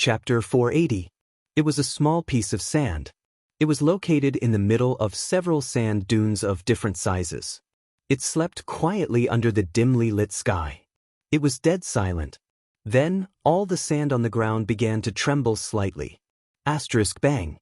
Chapter 480. It was a small piece of sand. It was located in the middle of several sand dunes of different sizes. It slept quietly under the dimly lit sky. It was dead silent. Then, all the sand on the ground began to tremble slightly. Asterisk bang.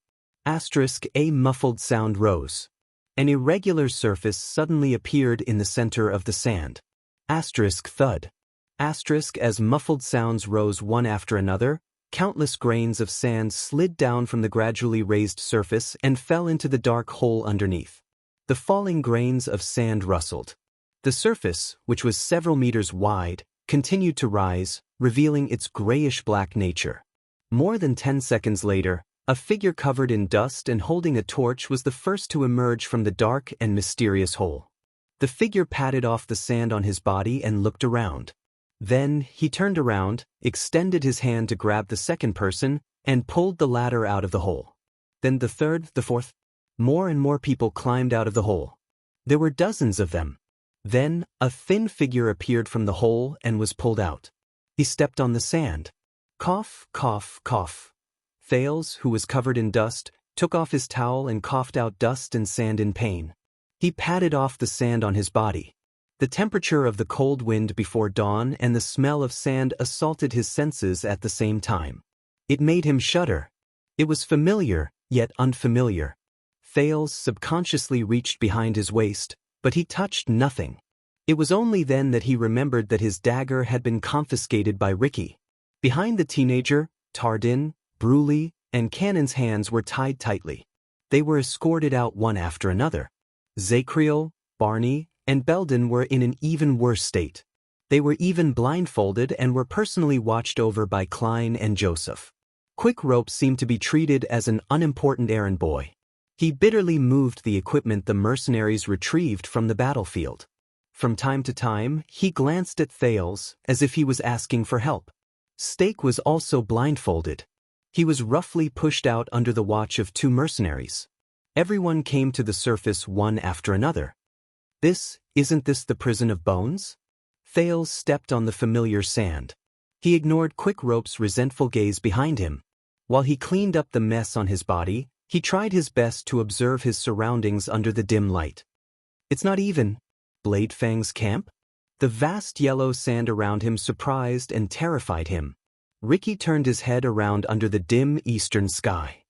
Asterisk a muffled sound rose. An irregular surface suddenly appeared in the center of the sand. Asterisk thud. Asterisk as muffled sounds rose one after another, countless grains of sand slid down from the gradually raised surface and fell into the dark hole underneath. The falling grains of sand rustled. The surface, which was several meters wide, continued to rise, revealing its grayish-black nature. More than 10 seconds later, a figure covered in dust and holding a torch was the first to emerge from the dark and mysterious hole. The figure patted off the sand on his body and looked around. Then, he turned around, extended his hand to grab the second person, and pulled the latter out of the hole. Then the third, the fourth. More and more people climbed out of the hole. There were dozens of them. Then, a thin figure appeared from the hole and was pulled out. He stepped on the sand. Cough, cough, cough. Thales, who was covered in dust, took off his towel and coughed out dust and sand in pain. He patted off the sand on his body. The temperature of the cold wind before dawn and the smell of sand assaulted his senses at the same time. It made him shudder. It was familiar, yet unfamiliar. Thales subconsciously reached behind his waist, but he touched nothing. It was only then that he remembered that his dagger had been confiscated by Ricky. Behind the teenager, Tardin, Bruley, and Cannon's hands were tied tightly. They were escorted out one after another. Zacriel, Barney, and Belden were in an even worse state. They were even blindfolded and were personally watched over by Klein and Joseph. Quick Rope seemed to be treated as an unimportant errand boy. He bitterly moved the equipment the mercenaries retrieved from the battlefield. From time to time, he glanced at Thales as if he was asking for help. Stake was also blindfolded. He was roughly pushed out under the watch of 2 mercenaries. Everyone came to the surface one after another. Isn't this the prison of bones? Thales stepped on the familiar sand. He ignored Quick Rope's resentful gaze behind him. While he cleaned up the mess on his body, he tried his best to observe his surroundings under the dim light. It's not even Bladefang's camp? The vast yellow sand around him surprised and terrified him. Ricky turned his head around under the dim eastern sky.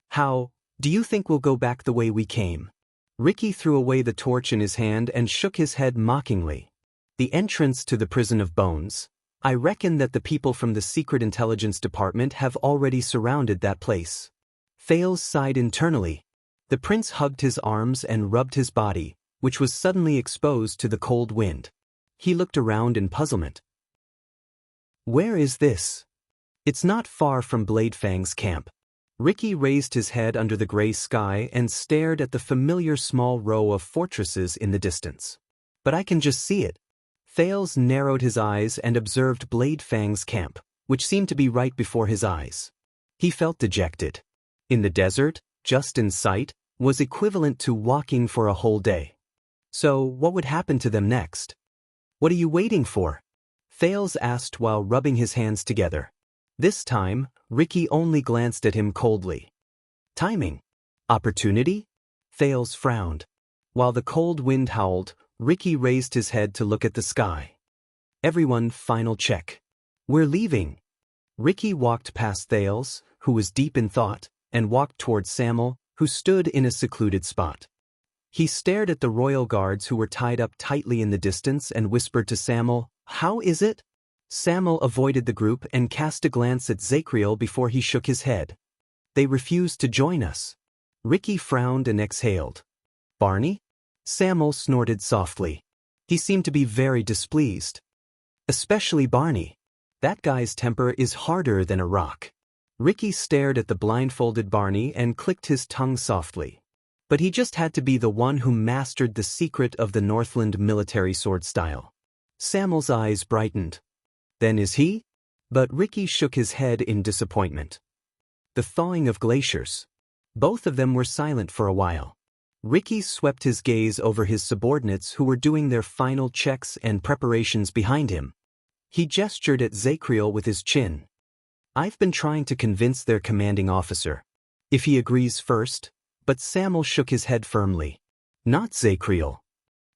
How, do you think we'll go back the way we came? Ricky threw away the torch in his hand and shook his head mockingly. The entrance to the prison of bones. I reckon that the people from the Secret Intelligence Department have already surrounded that place. Thales sighed internally. The prince hugged his arms and rubbed his body, which was suddenly exposed to the cold wind. He looked around in puzzlement. Where is this? It's not far from Bladefang's camp. Ricky raised his head under the gray sky and stared at the familiar small row of fortresses in the distance. But I can just see it. Thales narrowed his eyes and observed Bladefang's camp, which seemed to be right before his eyes. He felt dejected. In the desert, just in sight, was equivalent to walking for a whole day. So, what would happen to them next? What are you waiting for? Thales asked while rubbing his hands together. This time, Ricky only glanced at him coldly. Timing? Opportunity? Thales frowned. While the cold wind howled, Ricky raised his head to look at the sky. Everyone, final check. We're leaving. Ricky walked past Thales, who was deep in thought, and walked towards Samuel, who stood in a secluded spot. He stared at the royal guards who were tied up tightly in the distance and whispered to Samuel, "How is it?" Samuel avoided the group and cast a glance at Zacriel before he shook his head. They refused to join us. Ricky frowned and exhaled. Barney? Samuel snorted softly. He seemed to be very displeased. Especially Barney. That guy's temper is harder than a rock. Ricky stared at the blindfolded Barney and clicked his tongue softly. But he just had to be the one who mastered the secret of the Northland military sword style. Samuel's eyes brightened. Then is he? But Ricky shook his head in disappointment. The thawing of glaciers. Both of them were silent for a while. Ricky swept his gaze over his subordinates who were doing their final checks and preparations behind him. He gestured at Zacriel with his chin. I've been trying to convince their commanding officer. If he agrees first, but Samuel shook his head firmly. Not Zakriel.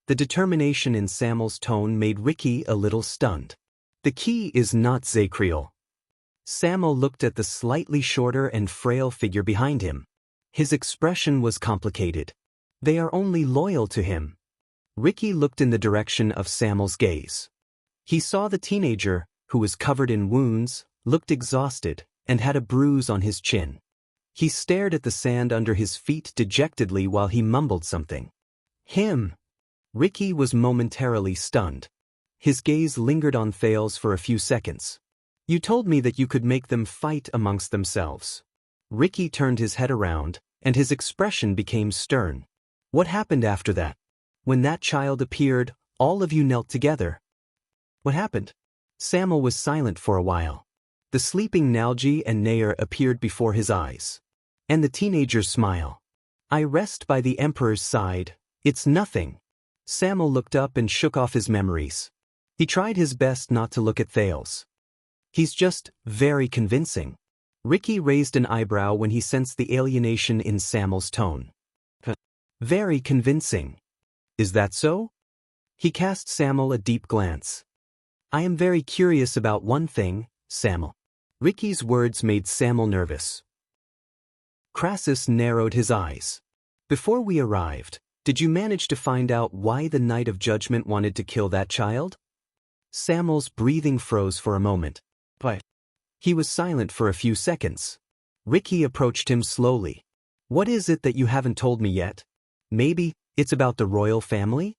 The determination in Samuel's tone made Ricky a little stunned. The key is not Zakriel. Samuel looked at the slightly shorter and frail figure behind him. His expression was complicated. They are only loyal to him. Ricky looked in the direction of Samuel's gaze. He saw the teenager, who was covered in wounds, looked exhausted, and had a bruise on his chin. He stared at the sand under his feet dejectedly while he mumbled something. Him. Ricky was momentarily stunned. His gaze lingered on Thales for a few seconds. You told me that you could make them fight amongst themselves. Ricky turned his head around, and his expression became stern. What happened after that? When that child appeared, all of you knelt together. What happened? Samuel was silent for a while. The sleeping Nalji and Nair appeared before his eyes. And the teenager's smile. I rest by the Emperor's side. It's nothing. Samuel looked up and shook off his memories. He tried his best not to look at Thales. He's just very convincing. Ricky raised an eyebrow when he sensed the alienation in Samuel's tone. Very convincing. Is that so? He cast Samuel a deep glance. I am very curious about one thing, Samuel. Ricky's words made Samuel nervous. Crassus narrowed his eyes. Before we arrived, did you manage to find out why the Knight of Judgment wanted to kill that child? Samuel's breathing froze for a moment. But he was silent for a few seconds. Ricky approached him slowly. What is it that you haven't told me yet? Maybe it's about the royal family?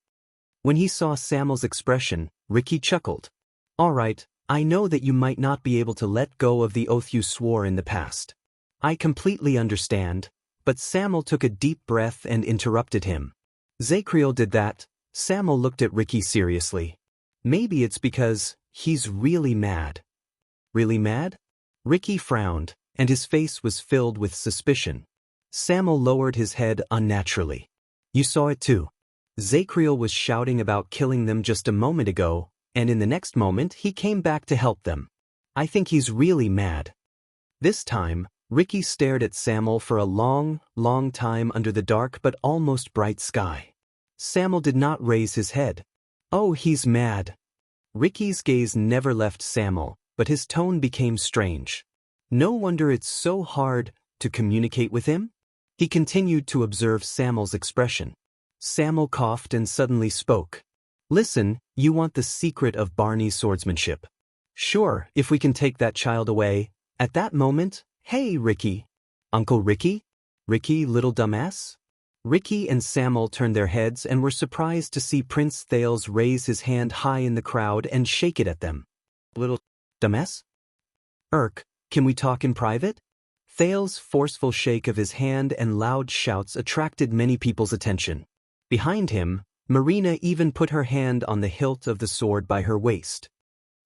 When he saw Samuel's expression, Ricky chuckled. All right, I know that you might not be able to let go of the oath you swore in the past. I completely understand, but Samuel took a deep breath and interrupted him. Zakriel did that. Samuel looked at Ricky seriously. Maybe it's because he's really mad. Really mad? Ricky frowned, and his face was filled with suspicion. Samuel lowered his head unnaturally. You saw it too. Zakriel was shouting about killing them just a moment ago, and in the next moment he came back to help them. I think he's really mad. This time, Ricky stared at Samuel for a long, long time under the dark but almost bright sky. Samuel did not raise his head. Oh, he's mad. Ricky's gaze never left Samuel, but his tone became strange. No wonder it's so hard to communicate with him? He continued to observe Samuel's expression. Samuel coughed and suddenly spoke. Listen, you want the secret of Barney's swordsmanship. Sure, if we can take that child away. At that moment, hey, Ricky. Uncle Ricky? Ricky, little dumbass? Ricky and Samuel turned their heads and were surprised to see Prince Thales raise his hand high in the crowd and shake it at them. Little dumbass? Can we talk in private? Thales' forceful shake of his hand and loud shouts attracted many people's attention. Behind him, Marina even put her hand on the hilt of the sword by her waist.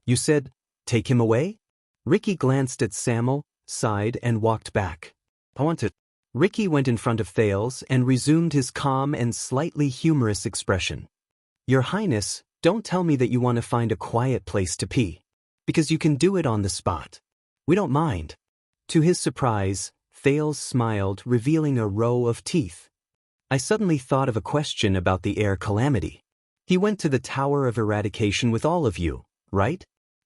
You said, take him away? Ricky glanced at Samuel, sighed and walked back. I want to. Ricky went in front of Thales and resumed his calm and slightly humorous expression. Your Highness, don't tell me that you want to find a quiet place to pee. Because you can do it on the spot. We don't mind. To his surprise, Thales smiled, revealing a row of teeth. I suddenly thought of a question about the air calamity. He went to the Tower of Eradication with all of you, right?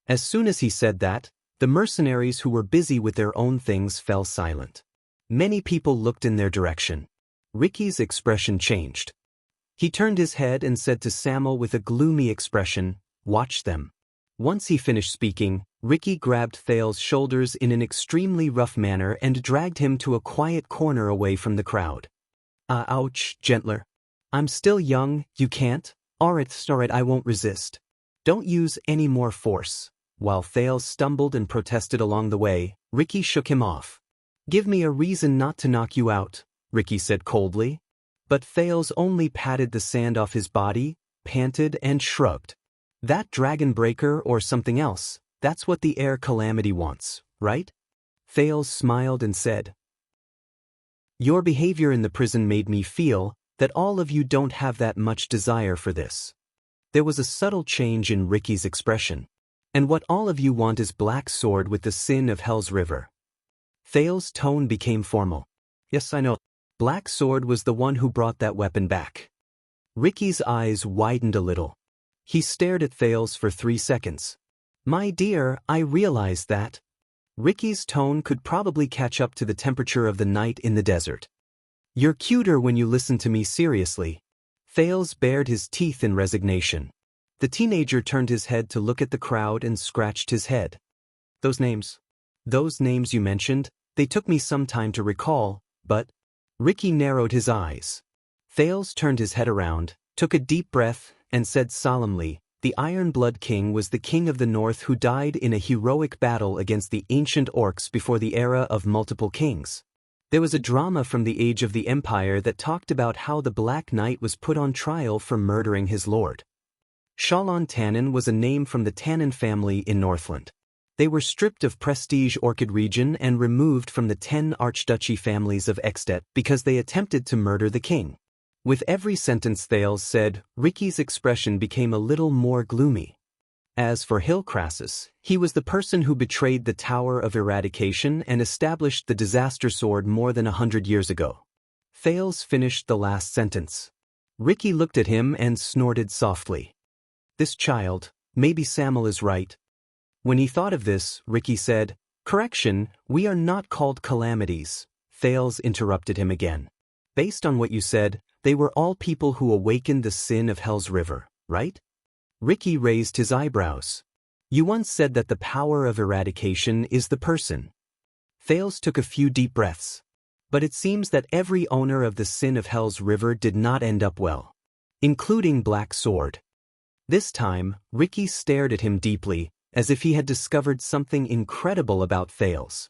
As soon as he said that, the mercenaries who were busy with their own things fell silent. Many people looked in their direction. Ricky's expression changed. He turned his head and said to Samuel with a gloomy expression, watch them. Once he finished speaking, Ricky grabbed Thales' shoulders in an extremely rough manner and dragged him to a quiet corner away from the crowd. Ouch, gentler. I'm still young, you can't? Alright, I won't resist. Don't use any more force. While Thales stumbled and protested along the way, Ricky shook him off. Give me a reason not to knock you out, Ricky said coldly. But Thales only patted the sand off his body, panted and shrugged. That dragon breaker or something else, that's what the air calamity wants, right? Thales smiled and said, your behavior in the prison made me feel that all of you don't have that much desire for this. There was a subtle change in Ricky's expression. And what all of you want is black sword with the sin of Hell's River. Thale's tone became formal. Yes, I know. Black sword was the one who brought that weapon back. Ricky's eyes widened a little. He stared at Thales for 3 seconds. My dear, I realize that. Ricky's tone could probably catch up to the temperature of the night in the desert. You're cuter when you listen to me seriously. Thales bared his teeth in resignation. The teenager turned his head to look at the crowd and scratched his head. Those names you mentioned, they took me some time to recall, but... Ricky narrowed his eyes. Thales turned his head around, took a deep breath, and said solemnly, the Iron Blood King was the king of the north who died in a heroic battle against the ancient orcs before the era of multiple kings. There was a drama from the age of the Empire that talked about how the Black Knight was put on trial for murdering his lord. Shalon Tannen was a name from the Tannen family in Northland. They were stripped of prestige Orchid region and removed from the 10 archduchy families of Extet because they attempted to murder the king. With every sentence Thales said, Ricky's expression became a little more gloomy. As for Hillcrassus, he was the person who betrayed the Tower of Eradication and established the disaster sword more than 100 years ago. Thales finished the last sentence. Ricky looked at him and snorted softly. This child, maybe Samuel is right. When he thought of this, Ricky said, Correction, we are not called calamities. Thales interrupted him again. Based on what you said, they were all people who awakened the sin of Hell's River, right? Ricky raised his eyebrows. You once said that the power of eradication is the person. Thales took a few deep breaths. But it seems that every owner of the sin of Hell's River did not end up well. Including Black Sword. This time, Ricky stared at him deeply, as if he had discovered something incredible about Thales.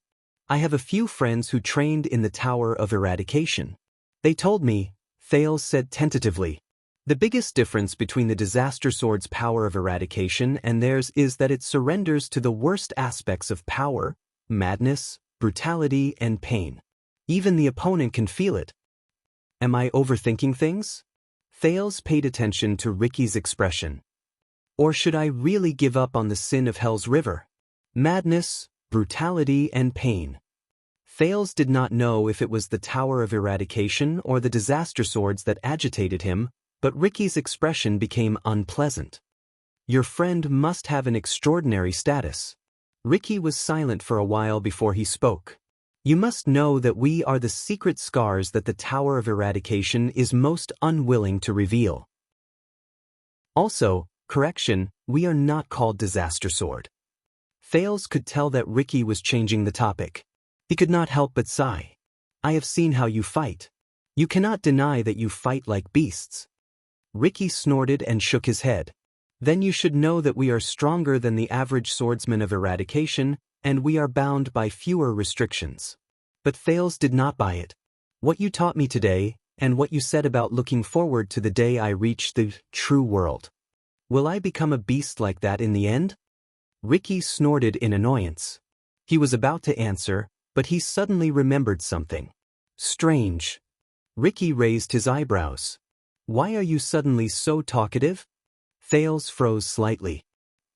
I have a few friends who trained in the Tower of Eradication. They told me, Thales said tentatively, the biggest difference between the disaster sword's power of eradication and theirs is that it surrenders to the worst aspects of power, madness, brutality, and pain. Even the opponent can feel it. Am I overthinking things? Thales paid attention to Ricky's expression. Or should I really give up on the sin of Hell's River? Madness, brutality, and pain. Thales did not know if it was the Tower of Eradication or the disaster swords that agitated him, but Ricky's expression became unpleasant. Your friend must have an extraordinary status. Ricky was silent for a while before he spoke. You must know that we are the secret scars that the Tower of Eradication is most unwilling to reveal. Also, correction, we are not called Disaster Sword. Thales could tell that Ricky was changing the topic. He could not help but sigh. I have seen how you fight. You cannot deny that you fight like beasts. Ricky snorted and shook his head. Then you should know that we are stronger than the average swordsman of eradication, and we are bound by fewer restrictions. But Thales did not buy it. What you taught me today, and what you said about looking forward to the day I reach the true world. Will I become a beast like that in the end? Ricky snorted in annoyance. He was about to answer, but he suddenly remembered something. Strange. Ricky raised his eyebrows. Why are you suddenly so talkative? Thales froze slightly.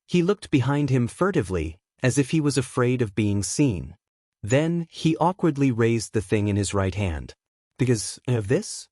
He looked behind him furtively, as if he was afraid of being seen. Then, he awkwardly raised the thing in his right hand. Because of this?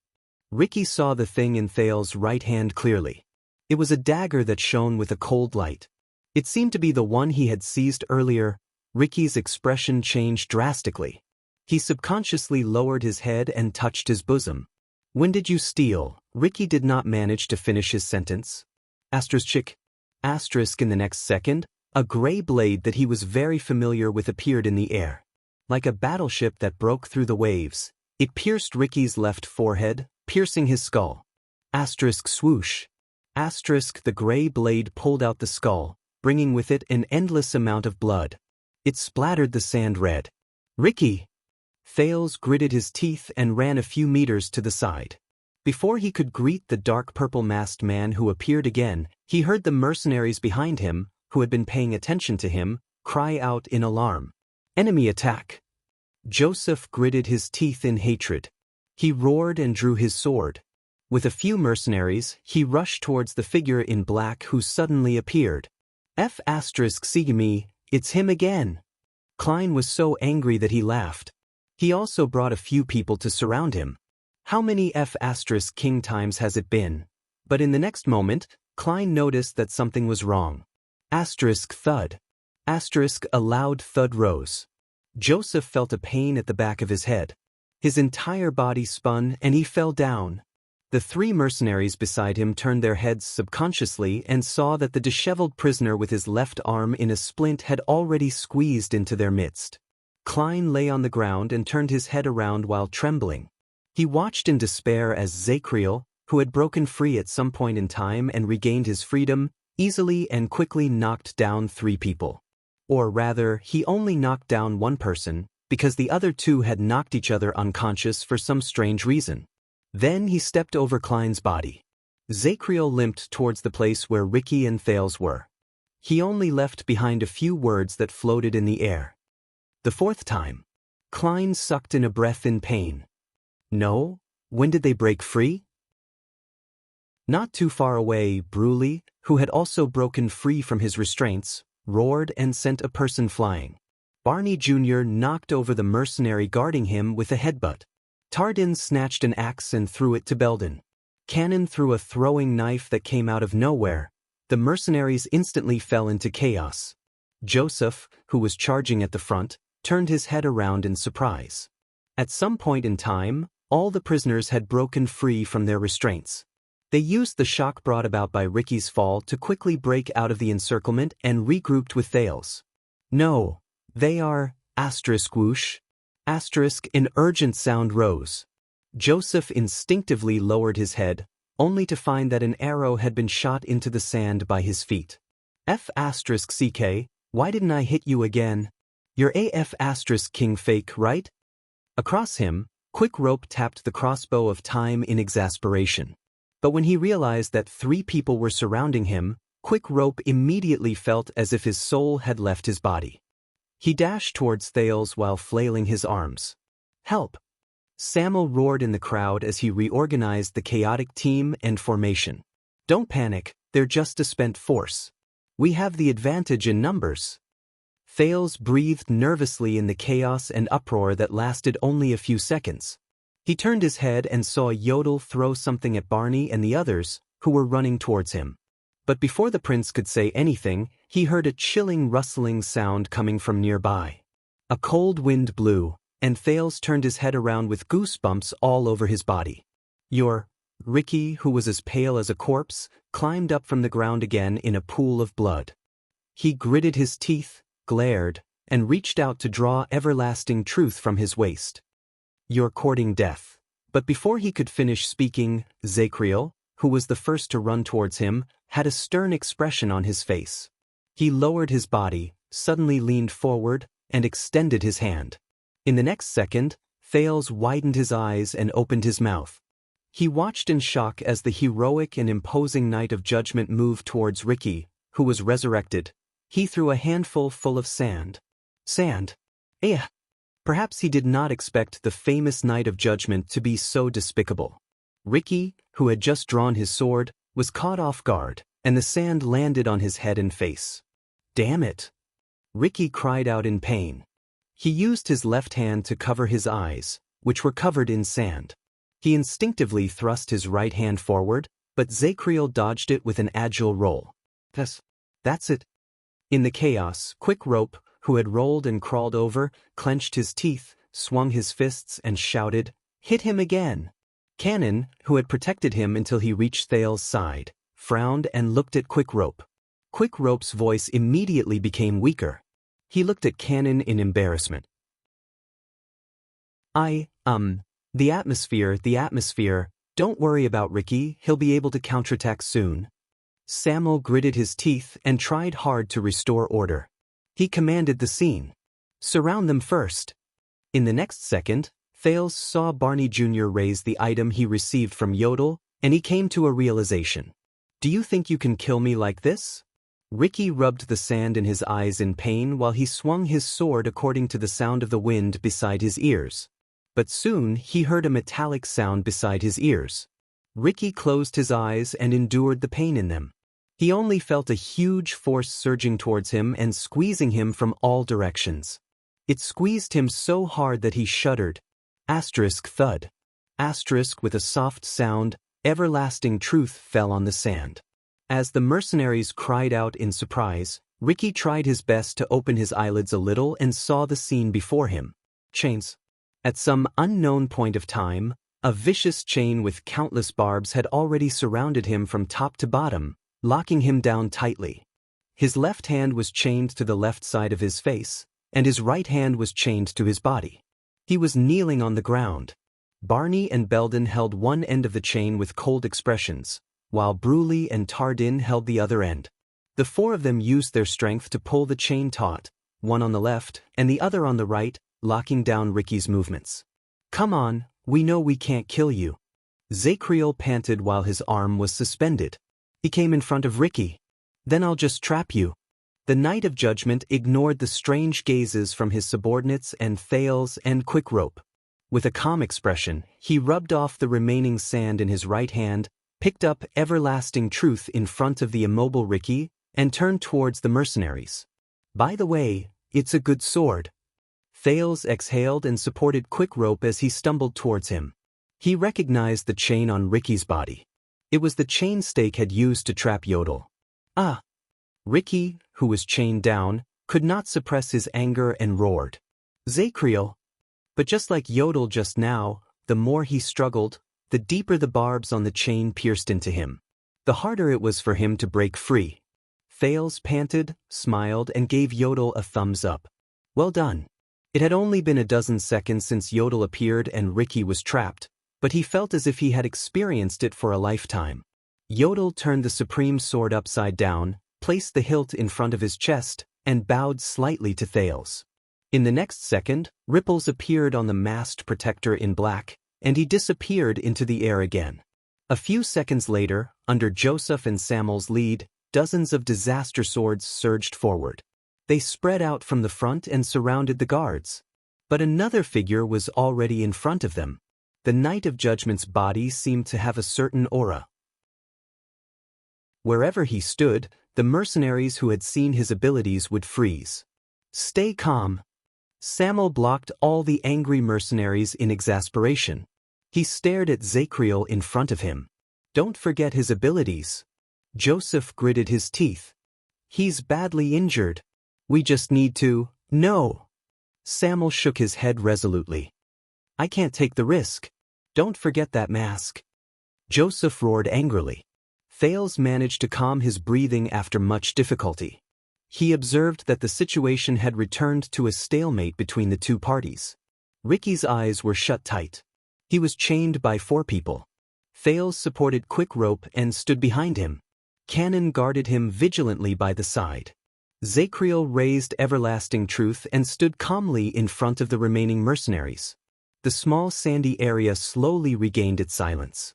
Ricky saw the thing in Thales' right hand clearly. It was a dagger that shone with a cold light. It seemed to be the one he had seized earlier. Ricky's expression changed drastically. He subconsciously lowered his head and touched his bosom. When did you steal? Ricky did not manage to finish his sentence. Asterisk in the next second, a gray blade that he was very familiar with appeared in the air. Like a battleship that broke through the waves, it pierced Ricky's left forehead, piercing his skull. Asterisk swoosh. Asterisk the gray blade pulled out the skull, bringing with it an endless amount of blood. It splattered the sand red. Ricky! Thales gritted his teeth and ran a few meters to the side. Before he could greet the dark purple-masked man who appeared again, he heard the mercenaries behind him, who had been paying attention to him, cry out in alarm. Enemy attack! Joseph gritted his teeth in hatred. He roared and drew his sword. With a few mercenaries, he rushed towards the figure in black who suddenly appeared. F asterisk Sigami, it's him again. Klein was so angry that he laughed. He also brought a few people to surround him. How many F asterisk king times has it been? But in the next moment, Klein noticed that something was wrong. Asterisk thud. Asterisk a loud thud rose. Joseph felt a pain at the back of his head. His entire body spun and he fell down. The three mercenaries beside him turned their heads subconsciously and saw that the disheveled prisoner with his left arm in a splint had already squeezed into their midst. Klein lay on the ground and turned his head around while trembling. He watched in despair as Zakriel, who had broken free at some point in time and regained his freedom, easily and quickly knocked down three people. Or rather, he only knocked down one person, because the other two had knocked each other unconscious for some strange reason. Then he stepped over Klein's body. Zakriel limped towards the place where Ricky and Thales were. He only left behind a few words that floated in the air. The fourth time, Klein sucked in a breath in pain. No? When did they break free? Not too far away, Bruley, who had also broken free from his restraints, roared and sent a person flying. Barney Jr. knocked over the mercenary guarding him with a headbutt. Tardin snatched an axe and threw it to Belden. Cannon threw a throwing knife that came out of nowhere. The mercenaries instantly fell into chaos. Joseph, who was charging at the front, turned his head around in surprise. At some point in time, all the prisoners had broken free from their restraints. They used the shock brought about by Ricky's fall to quickly break out of the encirclement and regrouped with Thales. No, they are, asterisk whoosh. Asterisk, an urgent sound rose. Joseph instinctively lowered his head, only to find that an arrow had been shot into the sand by his feet. F asterisk CK, why didn't I hit you again? You're AF asterisk king fake, right? Across him, Quick Rope tapped the crossbow of time in exasperation. But when he realized that three people were surrounding him, Quick Rope immediately felt as if his soul had left his body. He dashed towards Thales while flailing his arms. Help! Samuel roared in the crowd as he reorganized the chaotic team and formation. Don't panic, they're just a spent force. We have the advantage in numbers. Thales breathed nervously in the chaos and uproar that lasted only a few seconds. He turned his head and saw Yodel throw something at Barney and the others, who were running towards him. But before the prince could say anything, he heard a chilling rustling sound coming from nearby. A cold wind blew, and Thales turned his head around with goosebumps all over his body. Ricky, who was as pale as a corpse, climbed up from the ground again in a pool of blood. He gritted his teeth, glared, and reached out to draw everlasting truth from his waist. You're courting death. But before he could finish speaking, Zakriel, who was the first to run towards him, had a stern expression on his face. He lowered his body, suddenly leaned forward, and extended his hand. In the next second, Thales widened his eyes and opened his mouth. He watched in shock as the heroic and imposing Knight of Judgment moved towards Ricky, who was resurrected. He threw a handful full of sand. Sand? Perhaps he did not expect the famous Knight of Judgment to be so despicable. Ricky, who had just drawn his sword, was caught off guard, and the sand landed on his head and face. Damn it! Ricky cried out in pain. He used his left hand to cover his eyes, which were covered in sand. He instinctively thrust his right hand forward, but Zakriel dodged it with an agile roll. That's it. In the chaos, Quick Rope, who had rolled and crawled over, clenched his teeth, swung his fists, and shouted, "Hit him again!" Cannon, who had protected him until he reached Thales' side, frowned and looked at Quick Rope. Quick Rope's voice immediately became weaker. He looked at Cannon in embarrassment. The atmosphere, don't worry about Ricky, he'll be able to counterattack soon. Samuel gritted his teeth and tried hard to restore order. He commanded the scene. Surround them first. In the next second, Thales saw Barney Jr. raise the item he received from Yodel, and he came to a realization. Do you think you can kill me like this? Ricky rubbed the sand in his eyes in pain while he swung his sword according to the sound of the wind beside his ears. But soon he heard a metallic sound beside his ears. Ricky closed his eyes and endured the pain in them. He only felt a huge force surging towards him and squeezing him from all directions. It squeezed him so hard that he shuddered. Asterisk thud. Asterisk with a soft sound, everlasting truth fell on the sand. As the mercenaries cried out in surprise, Ricky tried his best to open his eyelids a little and saw the scene before him. Chains. At some unknown point of time, a vicious chain with countless barbs had already surrounded him from top to bottom, locking him down tightly. His left hand was chained to the left side of his face, and his right hand was chained to his body. He was kneeling on the ground. Barney and Belden held one end of the chain with cold expressions, while Bruley and Tardin held the other end. The four of them used their strength to pull the chain taut, one on the left and the other on the right, locking down Ricky's movements. "Come on, we know we can't kill you." Zacriel panted while his arm was suspended. He came in front of Ricky. "Then I'll just trap you." The Knight of Judgment ignored the strange gazes from his subordinates and Thales and Quickrope. With a calm expression, he rubbed off the remaining sand in his right hand, picked up everlasting truth in front of the immobile Ricky, and turned towards the mercenaries. "By the way, it's a good sword." Thales exhaled and supported Quickrope as he stumbled towards him. He recognized the chain on Ricky's body. It was the chain Stake had used to trap Yodel. "Ah!" Ricky, who was chained down, could not suppress his anger and roared. "Zacriel!" But just like Yodel just now, the more he struggled, the deeper the barbs on the chain pierced into him. The harder it was for him to break free. Thales panted, smiled, and gave Yodel a thumbs up. "Well done." It had only been a dozen seconds since Yodel appeared and Ricky was trapped, but he felt as if he had experienced it for a lifetime. Yodel turned the supreme sword upside down, placed the hilt in front of his chest, and bowed slightly to Thales. In the next second, ripples appeared on the masked protector in black, and he disappeared into the air again. A few seconds later, under Joseph and Samuel's lead, dozens of disaster swords surged forward. They spread out from the front and surrounded the guards. But another figure was already in front of them. The Knight of Judgment's body seemed to have a certain aura. Wherever he stood, the mercenaries who had seen his abilities would freeze. "Stay calm." Samuel blocked all the angry mercenaries in exasperation. He stared at Zacriel in front of him. "Don't forget his abilities." Joseph gritted his teeth. "He's badly injured. We just need to—" "No." Samuel shook his head resolutely. "I can't take the risk. Don't forget that mask." Joseph roared angrily. Thales managed to calm his breathing after much difficulty. He observed that the situation had returned to a stalemate between the two parties. Ricky's eyes were shut tight. He was chained by four people. Thales supported Quickrope and stood behind him. Cannon guarded him vigilantly by the side. Zacriel raised everlasting truth and stood calmly in front of the remaining mercenaries. The small sandy area slowly regained its silence.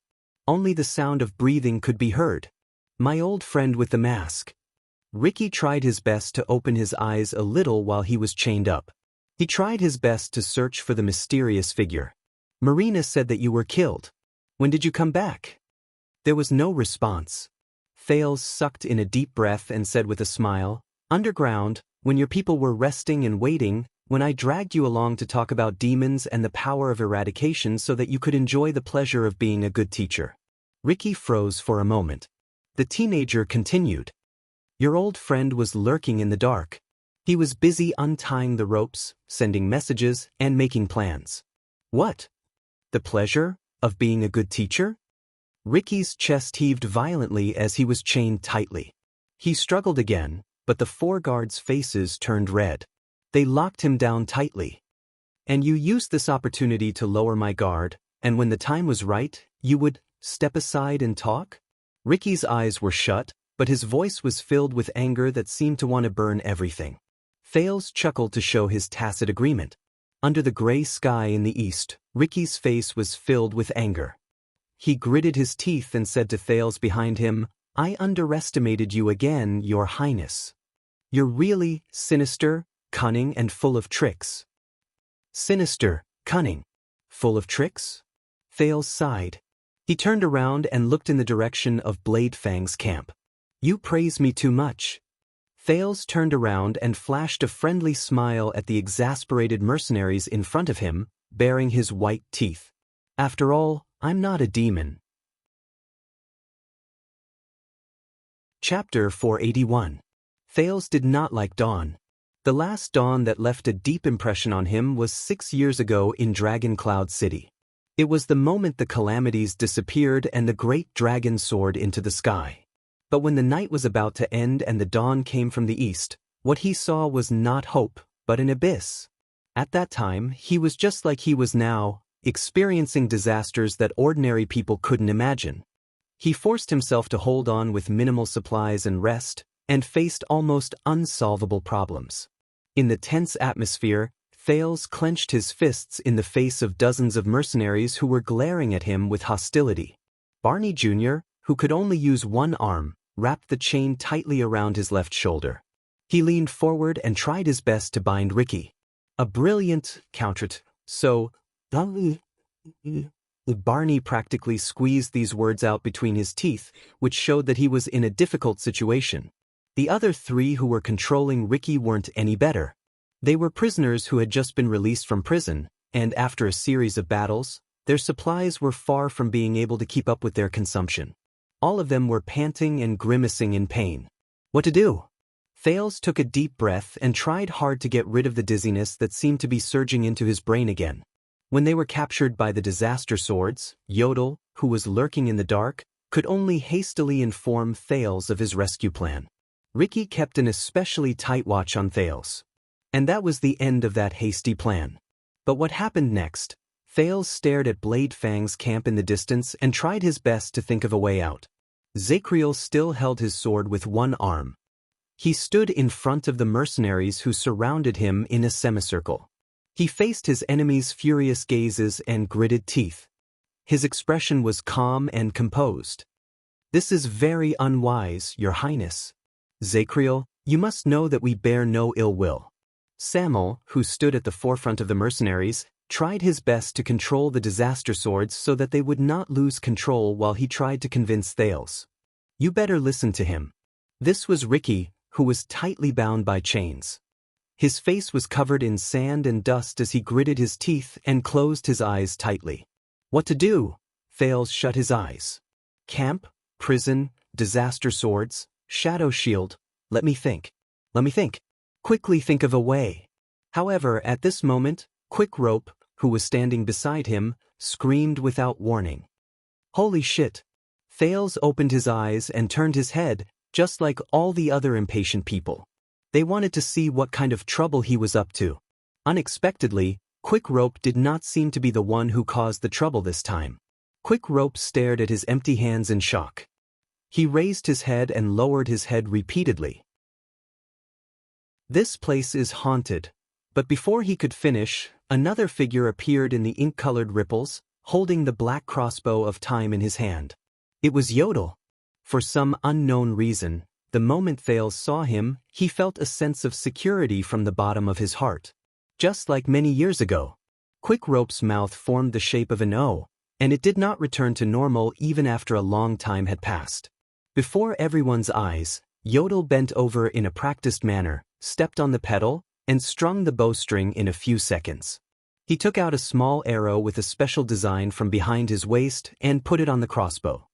Only the sound of breathing could be heard. "My old friend with the mask." Ricky tried his best to open his eyes a little while he was chained up. He tried his best to search for the mysterious figure. "Marina said that you were killed. When did you come back?" There was no response. Thales sucked in a deep breath and said with a smile, "Underground, when your people were resting and waiting, when I dragged you along to talk about demons and the power of eradication so that you could enjoy the pleasure of being a good teacher." Ricky froze for a moment. The teenager continued. "Your old friend was lurking in the dark. He was busy untying the ropes, sending messages, and making plans." "What? The pleasure of being a good teacher?" Ricky's chest heaved violently as he was chained tightly. He struggled again, but the four guards' faces turned red. They locked him down tightly. "And you used this opportunity to lower my guard, and when the time was right, you would step aside and talk?" Ricky's eyes were shut, but his voice was filled with anger that seemed to want to burn everything. Thales chuckled to show his tacit agreement. Under the gray sky in the east, Ricky's face was filled with anger. He gritted his teeth and said to Thales behind him, "I underestimated you again, Your Highness. You're really sinister, cunning, and full of tricks." "Sinister, cunning, full of tricks?" Thales sighed. He turned around and looked in the direction of Blade Fang's camp. You praise me too much. Thales turned around and flashed a friendly smile at the exasperated mercenaries in front of him, baring his white teeth. After all, I'm not a demon. Chapter 481. Thales did not like dawn. The last dawn that left a deep impression on him was 6 years ago in Dragon Cloud City. It was the moment the calamities disappeared and the great dragon soared into the sky. But when the night was about to end and the dawn came from the east, what he saw was not hope, but an abyss. At that time, he was just like he was now, experiencing disasters that ordinary people couldn't imagine. He forced himself to hold on with minimal supplies and rest, and faced almost unsolvable problems. In the tense atmosphere, Thales clenched his fists in the face of dozens of mercenaries who were glaring at him with hostility. Barney Jr., who could only use one arm, wrapped the chain tightly around his left shoulder. He leaned forward and tried his best to bind Ricky. A brilliant counter. So, Barney practically squeezed these words out between his teeth, which showed that he was in a difficult situation. The other 3 who were controlling Ricky weren't any better. They were prisoners who had just been released from prison, and after a series of battles, their supplies were far from being able to keep up with their consumption. All of them were panting and grimacing in pain. What to do? Thales took a deep breath and tried hard to get rid of the dizziness that seemed to be surging into his brain again. When they were captured by the disaster swords, Yodel, who was lurking in the dark, could only hastily inform Thales of his rescue plan. Ricky kept an especially tight watch on Thales. And that was the end of that hasty plan. But what happened next? Thales stared at Blade Fang's camp in the distance and tried his best to think of a way out. Zacriel still held his sword with one arm. He stood in front of the mercenaries who surrounded him in a semicircle. He faced his enemies' furious gazes and gritted teeth. His expression was calm and composed. "This is very unwise, Your Highness. Zacriel, you must know that we bear no ill will." Samuel, who stood at the forefront of the mercenaries, tried his best to control the disaster swords so that they would not lose control while he tried to convince Thales. "You better listen to him." This was Ricky, who was tightly bound by chains. His face was covered in sand and dust as he gritted his teeth and closed his eyes tightly. What to do? Thales shut his eyes. Camp, prison, disaster swords, shadow shield. Let me think. Quickly think of a way. However, at this moment, Quick Rope, who was standing beside him, screamed without warning. Holy shit! Thales opened his eyes and turned his head, just like all the other impatient people. They wanted to see what kind of trouble he was up to. Unexpectedly, Quick Rope did not seem to be the one who caused the trouble this time. Quick Rope stared at his empty hands in shock. He raised his head and lowered his head repeatedly. This place is haunted. But before he could finish, another figure appeared in the ink-colored ripples, holding the black crossbow of time in his hand. It was Yodel. For some unknown reason, the moment Thales saw him, he felt a sense of security from the bottom of his heart. Just like many years ago. Quick Rope's mouth formed the shape of an O, and it did not return to normal even after a long time had passed. Before everyone's eyes, Yodel bent over in a practiced manner, stepped on the pedal, and strung the bowstring in a few seconds. He took out a small arrow with a special design from behind his waist and put it on the crossbow.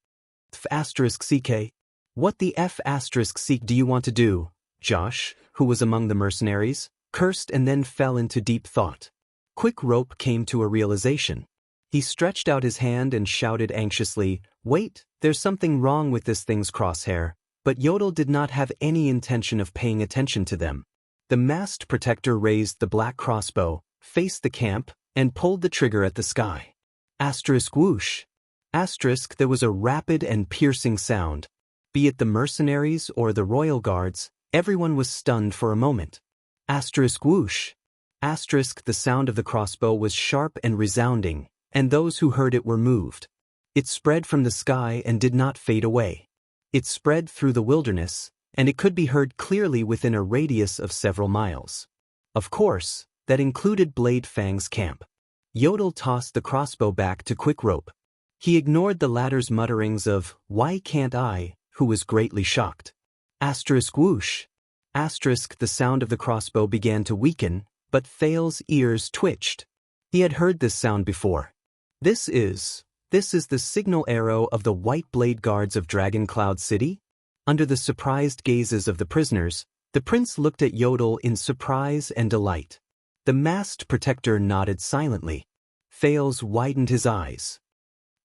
F***ck. What the F***ck do you want to do? Josh, who was among the mercenaries, cursed and then fell into deep thought. Quick Rope came to a realization. He stretched out his hand and shouted anxiously, "Wait, there's something wrong with this thing's crosshair." But Yodel did not have any intention of paying attention to them. The masked protector raised the black crossbow, faced the camp, and pulled the trigger at the sky. Asterisk whoosh. Asterisk, there was a rapid and piercing sound. Be it the mercenaries or the royal guards, everyone was stunned for a moment. Asterisk whoosh. Asterisk, the sound of the crossbow was sharp and resounding, and those who heard it were moved. It spread from the sky and did not fade away. It spread through the wilderness, and it could be heard clearly within a radius of several miles. Of course, that included Blade Fang's camp. Yodel tossed the crossbow back to Quick Rope. He ignored the latter's mutterings of, "Why can't I?" who was greatly shocked. Asterisk whoosh. Asterisk the sound of the crossbow began to weaken, but Thale's ears twitched. He had heard this sound before. This is the signal arrow of the White Blade Guards of Dragon Cloud City? Under the surprised gazes of the prisoners, the prince looked at Yodel in surprise and delight. The masked protector nodded silently. Thales widened his eyes.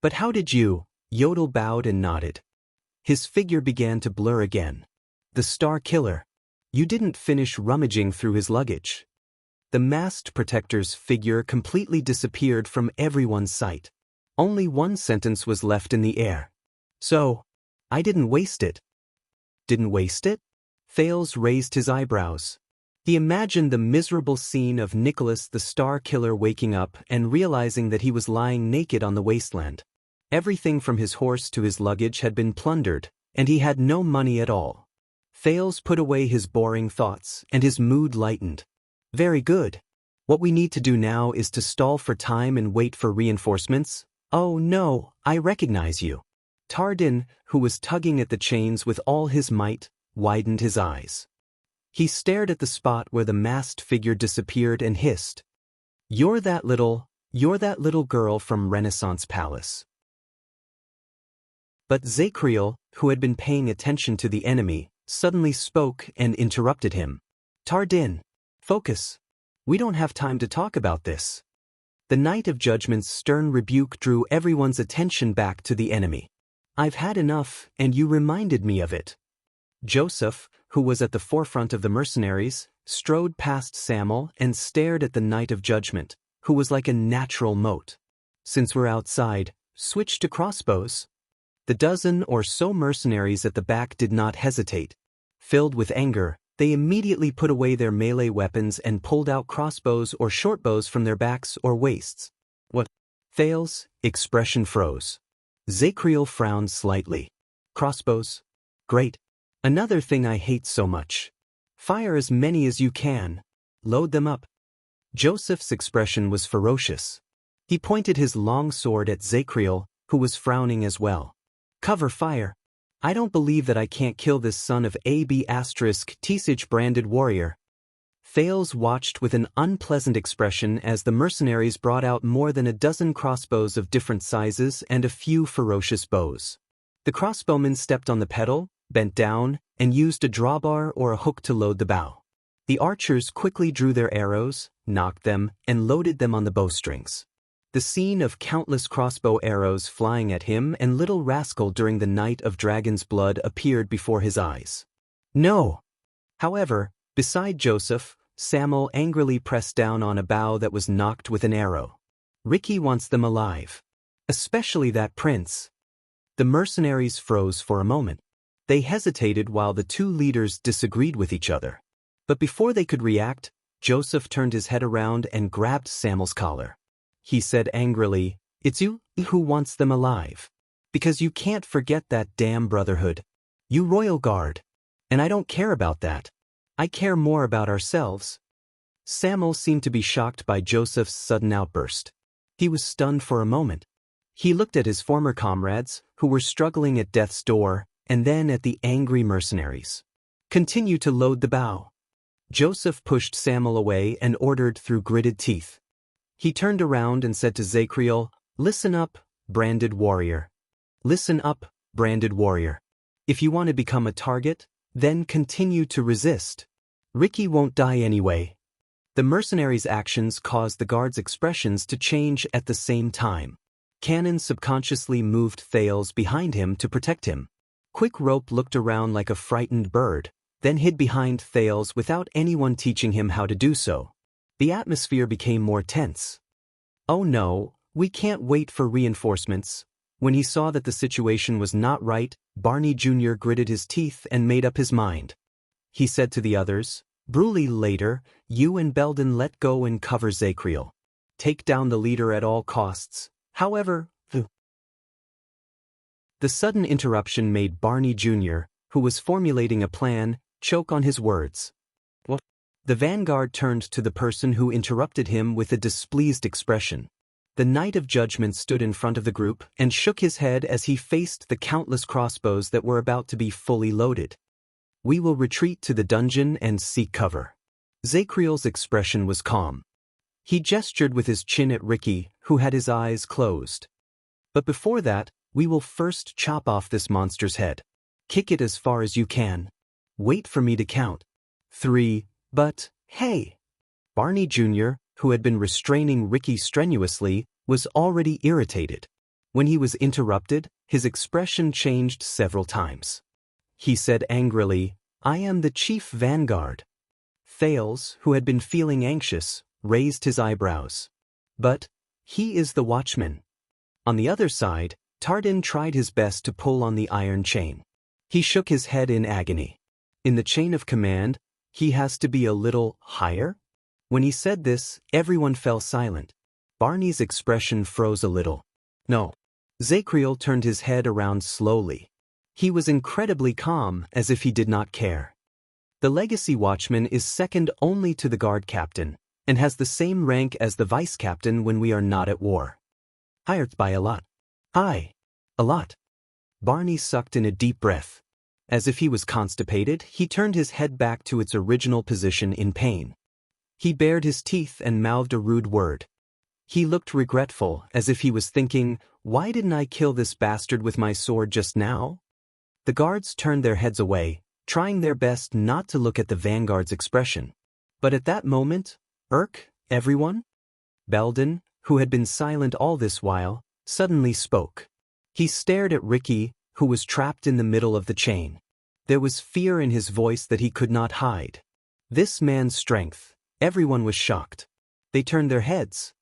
But how did you? Yodel bowed and nodded. His figure began to blur again. The Star Killer. You didn't finish rummaging through his luggage. The masked protector's figure completely disappeared from everyone's sight. Only one sentence was left in the air. So, I didn't waste it. Didn't waste it? Thales raised his eyebrows. He imagined the miserable scene of Nicholas the Star Killer waking up and realizing that he was lying naked on the wasteland. Everything from his horse to his luggage had been plundered, and he had no money at all. Thales put away his boring thoughts, and his mood lightened. Very good. What we need to do now is to stall for time and wait for reinforcements. Oh no, I recognize you. Tardin, who was tugging at the chains with all his might, widened his eyes. He stared at the spot where the masked figure disappeared and hissed. You're that little girl from Renaissance Palace. But Zacriel, who had been paying attention to the enemy, suddenly spoke and interrupted him. Tardin, focus. We don't have time to talk about this. The Knight of Judgment's stern rebuke drew everyone's attention back to the enemy. I've had enough, and you reminded me of it. Joseph, who was at the forefront of the mercenaries, strode past Samuel and stared at the Knight of Judgment, who was like a natural moat. Since we're outside, switch to crossbows. The dozen or so mercenaries at the back did not hesitate. Filled with anger, they immediately put away their melee weapons and pulled out crossbows or shortbows from their backs or waists. What? Thales' expression froze. Zacriel frowned slightly. Crossbows? Great. Another thing I hate so much. Fire as many as you can. Load them up. Joseph's expression was ferocious. He pointed his long sword at Zacriel, who was frowning as well. Cover fire. I don't believe that I can't kill this son of AB** Tisage branded warrior. Thales watched with an unpleasant expression as the mercenaries brought out more than a dozen crossbows of different sizes and a few ferocious bows. The crossbowmen stepped on the pedal, bent down, and used a drawbar or a hook to load the bow. The archers quickly drew their arrows, nocked them, and loaded them on the bowstrings. The scene of countless crossbow arrows flying at him and little rascal during the night of dragon's blood appeared before his eyes. No! However, beside Joseph, Samuel angrily pressed down on a bow that was knocked with an arrow. Ricky wants them alive. Especially that prince. The mercenaries froze for a moment. They hesitated while the two leaders disagreed with each other. But before they could react, Joseph turned his head around and grabbed Samuel's collar. He said angrily, "It's you who wants them alive. Because you can't forget that damn brotherhood. You royal guard. And I don't care about that. I care more about ourselves." Samuel seemed to be shocked by Joseph's sudden outburst. He was stunned for a moment. He looked at his former comrades, who were struggling at death's door, and then at the angry mercenaries. Continue to load the bow. Joseph pushed Samuel away and ordered through gritted teeth. He turned around and said to Zacriel, "Listen up, branded warrior. Listen up, branded warrior. If you want to become a target, then continue to resist. Ricky won't die anyway." The mercenaries' actions caused the guards' expressions to change at the same time. Cannon subconsciously moved Thales behind him to protect him. Quick Rope looked around like a frightened bird, then hid behind Thales without anyone teaching him how to do so. The atmosphere became more tense. "Oh no, we can't wait for reinforcements." When he saw that the situation was not right, Barney Jr. gritted his teeth and made up his mind. He said to the others, "Bruley later, you and Belden let go and cover Zacriel. Take down the leader at all costs. However, The sudden interruption made Barney Jr., who was formulating a plan, choke on his words. What? The vanguard turned to the person who interrupted him with a displeased expression. The Knight of Judgment stood in front of the group and shook his head as he faced the countless crossbows that were about to be fully loaded. We will retreat to the dungeon and seek cover. Zakriel's expression was calm. He gestured with his chin at Ricky, who had his eyes closed. But before that, we will first chop off this monster's head. Kick it as far as you can. Wait for me to count. 3, but, hey! Barney Jr., who had been restraining Ricky strenuously, was already irritated. When he was interrupted, his expression changed several times. He said angrily, "I am the chief vanguard." Thales, who had been feeling anxious, raised his eyebrows. "But he is the watchman." On the other side, Tardin tried his best to pull on the iron chain. He shook his head in agony. In the chain of command, he has to be a little higher? When he said this, everyone fell silent. Barney's expression froze a little. No. Zakriel turned his head around slowly. He was incredibly calm, as if he did not care. The legacy watchman is second only to the guard captain, and has the same rank as the vice captain when we are not at war. Higher by a lot. High. A lot. Barney sucked in a deep breath. As if he was constipated, he turned his head back to its original position in pain. He bared his teeth and mouthed a rude word. He looked regretful, as if he was thinking, "Why didn't I kill this bastard with my sword just now?" The guards turned their heads away, trying their best not to look at the vanguard's expression. But at that moment, everyone? Belden, who had been silent all this while, suddenly spoke. He stared at Ricky, who was trapped in the middle of the chain. There was fear in his voice that he could not hide. This man's strength. Everyone was shocked. They turned their heads.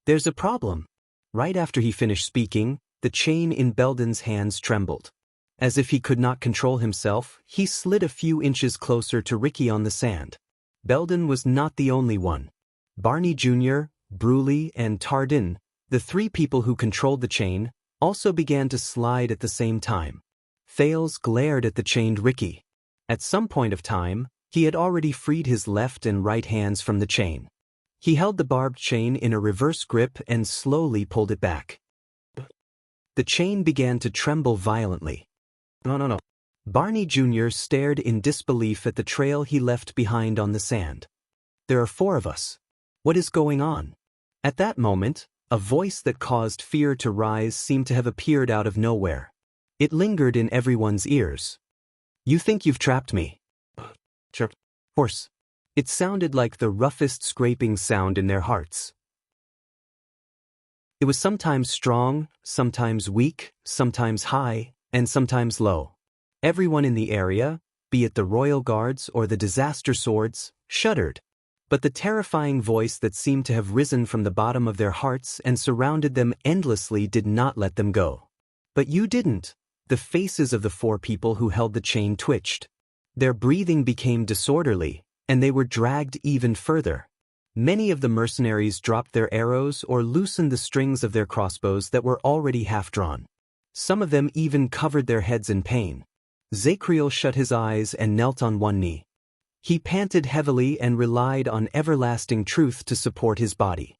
"There's a problem." Right after he finished speaking, the chain in Belden's hands trembled. As if he could not control himself, he slid a few inches closer to Ricky on the sand. Belden was not the only one. Barney Jr., Bruley, and Tardin, the three people who controlled the chain, also began to slide at the same time. Thales glared at the chained Ricky. At some point of time, he had already freed his left and right hands from the chain. He held the barbed chain in a reverse grip and slowly pulled it back. The chain began to tremble violently. No. Barney Jr. stared in disbelief at the trail he left behind on the sand. "There are 4 of us. What is going on?" At that moment, a voice that caused fear to rise seemed to have appeared out of nowhere. It lingered in everyone's ears. "You think you've trapped me?" "Sure. Horse." It sounded like the roughest scraping sound in their hearts. It was sometimes strong, sometimes weak, sometimes high, and sometimes low. Everyone in the area, be it the royal guards or the disaster swords, shuddered. But the terrifying voice that seemed to have risen from the bottom of their hearts and surrounded them endlessly did not let them go. "But you didn't." The faces of the 4 people who held the chain twitched. Their breathing became disorderly, and they were dragged even further. Many of the mercenaries dropped their arrows or loosened the strings of their crossbows that were already half-drawn. Some of them even covered their heads in pain. Zakriel shut his eyes and knelt on one knee. He panted heavily and relied on everlasting truth to support his body.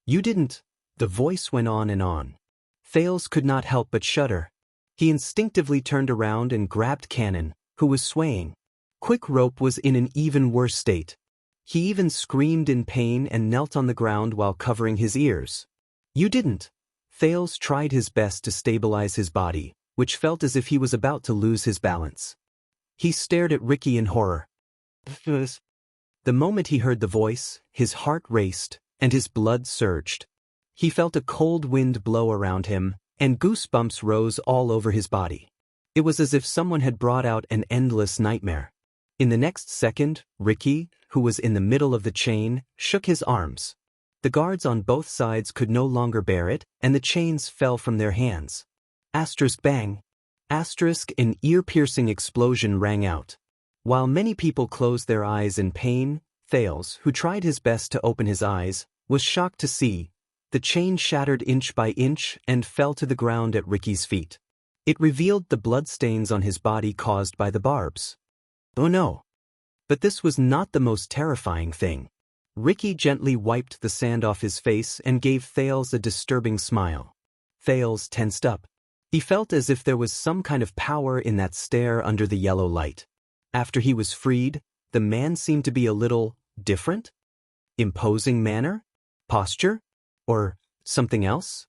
"You didn't." The voice went on and on. Thales could not help but shudder. He instinctively turned around and grabbed Cannon, who was swaying. Quick Rope was in an even worse state. He even screamed in pain and knelt on the ground while covering his ears. "You didn't." Thales tried his best to stabilize his body, which felt as if he was about to lose his balance. He stared at Ricky in horror. The moment he heard the voice, his heart raced, and his blood surged. He felt a cold wind blow around him, and goosebumps rose all over his body. It was as if someone had brought out an endless nightmare. In the next second, Ricky, who was in the middle of the chain, shook his arms. The guards on both sides could no longer bear it, and the chains fell from their hands. Asterisk bang. Asterisk, an ear-piercing explosion rang out. While many people closed their eyes in pain, Thales, who tried his best to open his eyes, was shocked to see. The chain shattered inch by inch and fell to the ground at Ricky's feet. It revealed the bloodstains on his body caused by the barbs. Oh no! But this was not the most terrifying thing. Ricky gently wiped the sand off his face and gave Thales a disturbing smile. Thales tensed up. He felt as if there was some kind of power in that stare under the yellow light. After he was freed, the man seemed to be a little different? Imposing manner? Posture? Or something else?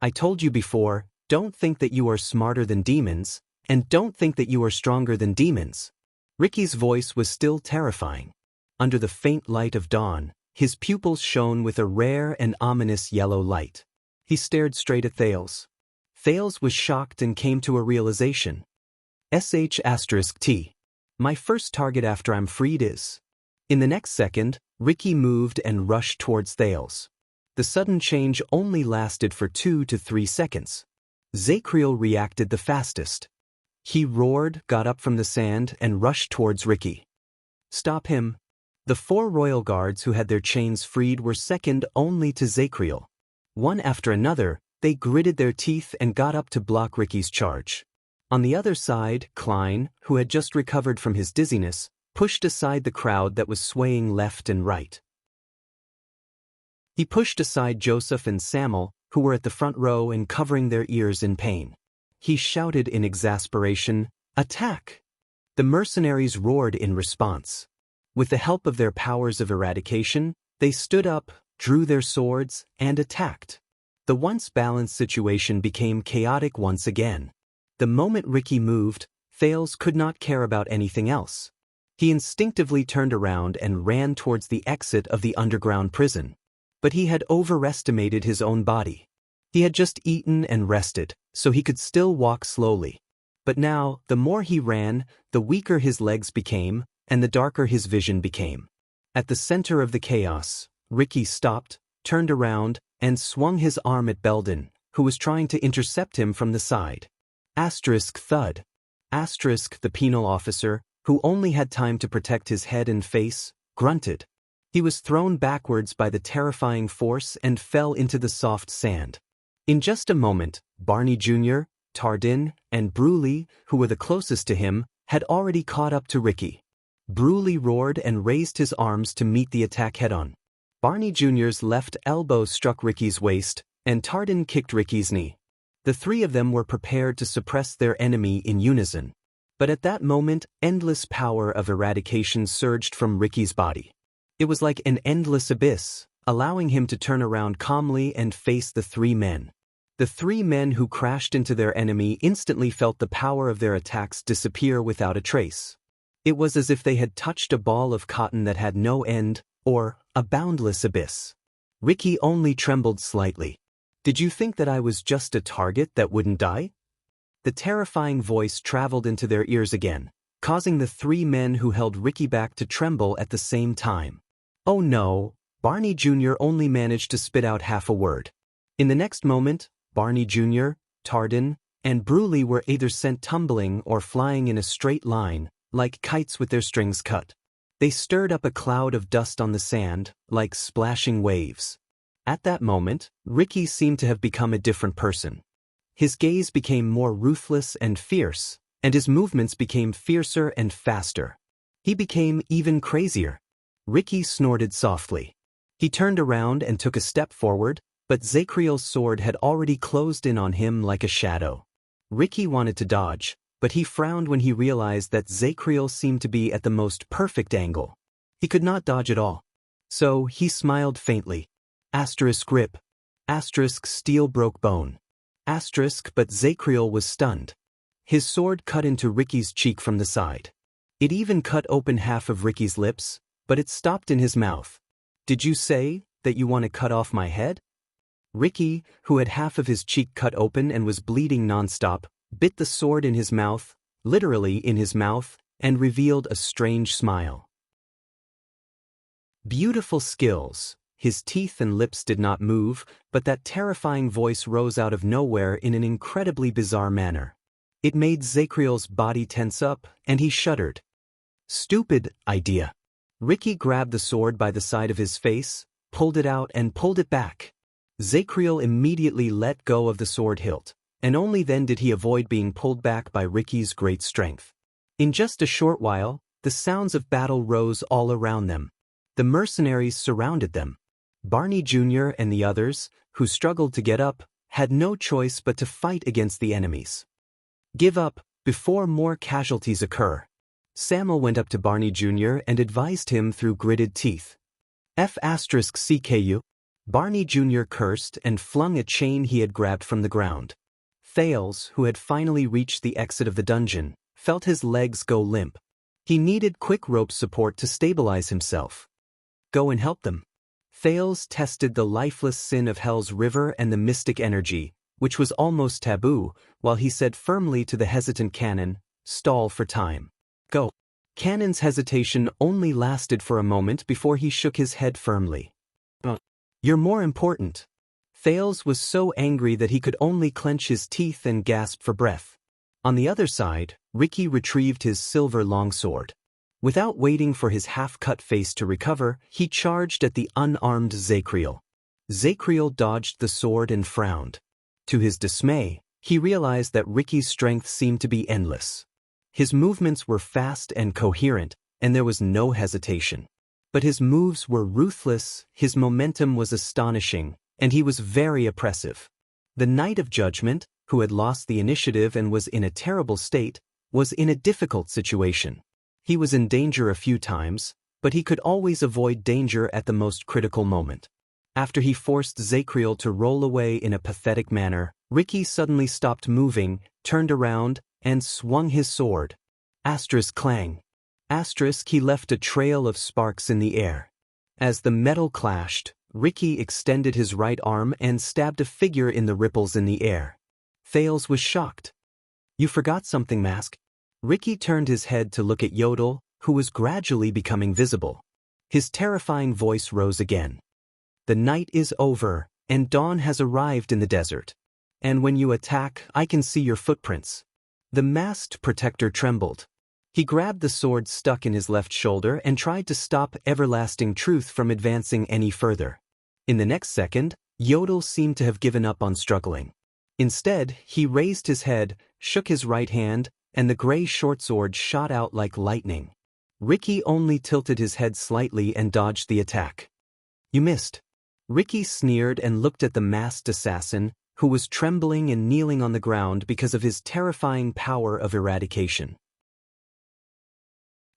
I told you before, don't think that you are smarter than demons, and don't think that you are stronger than demons. Ricky's voice was still terrifying. Under the faint light of dawn, his pupils shone with a rare and ominous yellow light. He stared straight at Thales. Thales was shocked and came to a realization. *T. My first target after I'm freed is... In the next second, Ricky moved and rushed towards Thales. The sudden change only lasted for 2 to 3 seconds. Zacriel reacted the fastest. He roared, got up from the sand, and rushed towards Ricky. Stop him. The 4 royal guards who had their chains freed were second only to Zacriel. One after another, they gritted their teeth and got up to block Ricky's charge. On the other side, Klein, who had just recovered from his dizziness, pushed aside the crowd that was swaying left and right. He pushed aside Joseph and Samuel, who were at the front row and covering their ears in pain. He shouted in exasperation, "Attack!" The mercenaries roared in response. With the help of their powers of eradication, they stood up, drew their swords, and attacked. The once balanced situation became chaotic once again. The moment Ricky moved, Thales could not care about anything else. He instinctively turned around and ran towards the exit of the underground prison. But he had overestimated his own body. He had just eaten and rested, so he could still walk slowly. But now, the more he ran, the weaker his legs became, and the darker his vision became. At the center of the chaos, Ricky stopped, turned around, and swung his arm at Belden, who was trying to intercept him from the side. Thud. The penal officer, who only had time to protect his head and face, grunted. He was thrown backwards by the terrifying force and fell into the soft sand. In just a moment, Barney Jr., Tardin, and Bruley, who were the closest to him, had already caught up to Ricky. Bruley roared and raised his arms to meet the attack head-on. Barney Jr.'s left elbow struck Ricky's waist, and Tardin kicked Ricky's knee. The 3 of them were prepared to suppress their enemy in unison. But at that moment, endless power of eradication surged from Ricky's body. It was like an endless abyss, allowing him to turn around calmly and face the 3 men. The 3 men who crashed into their enemy instantly felt the power of their attacks disappear without a trace. It was as if they had touched a ball of cotton that had no end, or a boundless abyss. Ricky only trembled slightly. Did you think that I was just a target that wouldn't die? The terrifying voice traveled into their ears again, causing the 3 men who held Ricky back to tremble at the same time. Oh no, Barney Jr. only managed to spit out half a word. In the next moment, Barney Jr., Tardin, and Bruley were either sent tumbling or flying in a straight line, like kites with their strings cut. They stirred up a cloud of dust on the sand, like splashing waves. At that moment, Ricky seemed to have become a different person. His gaze became more ruthless and fierce, and his movements became fiercer and faster. He became even crazier. Ricky snorted softly. He turned around and took a step forward, but Zacriel's sword had already closed in on him like a shadow. Ricky wanted to dodge, but he frowned when he realized that Zacriel seemed to be at the most perfect angle. He could not dodge at all. So he smiled faintly. Grip. Steel broke bone. But Zacriel was stunned. His sword cut into Ricky's cheek from the side. It even cut open half of Ricky's lips, but it stopped in his mouth. Did you say that you want to cut off my head? Ricky, who had half of his cheek cut open and was bleeding nonstop, bit the sword in his mouth, literally in his mouth, and revealed a strange smile. Beautiful skills. His teeth and lips did not move, but that terrifying voice rose out of nowhere in an incredibly bizarre manner. It made Zacriel's body tense up, and he shuddered. Stupid idea. Ricky grabbed the sword by the side of his face, pulled it out and pulled it back. Zacriel immediately let go of the sword hilt, and only then did he avoid being pulled back by Ricky's great strength. In just a short while, the sounds of battle rose all around them. The mercenaries surrounded them. Barney Jr. and the others, who struggled to get up, had no choice but to fight against the enemies. Give up before more casualties occur. Samuel went up to Barney Jr. and advised him through gritted teeth. F***CKU. Barney Jr. cursed and flung a chain he had grabbed from the ground. Thales, who had finally reached the exit of the dungeon, felt his legs go limp. He needed quick rope support to stabilize himself. Go and help them. Thales tested the lifeless sin of Hell's river and the mystic energy, which was almost taboo, while he said firmly to the hesitant Canon, "Stall for time. Go." Canon's hesitation only lasted for a moment before he shook his head firmly. You're more important. Thales was so angry that he could only clench his teeth and gasp for breath. On the other side, Ricky retrieved his silver longsword. Without waiting for his half-cut face to recover, he charged at the unarmed Zacriel. Zacriel dodged the sword and frowned. To his dismay, he realized that Ricky's strength seemed to be endless. His movements were fast and coherent, and there was no hesitation. But his moves were ruthless, his momentum was astonishing, and he was very oppressive. The Knight of Judgment, who had lost the initiative and was in a terrible state, was in a difficult situation. He was in danger a few times, but he could always avoid danger at the most critical moment. After he forced Zacriel to roll away in a pathetic manner, Ricky suddenly stopped moving, turned around, and swung his sword. Clang. He left a trail of sparks in the air. As the metal clashed, Ricky extended his right arm and stabbed a figure in the ripples in the air. Thales was shocked. You forgot something, Mask. Ricky turned his head to look at Yodel, who was gradually becoming visible. His terrifying voice rose again. The night is over, and dawn has arrived in the desert. And when you attack, I can see your footprints. The masked protector trembled. He grabbed the sword stuck in his left shoulder and tried to stop Everlasting Truth from advancing any further. In the next second, Yodel seemed to have given up on struggling. Instead, he raised his head, shook his right hand, and the gray shortsword shot out like lightning. Ricky only tilted his head slightly and dodged the attack. You missed. Ricky sneered and looked at the masked assassin, who was trembling and kneeling on the ground because of his terrifying power of eradication.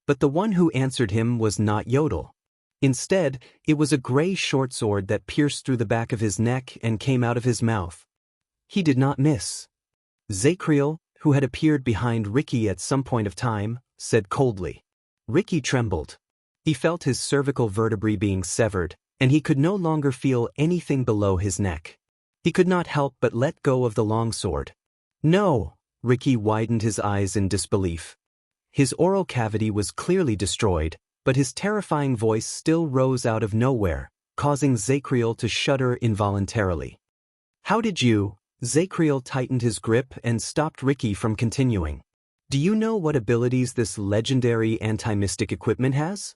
But the one who answered him was not Yodel. Instead, it was a gray shortsword that pierced through the back of his neck and came out of his mouth. He did not miss. Zacriel, who had appeared behind Ricky at some point of time, said coldly. Ricky trembled. He felt his cervical vertebrae being severed, and he could no longer feel anything below his neck. He could not help but let go of the longsword. No! Ricky widened his eyes in disbelief. His oral cavity was clearly destroyed, but his terrifying voice still rose out of nowhere, causing Zacriel to shudder involuntarily. How did you? Zacriel tightened his grip and stopped Ricky from continuing. Do you know what abilities this legendary anti-mystic equipment has?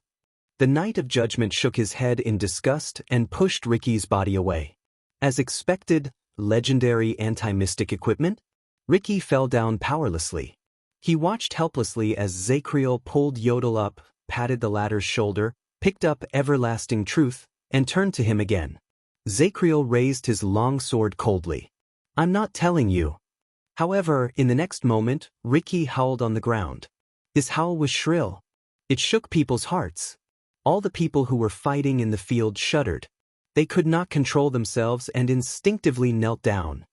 The Knight of Judgment shook his head in disgust and pushed Ricky's body away. As expected, legendary anti-mystic equipment? Ricky fell down powerlessly. He watched helplessly as Zacriel pulled Yodel up, patted the latter's shoulder, picked up Everlasting Truth, and turned to him again. Zacriel raised his long sword coldly. I'm not telling you. However, in the next moment, Ricky howled on the ground. His howl was shrill. It shook people's hearts. All the people who were fighting in the field shuddered. They could not control themselves and instinctively knelt down.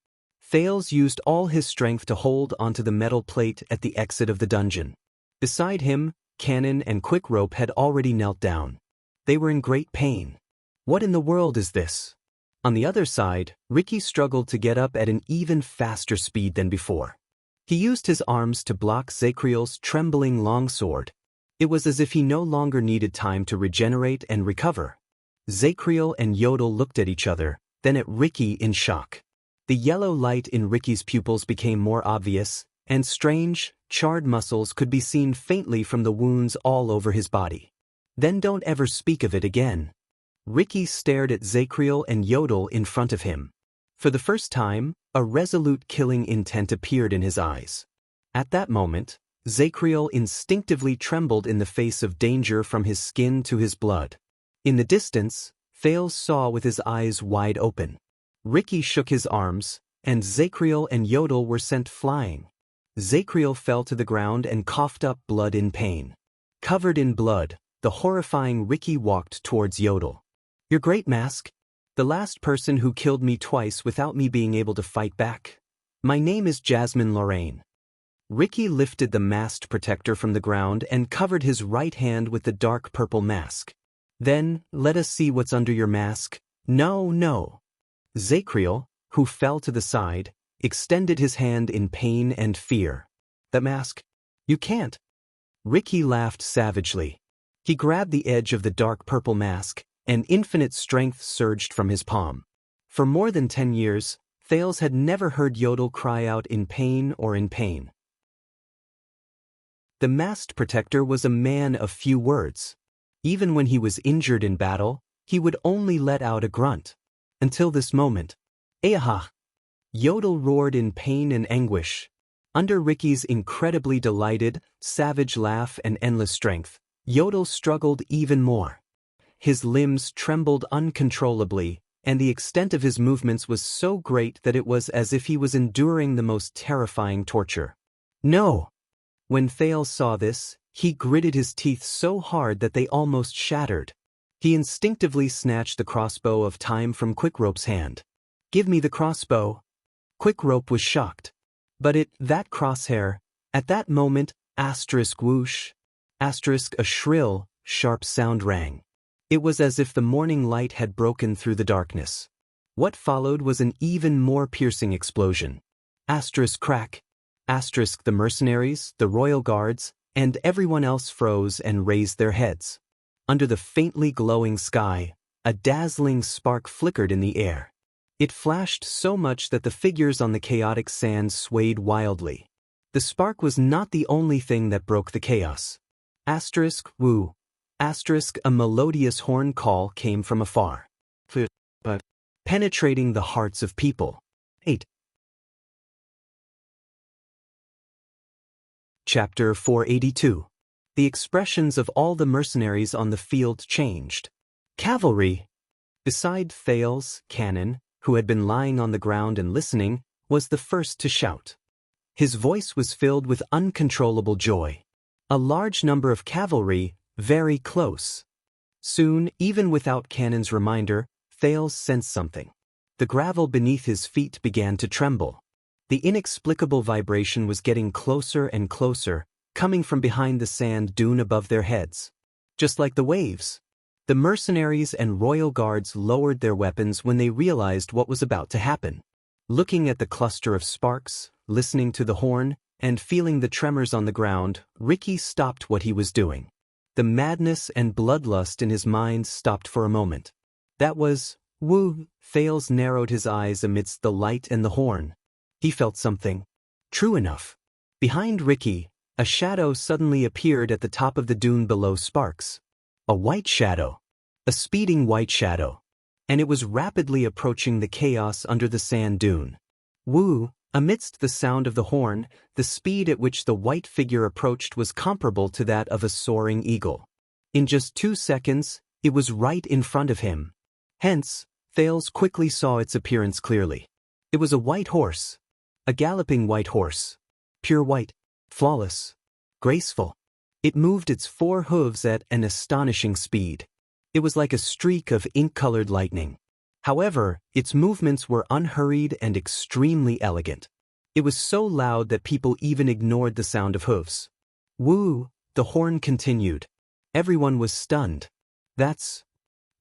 Thales used all his strength to hold onto the metal plate at the exit of the dungeon. Beside him, Cannon and Quickrope had already knelt down. They were in great pain. What in the world is this? On the other side, Ricky struggled to get up at an even faster speed than before. He used his arms to block Zacriel's trembling longsword. It was as if he no longer needed time to regenerate and recover. Zacriel and Yodel looked at each other, then at Ricky in shock. The yellow light in Ricky's pupils became more obvious, and strange, charred muscles could be seen faintly from the wounds all over his body. Then don't ever speak of it again. Ricky stared at Zacriel and Yodel in front of him. For the first time, a resolute killing intent appeared in his eyes. At that moment, Zacriel instinctively trembled in the face of danger from his skin to his blood. In the distance, Thales saw with his eyes wide open. Ricky shook his arms, and Zacriel and Yodel were sent flying. Zacriel fell to the ground and coughed up blood in pain. Covered in blood, the horrifying Ricky walked towards Yodel. "Your great mask? The last person who killed me twice without me being able to fight back. My name is Jasmine Lorraine." Ricky lifted the masked protector from the ground and covered his right hand with the dark purple mask. "Then, let us see what's under your mask." "No, no." Zacriel, who fell to the side, extended his hand in pain and fear. "The mask? You can't." Ricky laughed savagely. He grabbed the edge of the dark purple mask, and infinite strength surged from his palm. For more than 10 years, Thales had never heard Yodel cry out in pain or in pain. The masked protector was a man of few words. Even when he was injured in battle, he would only let out a grunt. Until this moment. "Ayaha!" Yodel roared in pain and anguish. Under Ricky's incredibly delighted, savage laugh and endless strength, Yodel struggled even more. His limbs trembled uncontrollably, and the extent of his movements was so great that it was as if he was enduring the most terrifying torture. "No!" When Thales saw this, he gritted his teeth so hard that they almost shattered. He instinctively snatched the crossbow of time from Quickrope's hand. "Give me the crossbow." Quickrope was shocked. But that crosshair, at that moment, whoosh, a shrill, sharp sound rang. It was as if the morning light had broken through the darkness. What followed was an even more piercing explosion. Crack. The mercenaries, the royal guards, and everyone else froze and raised their heads. Under the faintly glowing sky, a dazzling spark flickered in the air. It flashed so much that the figures on the chaotic sand swayed wildly. The spark was not the only thing that broke the chaos. Woo. A melodious horn call came from afar. But penetrating the hearts of people. 8. Chapter 482. The expressions of all the mercenaries on the field changed. Cavalry. Beside Thales, Cannon, who had been lying on the ground and listening, was the first to shout. His voice was filled with uncontrollable joy. A large number of cavalry, very close. Soon, even without Cannon's reminder, Thales sensed something. The gravel beneath his feet began to tremble. The inexplicable vibration was getting closer and closer, coming from behind the sand dune above their heads. Just like the waves. The mercenaries and royal guards lowered their weapons when they realized what was about to happen. Looking at the cluster of sparks, listening to the horn, and feeling the tremors on the ground, Ricky stopped what he was doing. The madness and bloodlust in his mind stopped for a moment. That was, woo. Thales narrowed his eyes amidst the light and the horn. He felt something. True enough. Behind Ricky, a shadow suddenly appeared at the top of the dune below Sparks. A white shadow. A speeding white shadow. And it was rapidly approaching the chaos under the sand dune. Woo. Amidst the sound of the horn, the speed at which the white figure approached was comparable to that of a soaring eagle. In just 2 seconds, it was right in front of him. Hence, Thales quickly saw its appearance clearly. It was a white horse. A galloping white horse. Pure white. Flawless. Graceful. It moved its 4 hooves at an astonishing speed. It was like a streak of ink-colored lightning. However, its movements were unhurried and extremely elegant. It was so loud that people even ignored the sound of hooves. Woo, the horn continued. Everyone was stunned. That's...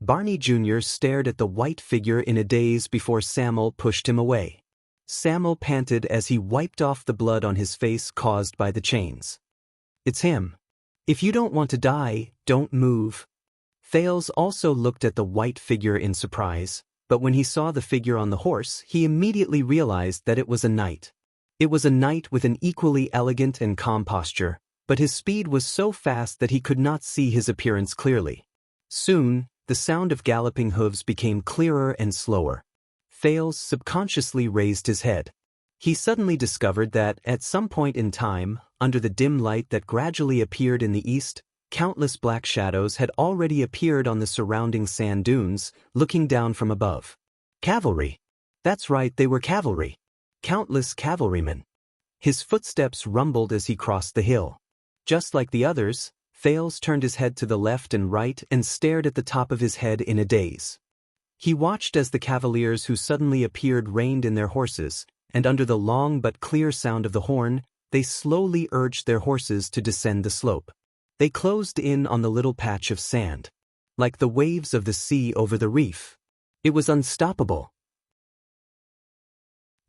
Barney Jr. stared at the white figure in a daze before Samuel pushed him away. Samuel panted as he wiped off the blood on his face caused by the chains. It's him. If you don't want to die, don't move. Thales also looked at the white figure in surprise, but when he saw the figure on the horse, he immediately realized that it was a knight. It was a knight with an equally elegant and calm posture, but his speed was so fast that he could not see his appearance clearly. Soon, the sound of galloping hooves became clearer and slower. Thales subconsciously raised his head. He suddenly discovered that, at some point in time, under the dim light that gradually appeared in the east, countless black shadows had already appeared on the surrounding sand dunes, looking down from above. Cavalry. That's right, they were cavalry. Countless cavalrymen. His footsteps rumbled as he crossed the hill. Just like the others, Thales turned his head to the left and right and stared at the top of his head in a daze. He watched as the cavaliers who suddenly appeared reined in their horses, and under the long but clear sound of the horn, they slowly urged their horses to descend the slope. They closed in on the little patch of sand, like the waves of the sea over the reef. It was unstoppable.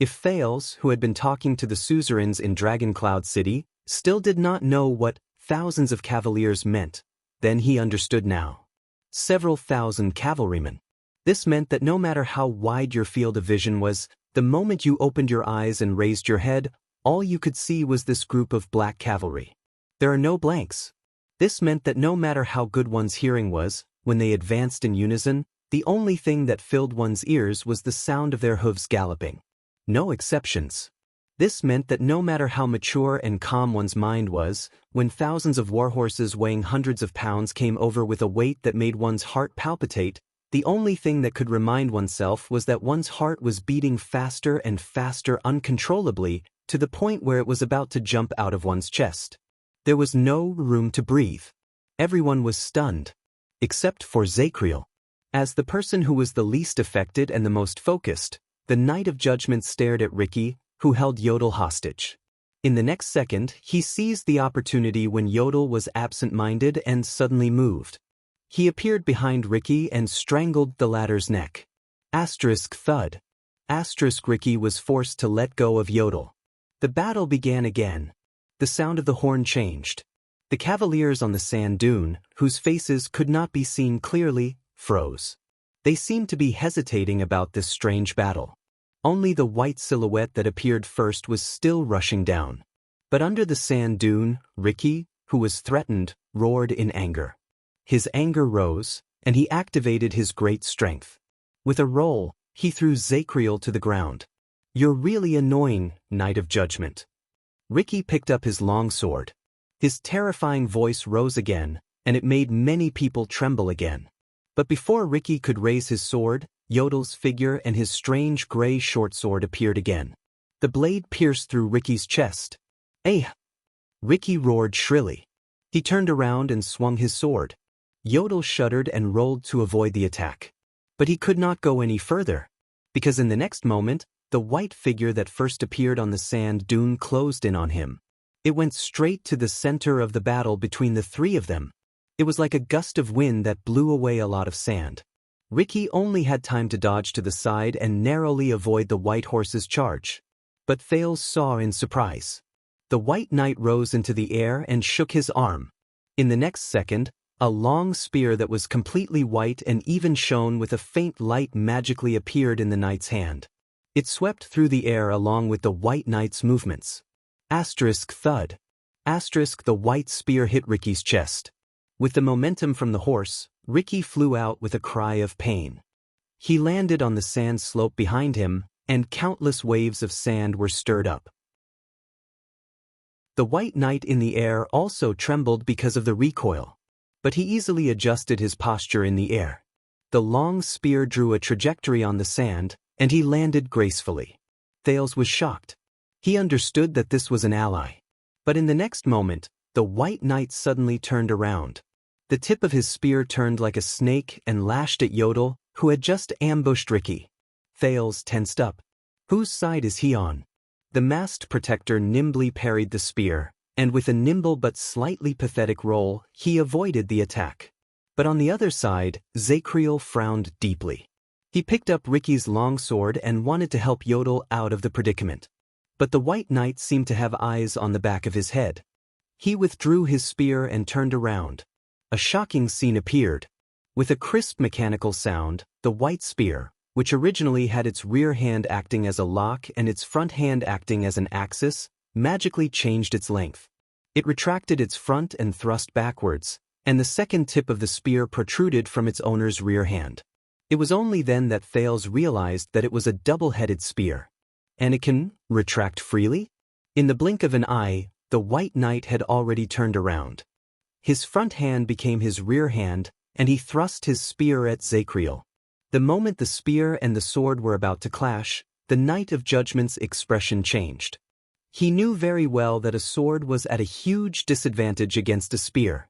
If Thales, who had been talking to the suzerains in Dragon Cloud City, still did not know what thousands of cavaliers meant, then he understood now. Several thousand cavalrymen. This meant that no matter how wide your field of vision was, the moment you opened your eyes and raised your head, all you could see was this group of black cavalry. There are no blanks. This meant that no matter how good one's hearing was, when they advanced in unison, the only thing that filled one's ears was the sound of their hooves galloping. No exceptions. This meant that no matter how mature and calm one's mind was, when thousands of warhorses weighing hundreds of pounds came over with a weight that made one's heart palpitate, the only thing that could remind oneself was that one's heart was beating faster and faster uncontrollably to the point where it was about to jump out of one's chest. There was no room to breathe. Everyone was stunned. Except for Zacriel. As the person who was the least affected and the most focused, the Knight of Judgment stared at Ricky, who held Yodel hostage. In the next second, he seized the opportunity when Yodel was absent-minded and suddenly moved. He appeared behind Ricky and strangled the latter's neck. Thud. Ricky was forced to let go of Yodel. The battle began again. The sound of the horn changed. The cavaliers on the sand dune, whose faces could not be seen clearly, froze. They seemed to be hesitating about this strange battle. Only the white silhouette that appeared first was still rushing down. But under the sand dune, Ricky, who was threatened, roared in anger. His anger rose, and he activated his great strength. With a roll, he threw Zacriel to the ground. "You're really annoying, Knight of Judgment." Ricky picked up his longsword. His terrifying voice rose again, and it made many people tremble again. But before Ricky could raise his sword, Yodel's figure and his strange gray short sword appeared again. The blade pierced through Ricky's chest. "Eh!" Ricky roared shrilly. He turned around and swung his sword. Yodel shuddered and rolled to avoid the attack. But he could not go any further, because in the next moment, the white figure that first appeared on the sand dune closed in on him. It went straight to the center of the battle between the three of them. It was like a gust of wind that blew away a lot of sand. Ricky only had time to dodge to the side and narrowly avoid the white horse's charge. But Thales saw in surprise. The white knight rose into the air and shook his arm. In the next second, a long spear that was completely white and even shone with a faint light magically appeared in the knight's hand. It swept through the air along with the white knight's movements. Thud. The white spear hit Ricky's chest. With the momentum from the horse, Ricky flew out with a cry of pain. He landed on the sand slope behind him, and countless waves of sand were stirred up. The white knight in the air also trembled because of the recoil. But he easily adjusted his posture in the air. The long spear drew a trajectory on the sand, and he landed gracefully. Thales was shocked. He understood that this was an ally. But in the next moment, the white knight suddenly turned around. The tip of his spear turned like a snake and lashed at Yodel, who had just ambushed Ricky. Thales tensed up. Whose side is he on? The masked protector nimbly parried the spear, and with a nimble but slightly pathetic roll, he avoided the attack. But on the other side, Zacriel frowned deeply. He picked up Ricky's longsword and wanted to help Yodel out of the predicament. But the white knight seemed to have eyes on the back of his head. He withdrew his spear and turned around. A shocking scene appeared. With a crisp mechanical sound, the white spear, which originally had its rear hand acting as a lock and its front hand acting as an axis, magically changed its length. It retracted its front and thrust backwards, and the second tip of the spear protruded from its owner's rear hand. It was only then that Thales realized that it was a double-headed spear. And it can retract freely? In the blink of an eye, the white knight had already turned around. His front hand became his rear hand, and he thrust his spear at Zacriel. The moment the spear and the sword were about to clash, the Knight of Judgment's expression changed. He knew very well that a sword was at a huge disadvantage against a spear.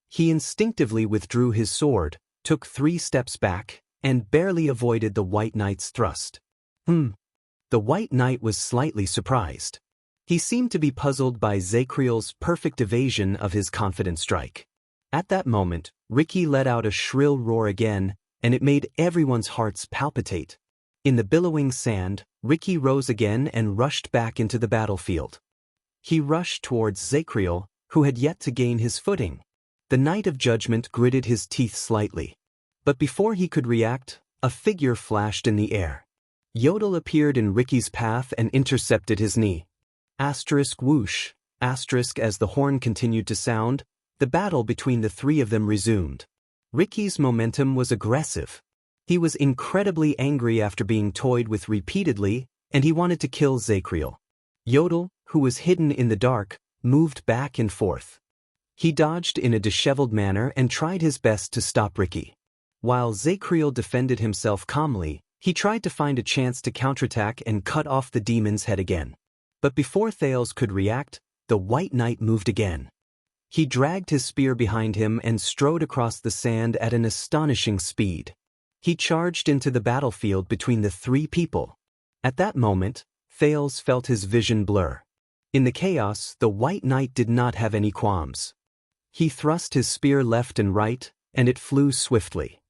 He instinctively withdrew his sword, took 3 steps back, and barely avoided the White Knight's thrust. The White Knight was slightly surprised. He seemed to be puzzled by Zakriel's perfect evasion of his confident strike. At that moment, Ricky let out a shrill roar again, and it made everyone's hearts palpitate. In the billowing sand, Ricky rose again and rushed back into the battlefield. He rushed towards Zakriel, who had yet to gain his footing. The Knight of Judgment gritted his teeth slightly. But before he could react, a figure flashed in the air. Yodel appeared in Ricky's path and intercepted his knee. Asterisk whoosh, asterisk as the horn continued to sound, the battle between the 3 of them resumed. Ricky's momentum was aggressive. He was incredibly angry after being toyed with repeatedly, and he wanted to kill Zakriel. Yodel, who was hidden in the dark, moved back and forth. He dodged in a disheveled manner and tried his best to stop Ricky. While Zakriel defended himself calmly, he tried to find a chance to counterattack and cut off the demon's head again. But before Thales could react, the White Knight moved again. He dragged his spear behind him and strode across the sand at an astonishing speed. He charged into the battlefield between the 3 people. At that moment, Thales felt his vision blur. In the chaos, the White Knight did not have any qualms. He thrust his spear left and right, and it flew swiftly.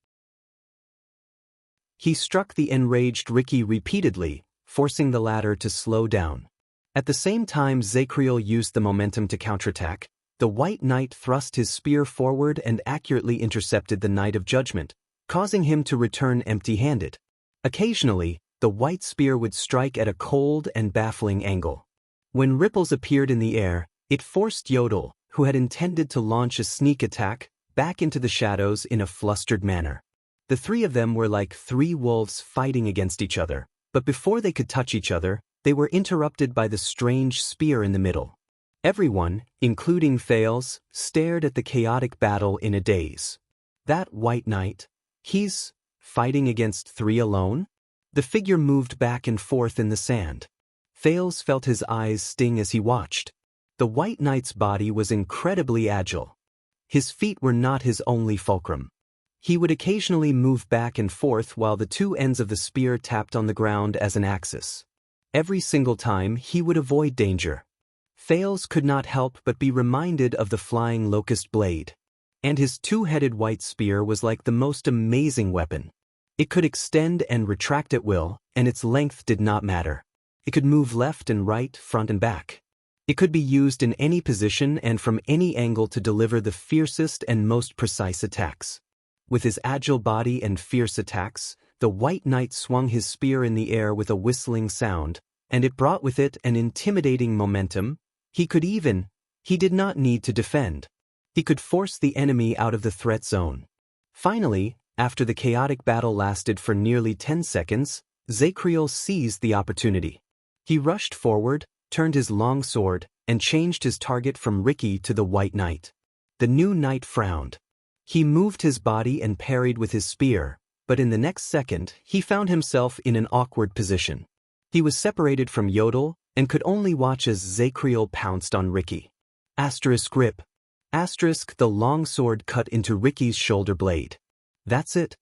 He struck the enraged Ricky repeatedly, forcing the latter to slow down. At the same time Zakriel used the momentum to counterattack, the White Knight thrust his spear forward and accurately intercepted the Knight of Judgment, causing him to return empty-handed. Occasionally, the white spear would strike at a cold and baffling angle. When ripples appeared in the air, it forced Yodel, who had intended to launch a sneak attack, back into the shadows in a flustered manner. The 3 of them were like 3 wolves fighting against each other, but before they could touch each other, they were interrupted by the strange spear in the middle. Everyone, including Thales, stared at the chaotic battle in a daze. That White Knight, he's fighting against 3 alone? The figure moved back and forth in the sand. Thales felt his eyes sting as he watched. The White Knight's body was incredibly agile. His feet were not his only fulcrum. He would occasionally move back and forth while the 2 ends of the spear tapped on the ground as an axis. Every single time he would avoid danger. Thales could not help but be reminded of the flying locust blade. And his 2-headed white spear was like the most amazing weapon. It could extend and retract at will, and its length did not matter. It could move left and right, front and back. It could be used in any position and from any angle to deliver the fiercest and most precise attacks. With his agile body and fierce attacks, the White Knight swung his spear in the air with a whistling sound, and it brought with it an intimidating momentum. He did not need to defend. He could force the enemy out of the threat zone. Finally, after the chaotic battle lasted for nearly 10 seconds, Zakriel seized the opportunity. He rushed forward, turned his long sword, and changed his target from Ricky to the White Knight. The new knight frowned. He moved his body and parried with his spear, but in the next second he found himself in an awkward position. He was separated from Yodel and could only watch as Zakriel pounced on Ricky. Asterisk grip. Asterisk the long sword cut into Ricky's shoulder blade. That's it.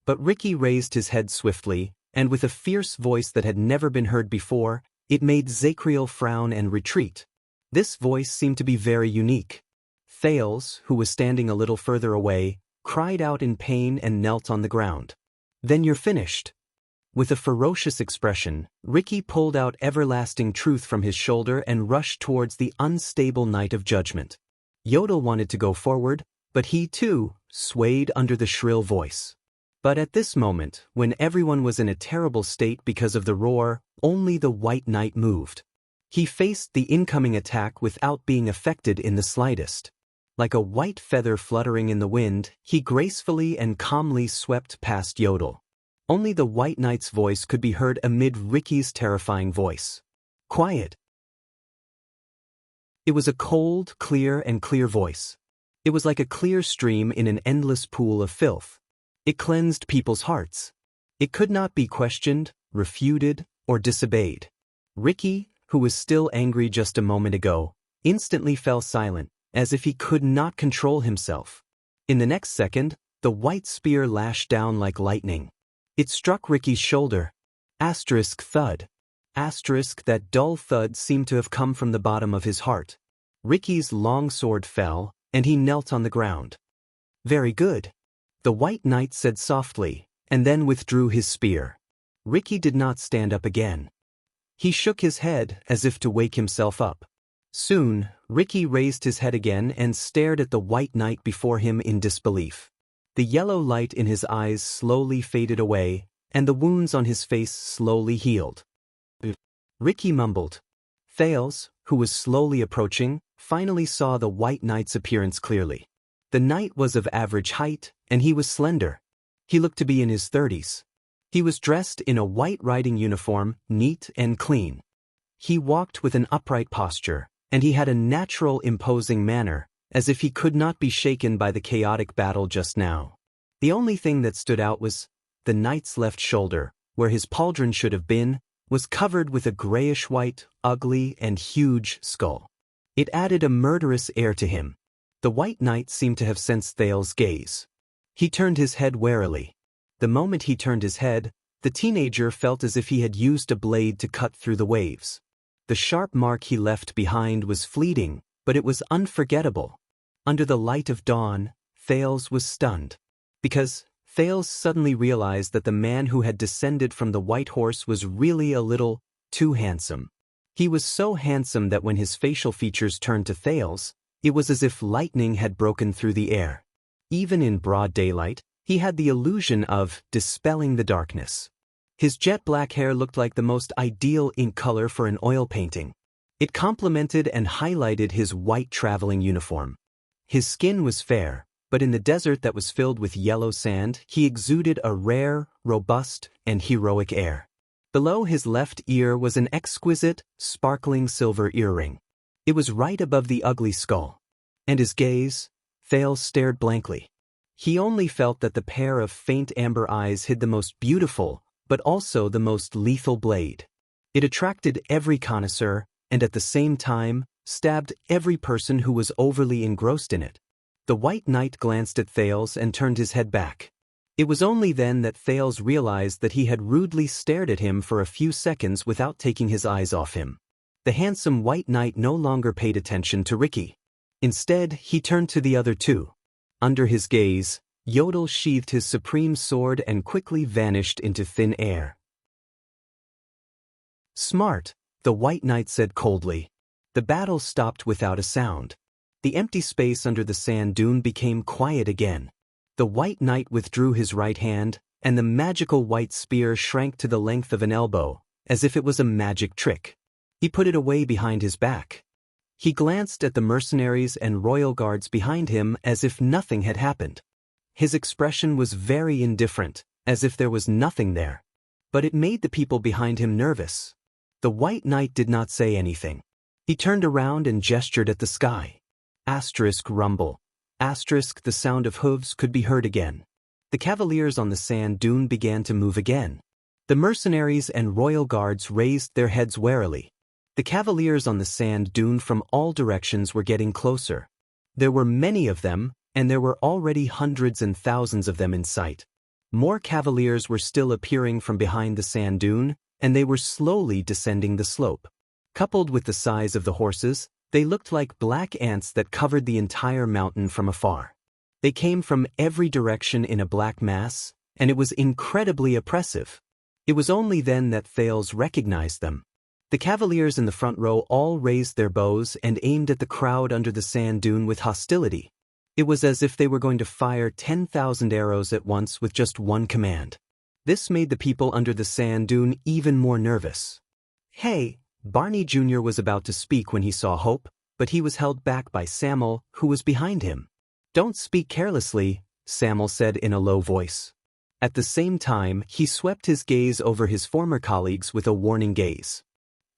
But Ricky raised his head swiftly, and with a fierce voice that had never been heard before, it made Zakriel frown and retreat. This voice seemed to be very unique. Thales, who was standing a little further away, cried out in pain and knelt on the ground. Then you're finished. With a ferocious expression, Ricky pulled out everlasting truth from his shoulder and rushed towards the unstable Knight of Judgment. Yodel wanted to go forward, but he too swayed under the shrill voice. But at this moment, when everyone was in a terrible state because of the roar, only the White Knight moved. He faced the incoming attack without being affected in the slightest. Like a white feather fluttering in the wind, he gracefully and calmly swept past Yodel. Only the White Knight's voice could be heard amid Ricky's terrifying voice. Quiet. It was a cold, clear voice. It was like a clear stream in an endless pool of filth. It cleansed people's hearts. It could not be questioned, refuted, or disobeyed. Ricky, who was still angry just a moment ago, instantly fell silent, as if he could not control himself. In the next second, the white spear lashed down like lightning. It struck Ricky's shoulder. Asterisk thud. Asterisk that dull thud seemed to have come from the bottom of his heart. Ricky's long sword fell, and he knelt on the ground. Very good, the White Knight said softly, and then withdrew his spear. Ricky did not stand up again. He shook his head as if to wake himself up. Soon, Ricky raised his head again and stared at the White Knight before him in disbelief. The yellow light in his eyes slowly faded away, and the wounds on his face slowly healed. Ricky mumbled. Thales, who was slowly approaching, finally saw the White Knight's appearance clearly. The knight was of average height, and he was slender. He looked to be in his 30s. He was dressed in a white riding uniform, neat and clean. He walked with an upright posture, and he had a natural, imposing manner, as if he could not be shaken by the chaotic battle just now. The only thing that stood out was the knight's left shoulder, where his pauldron should have been, was covered with a grayish-white, ugly, and huge skull. It added a murderous air to him. The White Knight seemed to have sensed Thales' gaze. He turned his head warily. The moment he turned his head, the teenager felt as if he had used a blade to cut through the waves. The sharp mark he left behind was fleeting, but it was unforgettable. Under the light of dawn, Thales was stunned. Because Thales suddenly realized that the man who had descended from the white horse was really a little too handsome. He was so handsome that when his facial features turned to Thales, it was as if lightning had broken through the air. Even in broad daylight, he had the illusion of dispelling the darkness. His jet-black hair looked like the most ideal ink color for an oil painting. It complemented and highlighted his white traveling uniform. His skin was fair, but in the desert that was filled with yellow sand, he exuded a rare, robust, and heroic air. Below his left ear was an exquisite, sparkling silver earring. It was right above the ugly skull. And his gaze, Thales stared blankly. He only felt that the pair of faint amber eyes hid the most beautiful, but also the most lethal blade. It attracted every connoisseur, and at the same time, stabbed every person who was overly engrossed in it. The White Knight glanced at Thales and turned his head back. It was only then that Thales realized that he had rudely stared at him for a few seconds without taking his eyes off him. The handsome White Knight no longer paid attention to Ricky. Instead, he turned to the other two. Under his gaze, Yodel sheathed his supreme sword and quickly vanished into thin air. Smart, the White Knight said coldly. The battle stopped without a sound. The empty space under the sand dune became quiet again. The White Knight withdrew his right hand, and the magical white spear shrank to the length of an elbow, as if it was a magic trick. He put it away behind his back. He glanced at the mercenaries and royal guards behind him as if nothing had happened. His expression was very indifferent, as if there was nothing there. But it made the people behind him nervous. The White Knight did not say anything. He turned around and gestured at the sky. Asterisk rumble. Asterisk the sound of hooves could be heard again. The cavaliers on the sand dune began to move again. The mercenaries and royal guards raised their heads warily. The cavaliers on the sand dune from all directions were getting closer. There were many of them, and there were already hundreds and thousands of them in sight. More cavaliers were still appearing from behind the sand dune, and they were slowly descending the slope. Coupled with the size of the horses, they looked like black ants that covered the entire mountain from afar. They came from every direction in a black mass, and it was incredibly oppressive. It was only then that Thales recognized them. The cavaliers in the front row all raised their bows and aimed at the crowd under the sand dune with hostility. It was as if they were going to fire 10,000 arrows at once with just one command. This made the people under the sand dune even more nervous. Hey! Barney Jr. was about to speak when he saw Hope, but he was held back by Samuel, who was behind him. Don't speak carelessly, Samuel said in a low voice. At the same time, he swept his gaze over his former colleagues with a warning gaze.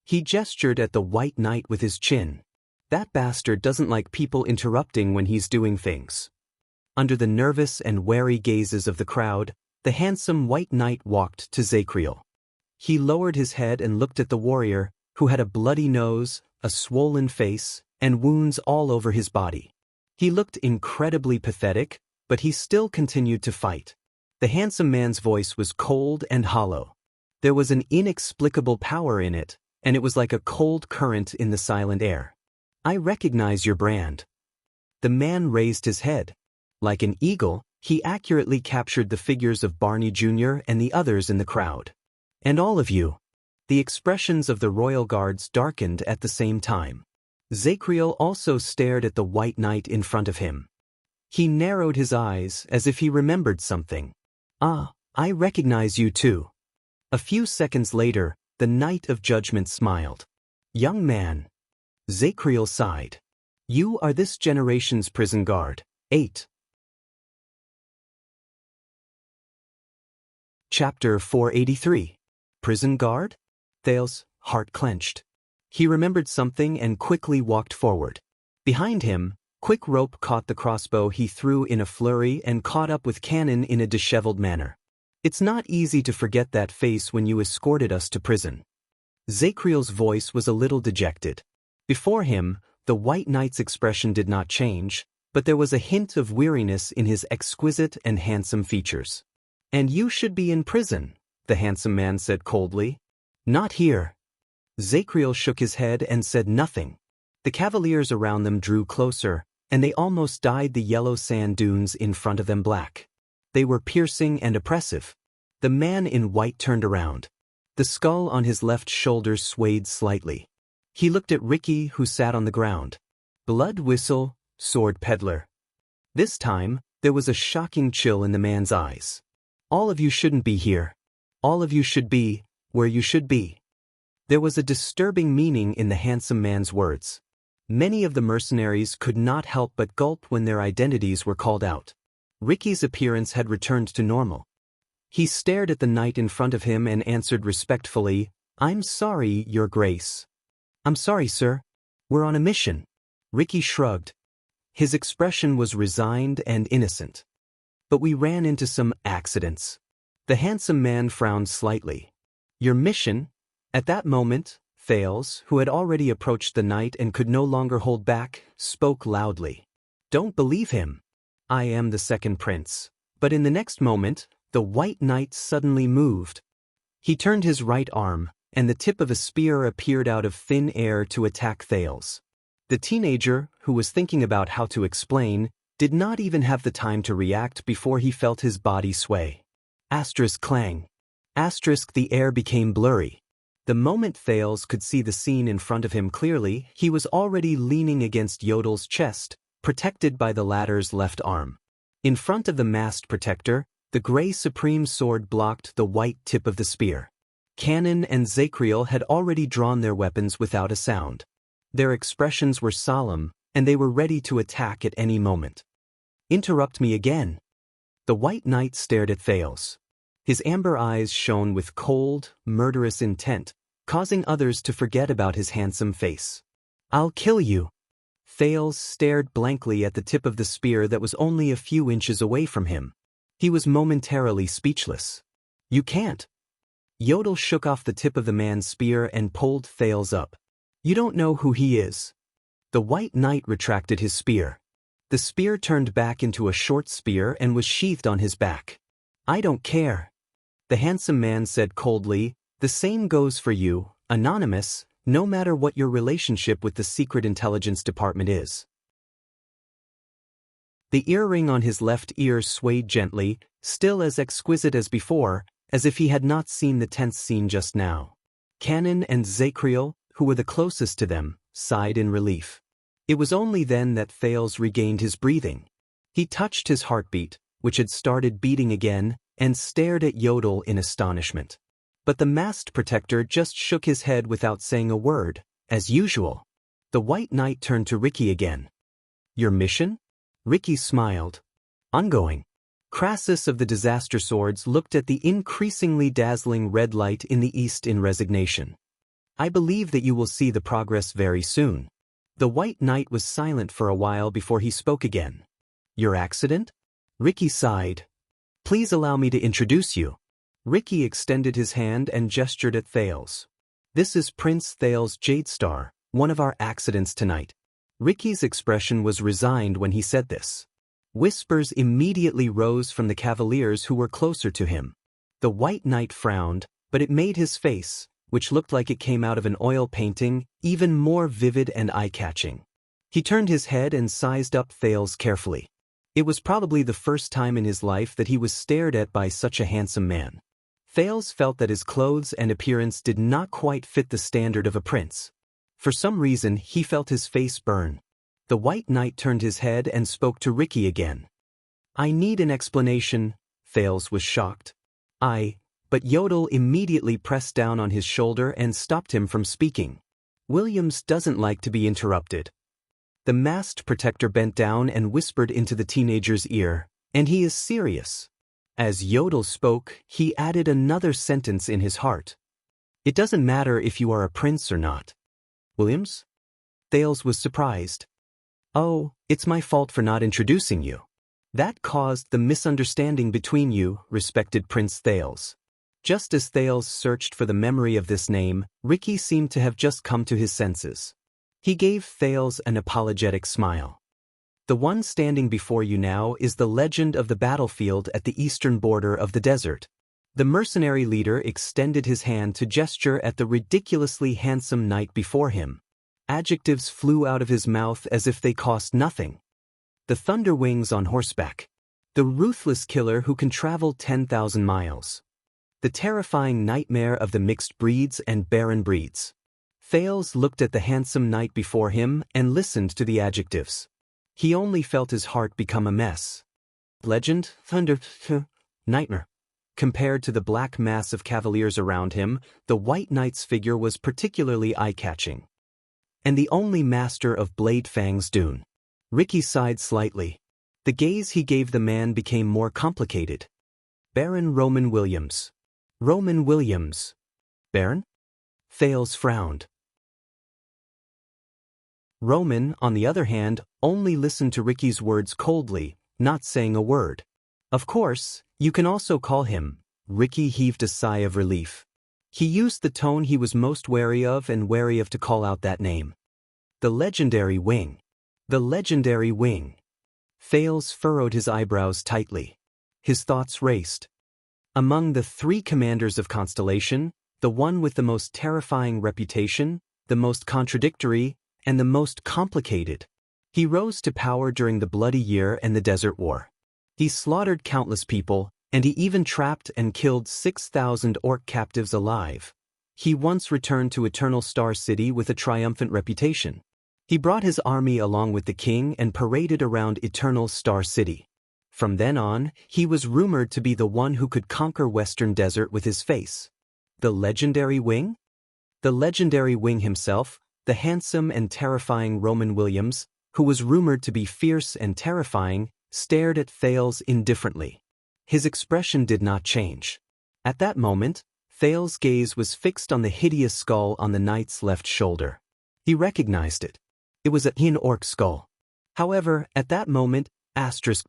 He gestured at the White Knight with his chin. That bastard doesn't like people interrupting when he's doing things. Under the nervous and wary gazes of the crowd, the handsome White Knight walked to Zacriel. He lowered his head and looked at the warrior, who had a bloody nose, a swollen face, and wounds all over his body. He looked incredibly pathetic, but he still continued to fight. The handsome man's voice was cold and hollow. There was an inexplicable power in it, and it was like a cold current in the silent air. "I recognize your brand." The man raised his head. Like an eagle, he accurately captured the figures of Barney Jr. and the others in the crowd. "And all of you." The expressions of the royal guards darkened at the same time. Zacriel also stared at the white knight in front of him. He narrowed his eyes as if he remembered something. "Ah, I recognize you too." A few seconds later, the Knight of Judgment smiled. "Young man." Zacriel sighed. "You are this generation's prison guard." 8. Chapter 483. Prison guard? Thales' heart clenched. He remembered something and quickly walked forward. Behind him, Quick Rope caught the crossbow he threw in a flurry and caught up with Cannon in a disheveled manner. "It's not easy to forget that face when you escorted us to prison." Zacriel's voice was a little dejected. Before him, the White Knight's expression did not change, but there was a hint of weariness in his exquisite and handsome features. "And you should be in prison," the handsome man said coldly. "Not here." Zacriel shook his head and said nothing. The cavaliers around them drew closer, and they almost dyed the yellow sand dunes in front of them black. They were piercing and oppressive. The man in white turned around. The skull on his left shoulder swayed slightly. He looked at Ricky, who sat on the ground. "Blood whistle, sword peddler." This time, there was a shocking chill in the man's eyes. "All of you shouldn't be here. All of you should be where you should be." There was a disturbing meaning in the handsome man's words. Many of the mercenaries could not help but gulp when their identities were called out. Ricky's appearance had returned to normal. He stared at the knight in front of him and answered respectfully, "I'm sorry, Your Grace." "I'm sorry, sir. We're on a mission." Ricky shrugged. His expression was resigned and innocent. "But we ran into some accidents." The handsome man frowned slightly. "Your mission?" At that moment, Thales, who had already approached the knight and could no longer hold back, spoke loudly. "Don't believe him. I am the second prince." But in the next moment, the White Knight suddenly moved. He turned his right arm, and the tip of a spear appeared out of thin air to attack Thales. The teenager, who was thinking about how to explain, did not even have the time to react before he felt his body sway. Asterisk clang. Asterisk the air became blurry. The moment Thales could see the scene in front of him clearly, he was already leaning against Yodel's chest, protected by the latter's left arm. In front of the masked protector, the gray supreme sword blocked the white tip of the spear. Cannon and Zacriel had already drawn their weapons without a sound. Their expressions were solemn, and they were ready to attack at any moment. "Interrupt me again." The White Knight stared at Thales. His amber eyes shone with cold, murderous intent, causing others to forget about his handsome face. "I'll kill you." Thales stared blankly at the tip of the spear that was only a few inches away from him. He was momentarily speechless. "You can't." Yodel shook off the tip of the man's spear and pulled Thales up. "You don't know who he is." The White Knight retracted his spear. The spear turned back into a short spear and was sheathed on his back. "I don't care." The handsome man said coldly, "The same goes for you, Anonymous, no matter what your relationship with the Secret Intelligence Department is." The earring on his left ear swayed gently, still as exquisite as before, as if he had not seen the tense scene just now. Cannon and Zacriel, who were the closest to them, sighed in relief. It was only then that Thales regained his breathing. He touched his heartbeat, which had started beating again, and stared at Yodel in astonishment. But the masked protector just shook his head without saying a word, as usual. The White Knight turned to Ricky again. "Your mission?" Ricky smiled. "Ongoing." Crassus of the Disaster Swords looked at the increasingly dazzling red light in the east in resignation. "I believe that you will see the progress very soon." The White Knight was silent for a while before he spoke again. "Your accident?" Ricky sighed. "Please allow me to introduce you." Ricky extended his hand and gestured at Thales. "This is Prince Thales Jadestar, one of our accidents tonight." Ricky's expression was resigned when he said this. Whispers immediately rose from the cavaliers who were closer to him. The White Knight frowned, but it made his face, which looked like it came out of an oil painting, even more vivid and eye-catching. He turned his head and sized up Thales carefully. It was probably the first time in his life that he was stared at by such a handsome man. Thales felt that his clothes and appearance did not quite fit the standard of a prince. For some reason, he felt his face burn. The White Knight turned his head and spoke to Ricky again. "I need an explanation." Thales was shocked. But Yodel immediately pressed down on his shoulder and stopped him from speaking. Williams doesn't like to be interrupted. The masked protector bent down and whispered into the teenager's ear, "And he is serious." As Yodel spoke, he added another sentence in his heart. "It doesn't matter if you are a prince or not." "Williams?" Thales was surprised. "Oh, it's my fault for not introducing you. That caused the misunderstanding between you, respected Prince Thales." Just as Thales searched for the memory of this name, Ricky seemed to have just come to his senses. He gave Thales an apologetic smile. "The one standing before you now is the legend of the battlefield at the eastern border of the desert." The mercenary leader extended his hand to gesture at the ridiculously handsome knight before him. Adjectives flew out of his mouth as if they cost nothing. The Thunder Wings on horseback. The ruthless killer who can travel 10,000 miles. The terrifying nightmare of the mixed breeds and barren breeds. Thales looked at the handsome knight before him and listened to the adjectives. He only felt his heart become a mess. Legend, thunder, nightmare. Compared to the black mass of cavaliers around him, the White Knight's figure was particularly eye-catching. And the only master of Blade Fang's Dune. Ricky sighed slightly. The gaze he gave the man became more complicated. Baron Roman Williams. Roman Williams. Baron? Thales frowned. Roman, on the other hand, only listened to Ricky's words coldly, not saying a word. "Of course, you can also call him." Ricky heaved a sigh of relief. He used the tone he was most wary of to call out that name. "The legendary wing. The legendary wing." Thales furrowed his eyebrows tightly. His thoughts raced. Among the 3 commanders of Constellation, the one with the most terrifying reputation, the most contradictory, and the most complicated. He rose to power during the Bloody Year and the Desert War. He slaughtered countless people, and he even trapped and killed 6,000 orc captives alive. He once returned to Eternal Star City with a triumphant reputation. He brought his army along with the king and paraded around Eternal Star City. From then on, he was rumored to be the one who could conquer Western Desert with his face. The legendary wing? The legendary wing himself, the handsome and terrifying Roman Williams, who was rumored to be fierce and terrifying, stared at Thales indifferently. His expression did not change. At that moment, Thales' gaze was fixed on the hideous skull on the knight's left shoulder. He recognized it. It was an orc skull. However, at that moment,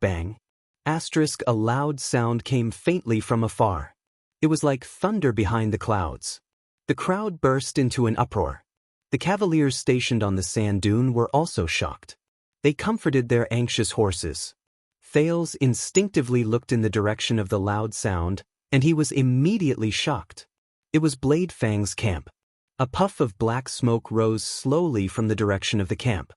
bang. A loud sound came faintly from afar. It was like thunder behind the clouds. The crowd burst into an uproar. The cavaliers stationed on the sand dune were also shocked. They comforted their anxious horses. Thales instinctively looked in the direction of the loud sound, and he was immediately shocked. It was Blade Fang's camp. A puff of black smoke rose slowly from the direction of the camp.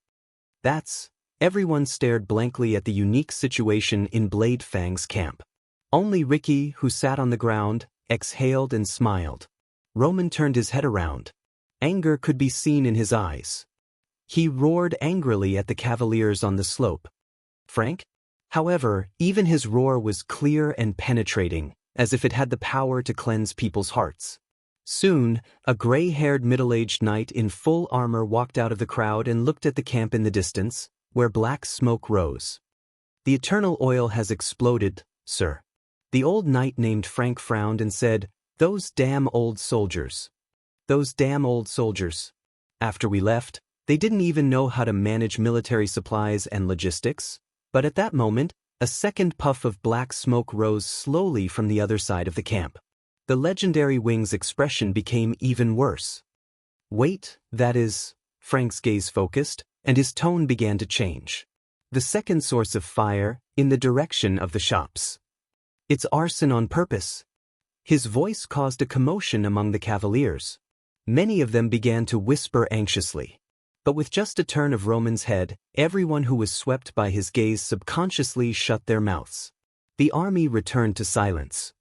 Everyone stared blankly at the unique situation in Blade Fang's camp. Only Ricky, who sat on the ground, exhaled and smiled. Roman turned his head around. Anger could be seen in his eyes. He roared angrily at the cavaliers on the slope. Frank? However, even his roar was clear and penetrating, as if it had the power to cleanse people's hearts. Soon, a gray-haired middle-aged knight in full armor walked out of the crowd and looked at the camp in the distance, where black smoke rose. "The eternal oil has exploded, sir." The old knight named Frank frowned and said, "Those damn old soldiers. Those damn old soldiers. After we left, they didn't even know how to manage military supplies and logistics." But at that moment, a second puff of black smoke rose slowly from the other side of the camp. The legendary wing's expression became even worse. "Wait, that is..." Frank's gaze focused. and his tone began to change. The second source of fire, in the direction of the shops. It's arson on purpose. His voice caused a commotion among the cavaliers. Many of them began to whisper anxiously. But with just a turn of Roman's head, everyone who was swept by his gaze subconsciously shut their mouths. The army returned to silence.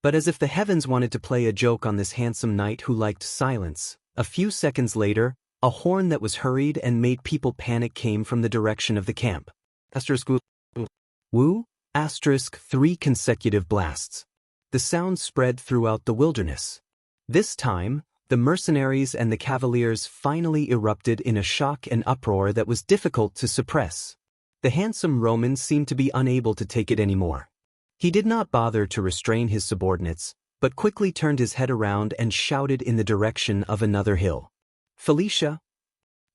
But as if the heavens wanted to play a joke on this handsome knight who liked silence, a few seconds later, a horn that was hurried and made people panic came from the direction of the camp. Woo! 3 consecutive blasts. The sound spread throughout the wilderness. This time, the mercenaries and the cavaliers finally erupted in a shock and uproar that was difficult to suppress. The handsome Roman seemed to be unable to take it anymore. He did not bother to restrain his subordinates, but quickly turned his head around and shouted in the direction of another hill. Felicia!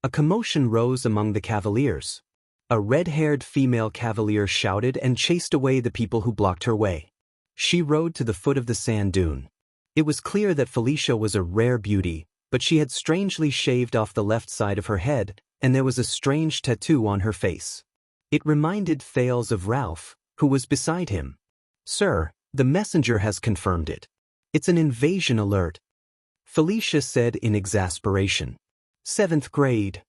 A commotion rose among the cavaliers. A red-haired female cavalier shouted and chased away the people who blocked her way. She rode to the foot of the sand dune. It was clear that Felicia was a rare beauty, but she had strangely shaved off the left side of her head, and there was a strange tattoo on her face. It reminded Thales of Ralph, who was beside him. "Sir, the messenger has confirmed it. It's an invasion alert," Felicia said in exasperation. 7th grade.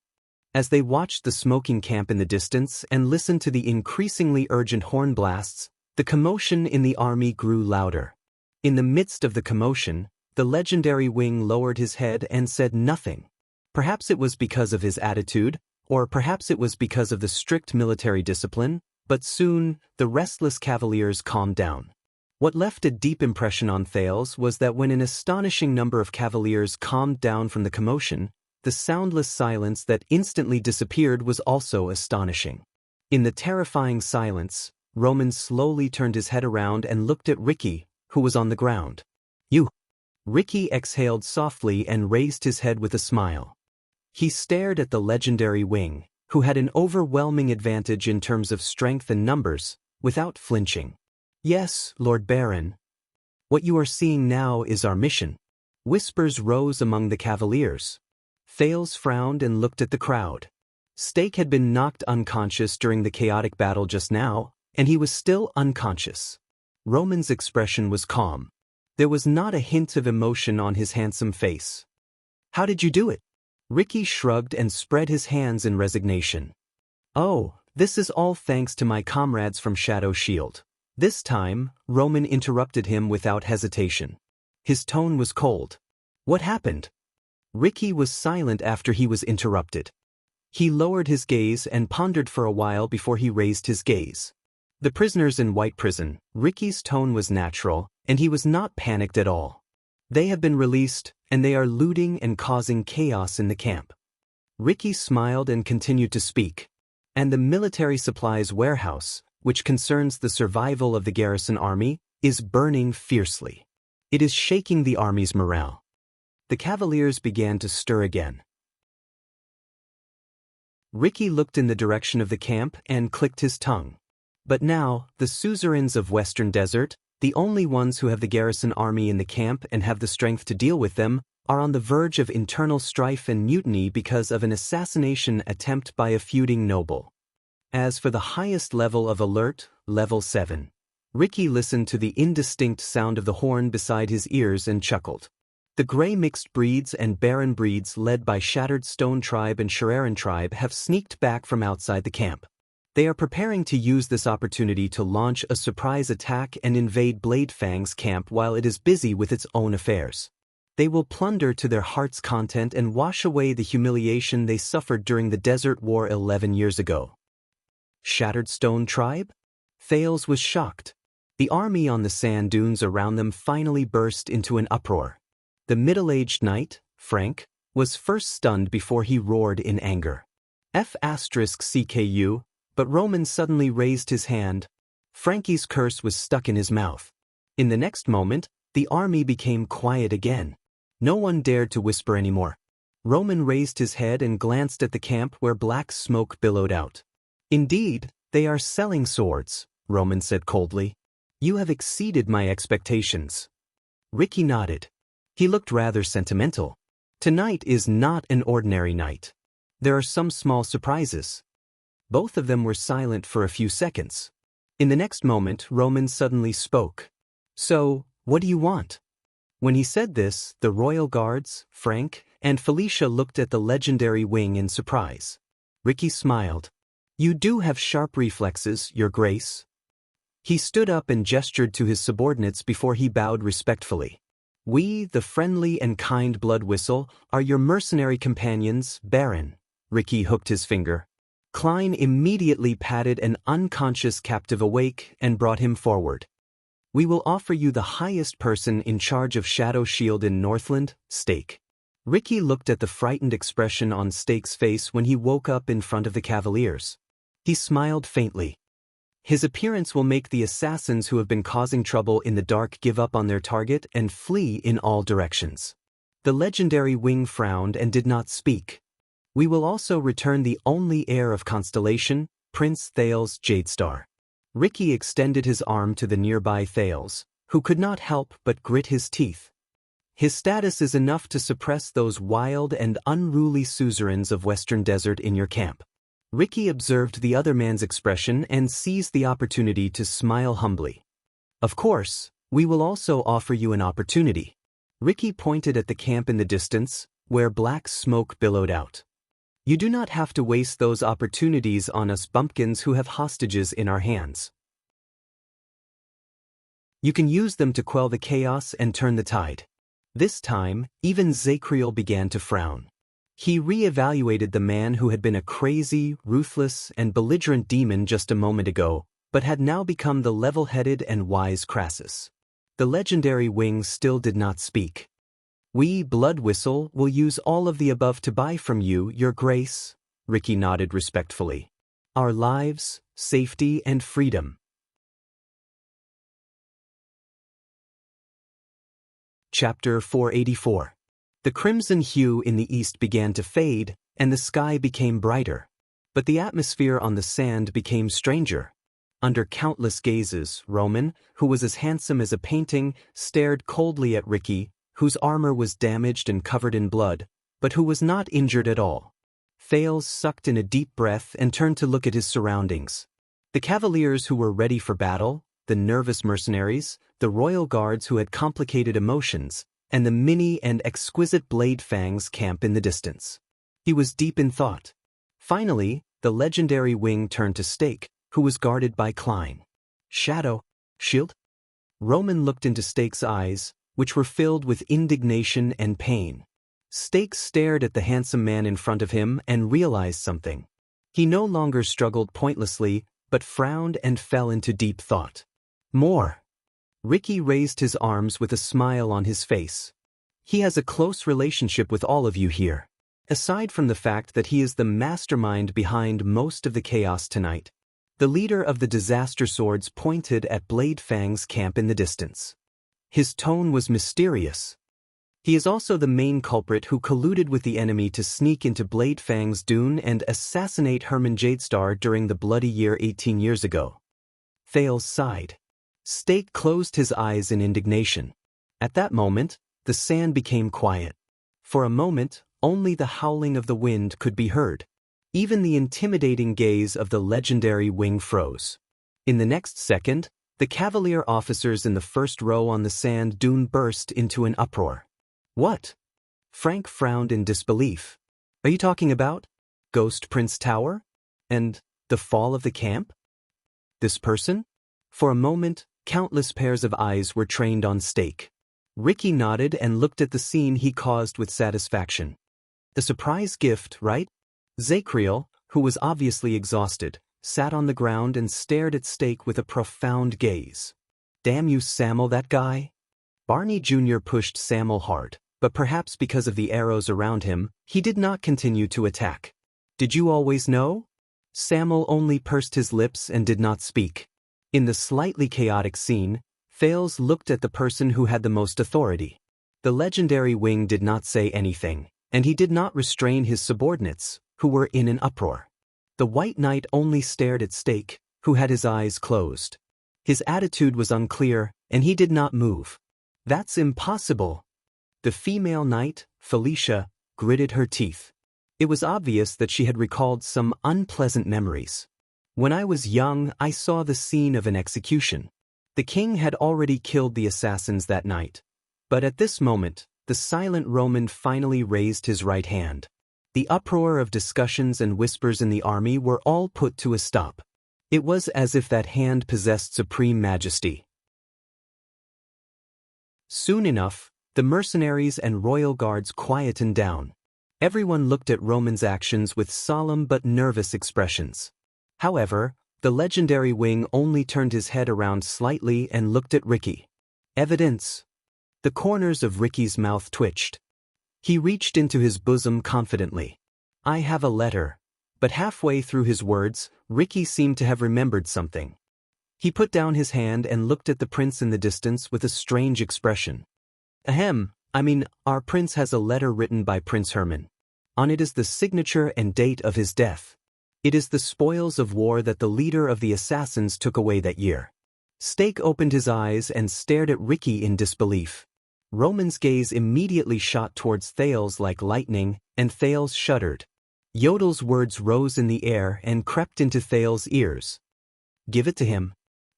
As they watched the smoking camp in the distance and listened to the increasingly urgent horn blasts, the commotion in the army grew louder. In the midst of the commotion, the legendary Wing lowered his head and said nothing. Perhaps it was because of his attitude, or perhaps it was because of the strict military discipline, but soon, the restless cavaliers calmed down. What left a deep impression on Thales was that when an astonishing number of cavaliers calmed down from the commotion, the soundless silence that instantly disappeared was also astonishing. In the terrifying silence, Roman slowly turned his head around and looked at Ricky, who was on the ground. "You." Ricky exhaled softly and raised his head with a smile. He stared at the legendary Wing, who had an overwhelming advantage in terms of strength and numbers, without flinching. "Yes, Lord Baron. What you are seeing now is our mission." Whispers rose among the cavaliers. Thales frowned and looked at the crowd. Stake had been knocked unconscious during the chaotic battle just now, and he was still unconscious. Roman's expression was calm. There was not a hint of emotion on his handsome face. "How did you do it?" Ricky shrugged and spread his hands in resignation. "Oh, this is all thanks to my comrades from Shadow Shield." This time, Roman interrupted him without hesitation. His tone was cold. "What happened?" Ricky was silent after he was interrupted. He lowered his gaze and pondered for a while before he raised his gaze. "The prisoners in White Prison." Ricky's tone was natural, and he was not panicked at all. "They have been released, and they are looting and causing chaos in the camp." Ricky smiled and continued to speak. "And the military supplies warehouse, which concerns the survival of the garrison army, is burning fiercely. It is shaking the army's morale." The cavaliers began to stir again. Ricky looked in the direction of the camp and clicked his tongue. But now, the suzerains of Western Desert, the only ones who have the garrison army in the camp and have the strength to deal with them, are on the verge of internal strife and mutiny because of an assassination attempt by a feuding noble. As for the highest level of alert, level 7, Ricky listened to the indistinct sound of the horn beside his ears and chuckled. The gray mixed breeds and barren breeds led by Shattered Stone Tribe and Shararan Tribe have sneaked back from outside the camp. They are preparing to use this opportunity to launch a surprise attack and invade Bladefang's camp while it is busy with its own affairs. They will plunder to their heart's content and wash away the humiliation they suffered during the Desert War 11 years ago. Shattered Stone Tribe? Thales was shocked. The army on the sand dunes around them finally burst into an uproar. The middle-aged knight, Frank, was first stunned before he roared in anger. F***CKU, but Roman suddenly raised his hand. Frankie's curse was stuck in his mouth. In the next moment, the army became quiet again. No one dared to whisper anymore. Roman raised his head and glanced at the camp where black smoke billowed out. "Indeed, they are selling swords," Roman said coldly. "You have exceeded my expectations." Ricky nodded. He looked rather sentimental. Tonight is not an ordinary night. There are some small surprises. Both of them were silent for a few seconds. In the next moment, Roman suddenly spoke. So, what do you want? When he said this, the royal guards, Frank, and Felicia looked at the legendary Wing in surprise. Ricky smiled. You do have sharp reflexes, Your Grace. He stood up and gestured to his subordinates before he bowed respectfully. We, the friendly and kind Blood Whistle, are your mercenary companions, Baron. Ricky hooked his finger. Klein immediately patted an unconscious captive awake and brought him forward. We will offer you the highest person in charge of Shadow Shield in Northland, Stake. Ricky looked at the frightened expression on Stake's face when he woke up in front of the Cavaliers. He smiled faintly. His appearance will make the assassins who have been causing trouble in the dark give up on their target and flee in all directions. The legendary Wing frowned and did not speak. We will also return the only heir of Constellation, Prince Thales Jadestar. Ricky extended his arm to the nearby Thales, who could not help but grit his teeth. His status is enough to suppress those wild and unruly suzerains of Western Desert in your camp. Ricky observed the other man's expression and seized the opportunity to smile humbly. Of course, we will also offer you an opportunity. Ricky pointed at the camp in the distance, where black smoke billowed out. You do not have to waste those opportunities on us bumpkins who have hostages in our hands. You can use them to quell the chaos and turn the tide. This time, even Zacriel began to frown. He re-evaluated the man who had been a crazy, ruthless, and belligerent demon just a moment ago, but had now become the level-headed and wise Crassus. The legendary Wing still did not speak. We, Blood Whistle, will use all of the above to buy from you, Your Grace. Ricky nodded respectfully. Our lives, safety, and freedom. Chapter 484. The crimson hue in the east began to fade, and the sky became brighter. But the atmosphere on the sand became stranger. Under countless gazes, Roman, who was as handsome as a painting, stared coldly at Ricky, whose armor was damaged and covered in blood, but who was not injured at all. Thales sucked in a deep breath and turned to look at his surroundings. The cavaliers who were ready for battle, the nervous mercenaries, the royal guards who had complicated emotions, and the mini and exquisite blade fangs camp in the distance. He was deep in thought. Finally, the legendary Wing turned to Stake, who was guarded by Klein. Shadow Shield? Roman looked into Stake's eyes, which were filled with indignation and pain. Stake stared at the handsome man in front of him and realized something. He no longer struggled pointlessly, but frowned and fell into deep thought. More. Ricky raised his arms with a smile on his face. He has a close relationship with all of you here. Aside from the fact that he is the mastermind behind most of the chaos tonight, the leader of the Disaster Swords pointed at Blade Fang's camp in the distance. His tone was mysterious. He is also the main culprit who colluded with the enemy to sneak into Blade Fang's dune and assassinate Herman Jadestar during the bloody year 18 years ago. Thales sighed. Stake closed his eyes in indignation. At that moment, the sand became quiet. For a moment, only the howling of the wind could be heard. Even the intimidating gaze of the legendary Wing froze. In the next second, the cavalier officers in the first row on the sand dune burst into an uproar. What? Frank frowned in disbelief. Are you talking about Ghost Prince Tower? And the fall of the camp? This person? For a moment, countless pairs of eyes were trained on Stake. Ricky nodded and looked at the scene he caused with satisfaction. The surprise gift, right? Zacriel, who was obviously exhausted, sat on the ground and stared at Stake with a profound gaze. Damn you, Samuel, that guy? Barney Jr. pushed Samuel hard, but perhaps because of the arrows around him, he did not continue to attack. Did you always know? Samuel only pursed his lips and did not speak. In the slightly chaotic scene, Thales looked at the person who had the most authority. The legendary Wing did not say anything, and he did not restrain his subordinates, who were in an uproar. The White Knight only stared at Stake, who had his eyes closed. His attitude was unclear, and he did not move. That's impossible. The female knight, Felicia, gritted her teeth. It was obvious that she had recalled some unpleasant memories. When I was young, I saw the scene of an execution. The king had already killed the assassins that night. But at this moment, the silent Roman finally raised his right hand. The uproar of discussions and whispers in the army were all put to a stop. It was as if that hand possessed supreme majesty. Soon enough, the mercenaries and royal guards quietened down. Everyone looked at Roman's actions with solemn but nervous expressions. However, the legendary Wing only turned his head around slightly and looked at Ricky. Evidence. The corners of Ricky's mouth twitched. He reached into his bosom confidently. I have a letter. But halfway through his words, Ricky seemed to have remembered something. He put down his hand and looked at the prince in the distance with a strange expression. Ahem, our prince has a letter written by Prince Herman. On it is the signature and date of his death. It is the spoils of war that the leader of the assassins took away that year. Stake opened his eyes and stared at Ricky in disbelief. Roman's gaze immediately shot towards Thales like lightning, and Thales shuddered. Yodel's words rose in the air and crept into Thales' ears. Give it to him.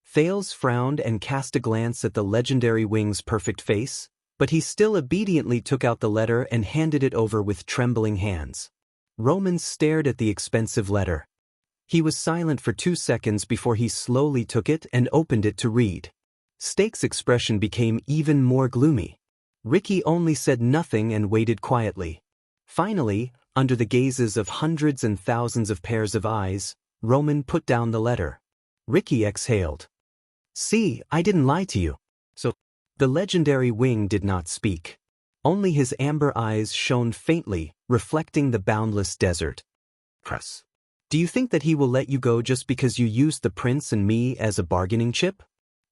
Thales frowned and cast a glance at the legendary Wing's perfect face, but he still obediently took out the letter and handed it over with trembling hands. Roman stared at the expensive letter. He was silent for 2 seconds before he slowly took it and opened it to read. Stake's expression became even more gloomy. Ricky only said nothing and waited quietly. Finally, under the gazes of hundreds and thousands of pairs of eyes, Roman put down the letter. Ricky exhaled. See, I didn't lie to you. So, the legendary Wing did not speak. Only his amber eyes shone faintly, reflecting the boundless desert. Press. Do you think that he will let you go just because you used the prince and me as a bargaining chip?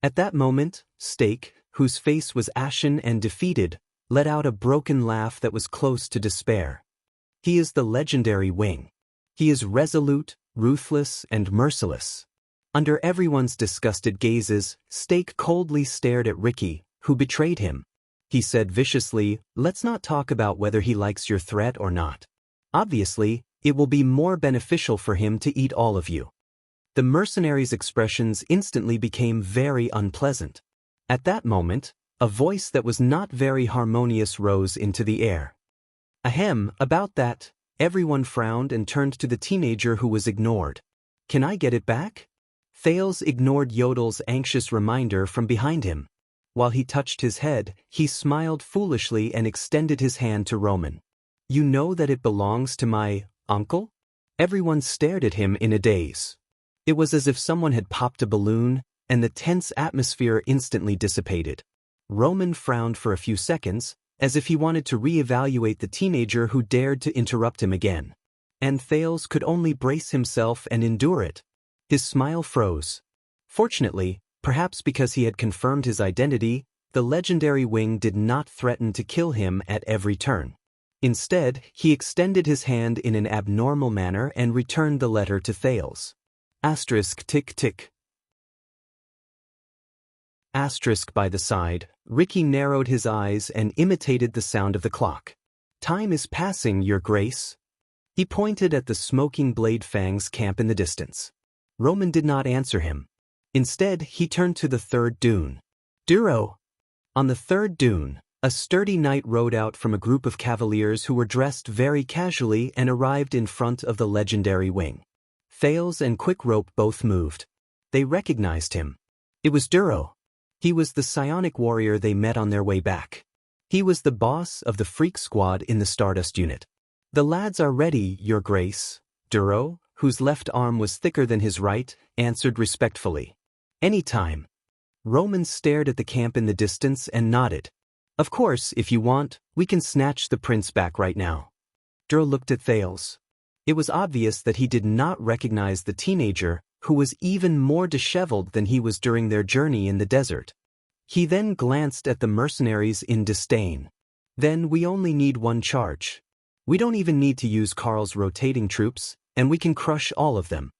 At that moment, Stake, whose face was ashen and defeated, let out a broken laugh that was close to despair. He is the legendary Wing. He is resolute, ruthless, and merciless. Under everyone's disgusted gazes, Stake coldly stared at Ricky, who betrayed him. He said viciously, let's not talk about whether he likes your threat or not. Obviously, it will be more beneficial for him to eat all of you. The mercenary's expressions instantly became very unpleasant. At that moment, a voice that was not very harmonious rose into the air. Ahem, about that, everyone frowned and turned to the teenager who was ignored. Can I get it back? Thales ignored Yodel's anxious reminder from behind him. While he touched his head, he smiled foolishly and extended his hand to Roman. You know that it belongs to my uncle? Everyone stared at him in a daze. It was as if someone had popped a balloon, and the tense atmosphere instantly dissipated. Roman frowned for a few seconds, as if he wanted to reevaluate the teenager who dared to interrupt him again. And Thales could only brace himself and endure it. His smile froze. Fortunately, perhaps because he had confirmed his identity, the legendary Wing did not threaten to kill him at every turn. Instead, he extended his hand in an abnormal manner and returned the letter to Thales. Asterisk tick tick. Asterisk by the side, Ricky narrowed his eyes and imitated the sound of the clock. Time is passing, Your Grace. He pointed at the smoking Blade Fang's camp in the distance. Roman did not answer him. Instead, he turned to the third dune. Duro. On the third dune, a sturdy knight rode out from a group of cavaliers who were dressed very casually and arrived in front of the legendary Wing. Thales and Quick Rope both moved. They recognized him. It was Duro. He was the psionic warrior they met on their way back. He was the boss of the Freak Squad in the Stardust unit. The lads are ready, Your Grace. Duro, whose left arm was thicker than his right, answered respectfully. Any time. Roman stared at the camp in the distance and nodded. Of course, if you want, we can snatch the prince back right now. Duro looked at Thales. It was obvious that he did not recognize the teenager, who was even more disheveled than he was during their journey in the desert. He then glanced at the mercenaries in disdain. Then we only need one charge. We don't even need to use Karl's rotating troops, and we can crush all of them.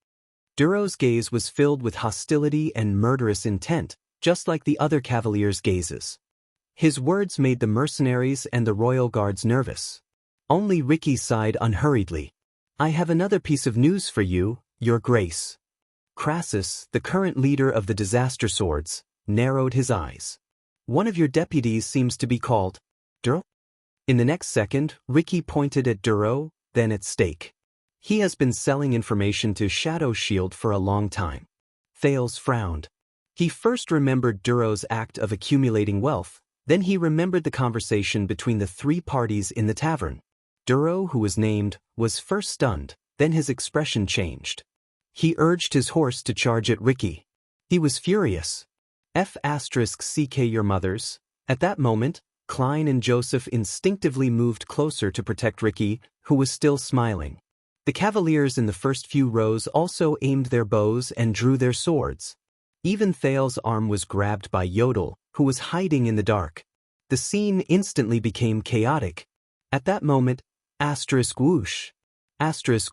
Duro's gaze was filled with hostility and murderous intent, just like the other cavaliers' gazes. His words made the mercenaries and the royal guards nervous. Only Ricky sighed unhurriedly. I have another piece of news for you, Your Grace. Crassus, the current leader of the disaster swords, narrowed his eyes. One of your deputies seems to be called Duro? In the next second, Ricky pointed at Duro, then at Stake. He has been selling information to Shadow Shield for a long time. Thales frowned. He first remembered Duro's act of accumulating wealth, then he remembered the conversation between the three parties in the tavern. Duro, who was named, was first stunned, then his expression changed. He urged his horse to charge at Ricky. He was furious. F***ck your mothers. At that moment, Klein and Joseph instinctively moved closer to protect Ricky, who was still smiling. The cavaliers in the first few rows also aimed their bows and drew their swords. Even Thales' arm was grabbed by Yodel, who was hiding in the dark. The scene instantly became chaotic. At that moment, whoosh,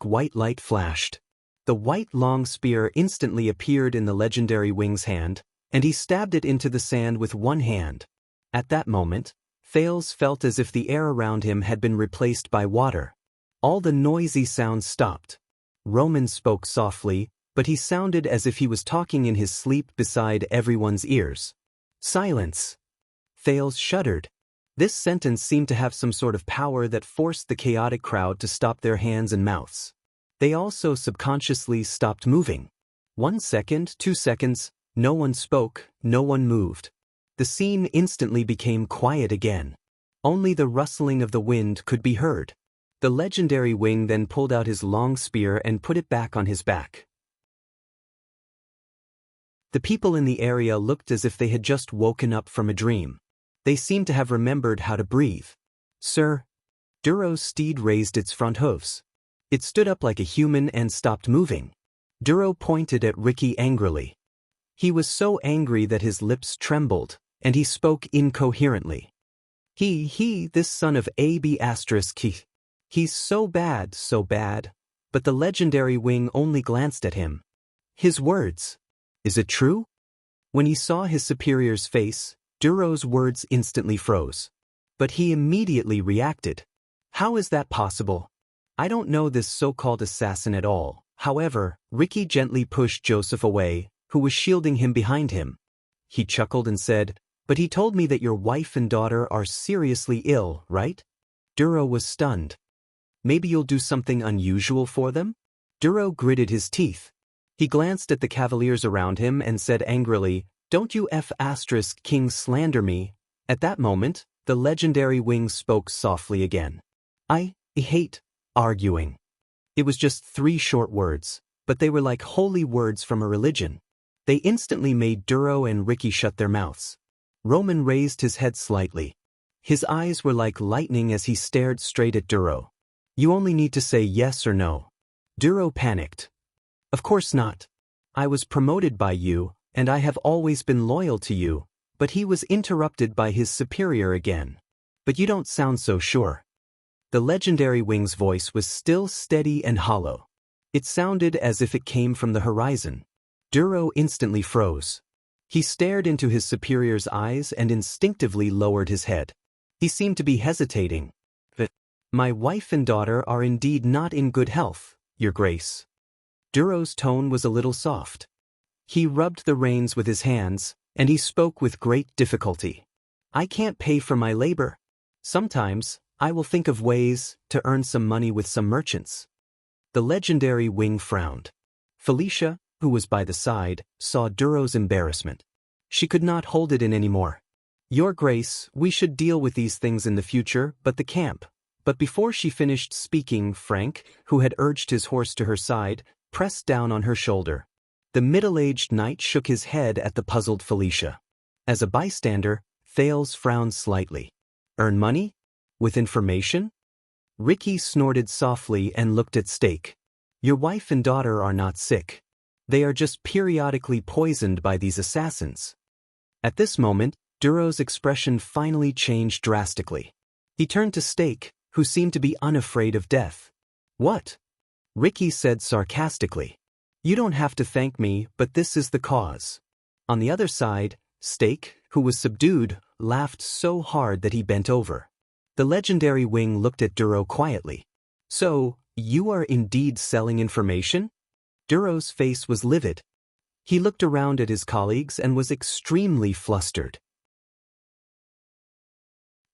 white light flashed. The white long spear instantly appeared in the legendary Wing's hand, and he stabbed it into the sand with one hand. At that moment, Thales felt as if the air around him had been replaced by water. All the noisy sounds stopped. Roman spoke softly, but he sounded as if he was talking in his sleep beside everyone's ears. Silence. Thales shuddered. This sentence seemed to have some sort of power that forced the chaotic crowd to stop their hands and mouths. They also subconsciously stopped moving. 1 second, 2 seconds, no one spoke, no one moved. The scene instantly became quiet again. Only the rustling of the wind could be heard. The legendary Wing then pulled out his long spear and put it back on his back. The people in the area looked as if they had just woken up from a dream. They seemed to have remembered how to breathe. Sir. Duro's steed raised its front hooves. It stood up like a human and stopped moving. Duro pointed at Ricky angrily. He was so angry that his lips trembled, and he spoke incoherently. This son of AB***, he's so bad, but the legendary Wing only glanced at him. His words. Is it true? When he saw his superior's face, Duro's words instantly froze. But he immediately reacted. How is that possible? I don't know this so-called assassin at all. However, Ricky gently pushed Joseph away, who was shielding him behind him. He chuckled and said, but he told me that your wife and daughter are seriously ill, right? Duro was stunned. Maybe you'll do something unusual for them? Duro gritted his teeth. He glanced at the cavaliers around him and said angrily, don't you King slander me. At that moment, the legendary Wing spoke softly again. I hate arguing. It was just 3 short words, but they were like holy words from a religion. They instantly made Duro and Ricky shut their mouths. Roman raised his head slightly. His eyes were like lightning as he stared straight at Duro. You only need to say yes or no. Duro panicked. Of course not. I was promoted by you, and I have always been loyal to you, but he was interrupted by his superior again. But you don't sound so sure. The legendary Wing's voice was still steady and hollow. It sounded as if it came from the horizon. Duro instantly froze. He stared into his superior's eyes and instinctively lowered his head. He seemed to be hesitating. My wife and daughter are indeed not in good health, Your Grace. Duro's tone was a little soft. He rubbed the reins with his hands, and he spoke with great difficulty. I can't pay for my labor. Sometimes, I will think of ways to earn some money with some merchants. The legendary Wing frowned. Felicia, who was by the side, saw Duro's embarrassment. She could not hold it in anymore. Your Grace, we should deal with these things in the future, but the camp. But before she finished speaking, Frank, who had urged his horse to her side, pressed down on her shoulder. The middle-aged knight shook his head at the puzzled Felicia. As a bystander, Thales frowned slightly. Earn money? With information? Ricky snorted softly and looked at Stake. Your wife and daughter are not sick. They are just periodically poisoned by these assassins. At this moment, Duro's expression finally changed drastically. He turned to Stake, who seemed to be unafraid of death. What? Ricky said sarcastically. You don't have to thank me, but this is the cause. On the other side, Stake, who was subdued, laughed so hard that he bent over. The legendary Wing looked at Duro quietly. So, you are indeed selling information? Duro's face was livid. He looked around at his colleagues and was extremely flustered.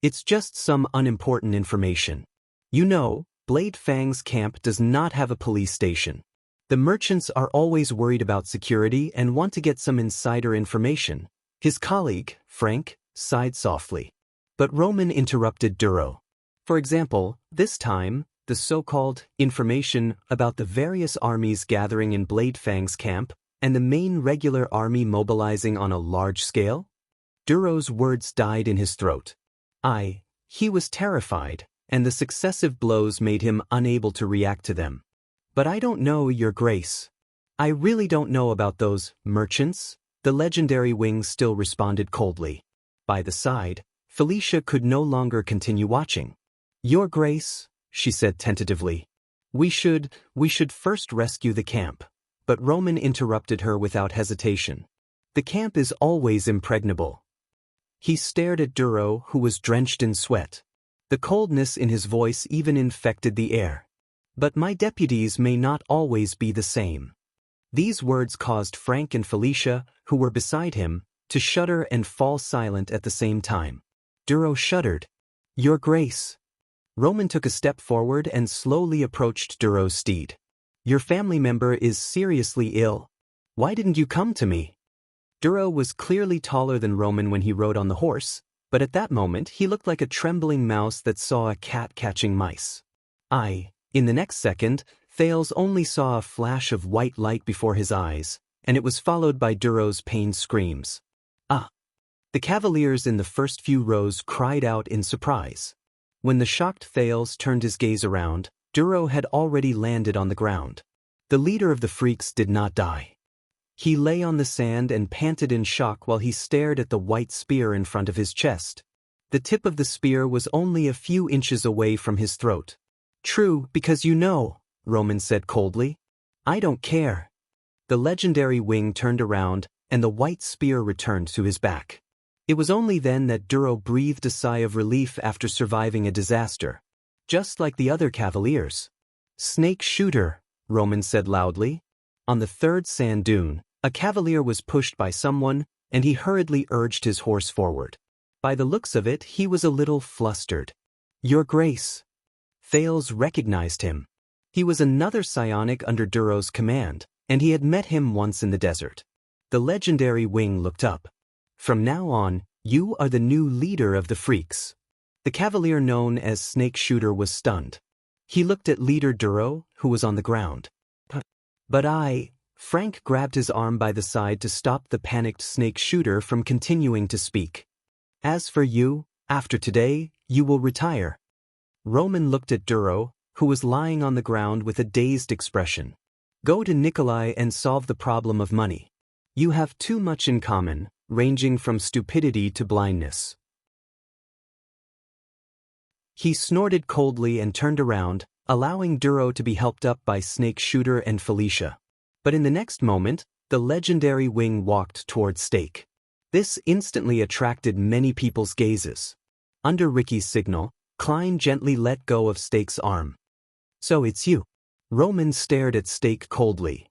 It's just some unimportant information. You know, Blade Fang's camp does not have a police station. The merchants are always worried about security and want to get some insider information. His colleague, Frank, sighed softly. But Roman interrupted Duro. For example, this time, the so-called information about the various armies gathering in Blade Fang's camp and the main regular army mobilizing on a large scale? Duro's words died in his throat. He was terrified, and the successive blows made him unable to react to them. But I don't know, Your Grace. I really don't know about those merchants, the legendary Wing still responded coldly. By the side, Felicia could no longer continue watching. Your Grace, she said tentatively. We should first rescue the camp. But Roman interrupted her without hesitation. The camp is always impregnable. He stared at Duro, who was drenched in sweat. The coldness in his voice even infected the air. But my deputies may not always be the same. These words caused Frank and Felicia, who were beside him, to shudder and fall silent at the same time. Duro shuddered. Your Grace. Roman took a step forward and slowly approached Duro's steed. Your family member is seriously ill. Why didn't you come to me? Duro was clearly taller than Roman when he rode on the horse, but at that moment he looked like a trembling mouse that saw a cat catching mice. In the next second, Thales only saw a flash of white light before his eyes, and it was followed by Duro's pained screams. The cavaliers in the first few rows cried out in surprise. When the shocked Thales turned his gaze around, Duro had already landed on the ground. The leader of the freaks did not die. He lay on the sand and panted in shock while he stared at the white spear in front of his chest. The tip of the spear was only a few inches away from his throat. True, because you know, Roman said coldly. I don't care. The legendary Wing turned around, and the white spear returned to his back. It was only then that Duro breathed a sigh of relief after surviving a disaster. Just like the other cavaliers. Snake shooter, Roman said loudly. On the third sand dune, a cavalier was pushed by someone, and he hurriedly urged his horse forward. By the looks of it, he was a little flustered. Your Grace. Thales recognized him. He was another psionic under Duro's command, and he had met him once in the desert. The legendary Wing looked up. From now on, you are the new leader of the freaks. The cavalier known as Snake Shooter was stunned. He looked at leader Duro, who was on the ground. But Frank grabbed his arm by the side to stop the panicked Snake Shooter from continuing to speak. As for you, after today, you will retire. Roman looked at Duro, who was lying on the ground with a dazed expression. Go to Nikolai and solve the problem of money. You have too much in common, ranging from stupidity to blindness. He snorted coldly and turned around, allowing Duro to be helped up by Snake Shooter and Felicia. But in the next moment, the legendary Wing walked toward Stake. This instantly attracted many people's gazes. Under Ricky's signal, Klein gently let go of Stake's arm. So it's you. Roman stared at Stake coldly.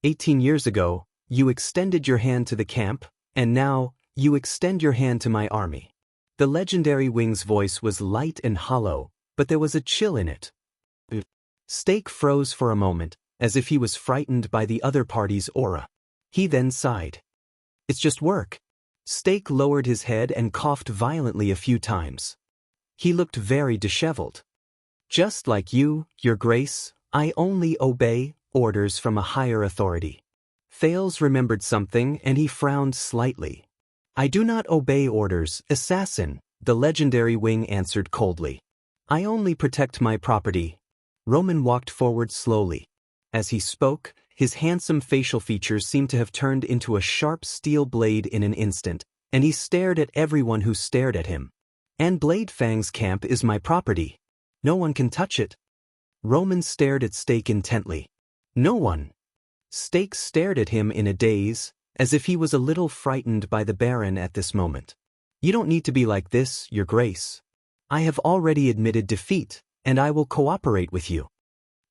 18 years ago, you extended your hand to the camp, and now, you extend your hand to my army. The legendary Wing's voice was light and hollow, but there was a chill in it. Stake froze for a moment, as if he was frightened by the other party's aura. He then sighed. It's just work. Stake lowered his head and coughed violently a few times. He looked very disheveled. Just like you, Your Grace, I only obey orders from a higher authority. Thales remembered something and he frowned slightly. I do not obey orders, assassin, the legendary Wing answered coldly. I only protect my property. Roman walked forward slowly. As he spoke, his handsome facial features seemed to have turned into a sharp steel blade in an instant, and he stared at everyone who stared at him. And Blade Fang's camp is my property. No one can touch it. Roman stared at Stake intently. No one. Stake stared at him in a daze, as if he was a little frightened by the Baron at this moment. You don't need to be like this, Your Grace. I have already admitted defeat, and I will cooperate with you.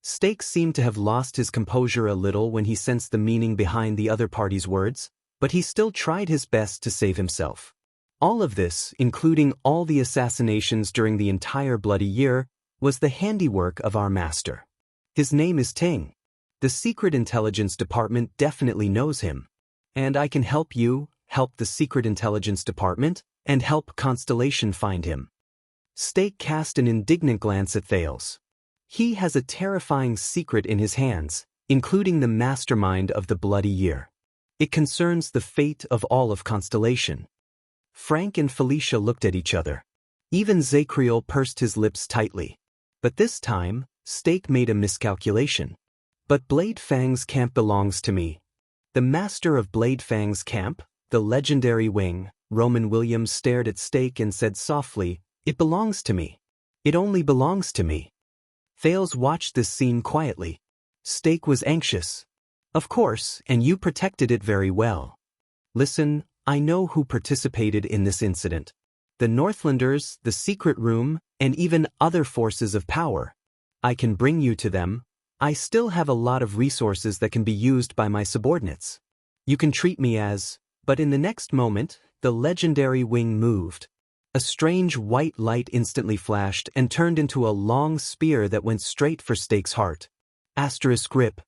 Steak seemed to have lost his composure a little when he sensed the meaning behind the other party's words, but he still tried his best to save himself. All of this, including all the assassinations during the entire bloody year, was the handiwork of our master. His name is Ting. The Secret Intelligence Department definitely knows him. And I can help you, help the Secret Intelligence Department, and help Constellation find him. Steak cast an indignant glance at Thales. He has a terrifying secret in his hands, including the mastermind of the bloody year. It concerns the fate of all of Constellation. Frank and Felicia looked at each other. Even Zacriel pursed his lips tightly. But this time, Steak made a miscalculation. But Blade Fang's camp belongs to me. The master of Blade Fang's camp, the legendary Wing, Roman Williams stared at Steak and said softly, "It belongs to me. It only belongs to me." Thales watched this scene quietly. Steak was anxious. "Of course, and you protected it very well. Listen, I know who participated in this incident. The Northlanders, the Secret Room, and even other forces of power. I can bring you to them. I still have a lot of resources that can be used by my subordinates. You can treat me as..." But in the next moment, the legendary Wing moved. A strange white light instantly flashed and turned into a long spear that went straight for Steak's heart. Asterisk rip.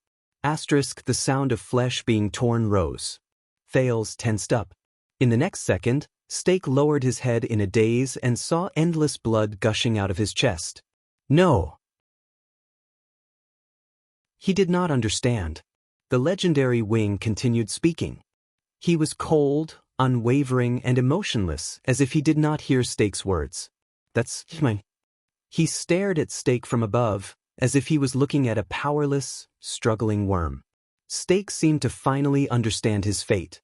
Asterisk the sound of flesh being torn rose. Thales tensed up. In the next second, Steak lowered his head in a daze and saw endless blood gushing out of his chest. No! He did not understand. The legendary Wing continued speaking. He was cold, unwavering, and emotionless, as if he did not hear Steak's words. "That's mine." He stared at Steak from above, as if he was looking at a powerless, struggling worm. Steak seemed to finally understand his fate.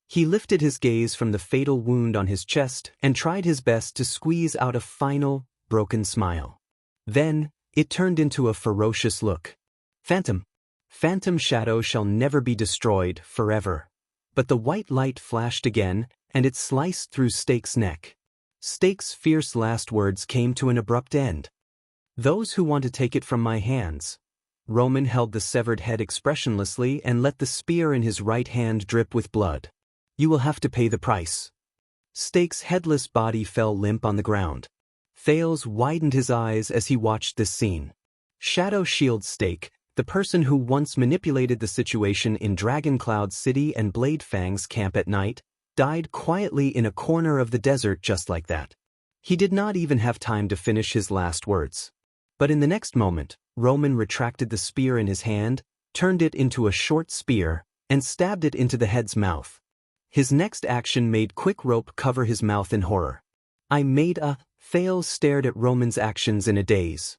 He lifted his gaze from the fatal wound on his chest and tried his best to squeeze out a final, broken smile. Then, it turned into a ferocious look. "Phantom. Phantom shadow shall never be destroyed, forever." But the white light flashed again, and it sliced through Steak's neck. Steak's fierce last words came to an abrupt end. "Those who want to take it from my hands." Roman held the severed head expressionlessly and let the spear in his right hand drip with blood. "You will have to pay the price." Steak's headless body fell limp on the ground. Thales widened his eyes as he watched this scene. Shadow Shield Steak, the person who once manipulated the situation in Dragoncloud City and Blade Fang's camp at night, died quietly in a corner of the desert just like that. He did not even have time to finish his last words. But in the next moment, Roman retracted the spear in his hand, turned it into a short spear, and stabbed it into the head's mouth. His next action made Quick Rope cover his mouth in horror. Thales stared at Roman's actions in a daze.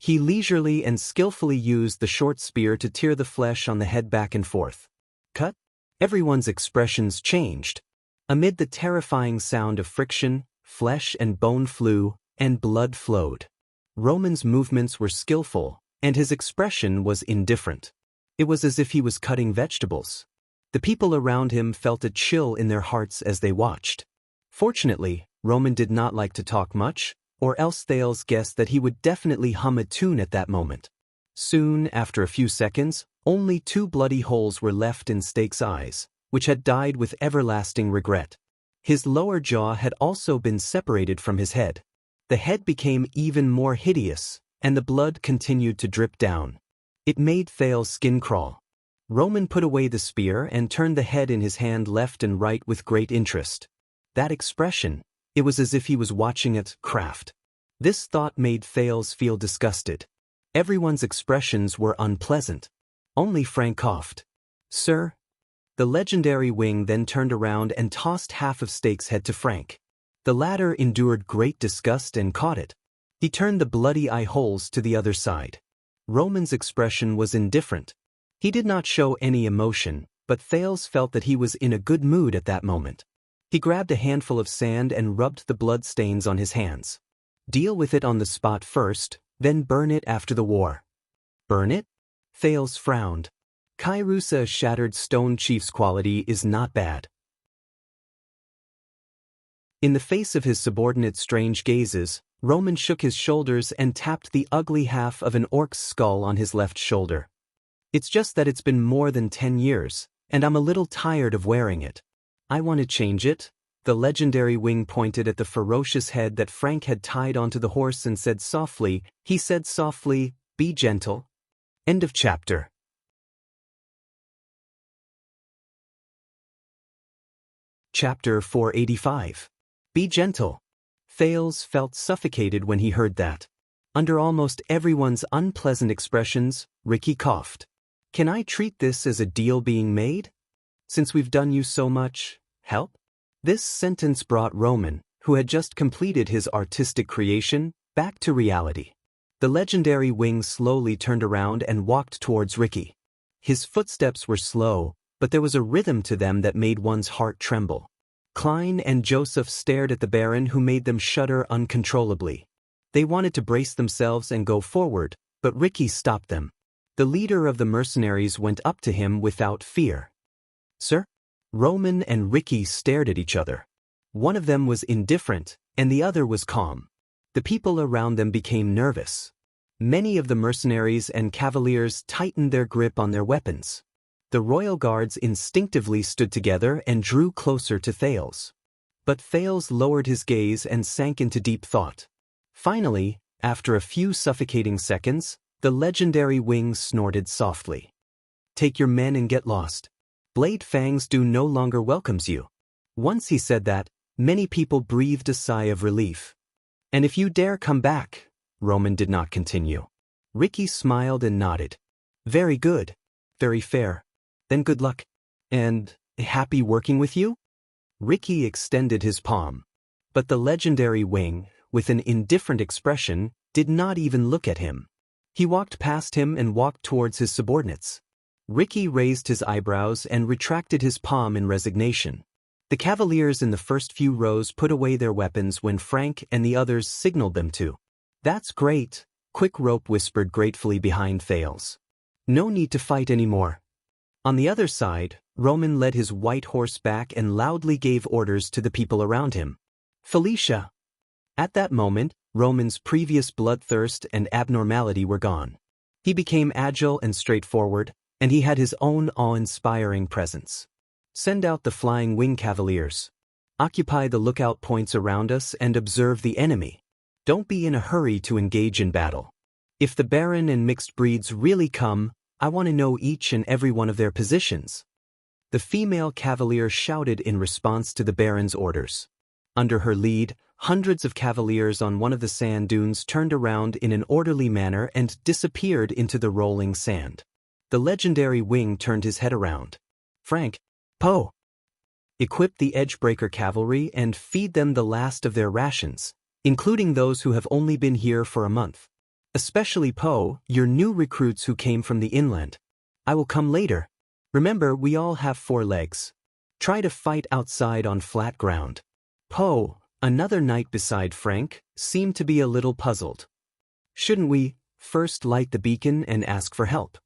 He leisurely and skillfully used the short spear to tear the flesh on the head back and forth. Cut? Everyone's expressions changed. Amid the terrifying sound of friction, flesh and bone flew, and blood flowed. Roman's movements were skillful, and his expression was indifferent. It was as if he was cutting vegetables. The people around him felt a chill in their hearts as they watched. Fortunately, Roman did not like to talk much, or else Thales guessed that he would definitely hum a tune at that moment. Soon, after a few seconds, only 2 bloody holes were left in Steak's eyes, which had died with everlasting regret. His lower jaw had also been separated from his head. The head became even more hideous, and the blood continued to drip down. It made Thales' skin crawl. Roman put away the spear and turned the head in his hand left and right with great interest. That expression, it was as if he was watching it craft. This thought made Thales feel disgusted. Everyone's expressions were unpleasant. Only Frank coughed. "Sir?" The legendary Wing then turned around and tossed half of Steak's head to Frank. The latter endured great disgust and caught it. He turned the bloody eye holes to the other side. Roman's expression was indifferent. He did not show any emotion, but Thales felt that he was in a good mood at that moment. He grabbed a handful of sand and rubbed the blood stains on his hands. "Deal with it on the spot first, then burn it after the war." "Burn it?" Thales frowned. Kairusa shattered stone chief's quality is not bad. In the face of his subordinate's strange gazes, Roman shook his shoulders and tapped the ugly half of an orc's skull on his left shoulder. It's just that it's been more than 10 years, and I'm a little tired of wearing it. I want to change it. The legendary Wing pointed at the ferocious head that Frank had tied onto the horse and said softly, "Be gentle." End of chapter. Chapter 485. Be gentle. Thales felt suffocated when he heard that. Under almost everyone's unpleasant expressions, Ricky coughed. Can I treat this as a deal being made? Since we've done you so much, help? This sentence brought Roman, who had just completed his artistic creation, back to reality. The legendary Wing slowly turned around and walked towards Ricky. His footsteps were slow, but there was a rhythm to them that made one's heart tremble. Klein and Joseph stared at the Baron, who made them shudder uncontrollably. They wanted to brace themselves and go forward, but Ricky stopped them. The leader of the mercenaries went up to him without fear. "Sir?" Roman and Ricky stared at each other. One of them was indifferent, and the other was calm. The people around them became nervous. Many of the mercenaries and cavaliers tightened their grip on their weapons. The royal guards instinctively stood together and drew closer to Thales. But Thales lowered his gaze and sank into deep thought. Finally, after a few suffocating seconds, the legendary Wing snorted softly. "Take your men and get lost. Blade Fang's Dew no longer welcomes you." Once he said that, many people breathed a sigh of relief. "And if you dare come back," Roman did not continue. Ricky smiled and nodded. "Very good. Very fair. Then good luck. And happy working with you?" Ricky extended his palm. But the legendary Wing, with an indifferent expression, did not even look at him. He walked past him and walked towards his subordinates. Ricky raised his eyebrows and retracted his palm in resignation. The cavaliers in the first few rows put away their weapons when Frank and the others signaled them to. "That's great," Quick Rope whispered gratefully behind Thales. "No need to fight anymore." On the other side, Roman led his white horse back and loudly gave orders to the people around him. "Felicia!" At that moment, Roman's previous bloodthirst and abnormality were gone. He became agile and straightforward, and he had his own awe-inspiring presence. "Send out the flying wing cavaliers. Occupy the lookout points around us and observe the enemy. Don't be in a hurry to engage in battle. If the Baron and mixed breeds really come, I want to know each and every one of their positions." The female cavalier shouted in response to the Baron's orders. Under her lead, hundreds of cavaliers on one of the sand dunes turned around in an orderly manner and disappeared into the rolling sand. The legendary Wing turned his head around. "Frank, Poe, equip the Edgebreaker cavalry and feed them the last of their rations, including those who have only been here for a month. Especially Poe, your new recruits who came from the inland. I will come later. Remember, we all have 4 legs. Try to fight outside on flat ground." Poe, another knight beside Frank, seemed to be a little puzzled. "Shouldn't we first light the beacon and ask for help?"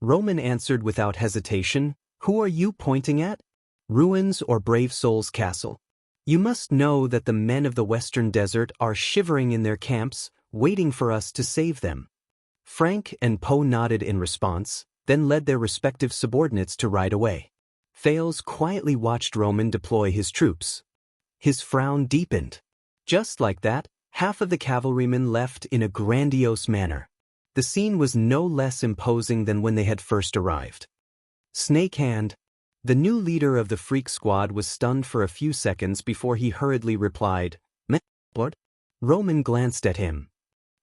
Roman answered without hesitation, "Who are you pointing at? Ruins or Brave Soul's castle? You must know that the men of the Western Desert are shivering in their camps, waiting for us to save them." Frank and Poe nodded in response, then led their respective subordinates to ride away. Thales quietly watched Roman deploy his troops. His frown deepened. Just like that, half of the cavalrymen left in a grandiose manner. The scene was no less imposing than when they had first arrived. Snake Hand, the new leader of the freak squad, was stunned for a few seconds before he hurriedly replied, "Meh, Lord?" Roman glanced at him.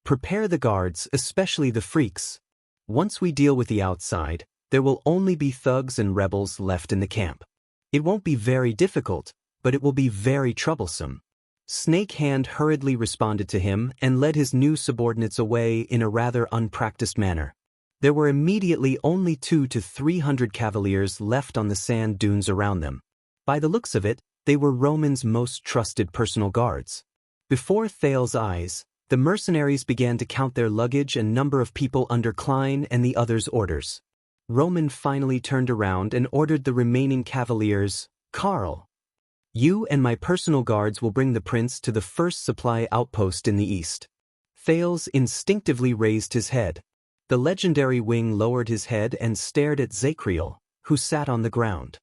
"Prepare the guards, especially the freaks. Once we deal with the outside, there will only be thugs and rebels left in the camp. It won't be very difficult, but it will be very troublesome." Snake Hand hurriedly responded to him and led his new subordinates away in a rather unpracticed manner. There were immediately only 200 to 300 cavaliers left on the sand dunes around them. By the looks of it, they were Roman's most trusted personal guards. Before Thales' eyes, the mercenaries began to count their luggage and number of people under Klein and the others' orders. Roman finally turned around and ordered the remaining cavaliers, "Carl, You and my personal guards will bring the prince to the first supply outpost in the east. Thales instinctively raised his head. The legendary Wing lowered his head and stared at Zacriel, who sat on the ground.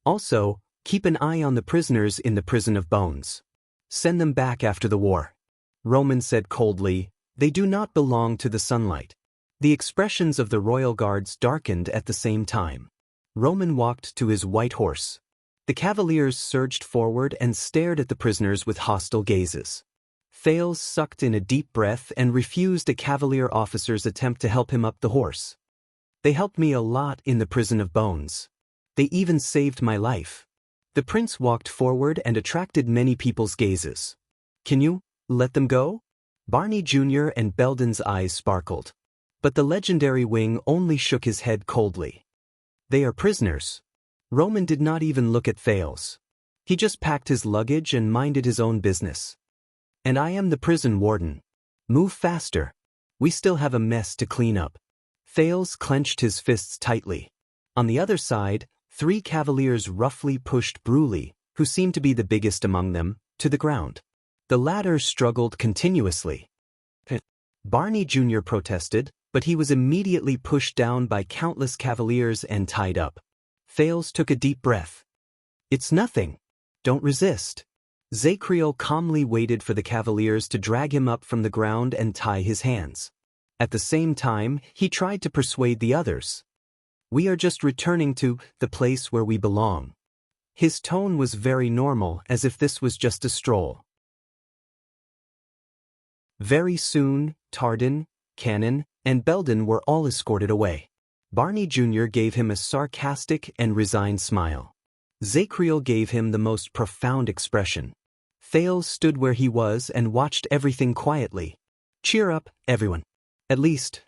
Also, keep an eye on the prisoners in the prison of bones. Send them back after the war. Roman said coldly, they do not belong to the sunlight. The expressions of the royal guards darkened at the same time. Roman walked to his white horse. The cavaliers surged forward and stared at the prisoners with hostile gazes. Thales sucked in a deep breath and refused a cavalier officer's attempt to help him up the horse. They helped me a lot in the prison of bones. They even saved my life. The prince walked forward and attracted many people's gazes. Can you let them go? Barney Jr. and Belden's eyes sparkled. But the legendary Wing only shook his head coldly. They are prisoners. Roman did not even look at Thales. He just packed his luggage and minded his own business. And I am the prison warden. Move faster. We still have a mess to clean up. Thales clenched his fists tightly. On the other side, 3 cavaliers roughly pushed Bruley, who seemed to be the biggest among them, to the ground. The latter struggled continuously. Barney Jr. protested, but he was immediately pushed down by countless cavaliers and tied up. Thales took a deep breath. It's nothing. Don't resist. Zacriel calmly waited for the cavaliers to drag him up from the ground and tie his hands. At the same time, he tried to persuade the others. We are just returning to the place where we belong. His tone was very normal, as if this was just a stroll. Very soon, Tardin, Cannon, and Belden were all escorted away. Barney Jr. gave him a sarcastic and resigned smile. Zacriel gave him the most profound expression. Thales stood where he was and watched everything quietly. Cheer up, everyone. At least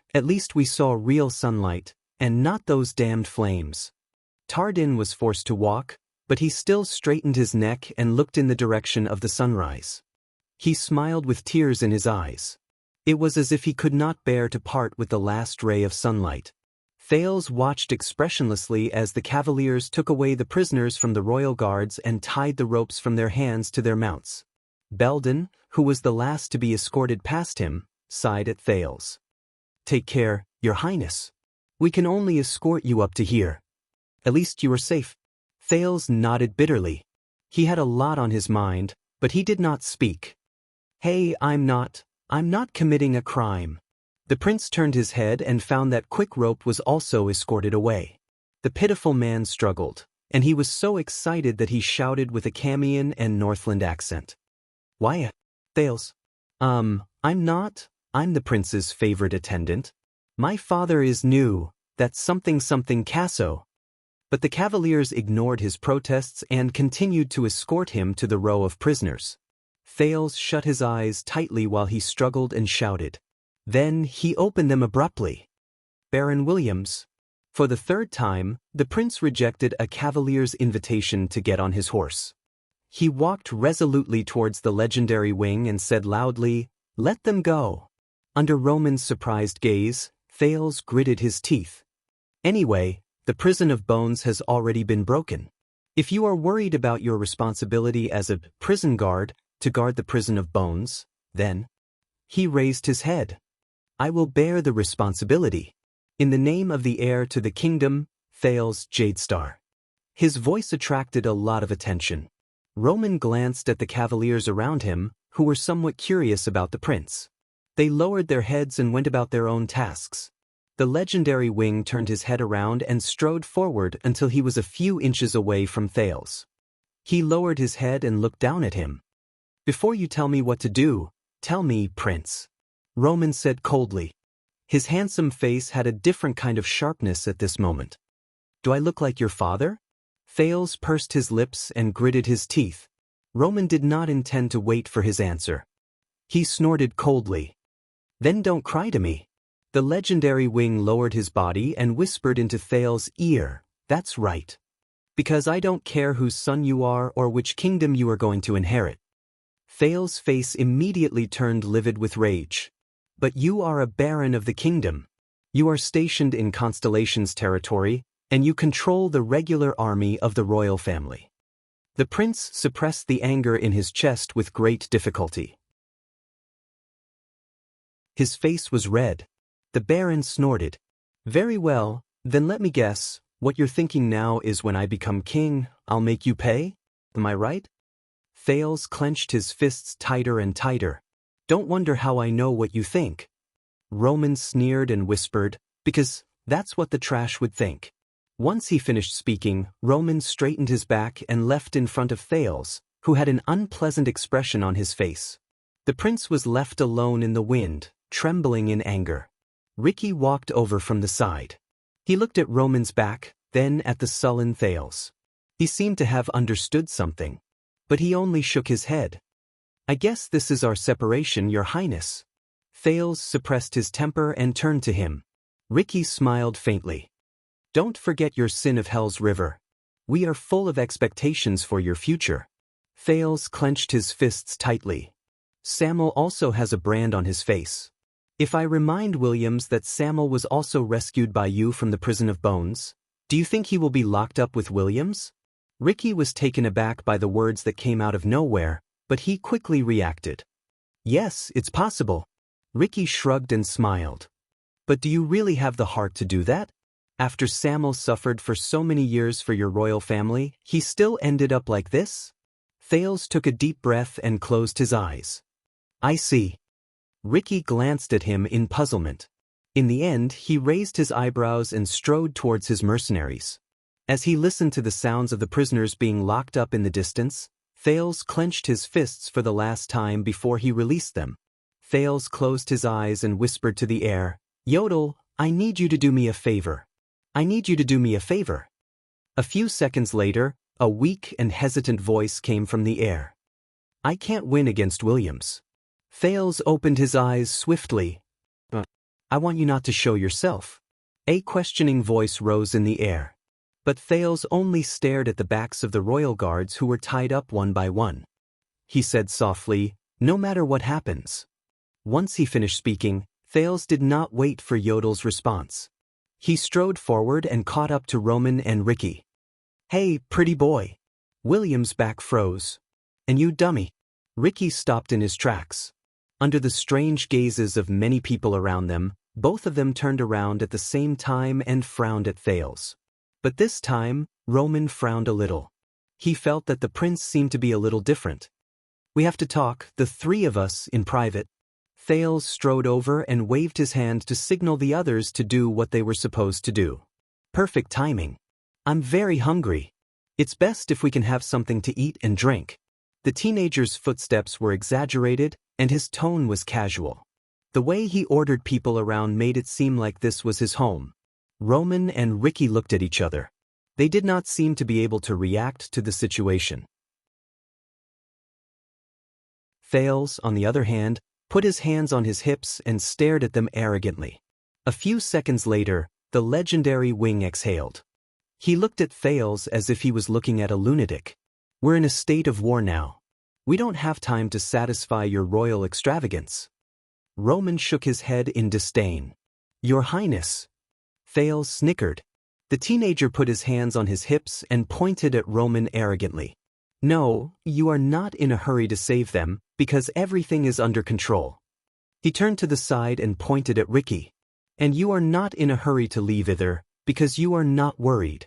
we saw real sunlight, and not those damned flames. Tardin was forced to walk, but he still straightened his neck and looked in the direction of the sunrise. He smiled with tears in his eyes. It was as if he could not bear to part with the last ray of sunlight. Thales watched expressionlessly as the cavaliers took away the prisoners from the royal guards and tied the ropes from their hands to their mounts. Belden, who was the last to be escorted past him, sighed at Thales. Take care, Your Highness. We can only escort you up to here. At least you are safe. Thales nodded bitterly. He had a lot on his mind, but he did not speak. Hey, I'm not committing a crime. The prince turned his head and found that Quick Rope was also escorted away. The pitiful man struggled, and he was so excited that he shouted with a Camian and Northland accent. Why, Thales? I'm the prince's favorite attendant. My father is new, that's something Casso. But the cavaliers ignored his protests and continued to escort him to the row of prisoners. Thales shut his eyes tightly while he struggled and shouted. Then he opened them abruptly. Baron Williams. For the 3rd time, the prince rejected a cavalier's invitation to get on his horse. He walked resolutely towards the legendary Wing and said loudly, Let them go. Under Roman's surprised gaze, Thales gritted his teeth. Anyway, the prison of bones has already been broken. If you are worried about your responsibility as a prison guard to guard the prison of bones, then... He raised his head. I will bear the responsibility. In the name of the heir to the kingdom, Thales Jadestar. His voice attracted a lot of attention. Roman glanced at the cavaliers around him, who were somewhat curious about the prince. They lowered their heads and went about their own tasks. The legendary Wing turned his head around and strode forward until he was a few inches away from Thales. He lowered his head and looked down at him. Before you tell me what to do, tell me, Prince. Roman said coldly. His handsome face had a different kind of sharpness at this moment. Do I look like your father? Thales pursed his lips and gritted his teeth. Roman did not intend to wait for his answer. He snorted coldly. Then don't cry to me. The legendary Wing lowered his body and whispered into Thales' ear, That's right. Because I don't care whose son you are or which kingdom you are going to inherit. Thales' face immediately turned livid with rage. But you are a baron of the kingdom. You are stationed in Constellation's territory, and you control the regular army of the royal family. The prince suppressed the anger in his chest with great difficulty. His face was red. The baron snorted. Very well, then let me guess, what you're thinking now is when I become king, I'll make you pay? Am I right? Thales clenched his fists tighter and tighter. Don't wonder how I know what you think. Roman sneered and whispered, because that's what the trash would think. Once he finished speaking, Roman straightened his back and left in front of Thales, who had an unpleasant expression on his face. The prince was left alone in the wind, trembling in anger. Ricky walked over from the side. He looked at Roman's back, then at the sullen Thales. He seemed to have understood something. But he only shook his head. I guess this is our separation, Your Highness. Thales suppressed his temper and turned to him. Ricky smiled faintly. Don't forget your sin of Hell's River. We are full of expectations for your future. Thales clenched his fists tightly. Samuel also has a brand on his face. If I remind Williams that Samuel was also rescued by you from the prison of bones, do you think he will be locked up with Williams? Ricky was taken aback by the words that came out of nowhere, but he quickly reacted. Yes, it's possible. Ricky shrugged and smiled. But do you really have the heart to do that? After Samuel suffered for so many years for your royal family, he still ended up like this? Thales took a deep breath and closed his eyes. I see. Ricky glanced at him in puzzlement. In the end, he raised his eyebrows and strode towards his mercenaries. As he listened to the sounds of the prisoners being locked up in the distance, Thales clenched his fists for the last time before he released them. Thales closed his eyes and whispered to the air, Yodel, I need you to do me a favor. I need you to do me a favor. A few seconds later, a weak and hesitant voice came from the air. I can't win against Williams. Thales opened his eyes swiftly. I want you not to show yourself. A questioning voice rose in the air. But Thales only stared at the backs of the royal guards who were tied up one by one. He said softly, no matter what happens. Once he finished speaking, Thales did not wait for Yodel's response. He strode forward and caught up to Roman and Ricky. Hey, pretty boy. William's back froze. And you dummy. Ricky stopped in his tracks. Under the strange gazes of many people around them, both of them turned around at the same time and frowned at Thales. But this time, Roman frowned a little. He felt that the prince seemed to be a little different. We have to talk, the three of us, in private. Thales strode over and waved his hand to signal the others to do what they were supposed to do. Perfect timing. I'm very hungry. It's best if we can have something to eat and drink. The teenager's footsteps were exaggerated, and his tone was casual. The way he ordered people around made it seem like this was his home. Roman and Ricky looked at each other. They did not seem to be able to react to the situation. Thales, on the other hand, put his hands on his hips and stared at them arrogantly. A few seconds later, the legendary Wing exhaled. He looked at Thales as if he was looking at a lunatic. We're in a state of war now. We don't have time to satisfy your royal extravagance. Roman shook his head in disdain. Your Highness. Thales snickered. The teenager put his hands on his hips and pointed at Roman arrogantly. No, you are not in a hurry to save them, because everything is under control. He turned to the side and pointed at Ricky. And you are not in a hurry to leave either, because you are not worried.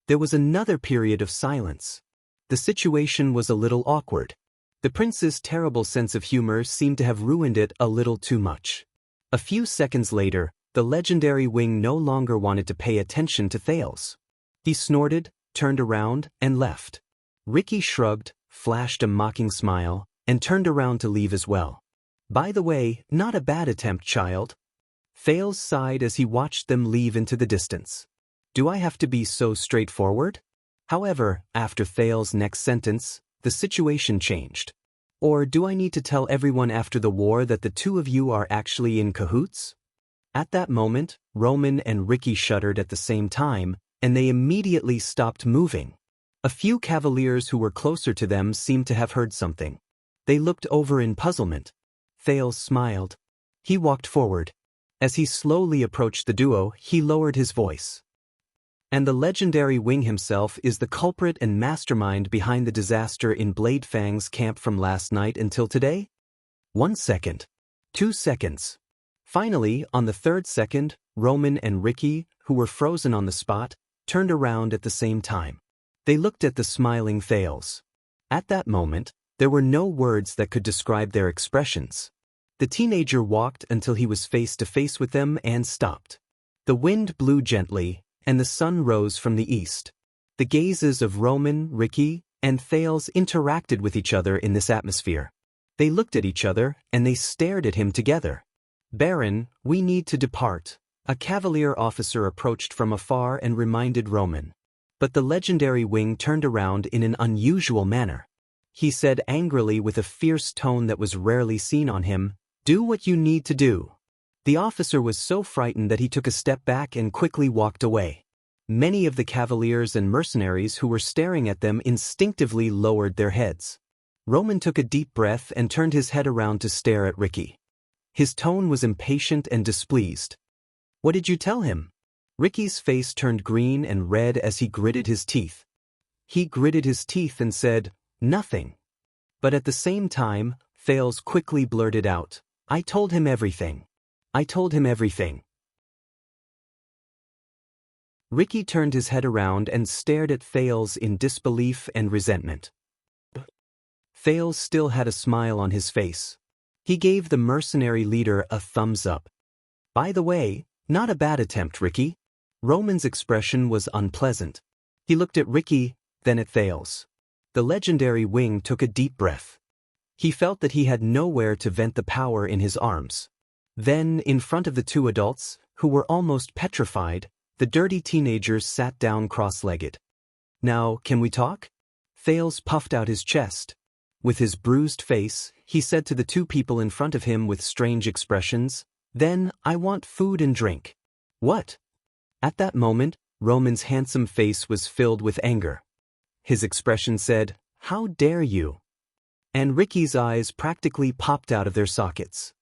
There was another period of silence. The situation was a little awkward. The prince's terrible sense of humor seemed to have ruined it a little too much. A few seconds later, the legendary Wing no longer wanted to pay attention to Thales. He snorted, turned around, and left. Ricky shrugged, flashed a mocking smile, and turned around to leave as well. By the way, not a bad attempt, child. Thales sighed as he watched them leave into the distance. Do I have to be so straightforward? However, after Thales' next sentence, the situation changed. Or do I need to tell everyone after the war that the two of you are actually in cahoots? At that moment, Roman and Ricky shuddered at the same time, and they immediately stopped moving. A few cavaliers who were closer to them seemed to have heard something. They looked over in puzzlement. Thales smiled. He walked forward. As he slowly approached the duo, he lowered his voice. And the legendary Wing himself is the culprit and mastermind behind the disaster in Blade Fang's camp from last night until today? 1 second. 2 seconds. Finally, on the 3rd second, Roman and Ricky, who were frozen on the spot, turned around at the same time. They looked at the smiling Thales. At that moment, there were no words that could describe their expressions. The teenager walked until he was face to face with them and stopped. The wind blew gently, and the sun rose from the east. The gazes of Roman, Ricky, and Thales interacted with each other in this atmosphere. They looked at each other, and they stared at him together. "Baron, we need to depart," a cavalier officer approached from afar and reminded Roman. But the legendary Wing turned around in an unusual manner. He said angrily with a fierce tone that was rarely seen on him, "Do what you need to do." The officer was so frightened that he took a step back and quickly walked away. Many of the cavaliers and mercenaries who were staring at them instinctively lowered their heads. Roman took a deep breath and turned his head around to stare at Ricky. His tone was impatient and displeased. "What did you tell him?" Ricky's face turned green and red as he gritted his teeth. He gritted his teeth and said, "Nothing." But at the same time, Thales quickly blurted out, "I told him everything. I told him everything." Ricky turned his head around and stared at Thales in disbelief and resentment. Thales still had a smile on his face. He gave the mercenary leader a thumbs up. "By the way, not a bad attempt, Ricky." Roman's expression was unpleasant. He looked at Ricky, then at Thales. The legendary Wing took a deep breath. He felt that he had nowhere to vent the power in his arms. Then, in front of the two adults, who were almost petrified, the dirty teenagers sat down cross-legged. "Now, can we talk?" Thales puffed out his chest. With his bruised face, he said to the two people in front of him with strange expressions, "Then, I want food and drink." "What?" At that moment, Roman's handsome face was filled with anger. His expression said, "How dare you?" And Ricky's eyes practically popped out of their sockets.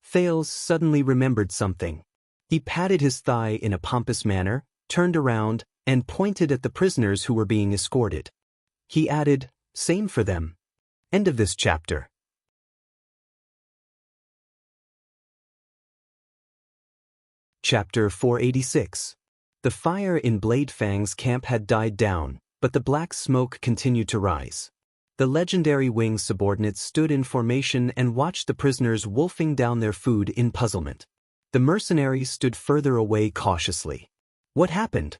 Thales suddenly remembered something. He patted his thigh in a pompous manner, turned around, and pointed at the prisoners who were being escorted. He added, "Same for them." End of this chapter. Chapter 486. The fire in Blade Fang's camp had died down, but the black smoke continued to rise. The legendary Wing subordinates stood in formation and watched the prisoners wolfing down their food in puzzlement. The mercenaries stood further away cautiously. What happened?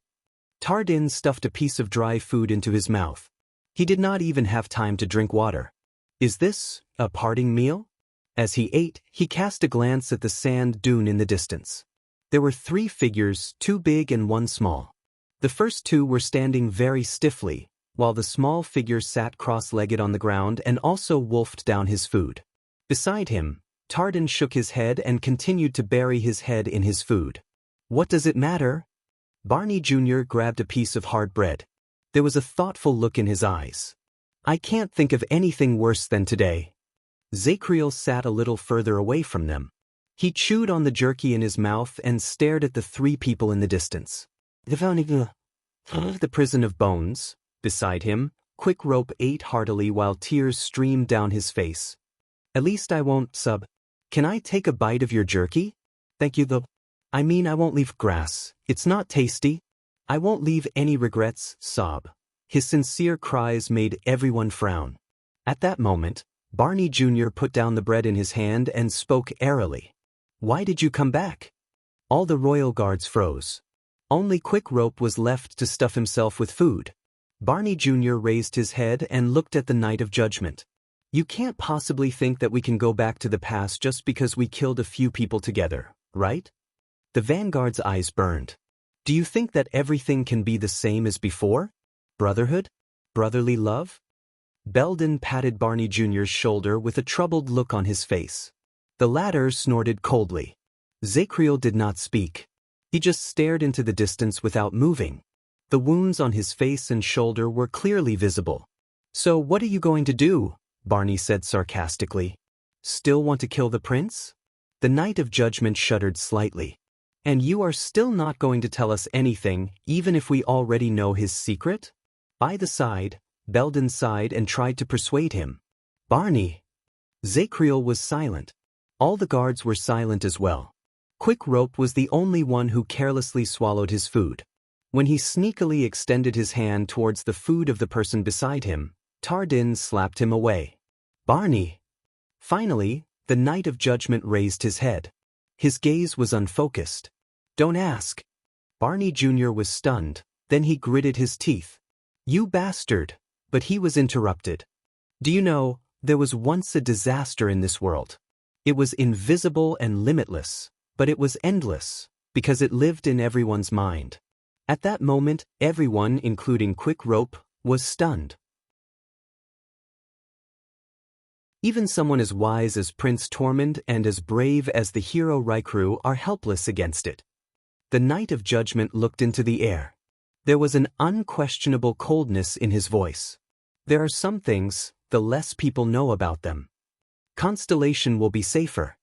Tardin stuffed a piece of dry food into his mouth. He did not even have time to drink water. Is this a parting meal? As he ate, he cast a glance at the sand dune in the distance. There were 3 figures, 2 big and 1 small. The first 2 were standing very stiffly, while the small figure sat cross-legged on the ground and also wolfed down his food. Beside him, Tardin shook his head and continued to bury his head in his food. "What does it matter?" Barney Jr. grabbed a piece of hard bread. There was a thoughtful look in his eyes. "I can't think of anything worse than today." Zacriel sat a little further away from them. He chewed on the jerky in his mouth and stared at the 3 people in the distance. The prison of bones. Beside him, Quick Rope ate heartily while tears streamed down his face. "At least I won't sub. Can I take a bite of your jerky?" "Thank you though. I mean I won't leave grass. It's not tasty." "I won't leave any regrets, sob." His sincere cries made everyone frown. At that moment, Barney Jr. put down the bread in his hand and spoke airily. "Why did you come back?" All the royal guards froze. Only Quick Rope was left to stuff himself with food. Barney Jr. raised his head and looked at the Night of Judgment. "You can't possibly think that we can go back to the past just because we killed a few people together, right?" The Vanguard's eyes burned. "Do you think that everything can be the same as before? Brotherhood? Brotherly love?" Belden patted Barney Jr.'s shoulder with a troubled look on his face. The latter snorted coldly. Zacriel did not speak. He just stared into the distance without moving. The wounds on his face and shoulder were clearly visible. "So what are you going to do?" Barney said sarcastically. "Still want to kill the prince?" The Night of Judgment shuddered slightly. And you are still not going to tell us anything, even if we already know his secret? By the side, Belden sighed and tried to persuade him. Barney. Zacriel was silent. All the guards were silent as well. Quick Rope was the only one who carelessly swallowed his food. When he sneakily extended his hand towards the food of the person beside him, Tardin slapped him away. Barney. Finally, the Knight of Judgment raised his head. His gaze was unfocused. Don't ask. Barney Jr. was stunned, then he gritted his teeth. You bastard. But he was interrupted. Do you know, there was once a disaster in this world. It was invisible and limitless, but it was endless, because it lived in everyone's mind. At that moment, everyone, including Quick Rope, was stunned. Even someone as wise as Prince Tormund and as brave as the hero Rykru are helpless against it. The Knight of Judgment looked into the air. There was an unquestionable coldness in his voice. There are some things, the less people know about them. Constellation will be safer.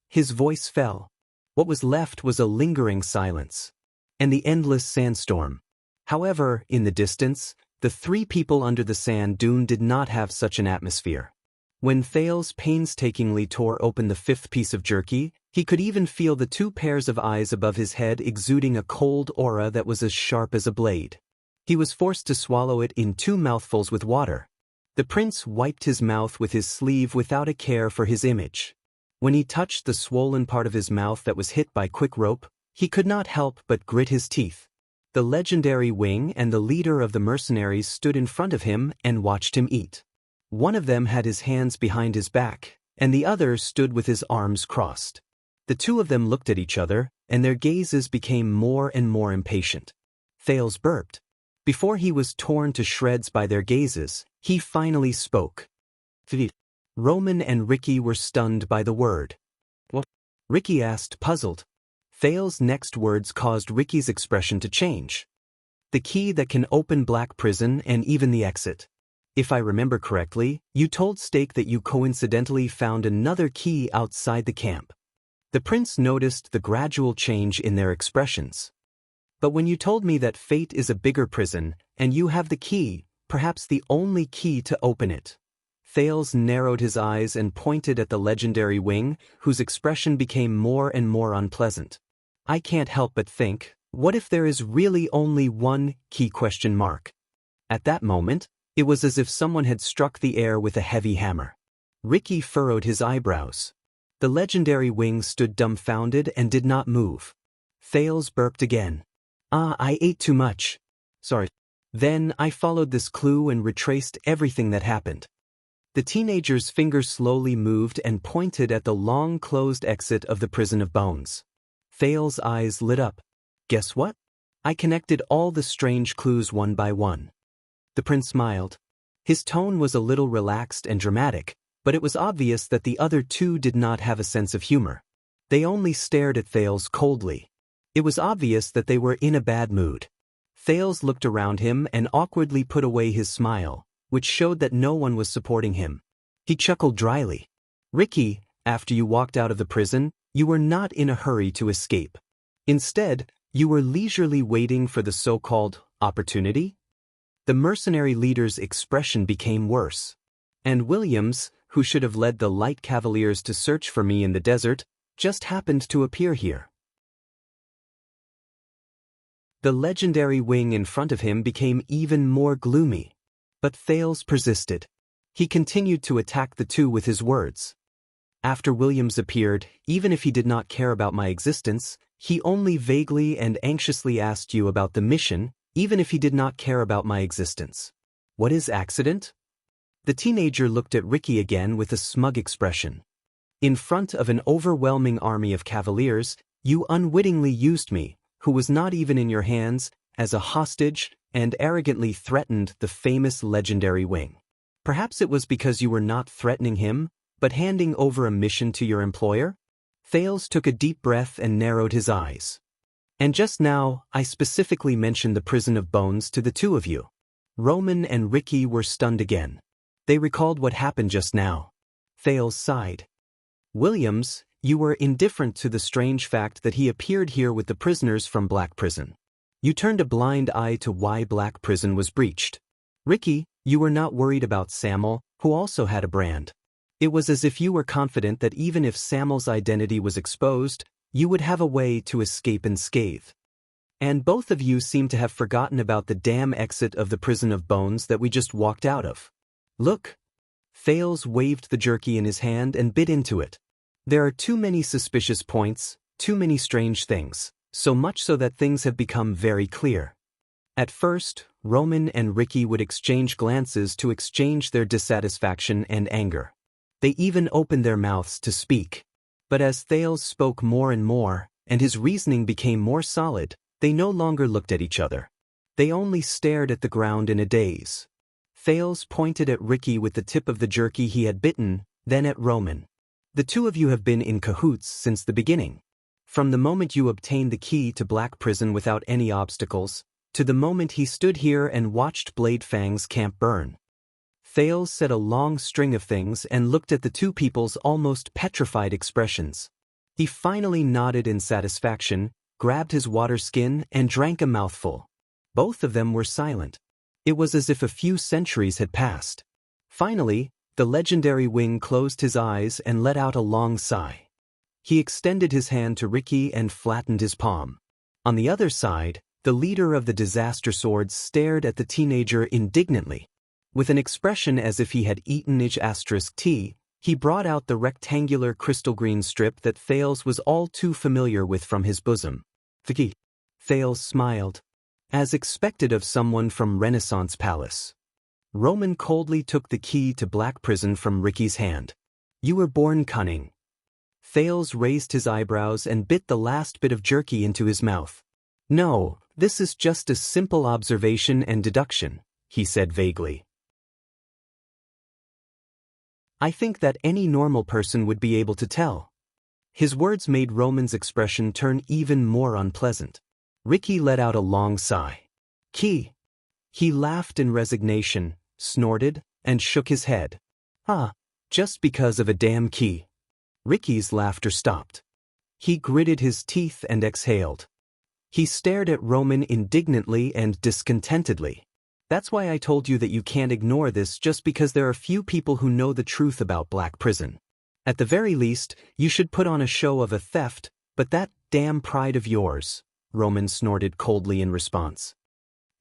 His voice fell. What was left was a lingering silence. And the endless sandstorm. However, in the distance, the three people under the sand dune did not have such an atmosphere. When Thales painstakingly tore open the fifth piece of jerky, he could even feel the two pairs of eyes above his head exuding a cold aura that was as sharp as a blade. He was forced to swallow it in 2 mouthfuls with water. The prince wiped his mouth with his sleeve without a care for his image. When he touched the swollen part of his mouth that was hit by Quick Rope, he could not help but grit his teeth. The legendary Wing and the leader of the mercenaries stood in front of him and watched him eat. One of them had his hands behind his back, and the other stood with his arms crossed. The two of them looked at each other, and their gazes became more and more impatient. Thales burped. Before he was torn to shreds by their gazes, he finally spoke. Roman and Ricky were stunned by the word. What? Ricky asked, puzzled. Thales' next words caused Ricky's expression to change. The key that can open Black Prison and even the exit. If I remember correctly, you told Stake that you coincidentally found another key outside the camp. The prince noticed the gradual change in their expressions. But when you told me that fate is a bigger prison, and you have the key, perhaps the only key to open it. Thales narrowed his eyes and pointed at the legendary Wing, whose expression became more and more unpleasant. I can't help but think, what if there is really only one key ? At that moment, it was as if someone had struck the air with a heavy hammer. Ricky furrowed his eyebrows. The legendary Wing stood dumbfounded and did not move. Thales burped again. I ate too much. Sorry. Then I followed this clue and retraced everything that happened. The teenager's finger slowly moved and pointed at the long-closed exit of the prison of bones. Thales' eyes lit up. Guess what? I connected all the strange clues one by one. The prince smiled. His tone was a little relaxed and dramatic, but it was obvious that the other two did not have a sense of humor. They only stared at Thales coldly. It was obvious that they were in a bad mood. Thales looked around him and awkwardly put away his smile, which showed that no one was supporting him. He chuckled dryly. Ricky, after you walked out of the prison, you were not in a hurry to escape. Instead, you were leisurely waiting for the so-called opportunity. The mercenary leader's expression became worse. And Williams, who should have led the light cavaliers to search for me in the desert, just happened to appear here. The legendary Wing in front of him became even more gloomy. But Thales persisted. He continued to attack the two with his words. After Williams appeared, even if he did not care about my existence, he only vaguely and anxiously asked you about the mission, even if he did not care about my existence. What is accident? The teenager looked at Ricky again with a smug expression. In front of an overwhelming army of cavaliers, you unwittingly used me, who was not even in your hands, as a hostage, and arrogantly threatened the famous legendary Wing. Perhaps it was because you were not threatening him, but handing over a mission to your employer? Thales took a deep breath and narrowed his eyes. And just now, I specifically mentioned the prison of bones to the two of you. Roman and Ricky were stunned again. They recalled what happened just now. Thales sighed. Williams, You were indifferent to the strange fact that he appeared here with the prisoners from Black Prison. You turned a blind eye to why Black Prison was breached. Ricky, you were not worried about Samuel, who also had a brand. It was as if you were confident that even if Samuel's identity was exposed, you would have a way to escape unscathed. And both of you seem to have forgotten about the damn exit of the prison of bones that we just walked out of. Look. Thales waved the jerky in his hand and bit into it. There are too many suspicious points, too many strange things, so much so that things have become very clear. At first, Roman and Ricky would exchange glances to exchange their dissatisfaction and anger. They even opened their mouths to speak. But as Thales spoke more and more, and his reasoning became more solid, they no longer looked at each other. They only stared at the ground in a daze. Thales pointed at Ricky with the tip of the jerky he had bitten, then at Roman. The two of you have been in cahoots since the beginning. From the moment you obtained the key to Black Prison without any obstacles, to the moment he stood here and watched Blade Fang's camp burn. Thales said a long string of things and looked at the two people's almost petrified expressions. He finally nodded in satisfaction, grabbed his water skin and drank a mouthful. Both of them were silent. It was as if a few centuries had passed. Finally, the legendary Wing closed his eyes and let out a long sigh. He extended his hand to Ricky and flattened his palm. On the other side, the leader of the Disaster Swords stared at the teenager indignantly. With an expression as if he had eaten tea, he brought out the rectangular crystal green strip that Thales was all too familiar with from his bosom. "The Thales smiled. As expected of someone from Renaissance Palace. Roman coldly took the key to Black Prison from Ricky's hand. "You were born cunning." Thales raised his eyebrows and bit the last bit of jerky into his mouth. "No, this is just a simple observation and deduction," he said vaguely. "I think that any normal person would be able to tell." His words made Roman's expression turn even more unpleasant. Ricky let out a long sigh. "Key." He laughed in resignation, snorted, and shook his head. Just because of a damn key." Ricky's laughter stopped. He gritted his teeth and exhaled. He stared at Roman indignantly and discontentedly. "That's why I told you that you can't ignore this just because there are few people who know the truth about Black Prison. At the very least, you should put on a show of a theft, but that damn pride of yours," Roman snorted coldly in response.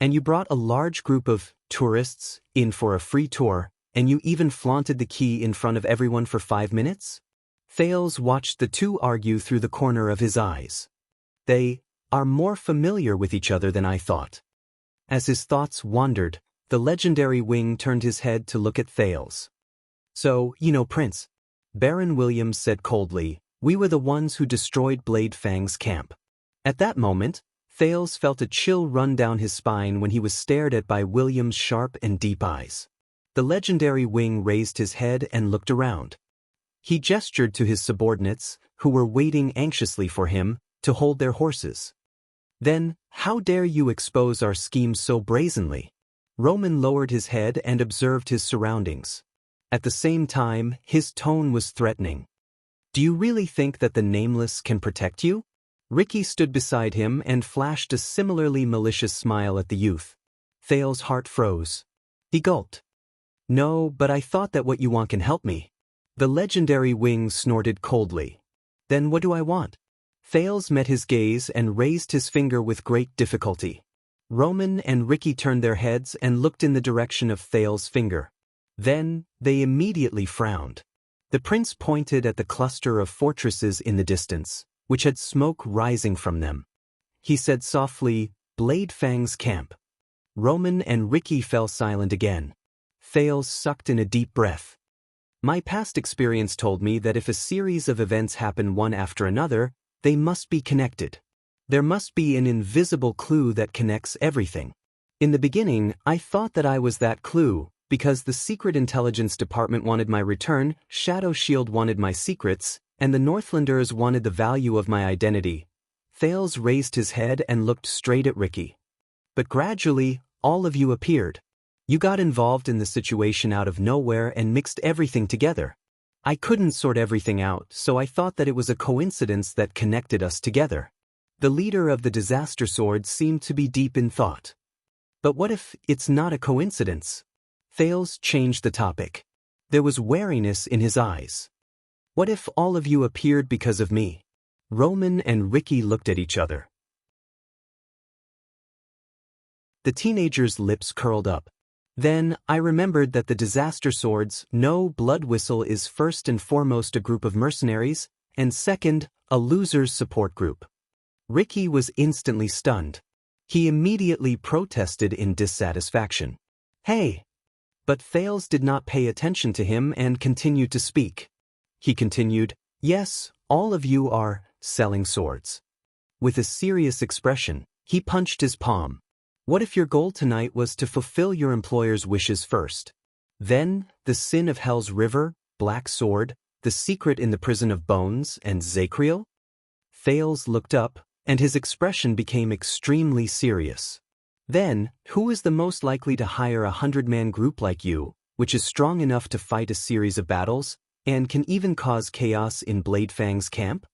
"And you brought a large group of tourists in for a free tour, and you even flaunted the key in front of everyone for 5 minutes?" Thales watched the two argue through the corner of his eyes. "They are more familiar with each other than I thought." As his thoughts wandered, the legendary Wing turned his head to look at Thales. "So, Prince," Baron Williams said coldly, "we were the ones who destroyed Blade Fang's camp." At that moment, Thales felt a chill run down his spine when he was stared at by Williams' sharp and deep eyes. The legendary Wing raised his head and looked around. He gestured to his subordinates, who were waiting anxiously for him, to hold their horses. "Then, how dare you expose our scheme so brazenly?" Roman lowered his head and observed his surroundings. At the same time, his tone was threatening. "Do you really think that the Nameless can protect you?" Ricky stood beside him and flashed a similarly malicious smile at the youth. Thales' heart froze. He gulped. "No, but I thought that what you want can help me." The legendary Wing snorted coldly. "Then what do I want?" Thales met his gaze and raised his finger with great difficulty. Roman and Ricky turned their heads and looked in the direction of Thales' finger. Then, they immediately frowned. The prince pointed at the cluster of fortresses in the distance, which had smoke rising from them. He said softly, "Blade Fang's camp." Roman and Ricky fell silent again. Thales sucked in a deep breath. "My past experience told me that if a series of events happen one after another, they must be connected. There must be an invisible clue that connects everything. In the beginning, I thought that I was that clue, because the Secret Intelligence Department wanted my return, Shadow Shield wanted my secrets, and the Northlanders wanted the value of my identity." Thales raised his head and looked straight at Ricky. "But gradually, all of you appeared. You got involved in the situation out of nowhere and mixed everything together. I couldn't sort everything out, so I thought that it was a coincidence that connected us together. The leader of the disaster sword seemed to be deep in thought. But what if it's not a coincidence? Thales changed the topic. There was wariness in his eyes. What if all of you appeared because of me? Roman and Ricky looked at each other. The teenager's lips curled up. Then, I remembered that the disaster swords, no blood whistle is first and foremost a group of mercenaries, and second, a loser's support group. Ricky was instantly stunned. He immediately protested in dissatisfaction. Hey! But Thales did not pay attention to him and continued to speak. He continued, yes, all of you are selling swords. With a serious expression, he punched his palm. What if your goal tonight was to fulfill your employer's wishes first? Then, the sin of Hell's River, Black Sword, the secret in the prison of bones, and Zacriel? Thales looked up, and his expression became extremely serious. Then, who is the most likely to hire a 100-man group like you, which is strong enough to fight a series of battles, and can even cause chaos in Bladefang's camp?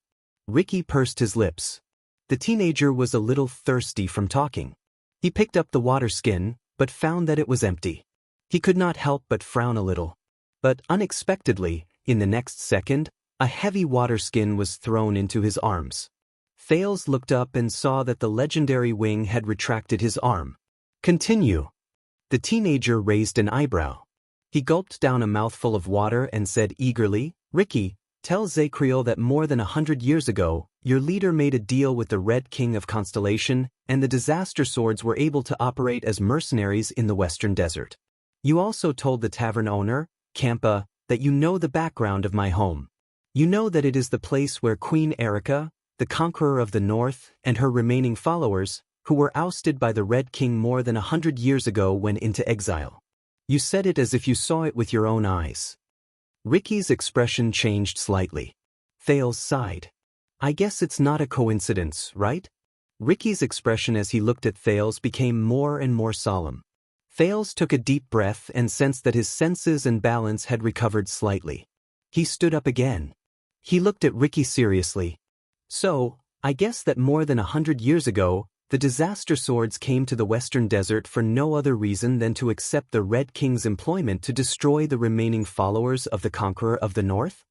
Ricky pursed his lips. The teenager was a little thirsty from talking. He picked up the water skin, but found that it was empty. He could not help but frown a little. But unexpectedly, in the next second, a heavy water skin was thrown into his arms. Thales looked up and saw that the legendary Wing had retracted his arm. Continue. The teenager raised an eyebrow. He gulped down a mouthful of water and said eagerly, Ricky, tell Zacriel that more than 100 years ago, your leader made a deal with the Red King of Constellation, and the disaster swords were able to operate as mercenaries in the Western Desert. You also told the tavern owner, Campa, that you know the background of my home. You know that it is the place where Queen Erica, the conqueror of the North, and her remaining followers, who were ousted by the Red King more than 100 years ago, went into exile. You said it as if you saw it with your own eyes. Ricky's expression changed slightly. Thales sighed. I guess it's not a coincidence, right? Ricky's expression as he looked at Thales became more and more solemn. Thales took a deep breath and sensed that his senses and balance had recovered slightly. He stood up again. He looked at Ricky seriously. So, I guess that more than 100 years ago, the disaster swords came to the Western Desert for no other reason than to accept the Red King's employment to destroy the remaining followers of the Conqueror of the North?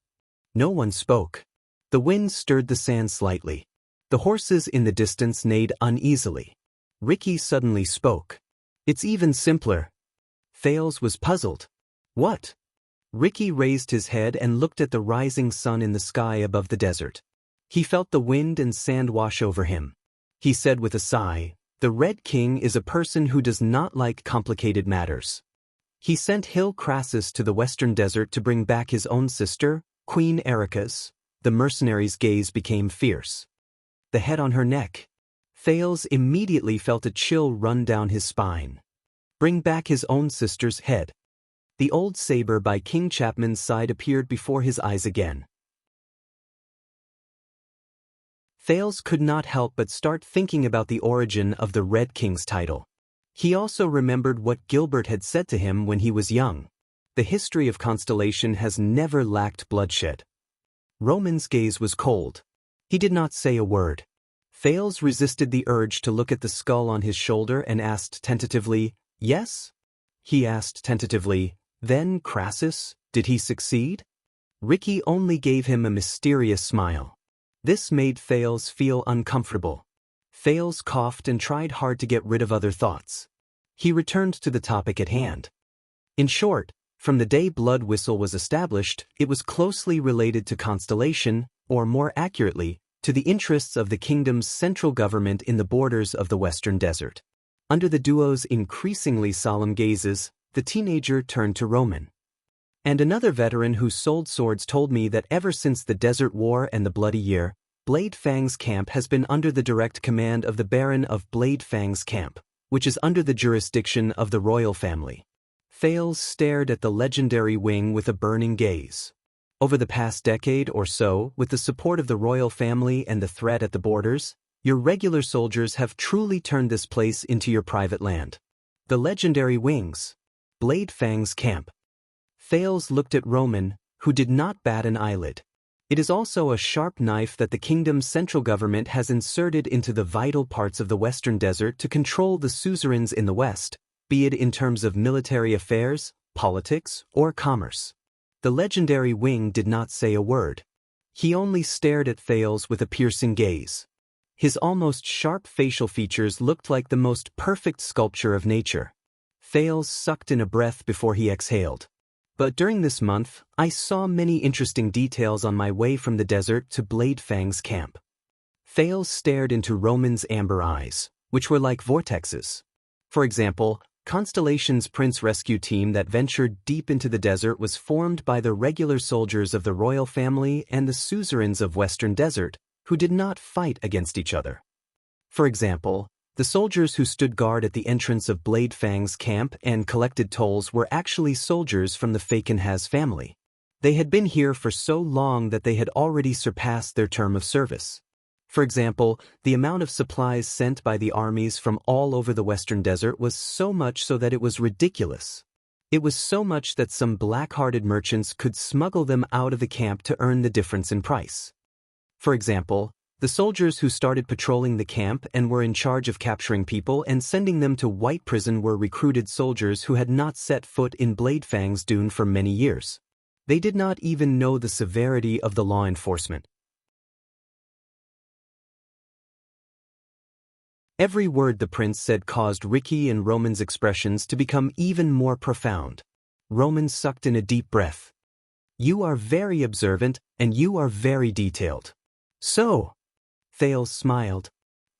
No one spoke. The wind stirred the sand slightly. The horses in the distance neighed uneasily. Ricky suddenly spoke. It's even simpler. Thales was puzzled. What? Ricky raised his head and looked at the rising sun in the sky above the desert. He felt the wind and sand wash over him. He said with a sigh, the Red King is a person who does not like complicated matters. He sent Hill Crassus to the Western Desert to bring back his own sister, Queen Erica's. The mercenary's gaze became fierce. The head on her neck. Thales immediately felt a chill run down his spine. Bring back his own sister's head. The old saber by King Chapman's side appeared before his eyes again. Thales could not help but start thinking about the origin of the Red King's title. He also remembered what Gilbert had said to him when he was young. The history of Constellation has never lacked bloodshed. Roman's gaze was cold. He did not say a word. Thales resisted the urge to look at the skull on his shoulder and asked tentatively, yes? He asked tentatively, then Crassus, did he succeed? Ricky only gave him a mysterious smile. This made Thales feel uncomfortable. Thales coughed and tried hard to get rid of other thoughts. He returned to the topic at hand. In short, from the day Blood Whistle was established, it was closely related to Constellation, or more accurately, to the interests of the kingdom's central government in the borders of the Western Desert. Under the duo's increasingly solemn gazes, the teenager turned to Roman. And another veteran who sold swords told me that ever since the Desert War and the Bloody Year, Bladefang's camp has been under the direct command of the Baron of Bladefang's camp, which is under the jurisdiction of the royal family. Thales stared at the legendary Wing with a burning gaze. Over the past decade or so, with the support of the royal family and the threat at the borders, your regular soldiers have truly turned this place into your private land. The legendary Wings. Bladefang's camp. Thales looked at Roman, who did not bat an eyelid. It is also a sharp knife that the kingdom's central government has inserted into the vital parts of the Western Desert to control the suzerains in the West, be it in terms of military affairs, politics, or commerce. The legendary Wing did not say a word. He only stared at Thales with a piercing gaze. His almost sharp facial features looked like the most perfect sculpture of nature. Thales sucked in a breath before he exhaled. But during this month, I saw many interesting details on my way from the desert to Blade Fang's camp. Thales stared into Roman's amber eyes, which were like vortexes. For example, Constellation's Prince Rescue team that ventured deep into the desert was formed by the regular soldiers of the royal family and the suzerains of Western Desert, who did not fight against each other. For example, the soldiers who stood guard at the entrance of Blade Fang's camp and collected tolls were actually soldiers from the Fakenhaz family. They had been here for so long that they had already surpassed their term of service. For example, the amount of supplies sent by the armies from all over the Western Desert was so much so that it was ridiculous. It was so much that some black-hearted merchants could smuggle them out of the camp to earn the difference in price. For example, the soldiers who started patrolling the camp and were in charge of capturing people and sending them to White Prison were recruited soldiers who had not set foot in Blade Fang's dune for many years. They did not even know the severity of the law enforcement. Every word the prince said caused Ricky and Roman's expressions to become even more profound. Roman sucked in a deep breath. "You are very observant, and you are very detailed." "So?" Thales smiled.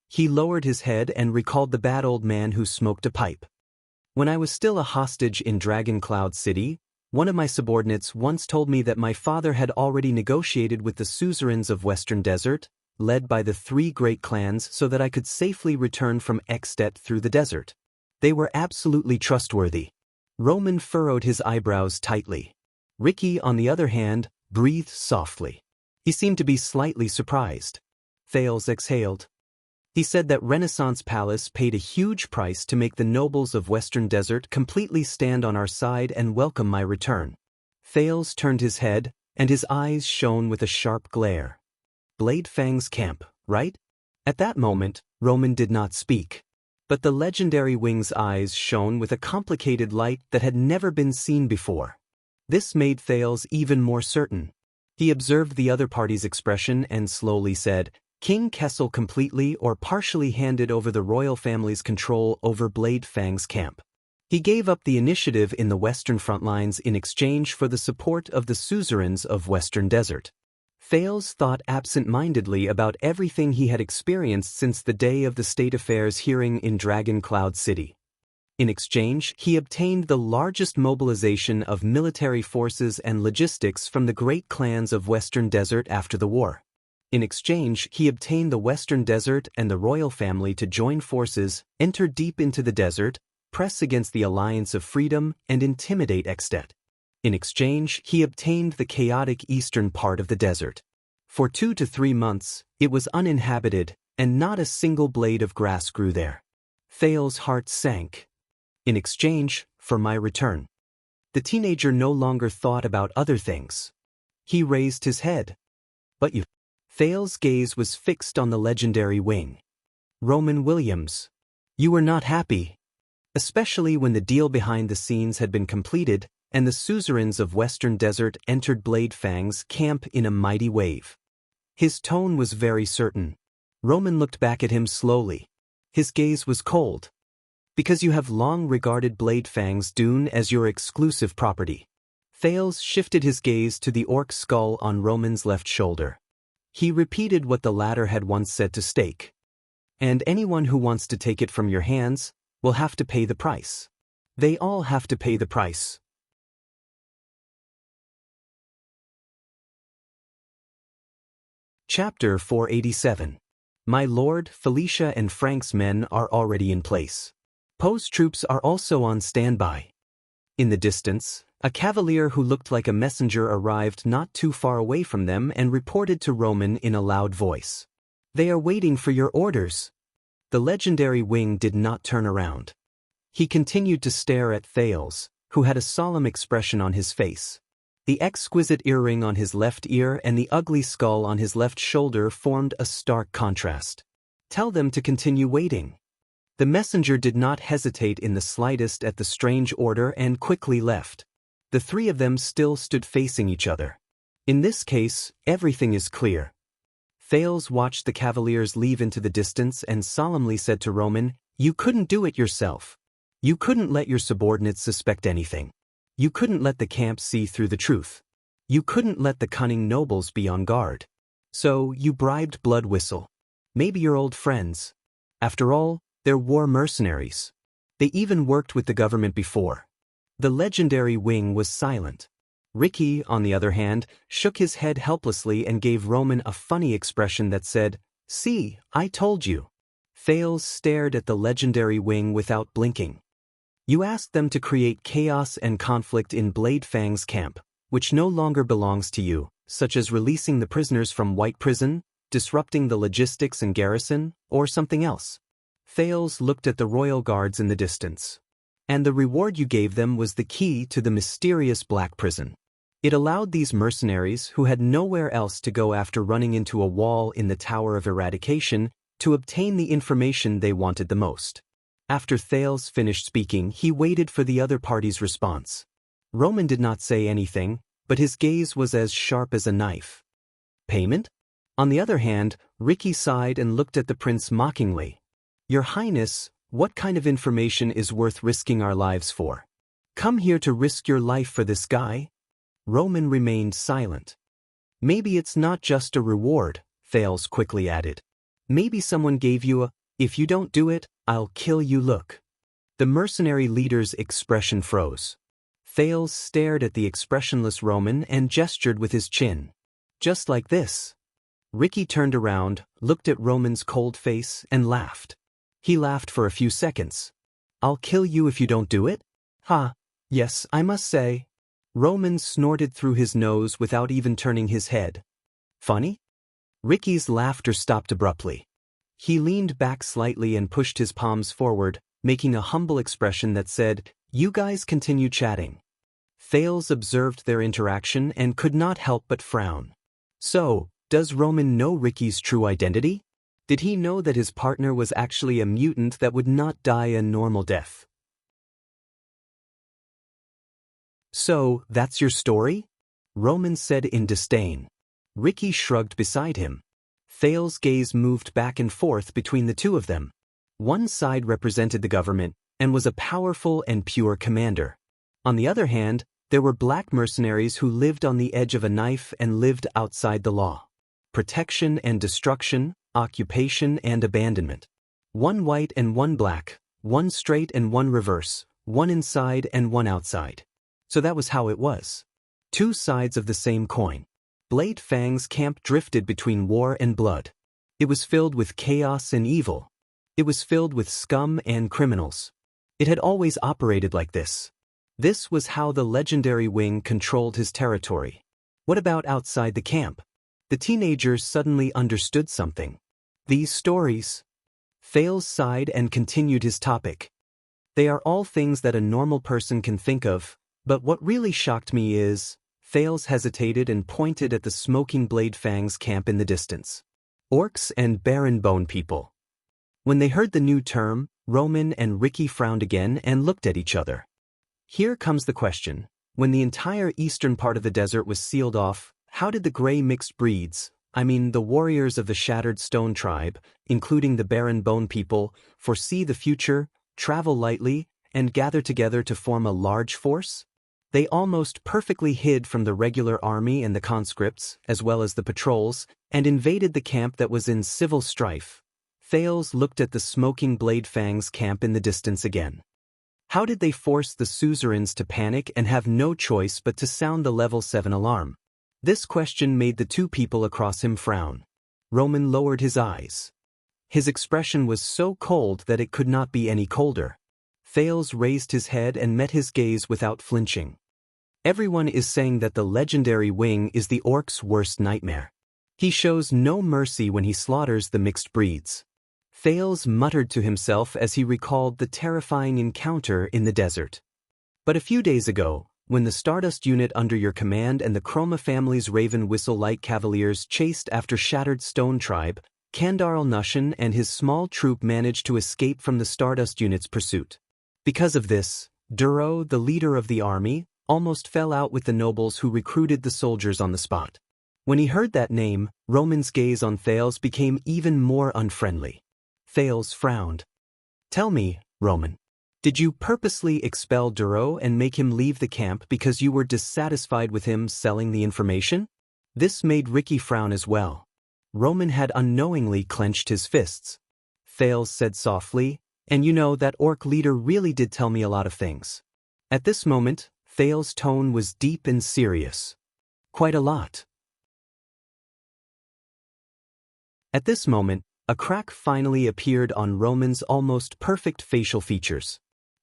He lowered his head and recalled the bad old man who smoked a pipe. "When I was still a hostage in Dragon Cloud City, one of my subordinates once told me that my father had already negotiated with the suzerains of Western Desert, led by the 3 great clans, so that I could safely return from Extet through the desert. They were absolutely trustworthy." Roman furrowed his eyebrows tightly. Ricky, on the other hand, breathed softly. He seemed to be slightly surprised. Thales exhaled. He said that Renaissance Palace paid a huge price to make the nobles of Western Desert completely stand on our side and welcome my return. Thales turned his head, and his eyes shone with a sharp glare. Blade Fang's camp, right? At that moment, Roman did not speak. But the legendary Wing's eyes shone with a complicated light that had never been seen before. This made Thales even more certain. He observed the other party's expression and slowly said, "King Kessel completely or partially handed over the royal family's control over Blade Fang's camp. He gave up the initiative in the western front lines in exchange for the support of the suzerains of Western Desert." Thales thought absent-mindedly about everything he had experienced since the day of the state affairs hearing in Dragon Cloud City. In exchange, he obtained the largest mobilization of military forces and logistics from the great clans of Western Desert after the war. In exchange, he obtained the Western Desert and the royal family to join forces, enter deep into the desert, press against the Alliance of Freedom, and intimidate Extet. In exchange, he obtained the chaotic eastern part of the desert. For 2 to 3 months, it was uninhabited, and not a single blade of grass grew there. Thales' heart sank. In exchange for my return. The teenager no longer thought about other things. He raised his head. "But you..." Thales' gaze was fixed on the legendary Wing. "Roman Williams. You were not happy. Especially when the deal behind the scenes had been completed, and the suzerains of Western Desert entered Blade Fang's camp in a mighty wave." His tone was very certain. Roman looked back at him slowly. His gaze was cold. "Because you have long regarded Blade Fang's dune as your exclusive property." Thales shifted his gaze to the orc skull on Roman's left shoulder. He repeated what the latter had once said to Stake. "And anyone who wants to take it from your hands will have to pay the price. They all have to pay the price." Chapter 487. My lord, Felicia and Frank's men are already in place. Poe's troops are also on standby. In the distance, a cavalier who looked like a messenger arrived not too far away from them and reported to Roman in a loud voice. "They are waiting for your orders." The legendary Wing did not turn around. He continued to stare at Thales, who had a solemn expression on his face. The exquisite earring on his left ear and the ugly skull on his left shoulder formed a stark contrast. Tell them to continue waiting. The messenger did not hesitate in the slightest at the strange order and quickly left. The three of them still stood facing each other. In this case, everything is clear. Thales watched the cavaliers leave into the distance and solemnly said to Roman, "You couldn't do it yourself. You couldn't let your subordinates suspect anything. You couldn't let the camp see through the truth. You couldn't let the cunning nobles be on guard. So you bribed Blood Whistle. Maybe your old friends. After all, they're war mercenaries. They even worked with the government before." The legendary Wing was silent. Ricky, on the other hand, shook his head helplessly and gave Roman a funny expression that said, "See, I told you." Thales stared at the legendary Wing without blinking. "You asked them to create chaos and conflict in Blade Fang's camp, which no longer belongs to you, such as releasing the prisoners from White Prison, disrupting the logistics and garrison, or something else." Thales looked at the royal guards in the distance. "And the reward you gave them was the key to the mysterious Black Prison. It allowed these mercenaries, who had nowhere else to go after running into a wall in the Tower of Eradication, to obtain the information they wanted the most." After Thales finished speaking, he waited for the other party's response. Roman did not say anything, but his gaze was as sharp as a knife. "Payment?" On the other hand, Ricky sighed and looked at the prince mockingly. "Your Highness, what kind of information is worth risking our lives for? Come here to risk your life for this guy?" Roman remained silent. "Maybe it's not just a reward," Thales quickly added. "Maybe someone gave you a, 'if you don't do it, I'll kill you' look." The mercenary leader's expression froze. Thales stared at the expressionless Roman and gestured with his chin. "Just like this." Ricky turned around, looked at Roman's cold face, and laughed. He laughed for a few seconds. "I'll kill you if you don't do it? Ha, yes, I must say." Roman snorted through his nose without even turning his head. "Funny?" Ricky's laughter stopped abruptly. He leaned back slightly and pushed his palms forward, making a humble expression that said, "You guys continue chatting." Thales observed their interaction and could not help but frown. So, does Roman know Ricky's true identity? Did he know that his partner was actually a mutant that would not die a normal death? "So, that's your story?" Roman said in disdain. Ricky shrugged beside him. Thales' gaze moved back and forth between the two of them. One side represented the government and was a powerful and pure commander. On the other hand, there were black mercenaries who lived on the edge of a knife and lived outside the law. Protection and destruction, occupation and abandonment. One white and one black, one straight and one reverse, one inside and one outside. So that was how it was. Two sides of the same coin. Blade Fang's camp drifted between war and blood. It was filled with chaos and evil. It was filled with scum and criminals. It had always operated like this. This was how the legendary Wing controlled his territory. What about outside the camp? The teenagers suddenly understood something. These stories. Thales sighed and continued his topic. "They are all things that a normal person can think of, but what really shocked me is..." Thales hesitated and pointed at the smoking Blade Fang's camp in the distance. "Orcs and barren bone people." When they heard the new term, Roman and Ricky frowned again and looked at each other. Here comes the question. When the entire eastern part of the desert was sealed off, how did the gray mixed breeds, the warriors of the Shattered Stone tribe, including the barren bone people, foresee the future, travel lightly, and gather together to form a large force? They almost perfectly hid from the regular army and the conscripts, as well as the patrols, and invaded the camp that was in civil strife. Thales looked at the smoking Blade Fang's camp in the distance again. How did they force the suzerains to panic and have no choice but to sound the level 7 alarm? This question made the two people across him frown. Roman lowered his eyes. His expression was so cold that it could not be any colder. Thales raised his head and met his gaze without flinching. "Everyone is saying that the legendary Wing is the orc's worst nightmare. He shows no mercy when he slaughters the mixed breeds." Thales muttered to himself as he recalled the terrifying encounter in the desert. But a few days ago, when the Stardust unit under your command and the Chroma family's Raven Whistle Light Cavaliers chased after Shattered Stone Tribe, Kandarl Nushin and his small troop managed to escape from the Stardust unit's pursuit. Because of this, Duro, the leader of the army, almost fell out with the nobles who recruited the soldiers on the spot. When he heard that name, Roman's gaze on Thales became even more unfriendly. Thales frowned. "Tell me, Roman, did you purposely expel Duro and make him leave the camp because you were dissatisfied with him selling the information?" This made Ricky frown as well. Roman had unknowingly clenched his fists. Thales said softly, "And you know, that orc leader really did tell me a lot of things." At this moment, Thales' tone was deep and serious. "Quite a lot." At this moment, a crack finally appeared on Roman's almost perfect facial features.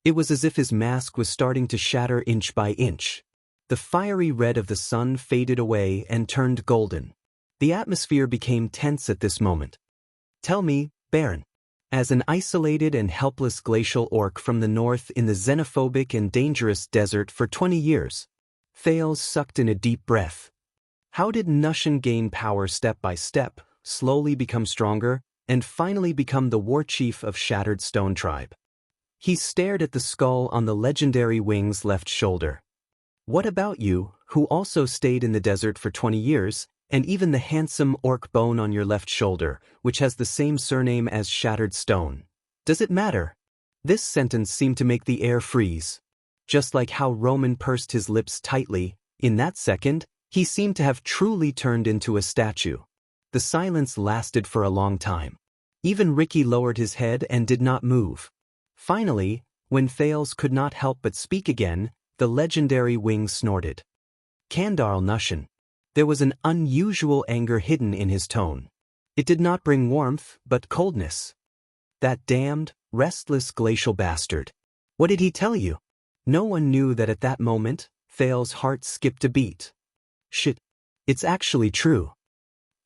It was as if his mask was starting to shatter inch by inch. The fiery red of the sun faded away and turned golden. The atmosphere became tense at this moment. "Tell me, Baron, as an isolated and helpless glacial orc from the north in the xenophobic and dangerous desert for 20 years, Thales sucked in a deep breath. How did Nushin gain power step by step, slowly become stronger, and finally become the war chief of Shattered Stone Tribe? He stared at the skull on the legendary Wing's left shoulder. "What about you, who also stayed in the desert for 20 years, and even the handsome orc bone on your left shoulder, which has the same surname as Shattered Stone? Does it matter?" This sentence seemed to make the air freeze. Just like how Roman pursed his lips tightly, in that second, he seemed to have truly turned into a statue. The silence lasted for a long time. Even Ricky lowered his head and did not move. Finally, when Thales could not help but speak again, the legendary Wing snorted. "Kandarl Nushin." There was an unusual anger hidden in his tone. It did not bring warmth, but coldness. "That damned, restless glacial bastard. What did he tell you?" No one knew that at that moment, Thales' heart skipped a beat. "Shit. It's actually true."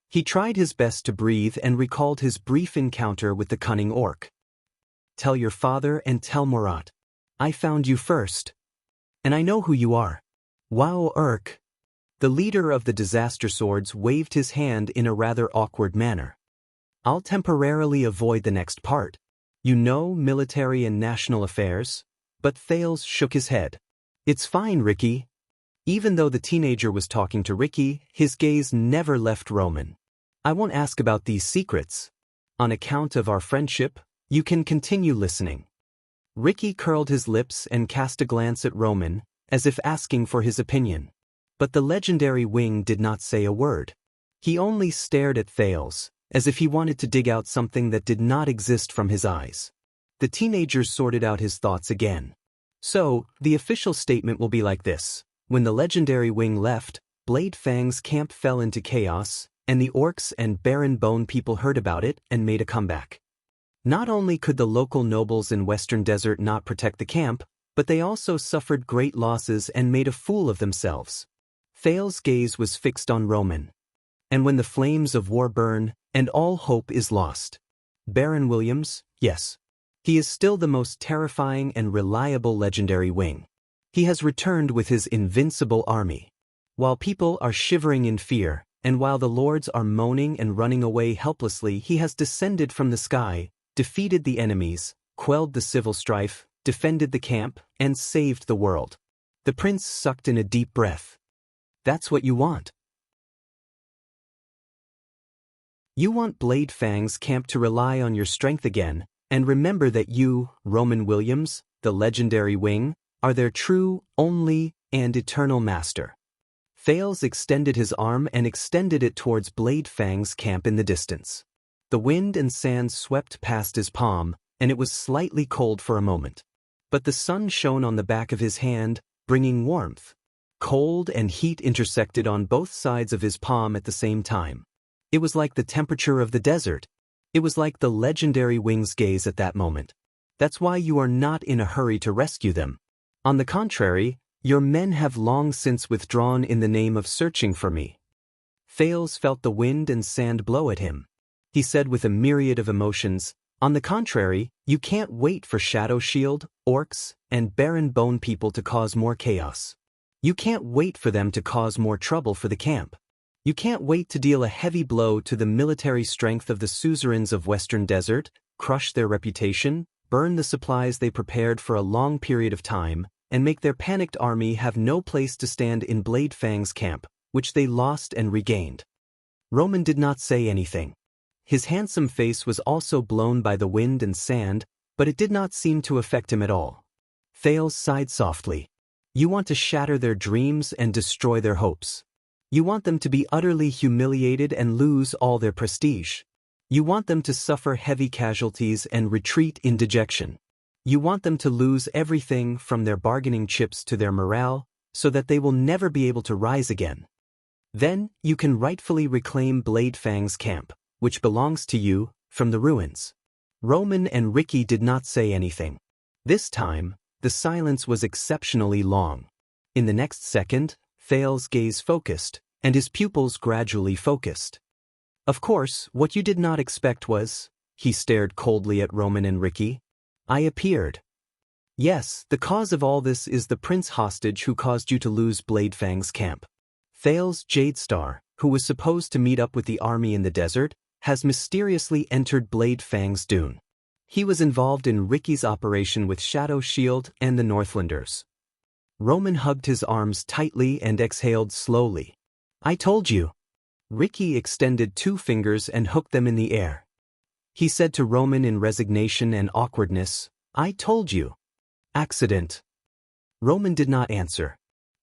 He tried his best to breathe and recalled his brief encounter with the cunning orc. "Tell your father and tell Murat. I found you first. And I know who you are. Wow Urk." The leader of the Disaster Swords waved his hand in a rather awkward manner. "I'll temporarily avoid the next part. You know, military and national affairs." But Thales shook his head. "It's fine, Ricky." Even though the teenager was talking to Ricky, his gaze never left Roman. "I won't ask about these secrets. On account of our friendship, you can continue listening." Ricky curled his lips and cast a glance at Roman, as if asking for his opinion. But the legendary Wing did not say a word. He only stared at Thales, as if he wanted to dig out something that did not exist from his eyes. The teenager sorted out his thoughts again. "So, the official statement will be like this. When the legendary Wing left, Blade Fang's camp fell into chaos, and the orcs and Baron Bone people heard about it and made a comeback. Not only could the local nobles in Western Desert not protect the camp, but they also suffered great losses and made a fool of themselves." Thales' gaze was fixed on Roman. "And when the flames of war burn, and all hope is lost. Baron Williams, yes. He is still the most terrifying and reliable legendary Wing. He has returned with his invincible army. While people are shivering in fear, and while the lords are moaning and running away helplessly, he has descended from the sky, defeated the enemies, quelled the civil strife, defended the camp, and saved the world." The prince sucked in a deep breath. "That's what you want. You want Blade Fang's camp to rely on your strength again, and remember that you, Roman Williams, the legendary Wing, are their true, only, and eternal master." Thales extended his arm and extended it towards Blade Fang's camp in the distance. The wind and sand swept past his palm, and it was slightly cold for a moment. But the sun shone on the back of his hand, bringing warmth. Cold and heat intersected on both sides of his palm at the same time. It was like the temperature of the desert. It was like the legendary Wing's gaze at that moment. "That's why you are not in a hurry to rescue them. On the contrary, your men have long since withdrawn in the name of searching for me." Thales felt the wind and sand blow at him. He said with a myriad of emotions, "On the contrary, you can't wait for Shadow Shield, orcs, and Baron Bone people to cause more chaos. You can't wait for them to cause more trouble for the camp. You can't wait to deal a heavy blow to the military strength of the suzerains of Western Desert, crush their reputation, burn the supplies they prepared for a long period of time, and make their panicked army have no place to stand in Blade Fang's camp, which they lost and regained. Roman did not say anything. His handsome face was also blown by the wind and sand, but it did not seem to affect him at all. Thales sighed softly. You want to shatter their dreams and destroy their hopes. You want them to be utterly humiliated and lose all their prestige. You want them to suffer heavy casualties and retreat in dejection. You want them to lose everything from their bargaining chips to their morale, so that they will never be able to rise again. Then, you can rightfully reclaim Blade Fang's camp, which belongs to you, from the ruins. Roman and Ricky did not say anything. This time, the silence was exceptionally long. In the next second, Thales' gaze focused, and his pupils gradually focused. Of course, what you did not expect was, he stared coldly at Roman and Ricky. I appeared. Yes, the cause of all this is the prince hostage who caused you to lose Blade Fang's camp. Thales Jadestar, who was supposed to meet up with the army in the desert, has mysteriously entered Blade Fang's dune. He was involved in Ricky's operation with Shadow Shield and the Northlanders. Roman hugged his arms tightly and exhaled slowly. I told you. Ricky extended 2 fingers and hooked them in the air. He said to Roman in resignation and awkwardness, I told you. Accident. Roman did not answer.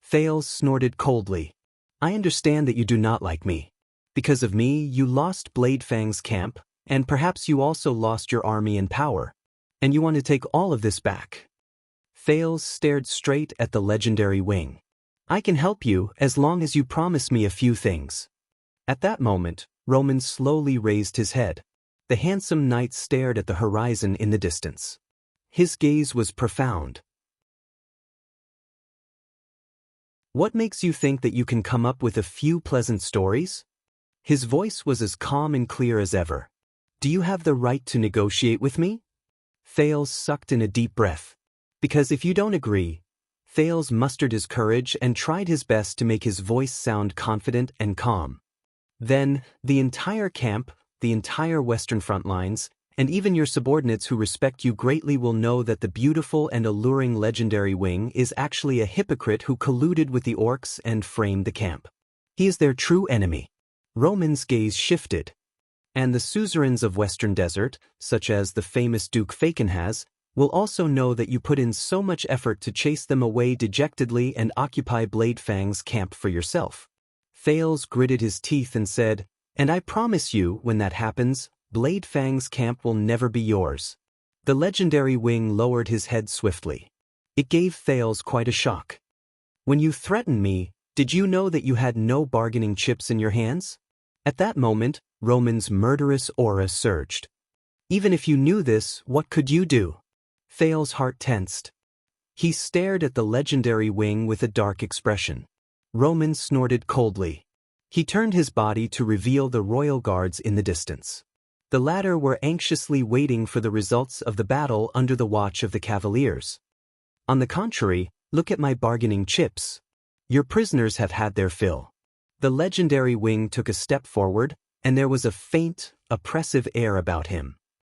Thales snorted coldly. I understand that you do not like me. Because of me, you lost Blade Fang's camp, and perhaps you also lost your army and power. And you want to take all of this back. Thales stared straight at the legendary wing. I can help you as long as you promise me a few things. At that moment, Roman slowly raised his head. The handsome knight stared at the horizon in the distance. His gaze was profound. What makes you think that you can come up with a few pleasant stories? His voice was as calm and clear as ever. Do you have the right to negotiate with me? Thales sucked in a deep breath. Because if you don't agree, Thales mustered his courage and tried his best to make his voice sound confident and calm. Then, the entire camp, the entire Western front lines, and even your subordinates who respect you greatly will know that the beautiful and alluring legendary wing is actually a hypocrite who colluded with the orcs and framed the camp. He is their true enemy. Roman's gaze shifted. And the suzerains of Western Desert, such as the famous Duke Fakenhaz, will also know that you put in so much effort to chase them away dejectedly and occupy Blade Fang's camp for yourself. Thales gritted his teeth and said, and I promise you, when that happens, Blade Fang's camp will never be yours. The legendary wing lowered his head swiftly. It gave Thales quite a shock. When you threatened me, did you know that you had no bargaining chips in your hands? At that moment, Roman's murderous aura surged. Even if you knew this, what could you do? Thales' heart tensed. He stared at the legendary wing with a dark expression. Roman snorted coldly. He turned his body to reveal the royal guards in the distance. The latter were anxiously waiting for the results of the battle under the watch of the cavaliers. On the contrary, look at my bargaining chips. Your prisoners have had their fill. The legendary wing took a step forward, and there was a faint, oppressive air about him.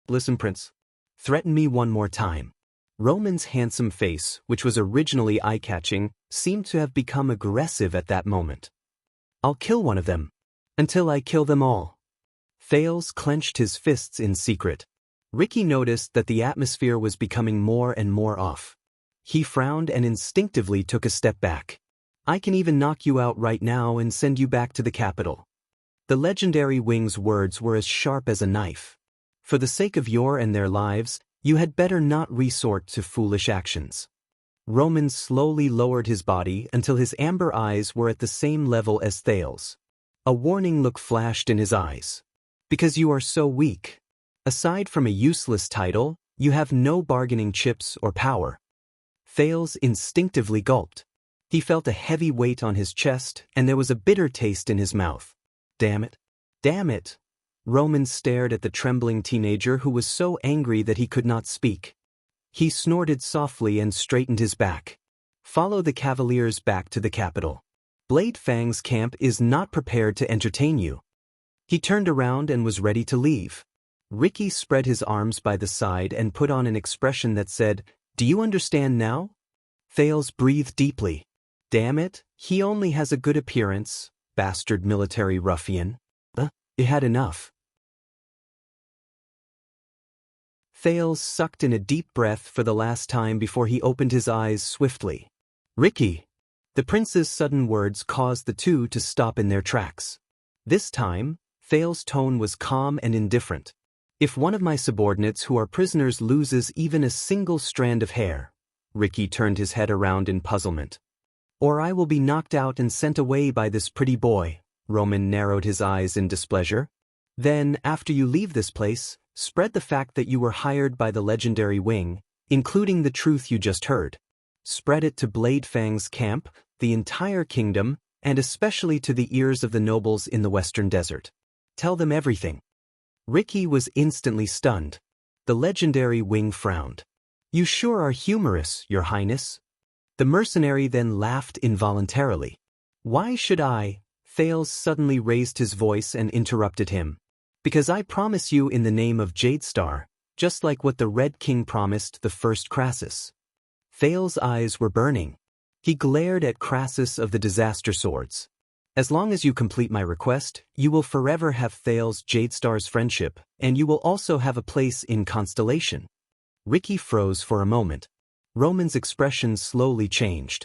Listen, Prince. Threaten me one more time. Roman's handsome face, which was originally eye-catching, seemed to have become aggressive at that moment. I'll kill one of them. Until I kill them all. Thales clenched his fists in secret. Ricky noticed that the atmosphere was becoming more and more off. He frowned and instinctively took a step back. I can even knock you out right now and send you back to the capital. The legendary wing's words were as sharp as a knife. For the sake of your and their lives, you had better not resort to foolish actions. Roman slowly lowered his body until his amber eyes were at the same level as Thales. A warning look flashed in his eyes. Because you are so weak. Aside from a useless title, you have no bargaining chips or power. Thales instinctively gulped. He felt a heavy weight on his chest, and there was a bitter taste in his mouth. Damn it. Damn it. Roman stared at the trembling teenager who was so angry that he could not speak. He snorted softly and straightened his back. Follow the cavaliers back to the capital. Blade Fang's camp is not prepared to entertain you. He turned around and was ready to leave. Ricky spread his arms by the side and put on an expression that said, "Do you understand now?" Thales breathed deeply. Damn it, he only has a good appearance, bastard military ruffian. It had enough. Thales sucked in a deep breath for the last time before he opened his eyes swiftly. Ricky! The prince's sudden words caused the two to stop in their tracks. This time, Thales' tone was calm and indifferent. If one of my subordinates who are prisoners loses even a single strand of hair, Ricky turned his head around in puzzlement. Or I will be knocked out and sent away by this pretty boy. Roman narrowed his eyes in displeasure. Then, after you leave this place, spread the fact that you were hired by the legendary Wing, including the truth you just heard. Spread it to Blade Fang's camp, the entire kingdom, and especially to the ears of the nobles in the western desert. Tell them everything. Ricky was instantly stunned. The legendary Wing frowned. You sure are humorous, Your Highness. The mercenary then laughed involuntarily. Why should I? Thales suddenly raised his voice and interrupted him. Because I promise you in the name of Jadestar, just like what the Red King promised the first Crassus. Thales' eyes were burning. He glared at Crassus of the Disaster Swords. As long as you complete my request, you will forever have Thales Jadestar's friendship, and you will also have a place in Constellation. Ricky froze for a moment. Roman's expression slowly changed.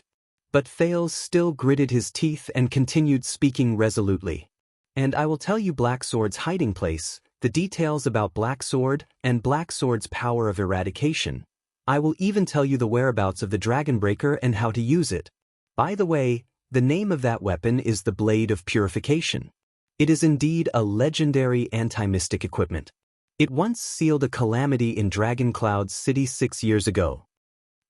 But Thales still gritted his teeth and continued speaking resolutely. And I will tell you Black Sword's hiding place, the details about Black Sword, and Black Sword's power of eradication. I will even tell you the whereabouts of the Dragonbreaker and how to use it. By the way, the name of that weapon is the Blade of Purification. It is indeed a legendary anti-mystic equipment. It once sealed a calamity in Dragoncloud City 6 years ago.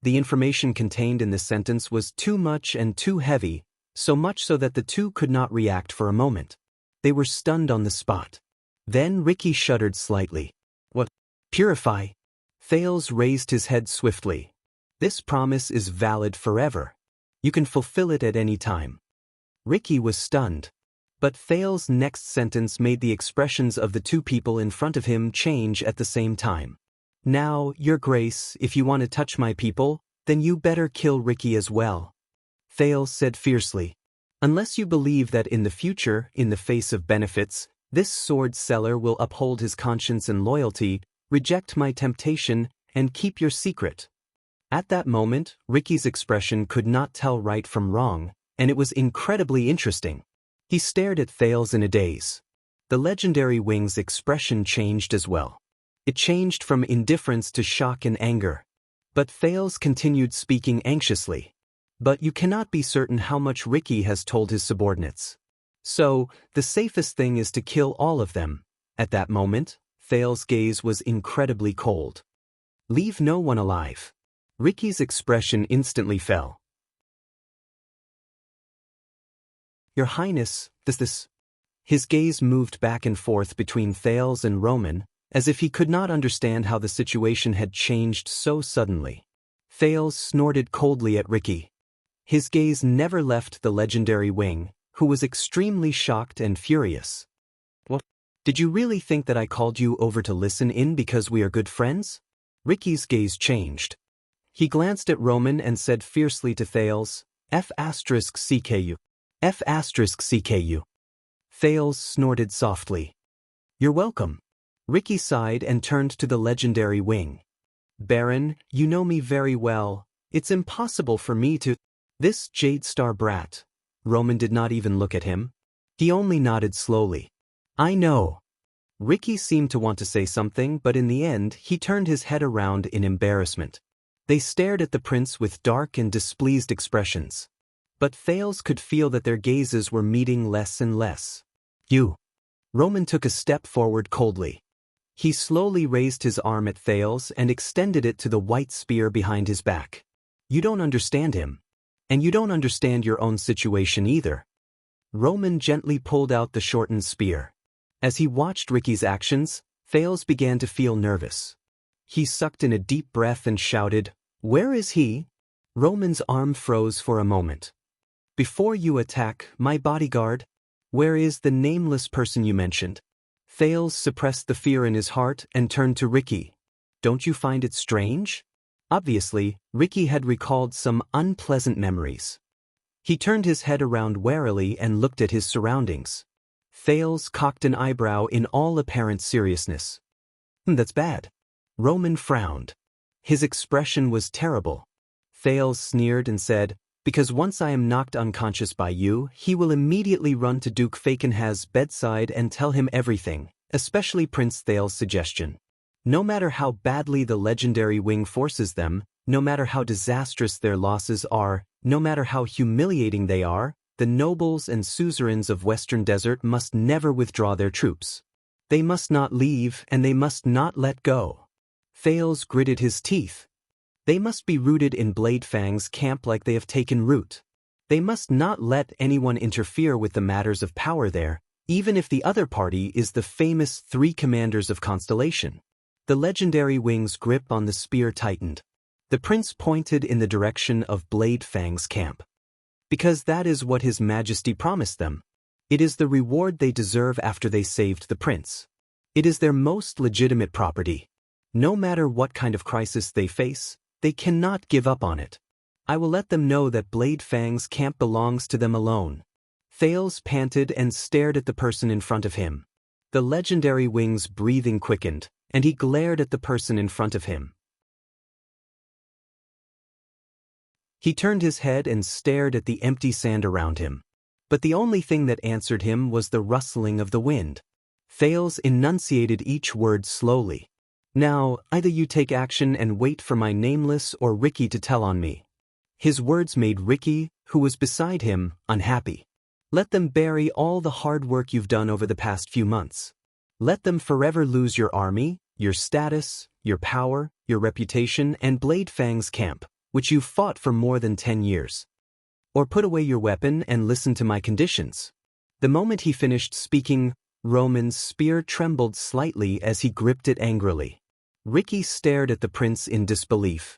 The information contained in this sentence was too much and too heavy, so much so that the two could not react for a moment. They were stunned on the spot. Then Ricky shuddered slightly. What? Purify? Thales raised his head swiftly. This promise is valid forever. You can fulfill it at any time. Ricky was stunned. But Thales' next sentence made the expressions of the two people in front of him change at the same time. Now, Your Grace, if you want to touch my people, then you better kill Ricky as well. Thales said fiercely. Unless you believe that in the future, in the face of benefits, this sword seller will uphold his conscience and loyalty, reject my temptation, and keep your secret. At that moment, Ricky's expression could not tell right from wrong, and it was incredibly interesting. He stared at Thales in a daze. The legendary Wing's expression changed as well. It changed from indifference to shock and anger. But Thales continued speaking anxiously. But you cannot be certain how much Ricky has told his subordinates. So, the safest thing is to kill all of them. At that moment, Thales' gaze was incredibly cold. Leave no one alive. Ricky's expression instantly fell. Your Highness, this... His gaze moved back and forth between Thales and Roman, as if he could not understand how the situation had changed so suddenly. Thales snorted coldly at Ricky. His gaze never left the legendary Wing, who was extremely shocked and furious. What? Did you really think that I called you over to listen in because we are good friends? Ricky's gaze changed. He glanced at Roman and said fiercely to Thales, F***CKU. F***CKU. Thales snorted softly. You're welcome. Ricky sighed and turned to the legendary Wing. Baron, you know me very well. It's impossible for me to... This Jadestar brat. Roman did not even look at him. He only nodded slowly. I know. Ricky seemed to want to say something, but in the end he turned his head around in embarrassment. They stared at the prince with dark and displeased expressions. But Thales could feel that their gazes were meeting less and less. You. Roman took a step forward coldly. He slowly raised his arm at Thales and extended it to the white spear behind his back. You don't understand him. And you don't understand your own situation either. Roman gently pulled out the shortened spear. As he watched Ricky's actions, Thales began to feel nervous. He sucked in a deep breath and shouted, Where is he? Roman's arm froze for a moment. Before you attack, my bodyguard, where is the nameless person you mentioned? Thales suppressed the fear in his heart and turned to Ricky. Don't you find it strange? Obviously, Ricky had recalled some unpleasant memories. He turned his head around warily and looked at his surroundings. Thales cocked an eyebrow in all apparent seriousness. That's bad. Roman frowned. His expression was terrible. Thales sneered and said, because once I am knocked unconscious by you, he will immediately run to Duke Fakenhaz's bedside and tell him everything, especially Prince Thales' suggestion. No matter how badly the legendary wing forces them, no matter how disastrous their losses are, no matter how humiliating they are, the nobles and suzerains of Western Desert must never withdraw their troops. They must not leave and they must not let go. Thales gritted his teeth. They must be rooted in Blade Fang's camp like they have taken root. They must not let anyone interfere with the matters of power there, even if the other party is the famous 3 commanders of Constellation. The legendary wing's grip on the spear tightened. The prince pointed in the direction of Blade Fang's camp. Because that is what His Majesty promised them. It is the reward they deserve after they saved the prince. It is their most legitimate property. No matter what kind of crisis they face, they cannot give up on it. I will let them know that Blade Fang's camp belongs to them alone. Thales panted and stared at the person in front of him. The legendary wing's breathing quickened, and he glared at the person in front of him. He turned his head and stared at the empty sand around him. But the only thing that answered him was the rustling of the wind. Thales enunciated each word slowly. Now, either you take action and wait for my nameless or Ricky to tell on me. His words made Ricky, who was beside him, unhappy. Let them bury all the hard work you've done over the past few months. Let them forever lose your army, your status, your power, your reputation, and Blade Fang's camp, which you've fought for more than 10 years. Or put away your weapon and listen to my conditions. The moment he finished speaking, Roman's spear trembled slightly as he gripped it angrily. Ricky stared at the prince in disbelief.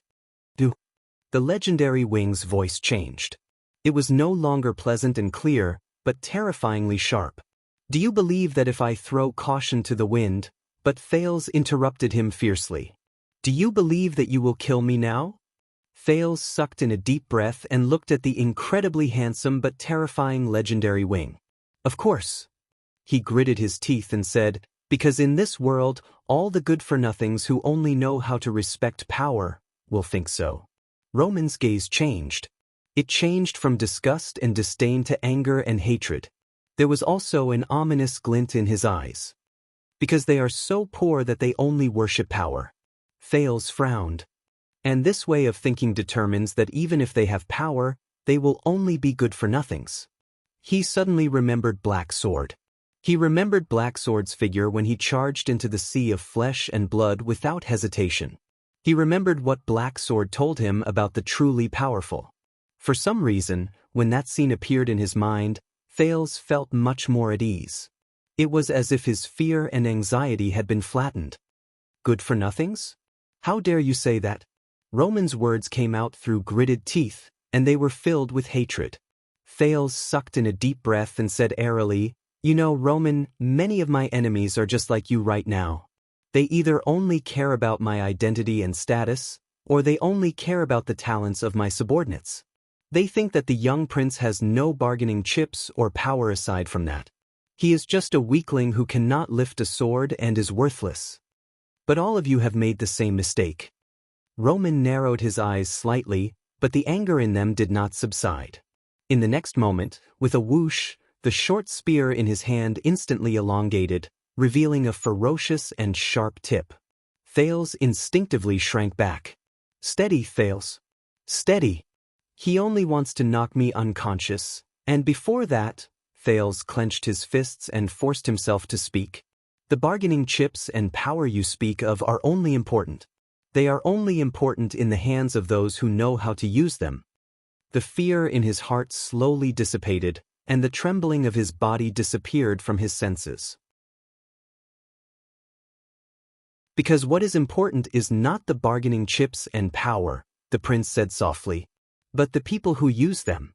The legendary wing's voice changed. It was no longer pleasant and clear, but terrifyingly sharp. Do you believe that if I throw caution to the wind? But Thales interrupted him fiercely. Do you believe that you will kill me now? Thales sucked in a deep breath and looked at the incredibly handsome but terrifying legendary wing. Of course. He gritted his teeth and said, because in this world, all the good-for-nothings who only know how to respect power will think so. Roman's gaze changed. It changed from disgust and disdain to anger and hatred. There was also an ominous glint in his eyes. Because they are so poor that they only worship power. Thales frowned. And this way of thinking determines that even if they have power, they will only be good-for-nothings. He suddenly remembered Black Sword. He remembered Black Sword's figure when he charged into the sea of flesh and blood without hesitation. He remembered what Black Sword told him about the truly powerful. For some reason, when that scene appeared in his mind, Thales felt much more at ease. It was as if his fear and anxiety had been flattened. Good-for-nothings? How dare you say that? Roman's words came out through gritted teeth, and they were filled with hatred. Thales sucked in a deep breath and said airily, you know, Roman, many of my enemies are just like you right now. They either only care about my identity and status, or they only care about the talents of my subordinates. They think that the young prince has no bargaining chips or power aside from that. He is just a weakling who cannot lift a sword and is worthless. But all of you have made the same mistake. Roman narrowed his eyes slightly, but the anger in them did not subside. In the next moment, with a whoosh, the short spear in his hand instantly elongated, revealing a ferocious and sharp tip. Thales instinctively shrank back. Steady, Thales. Steady. He only wants to knock me unconscious, and before that, Thales clenched his fists and forced himself to speak. The bargaining chips and power you speak of are only important. They are only important in the hands of those who know how to use them. The fear in his heart slowly dissipated, and the trembling of his body disappeared from his senses. Because what is important is not the bargaining chips and power, the prince said softly. but the people who use them.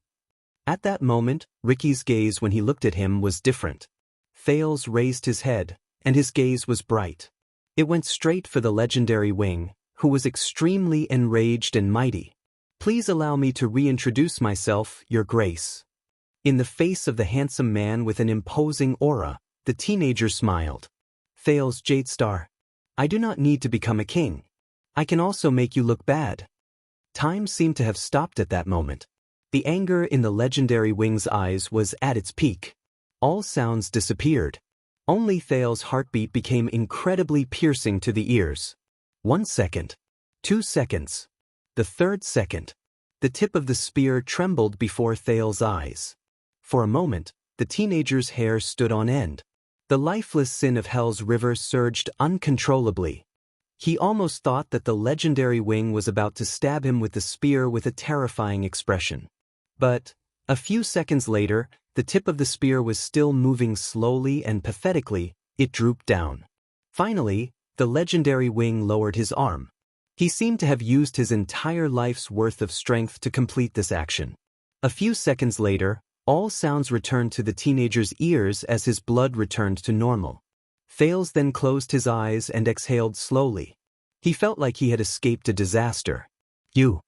At that moment, Ricky's gaze when he looked at him was different. Thales raised his head, and his gaze was bright. It went straight for the legendary Wing, who was extremely enraged and mighty. Please allow me to reintroduce myself, Your Grace. In the face of the handsome man with an imposing aura, the teenager smiled. Thales Jadestar, I do not need to become a king. I can also make you look bad. Time seemed to have stopped at that moment. The anger in the legendary Wing's eyes was at its peak. All sounds disappeared. Only Thales' heartbeat became incredibly piercing to the ears. 1 second. 2 seconds. The third second. The tip of the spear trembled before Thales' eyes. For a moment, the teenager's hair stood on end. The lifeless sin of Hell's river surged uncontrollably. He almost thought that the legendary Wing was about to stab him with the spear with a terrifying expression. But, a few seconds later, the tip of the spear was still moving slowly and pathetically. It drooped down. Finally, the legendary Wing lowered his arm. He seemed to have used his entire life's worth of strength to complete this action. A few seconds later, all sounds returned to the teenager's ears as his blood returned to normal. Thales then closed his eyes and exhaled slowly. He felt like he had escaped a disaster. You.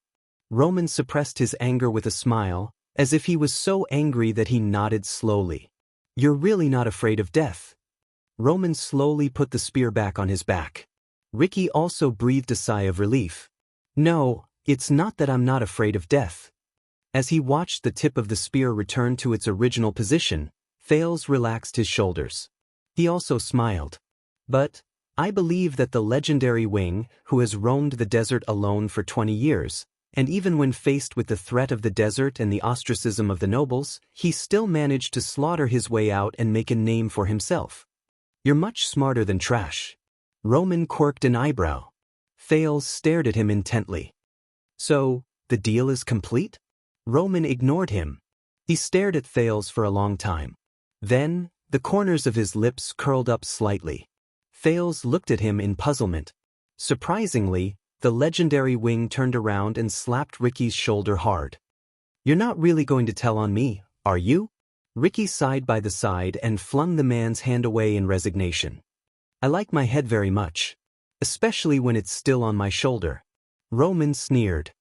Roman suppressed his anger with a smile, as if he was so angry that he nodded slowly. You're really not afraid of death. Roman slowly put the spear back on his back. Ricky also breathed a sigh of relief. No, it's not that I'm not afraid of death. As he watched the tip of the spear return to its original position, Thales relaxed his shoulders. He also smiled. But, I believe that the legendary Wing, who has roamed the desert alone for 20 years, and even when faced with the threat of the desert and the ostracism of the nobles, he still managed to slaughter his way out and make a name for himself. You're much smarter than trash. Roman quirked an eyebrow. Thales stared at him intently. So, the deal is complete? Roman ignored him. He stared at Thales for a long time. Then, the corners of his lips curled up slightly. Thales looked at him in puzzlement. Surprisingly, the legendary Wing turned around and slapped Ricky's shoulder hard. You're not really going to tell on me, are you? Ricky sighed by the side and flung the man's hand away in resignation. I like my head very much. Especially when it's still on my shoulder. Roman sneered.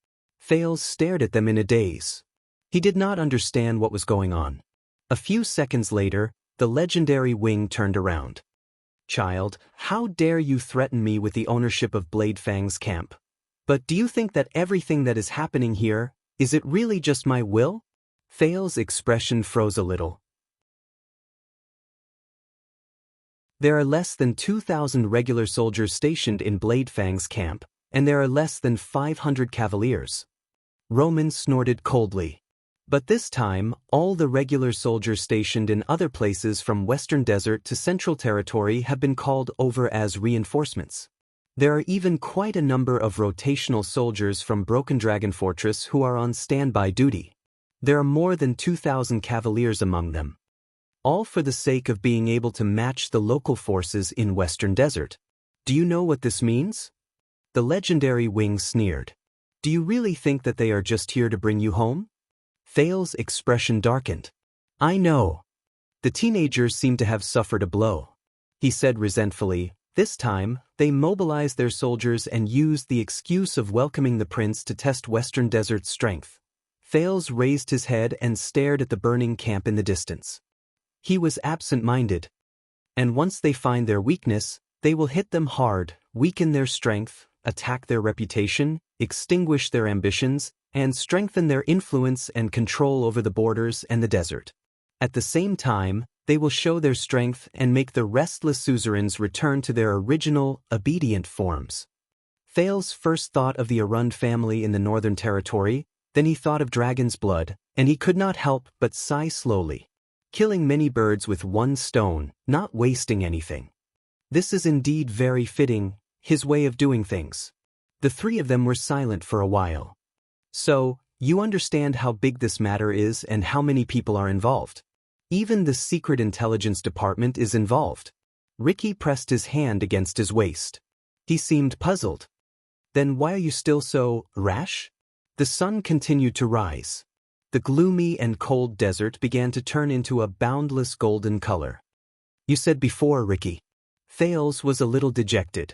Thales stared at them in a daze. He did not understand what was going on. A few seconds later, the legendary Wing turned around. Child, how dare you threaten me with the ownership of Bladefang's camp? But do you think that everything that is happening here, is it really just my will? Thales' expression froze a little. There are less than 2,000 regular soldiers stationed in Bladefang's camp, and there are less than 500 cavaliers. Roman snorted coldly. But this time, all the regular soldiers stationed in other places from Western Desert to Central Territory have been called over as reinforcements. There are even quite a number of rotational soldiers from Broken Dragon Fortress who are on standby duty. There are more than 2,000 cavaliers among them. All for the sake of being able to match the local forces in Western Desert. Do you know what this means? The legendary Wing sneered. Do you really think that they are just here to bring you home? Thales' expression darkened. I know. The teenager seemed to have suffered a blow. He said resentfully, this time, they mobilized their soldiers and used the excuse of welcoming the prince to test Western Desert's strength. Thales raised his head and stared at the burning camp in the distance. He was absent-minded. And once they find their weakness, they will hit them hard, weaken their strength, attack their reputation, extinguish their ambitions, and strengthen their influence and control over the borders and the desert. At the same time, they will show their strength and make the restless suzerains return to their original, obedient forms. Thales first thought of the Arund family in the Northern Territory, then he thought of dragon's blood, and he could not help but sigh slowly. Killing many birds with one stone, not wasting anything. This is indeed very fitting, his way of doing things. The three of them were silent for a while. So, you understand how big this matter is and how many people are involved. Even the Secret Intelligence Department is involved. Ricky pressed his hand against his waist. He seemed puzzled. Then why are you still so rash? The sun continued to rise. The gloomy and cold desert began to turn into a boundless golden color. You said before, Ricky. Thales was a little dejected.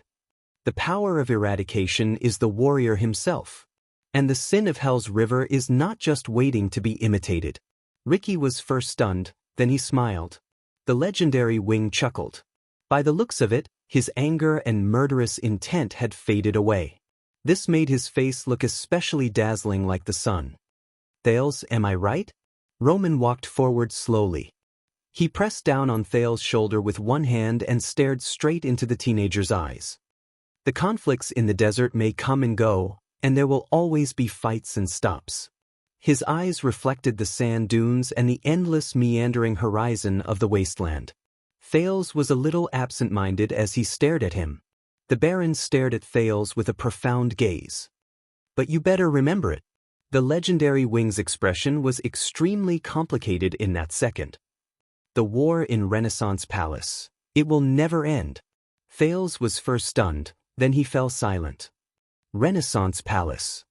The power of eradication is the warrior himself. And the sin of Hell's river is not just waiting to be imitated. Ricky was first stunned, then he smiled. The legendary Wing chuckled. By the looks of it, his anger and murderous intent had faded away. This made his face look especially dazzling like the sun. Thales, am I right? Roman walked forward slowly. He pressed down on Thales' shoulder with one hand and stared straight into the teenager's eyes. The conflicts in the desert may come and go, and there will always be fights and stops. His eyes reflected the sand dunes and the endless meandering horizon of the wasteland. Thales was a little absent-minded as he stared at him. The Baron stared at Thales with a profound gaze. But you better remember it. The legendary Wing's expression was extremely complicated in that second. The war in Renaissance Palace. It will never end. Thales was first stunned, then he fell silent. Renaissance Palace.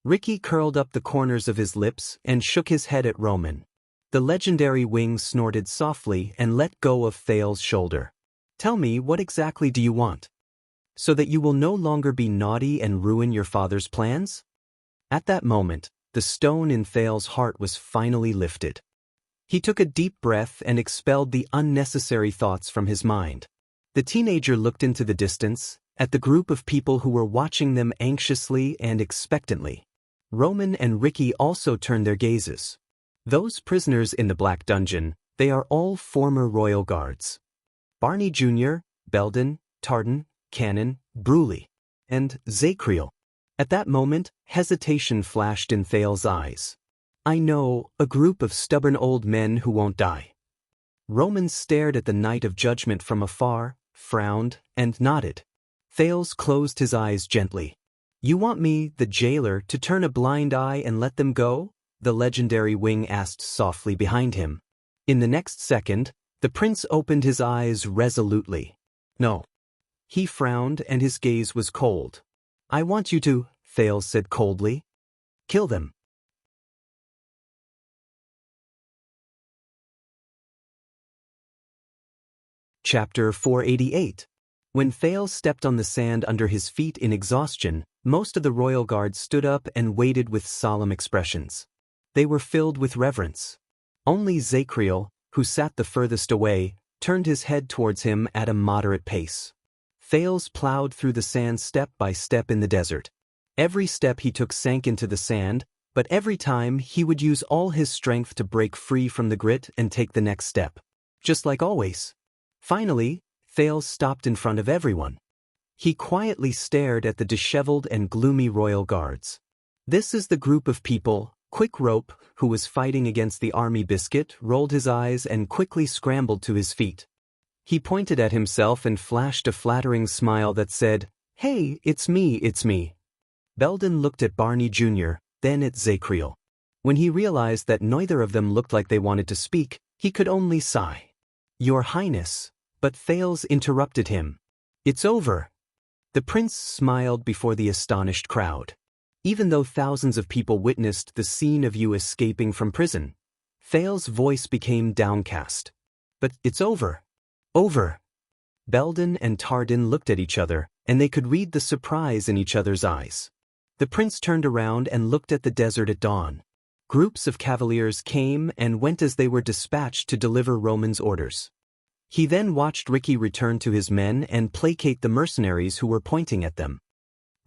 Ricky curled up the corners of his lips and shook his head at Roman. The legendary Wing snorted softly and let go of Thales' shoulder. Tell me, what exactly do you want? So that you will no longer be naughty and ruin your father's plans? At that moment, the stone in Thales' heart was finally lifted. He took a deep breath and expelled the unnecessary thoughts from his mind. The teenager looked into the distance, at the group of people who were watching them anxiously and expectantly. Roman and Ricky also turned their gazes. Those prisoners in the Black Dungeon, they are all former royal guards. Barney Jr., Belden, Tartan, Cannon, Bruley, and Zacriel. At that moment, hesitation flashed in Thales' eyes. I know, a group of stubborn old men who won't die. Roman stared at the Knight of Judgment from afar, frowned, and nodded. Thales closed his eyes gently. You want me, the jailer, to turn a blind eye and let them go? The legendary Wing asked softly behind him. In the next second, the prince opened his eyes resolutely. No. He frowned and his gaze was cold. I want you to, Thales said coldly. Kill them. Chapter 488. When Thales stepped on the sand under his feet in exhaustion, most of the royal guards stood up and waited with solemn expressions. They were filled with reverence. Only Zacriel, who sat the furthest away, turned his head towards him at a moderate pace. Thales plowed through the sand step by step in the desert. Every step he took sank into the sand, but every time he would use all his strength to break free from the grit and take the next step. Just like always. Finally, Thales stopped in front of everyone. He quietly stared at the disheveled and gloomy royal guards. This is the group of people, Quick Rope, who was fighting against the army biscuit, rolled his eyes and quickly scrambled to his feet. He pointed at himself and flashed a flattering smile that said, Hey, it's me. Belden looked at Barney Jr., then at Zacriel. When he realized that neither of them looked like they wanted to speak, he could only sigh. Your Highness. But Thales interrupted him. It's over. The prince smiled before the astonished crowd. Even though thousands of people witnessed the scene of you escaping from prison, Thales' voice became downcast. But it's over. Over. Belden and Tardan looked at each other, and they could read the surprise in each other's eyes. The prince turned around and looked at the desert at dawn. Groups of cavaliers came and went as they were dispatched to deliver Roman's orders. He then watched Ricky return to his men and placate the mercenaries who were pointing at them.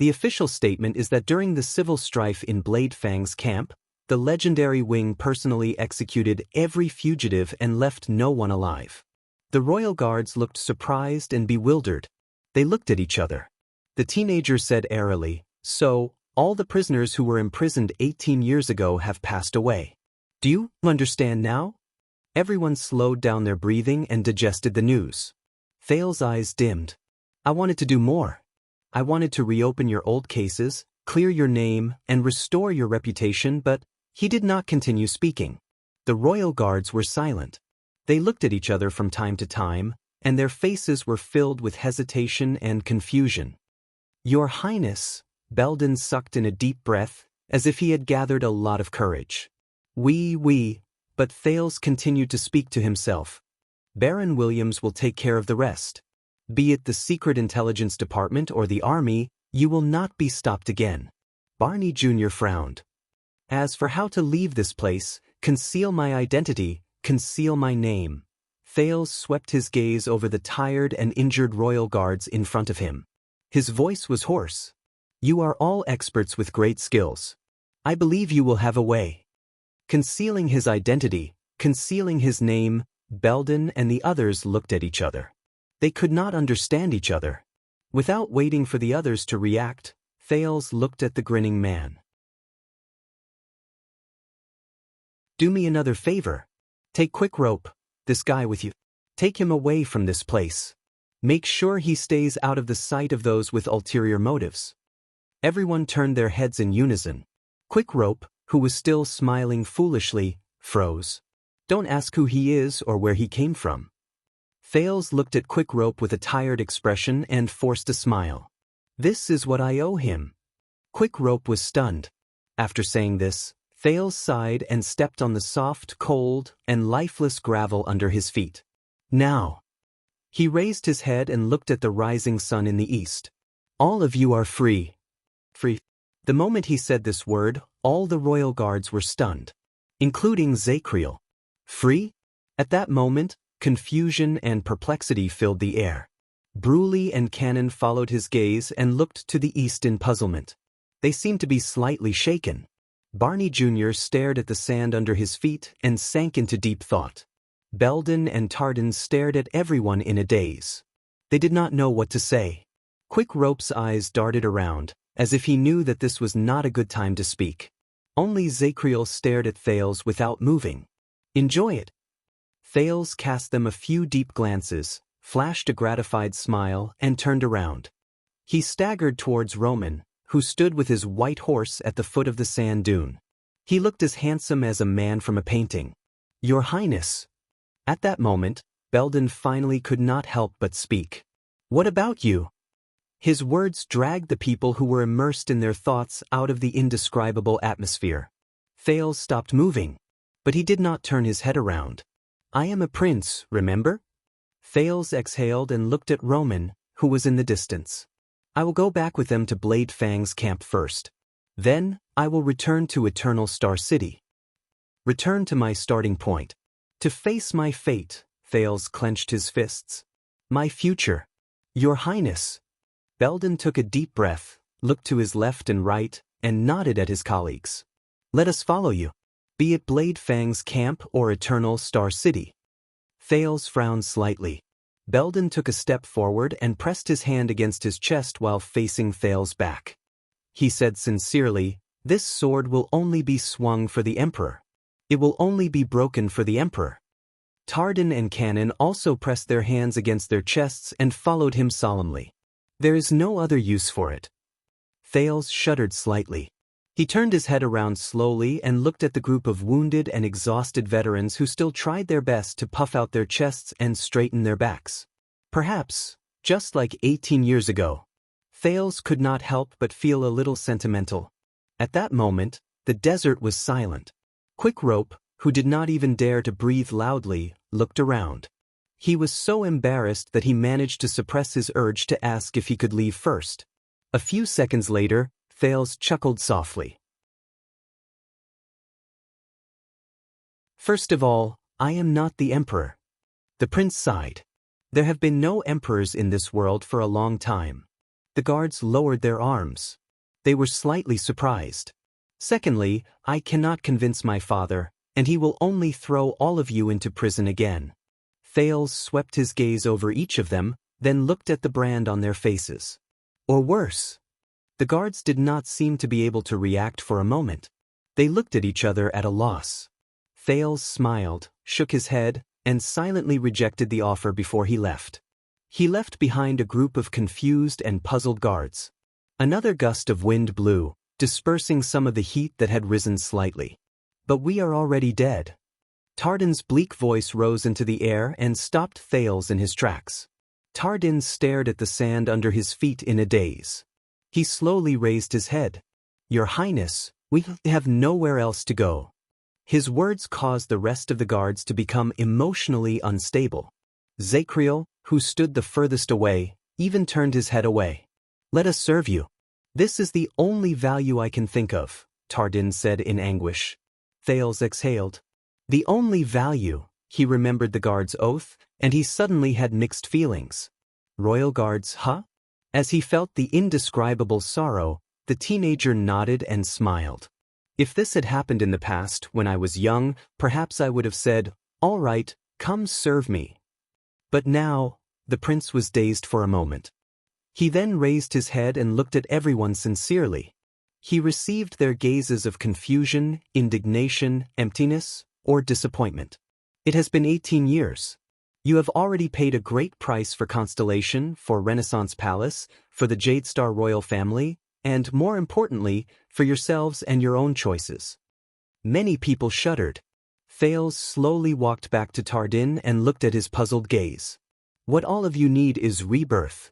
The official statement is that during the civil strife in Blade Fang's camp, the legendary Wing personally executed every fugitive and left no one alive. The royal guards looked surprised and bewildered. They looked at each other. The teenager said airily, So, all the prisoners who were imprisoned 18 years ago have passed away. Do you understand now? Everyone slowed down their breathing and digested the news. Thales' eyes dimmed. I wanted to do more. I wanted to reopen your old cases, clear your name, and restore your reputation, but he did not continue speaking. The royal guards were silent. They looked at each other from time to time, and their faces were filled with hesitation and confusion. Your Highness, Belden sucked in a deep breath, as if he had gathered a lot of courage. But Thales continued to speak to himself. Baron Williams will take care of the rest. Be it the Secret Intelligence Department or the Army, you will not be stopped again. Barney Jr. frowned. As for how to leave this place, conceal my identity, conceal my name. Thales swept his gaze over the tired and injured royal guards in front of him. His voice was hoarse. You are all experts with great skills. I believe you will have a way. Concealing his identity, concealing his name, Belden and the others looked at each other. They could not understand each other. Without waiting for the others to react, Thales looked at the grinning man. Do me another favor. Take Quick Rope, this guy with you. Take him away from this place. Make sure he stays out of the sight of those with ulterior motives. Everyone turned their heads in unison. Quick Rope, who was still smiling foolishly, froze. Don't ask who he is or where he came from. Thales looked at Quick Rope with a tired expression and forced a smile. This is what I owe him. Quick Rope was stunned. After saying this, Thales sighed and stepped on the soft, cold, and lifeless gravel under his feet. Now. He raised his head and looked at the rising sun in the east. All of you are free. Free. The moment he said this word, all the royal guards were stunned, including Zacriel. Free? At that moment, confusion and perplexity filled the air. Bruley and Cannon followed his gaze and looked to the east in puzzlement. They seemed to be slightly shaken. Barney Jr. stared at the sand under his feet and sank into deep thought. Belden and Tardan stared at everyone in a daze. They did not know what to say. Quick Rope's eyes darted around, as if he knew that this was not a good time to speak. Only Zacriel stared at Thales without moving. Enjoy it. Thales cast them a few deep glances, flashed a gratified smile, and turned around. He staggered towards Roman, who stood with his white horse at the foot of the sand dune. He looked as handsome as a man from a painting. Your Highness. At that moment, Belden finally could not help but speak. What about you? His words dragged the people who were immersed in their thoughts out of the indescribable atmosphere. Thales stopped moving, but he did not turn his head around. I am a prince, remember? Thales exhaled and looked at Roman, who was in the distance. I will go back with them to Blade Fang's camp first. Then, I will return to Eternal Star City. Return to my starting point. To face my fate, Thales clenched his fists. My future. Your Highness. Belden took a deep breath, looked to his left and right, and nodded at his colleagues. Let us follow you. Be it Blade Fang's camp or Eternal Star City. Thales frowned slightly. Belden took a step forward and pressed his hand against his chest while facing Thales' back. He said sincerely, this sword will only be swung for the Emperor. It will only be broken for the Emperor. Tardan and Cannon also pressed their hands against their chests and followed him solemnly. There is no other use for it. Thales shuddered slightly. He turned his head around slowly and looked at the group of wounded and exhausted veterans who still tried their best to puff out their chests and straighten their backs. Perhaps, just like 18 years ago, Thales could not help but feel a little sentimental. At that moment, the desert was silent. Quick Rope, who did not even dare to breathe loudly, looked around. He was so embarrassed that he managed to suppress his urge to ask if he could leave first. A few seconds later, Thales chuckled softly. First of all, I am not the Emperor. The prince sighed. There have been no emperors in this world for a long time. The guards lowered their arms. They were slightly surprised. Secondly, I cannot convince my father, and he will only throw all of you into prison again. Thales swept his gaze over each of them, then looked at the brand on their faces. Or worse. The guards did not seem to be able to react for a moment. They looked at each other at a loss. Thales smiled, shook his head, and silently rejected the offer before he left. He left behind a group of confused and puzzled guards. Another gust of wind blew, dispersing some of the heat that had risen slightly. But we are already dead. Tardan's bleak voice rose into the air and stopped Thales in his tracks. Tardan stared at the sand under his feet in a daze. He slowly raised his head. "Your Highness, we have nowhere else to go." His words caused the rest of the guards to become emotionally unstable. Zakriel, who stood the furthest away, even turned his head away. "Let us serve you." "This is the only value I can think of," Tardin said in anguish. Thales exhaled. The only value. He remembered the guard's oath, and he suddenly had mixed feelings. Royal guards, huh? As he felt the indescribable sorrow, the teenager nodded and smiled. "If this had happened in the past, when I was young, perhaps I would have said, 'All right, come serve me.' But now," the prince was dazed for a moment. He then raised his head and looked at everyone sincerely. He received their gazes of confusion, indignation, emptiness, or disappointment. "It has been 18 years. You have already paid a great price for Constellation, for Renaissance Palace, for the Jade Star royal family, and, more importantly, for yourselves and your own choices." Many people shuddered. Thales slowly walked back to Tardin and looked at his puzzled gaze. "What all of you need is rebirth."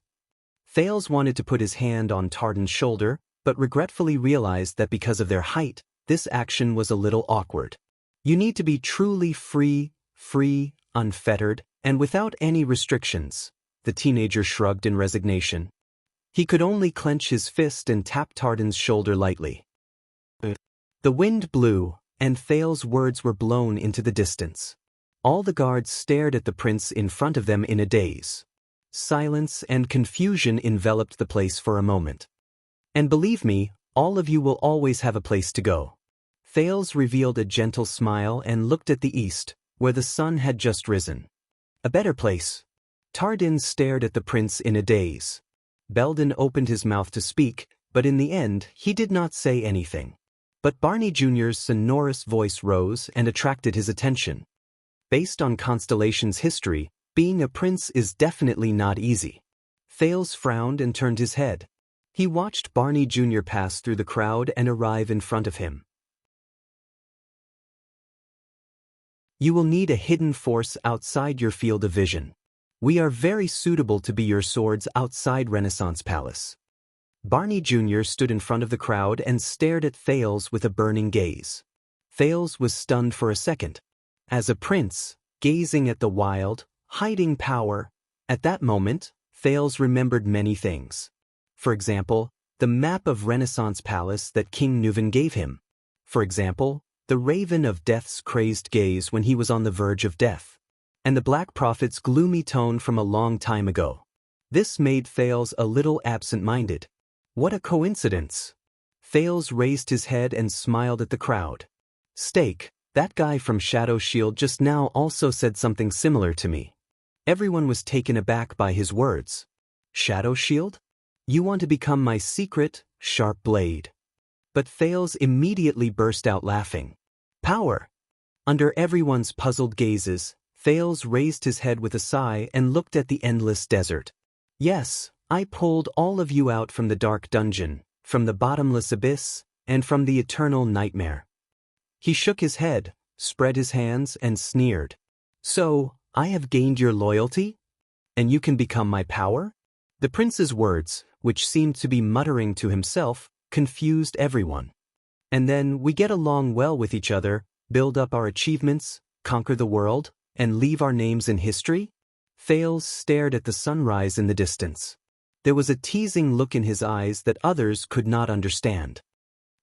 Thales wanted to put his hand on Tardin's shoulder, but regretfully realized that because of their height, this action was a little awkward. "You need to be truly free, unfettered, and without any restrictions," the teenager shrugged in resignation. He could only clench his fist and tap Tardin's shoulder lightly. The wind blew, and Thales' words were blown into the distance. All the guards stared at the prince in front of them in a daze. Silence and confusion enveloped the place for a moment. "And believe me, all of you will always have a place to go." Thales revealed a gentle smile and looked at the east, where the sun had just risen. "A better place." Tardin stared at the prince in a daze. Belden opened his mouth to speak, but in the end, he did not say anything. But Barney Jr.'s sonorous voice rose and attracted his attention. "Based on Constellation's history, being a prince is definitely not easy." Thales frowned and turned his head. He watched Barney Jr. pass through the crowd and arrive in front of him. "You will need a hidden force outside your field of vision. We are very suitable to be your swords outside Renaissance Palace." Barney Jr. stood in front of the crowd and stared at Thales with a burning gaze. Thales was stunned for a second. As a prince, gazing at the wild, hiding power, at that moment, Thales remembered many things. For example, the map of Renaissance Palace that King Nuvan gave him. For example, the raven of death's crazed gaze when he was on the verge of death. And the Black Prophet's gloomy tone from a long time ago. This made Thales a little absent-minded. What a coincidence! Thales raised his head and smiled at the crowd. "Stake, that guy from Shadow Shield just now also said something similar to me." Everyone was taken aback by his words. "Shadow Shield? You want to become my secret, sharp blade." But Thales immediately burst out laughing. "Power!" Under everyone's puzzled gazes, Thales raised his head with a sigh and looked at the endless desert. "Yes, I pulled all of you out from the dark dungeon, from the bottomless abyss, and from the eternal nightmare." He shook his head, spread his hands, and sneered. "So, I have gained your loyalty? And you can become my power?" The prince's words, which seemed to be muttering to himself, confused everyone. "And then we get along well with each other, build up our achievements, conquer the world, and leave our names in history?" Thales stared at the sunrise in the distance. There was a teasing look in his eyes that others could not understand.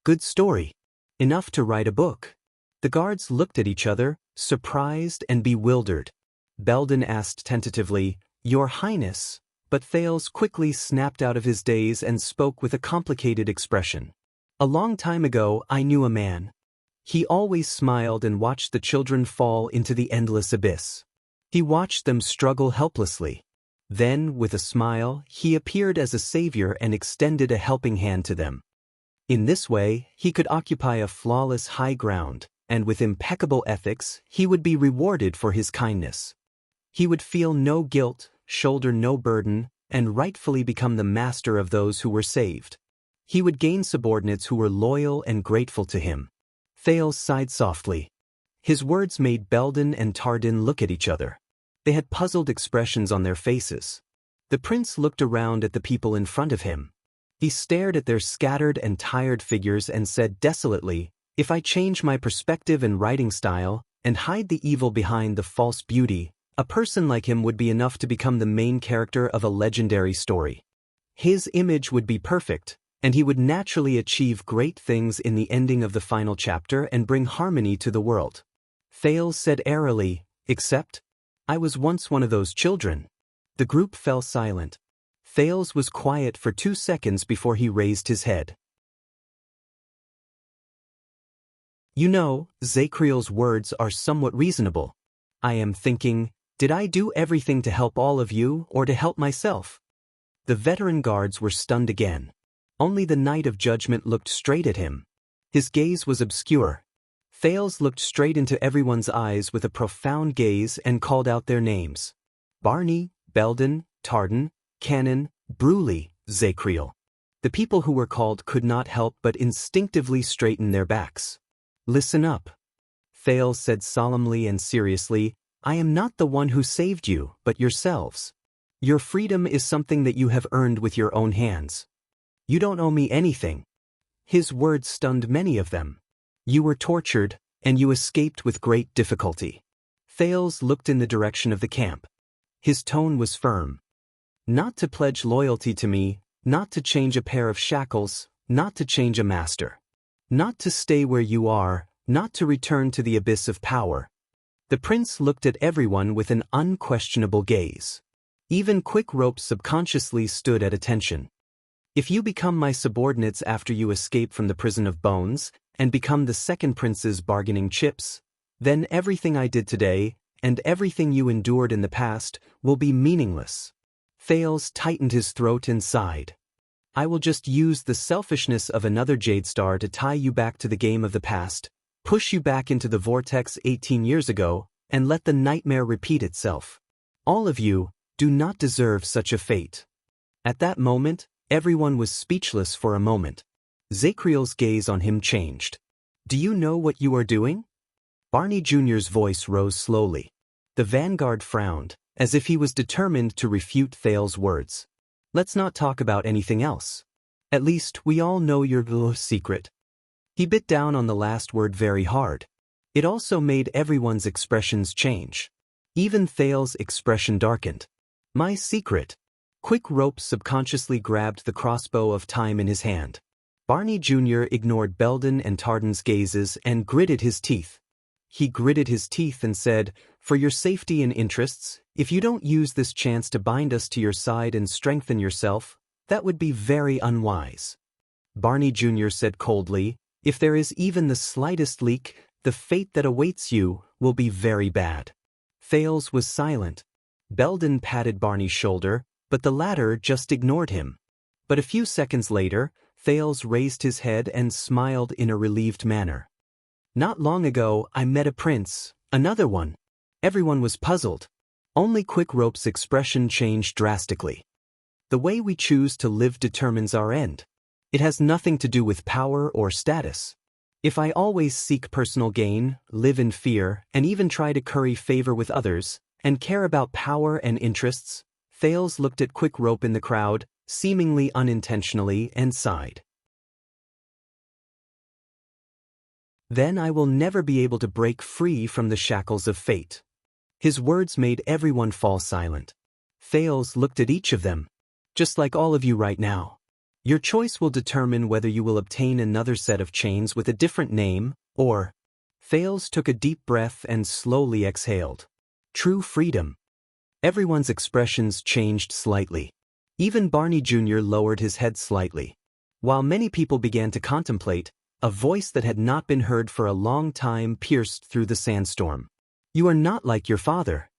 "Good story. Enough to write a book." The guards looked at each other, surprised and bewildered. Belden asked tentatively, "Your Highness," but Thales quickly snapped out of his daze and spoke with a complicated expression. "A long time ago I knew a man. He always smiled and watched the children fall into the endless abyss. He watched them struggle helplessly. Then, with a smile, he appeared as a savior and extended a helping hand to them. In this way, he could occupy a flawless high ground, and with impeccable ethics, he would be rewarded for his kindness. He would feel no guilt, shoulder no burden, and rightfully become the master of those who were saved. He would gain subordinates who were loyal and grateful to him." Thales sighed softly. His words made Belden and Tardin look at each other. They had puzzled expressions on their faces. The prince looked around at the people in front of him. He stared at their scattered and tired figures and said desolately, "If I change my perspective and writing style, and hide the evil behind the false beauty, a person like him would be enough to become the main character of a legendary story. His image would be perfect, and he would naturally achieve great things in the ending of the final chapter and bring harmony to the world." Thales said airily, "Except, I was once one of those children." The group fell silent. Thales was quiet for 2 seconds before he raised his head. "You know, Zacriel's words are somewhat reasonable. I am thinking, did I do everything to help all of you or to help myself?" The veteran guards were stunned again. Only the Knight of Judgment looked straight at him. His gaze was obscure. Thales looked straight into everyone's eyes with a profound gaze and called out their names. Barney, Belden, Tardan, Cannon, Bruley, Zacriel. The people who were called could not help but instinctively straighten their backs. "Listen up," Thales said solemnly and seriously. "I am not the one who saved you, but yourselves. Your freedom is something that you have earned with your own hands. You don't owe me anything." His words stunned many of them. "You were tortured, and you escaped with great difficulty." Thales looked in the direction of the camp. His tone was firm. "Not to pledge loyalty to me, not to change a pair of shackles, not to change a master. Not to stay where you are, not to return to the abyss of power." The prince looked at everyone with an unquestionable gaze. Even Quick Rope subconsciously stood at attention. "If you become my subordinates after you escape from the prison of bones, and become the second prince's bargaining chips, then everything I did today, and everything you endured in the past, will be meaningless." Thales tightened his throat and sighed. "I will just use the selfishness of another Jade Star to tie you back to the game of the past, push you back into the vortex 18 years ago, and let the nightmare repeat itself. All of you do not deserve such a fate." At that moment, everyone was speechless for a moment. Zacriel's gaze on him changed. "Do you know what you are doing?" Barney Jr.'s voice rose slowly. The vanguard frowned, as if he was determined to refute Thales' words. "Let's not talk about anything else. At least, we all know your little secret." He bit down on the last word very hard. It also made everyone's expressions change. Even Thales' expression darkened. "My secret." Quick Rope subconsciously grabbed the crossbow of time in his hand. Barney Jr. ignored Belden and Tardan's gazes and gritted his teeth. He gritted his teeth and said, "For your safety and interests, if you don't use this chance to bind us to your side and strengthen yourself, that would be very unwise." Barney Jr. said coldly, "If there is even the slightest leak, the fate that awaits you will be very bad." Thales was silent. Belden patted Barney's shoulder, but the latter just ignored him. But a few seconds later, Thales raised his head and smiled in a relieved manner. "Not long ago, I met a prince, another one." Everyone was puzzled. Only Quick Rope's expression changed drastically. "The way we choose to live determines our end. It has nothing to do with power or status. If I always seek personal gain, live in fear, and even try to curry favor with others, and care about power and interests," Thales looked at Quick Rope in the crowd, seemingly unintentionally, and sighed. "Then I will never be able to break free from the shackles of fate." His words made everyone fall silent. Thales looked at each of them. "Just like all of you right now. Your choice will determine whether you will obtain another set of chains with a different name, or—" Thales took a deep breath and slowly exhaled. "True freedom." Everyone's expressions changed slightly. Even Barney Jr. lowered his head slightly. While many people began to contemplate, a voice that had not been heard for a long time pierced through the sandstorm. "You are not like your father."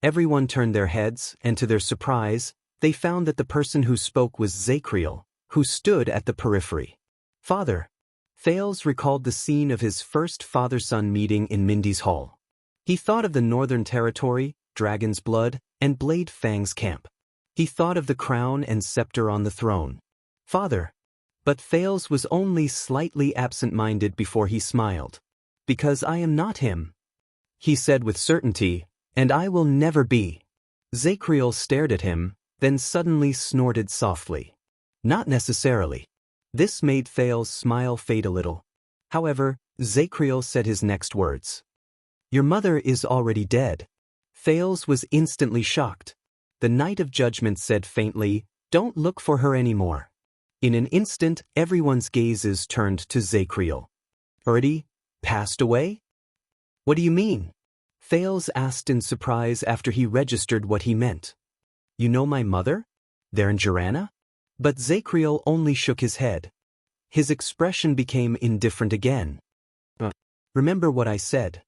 Everyone turned their heads, and to their surprise, they found that the person who spoke was Zacriel, who stood at the periphery. "Father." Thales recalled the scene of his first father-son meeting in Mindy's Hall. He thought of the Northern Territory, Dragon's Blood, and Blade Fang's camp. He thought of the crown and scepter on the throne. "Father." But Thales was only slightly absent-minded before he smiled. "Because I am not him," he said with certainty, "and I will never be." Zacriel stared at him, then suddenly snorted softly. Not necessarily. This made Thales's smile fade a little. However, Zacriel said his next words. Your mother is already dead. Thales was instantly shocked. The Knight of Judgment said faintly, Don't look for her anymore. In an instant, everyone's gazes turned to Zacriel. Already? Passed away? What do you mean? Thales asked in surprise after he registered what he meant. You know my mother? There in Jirana? But Zacriel only shook his head. His expression became indifferent again. Remember what I said.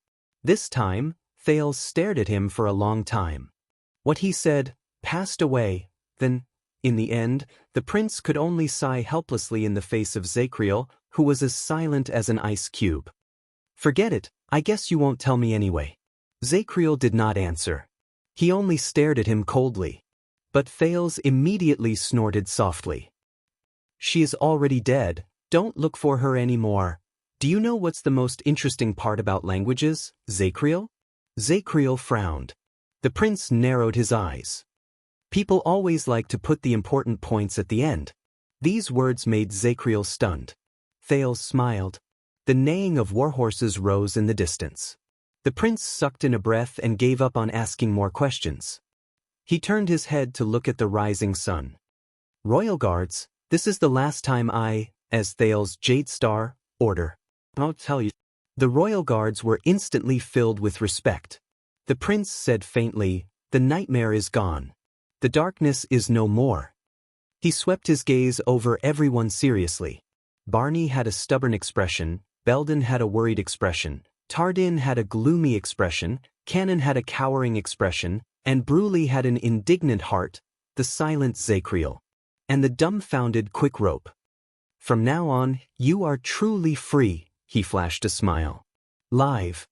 This time, Thales stared at him for a long time. What he said, passed away, then, in the end, the prince could only sigh helplessly in the face of Zacriel, who was as silent as an ice cube. Forget it, I guess you won't tell me anyway. Zacriel did not answer. He only stared at him coldly. But Thales immediately snorted softly. She is already dead, don't look for her anymore. Do you know what's the most interesting part about languages, Zacriel? Zacriel frowned. The prince narrowed his eyes. People always like to put the important points at the end. These words made Zacriel stunned. Thales smiled. The neighing of warhorses rose in the distance. The prince sucked in a breath and gave up on asking more questions. He turned his head to look at the rising sun. Royal guards, this is the last time I, as Thales' Jade Star, order. I'll tell you. The royal guards were instantly filled with respect. The prince said faintly, The nightmare is gone. The darkness is no more. He swept his gaze over everyone seriously. Barney had a stubborn expression, Belden had a worried expression, Tardin had a gloomy expression, Cannon had a cowering expression, and Bruley had an indignant heart, the silent Zacriel, and the dumbfounded Quickrope. From now on, you are truly free, he flashed a smile. Live.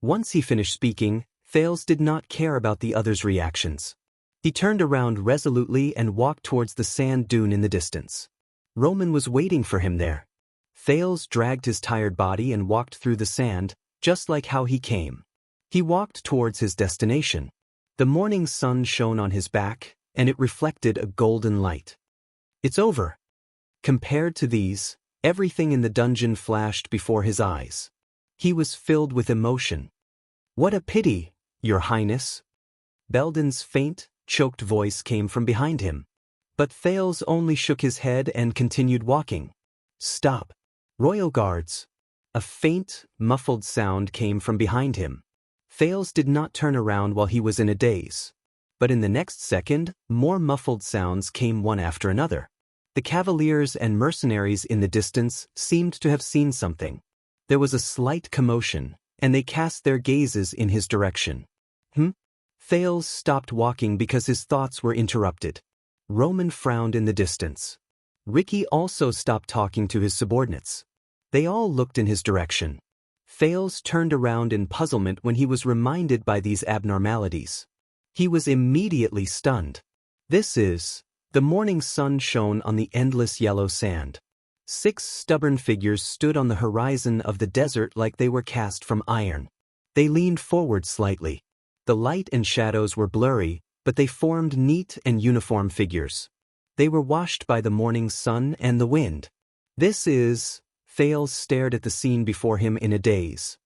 Once he finished speaking, Thales did not care about the others' reactions. He turned around resolutely and walked towards the sand dune in the distance. Roman was waiting for him there. Thales dragged his tired body and walked through the sand, just like how he came. He walked towards his destination. The morning sun shone on his back, and it reflected a golden light. It's over. Compared to these, everything in the dungeon flashed before his eyes. He was filled with emotion. What a pity, Your Highness. Belden's faint, choked voice came from behind him. But Thales only shook his head and continued walking. Stop. Royal guards. A faint, muffled sound came from behind him. Thales did not turn around while he was in a daze. But in the next second, more muffled sounds came one after another. The cavaliers and mercenaries in the distance seemed to have seen something. There was a slight commotion, and they cast their gazes in his direction. Thales stopped walking because his thoughts were interrupted. Roman frowned in the distance. Ricky also stopped talking to his subordinates. They all looked in his direction. Thales turned around in puzzlement when he was reminded by these abnormalities. He was immediately stunned. The morning sun shone on the endless yellow sand. 6 stubborn figures stood on the horizon of the desert like they were cast from iron. They leaned forward slightly. The light and shadows were blurry, but they formed neat and uniform figures. They were washed by the morning sun and the wind. Thales stared at the scene before him in a daze.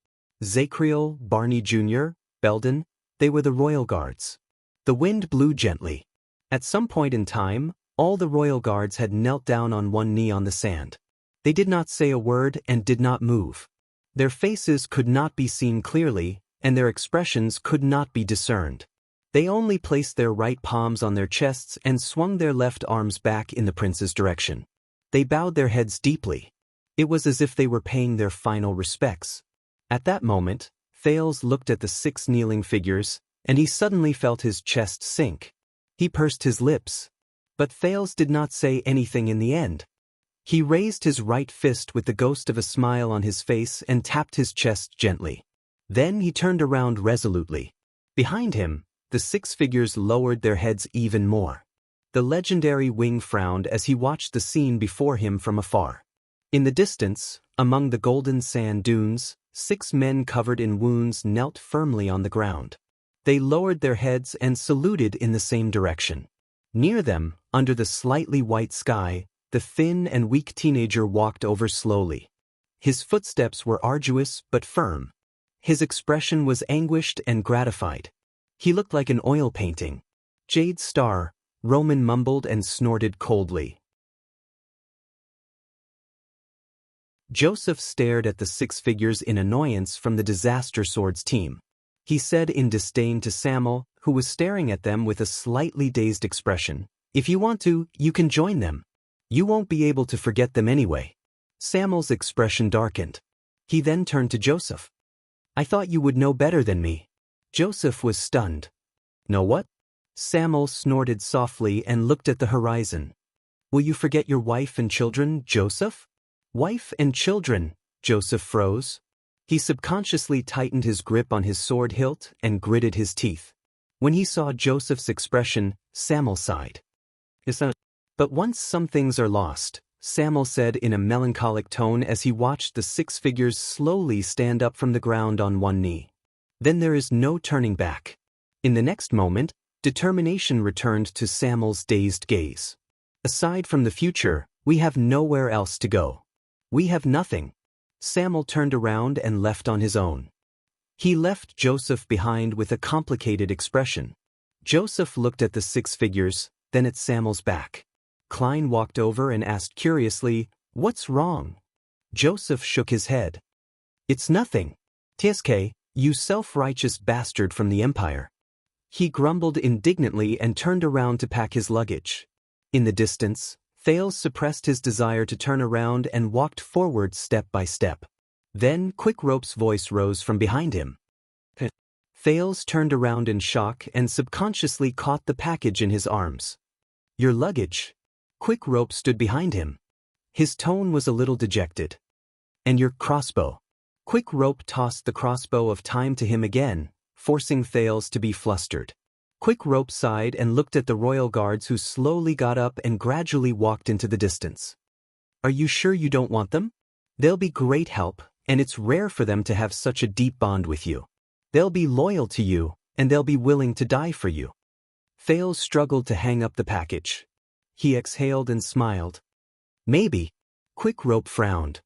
Zacriel, Barney Jr., Belden, they were the royal guards. The wind blew gently. At some point in time, all the royal guards had knelt down on one knee on the sand. They did not say a word and did not move. Their faces could not be seen clearly, and their expressions could not be discerned. They only placed their right palms on their chests and swung their left arms back in the prince's direction. They bowed their heads deeply. It was as if they were paying their final respects. At that moment, Thales looked at the 6 kneeling figures, and he suddenly felt his chest sink. He pursed his lips. But Thales did not say anything in the end. He raised his right fist with the ghost of a smile on his face and tapped his chest gently. Then he turned around resolutely. Behind him, the 6 figures lowered their heads even more. The legendary Wing frowned as he watched the scene before him from afar. In the distance, among the golden sand dunes, 6 men covered in wounds knelt firmly on the ground. They lowered their heads and saluted in the same direction. Near them, under the slightly white sky, the thin and weak teenager walked over slowly. His footsteps were arduous but firm. His expression was anguished and gratified. He looked like an oil painting. "Jade Star," Roman mumbled and snorted coldly. Joseph stared at the six figures in annoyance from the Disaster Swords team. He said in disdain to Samuel, who was staring at them with a slightly dazed expression, "If you want to, you can join them. You won't be able to forget them anyway." Samuel's expression darkened. He then turned to Joseph. "I thought you would know better than me." Joseph was stunned. "Know what?" Samuel snorted softly and looked at the horizon. "Will you forget your wife and children, Joseph?" "Wife and children," Joseph froze. He subconsciously tightened his grip on his sword hilt and gritted his teeth. When he saw Joseph's expression, Samuel sighed. "But once some things are lost," Samuel said in a melancholic tone as he watched the six figures slowly stand up from the ground on one knee. "Then there is no turning back." In the next moment, determination returned to Samuel's dazed gaze. "Aside from the future, we have nowhere else to go. We have nothing." Samuel turned around and left on his own. He left Joseph behind with a complicated expression. Joseph looked at the six figures, then at Samuel's back. Klein walked over and asked curiously, "What's wrong?" Joseph shook his head. "It's nothing. TSK, you self-righteous bastard from the Empire." He grumbled indignantly and turned around to pack his luggage. In the distance, Thales suppressed his desire to turn around and walked forward step by step. Then Quickrope's voice rose from behind him. Thales turned around in shock and subconsciously caught the package in his arms. "Your luggage." Quickrope stood behind him. His tone was a little dejected. "And your crossbow." Quickrope tossed the crossbow of time to him again, forcing Thales to be flustered. Quickrope sighed and looked at the royal guards who slowly got up and gradually walked into the distance. "Are you sure you don't want them? They'll be great help, and it's rare for them to have such a deep bond with you. They'll be loyal to you, and they'll be willing to die for you." Thales struggled to hang up the package. He exhaled and smiled. "Maybe." Quickrope frowned.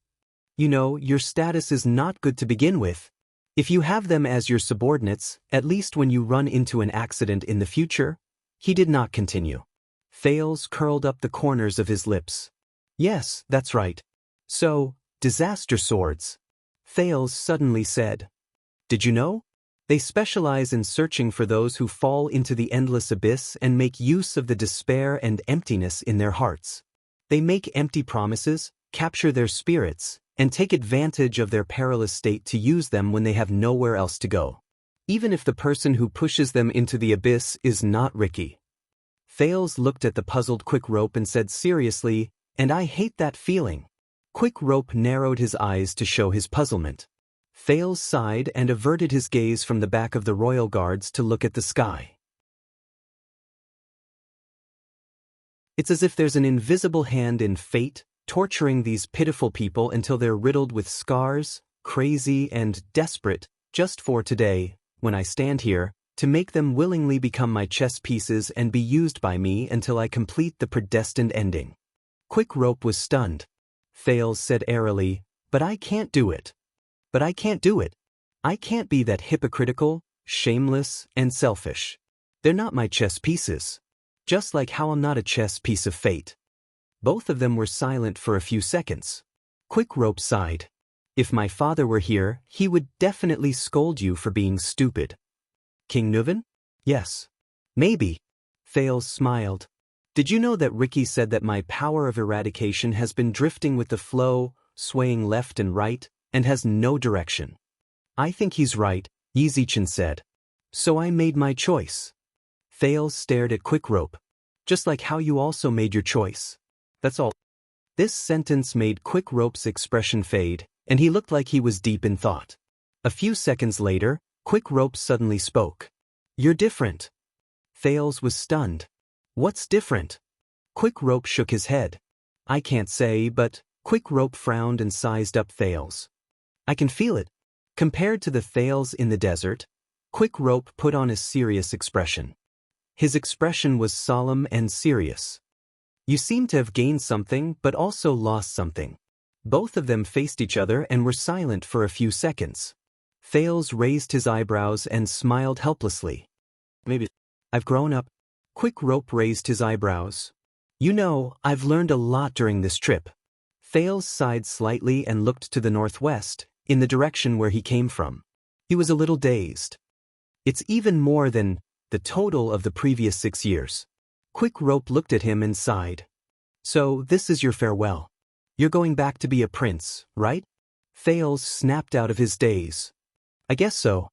"You know, your status is not good to begin with. If you have them as your subordinates, at least when you run into an accident in the future." He did not continue. Thales curled up the corners of his lips. "Yes, that's right. So, Disaster Swords," Thales suddenly said. "Did you know? They specialize in searching for those who fall into the endless abyss and make use of the despair and emptiness in their hearts. They make empty promises, capture their spirits, and take advantage of their perilous state to use them when they have nowhere else to go. Even if the person who pushes them into the abyss is not Ricky." Thales looked at the puzzled Quickrope and said seriously, "And I hate that feeling." Quickrope narrowed his eyes to show his puzzlement. Thales sighed and averted his gaze from the back of the royal guards to look at the sky. "It's as if there's an invisible hand in fate, torturing these pitiful people until they're riddled with scars, crazy and desperate, just for today, when I stand here, to make them willingly become my chess pieces and be used by me until I complete the predestined ending." Quickrope was stunned. Thales said airily, "But I can't do it. But I can't do it. I can't be that hypocritical, shameless, and selfish. They're not my chess pieces. Just like how I'm not a chess piece of fate." Both of them were silent for a few seconds. Quickrope sighed. "If my father were here, he would definitely scold you for being stupid." "King Nuven?" "Yes." "Maybe." Thales smiled. "Did you know that Ricky said that my power of eradication has been drifting with the flow, swaying left and right, and has no direction?" "I think he's right," Yizichin said. "So I made my choice." Thales stared at Quickrope. "Just like how you also made your choice. That's all." This sentence made Quickrope's expression fade, and he looked like he was deep in thought. A few seconds later, Quickrope suddenly spoke. "You're different." Thales was stunned. "What's different?" Quickrope shook his head. "I can't say, but..." Quickrope frowned and sized up Thales. "I can feel it. Compared to the Thales in the desert, Quick Rope put on a serious expression. His expression was solemn and serious. You seem to have gained something but also lost something. Both of them faced each other and were silent for a few seconds. Thales raised his eyebrows and smiled helplessly. Maybe I've grown up. Quick Rope raised his eyebrows. You know, I've learned a lot during this trip. Thales sighed slightly and looked to the northwest, in the direction where he came from. He was a little dazed. It's even more than the total of the previous 6 years. Quick Rope looked at him and sighed. So, this is your farewell. You're going back to be a prince, right? Thales snapped out of his daze. I guess so.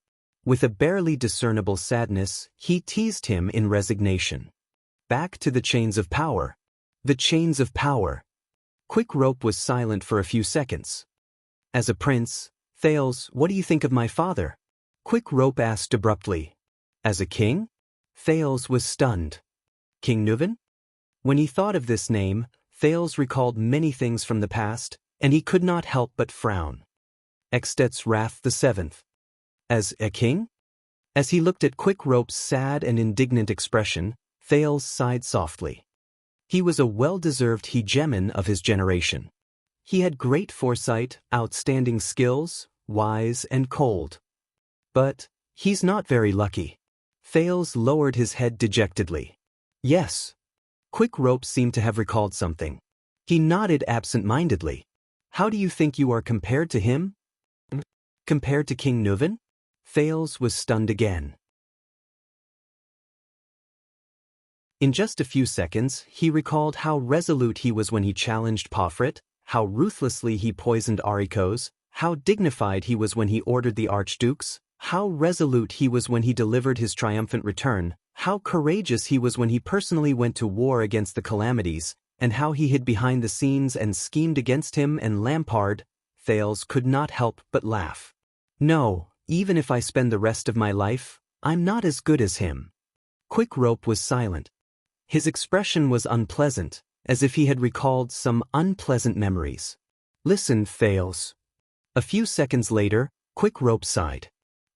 With a barely discernible sadness, he teased him in resignation. Back to the chains of power. The chains of power. Quick Rope was silent for a few seconds. As a prince, Thales, what do you think of my father? Quick Rope asked abruptly. As a king? Thales was stunned. King Nuven? When he thought of this name, Thales recalled many things from the past, and he could not help but frown. Extet's Wrath the Seventh. As a king? As he looked at Quick Rope's sad and indignant expression, Thales sighed softly. He was a well-deserved hegemon of his generation. He had great foresight, outstanding skills, wise and cold. But he's not very lucky. Thales lowered his head dejectedly. Yes. Quick Rope seemed to have recalled something. He nodded absent-mindedly. How do you think you are compared to him? Compared to King Nuven? Thales was stunned again. In just a few seconds, he recalled how resolute he was when he challenged Pofrit, how ruthlessly he poisoned Arikos, how dignified he was when he ordered the archdukes, how resolute he was when he delivered his triumphant return, how courageous he was when he personally went to war against the calamities, and how he hid behind the scenes and schemed against him and Lampard. Thales could not help but laugh. No, even if I spend the rest of my life, I'm not as good as him. Quick Rope was silent. His expression was unpleasant, as if he had recalled some unpleasant memories. Listen, Thales. A few seconds later, Quick Rope sighed.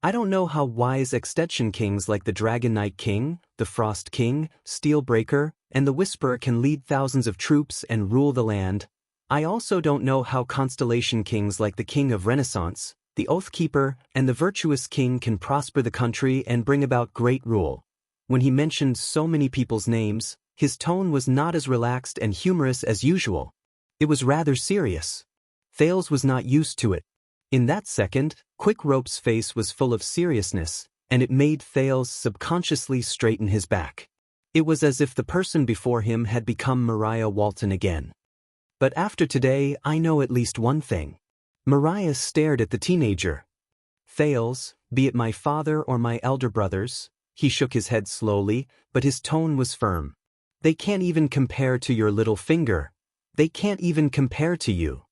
I don't know how wise extension kings like the Dragon Knight King, the Frost King, Steelbreaker, and the Whisperer can lead thousands of troops and rule the land. I also don't know how constellation kings like the King of Renaissance, the Oathkeeper, and the Virtuous King can prosper the country and bring about great rule. When he mentioned so many people's names, his tone was not as relaxed and humorous as usual. It was rather serious. Thales was not used to it. In that second, Quick Rope's face was full of seriousness, and it made Thales subconsciously straighten his back. It was as if the person before him had become Mariah Walton again. But after today, I know at least one thing. Mariah stared at the teenager. Thales, be it my father or my elder brothers, he shook his head slowly, but his tone was firm. They can't even compare to your little finger. They can't even compare to you.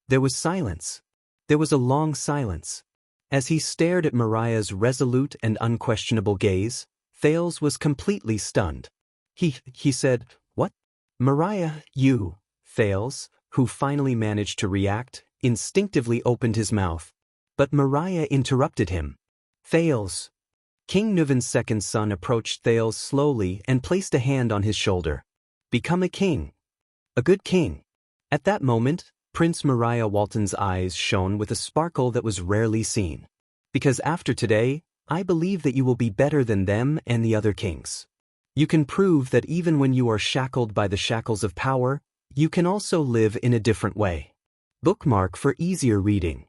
There was silence. There was a long silence. As he stared at Mariah's resolute and unquestionable gaze, Thales was completely stunned. He said, "What?" Mariah, you, Thales, who finally managed to react, instinctively opened his mouth. But Mariah interrupted him. Thales. King Nuven's second son approached Thales slowly and placed a hand on his shoulder. Become a king. A good king. At that moment, Prince Mariah Walton's eyes shone with a sparkle that was rarely seen. Because after today, I believe that you will be better than them and the other kings. You can prove that even when you are shackled by the shackles of power, you can also live in a different way. Bookmark for easier reading.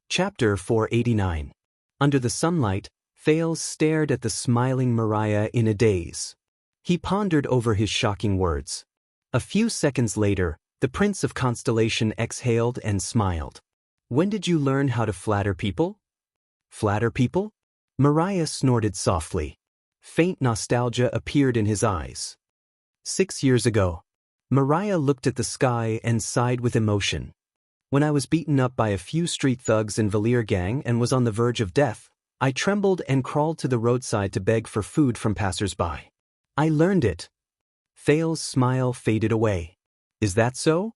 Chapter 489. Under the sunlight, Thales stared at the smiling Mariah in a daze. He pondered over his shocking words. A few seconds later, the Prince of Constellation exhaled and smiled. When did you learn how to flatter people? Flatter people? Mariah snorted softly. Faint nostalgia appeared in his eyes. 6 years ago. Mariah looked at the sky and sighed with emotion. When I was beaten up by a few street thugs in Valir gang and was on the verge of death, I trembled and crawled to the roadside to beg for food from passers-by. I learned it. Thales' smile faded away. Is that so?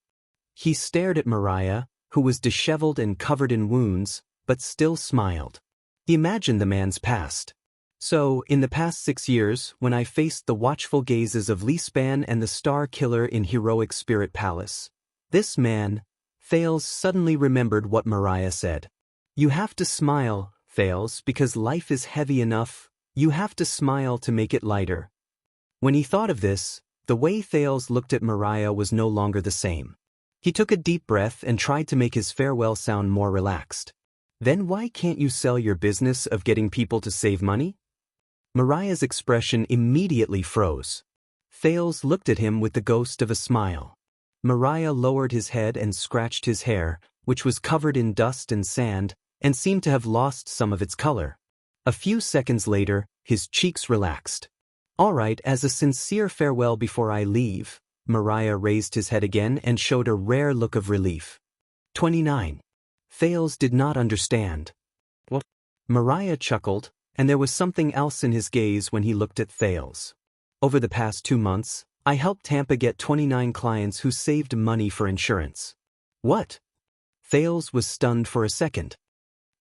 He stared at Mariah, who was disheveled and covered in wounds, but still smiled. He imagined the man's past. So, in the past 6 years, when I faced the watchful gazes of Li Span and the Star Killer in Heroic Spirit Palace, this man, Thales, suddenly remembered what Mariah said. You have to smile, Thales, because life is heavy enough. You have to smile to make it lighter. When he thought of this, the way Thales looked at Mariah was no longer the same. He took a deep breath and tried to make his farewell sound more relaxed. Then why can't you sell your business of getting people to save money? Mariah's expression immediately froze. Thales looked at him with the ghost of a smile. Mariah lowered his head and scratched his hair, which was covered in dust and sand, and seemed to have lost some of its color. A few seconds later, his cheeks relaxed. All right, as a sincere farewell before I leave, Mariah raised his head again and showed a rare look of relief. 29. Thales did not understand. What? Mariah chuckled, and there was something else in his gaze when he looked at Thales. Over the past 2 months, I helped Tampa get 29 clients who saved money for insurance. What? Thales was stunned for a second.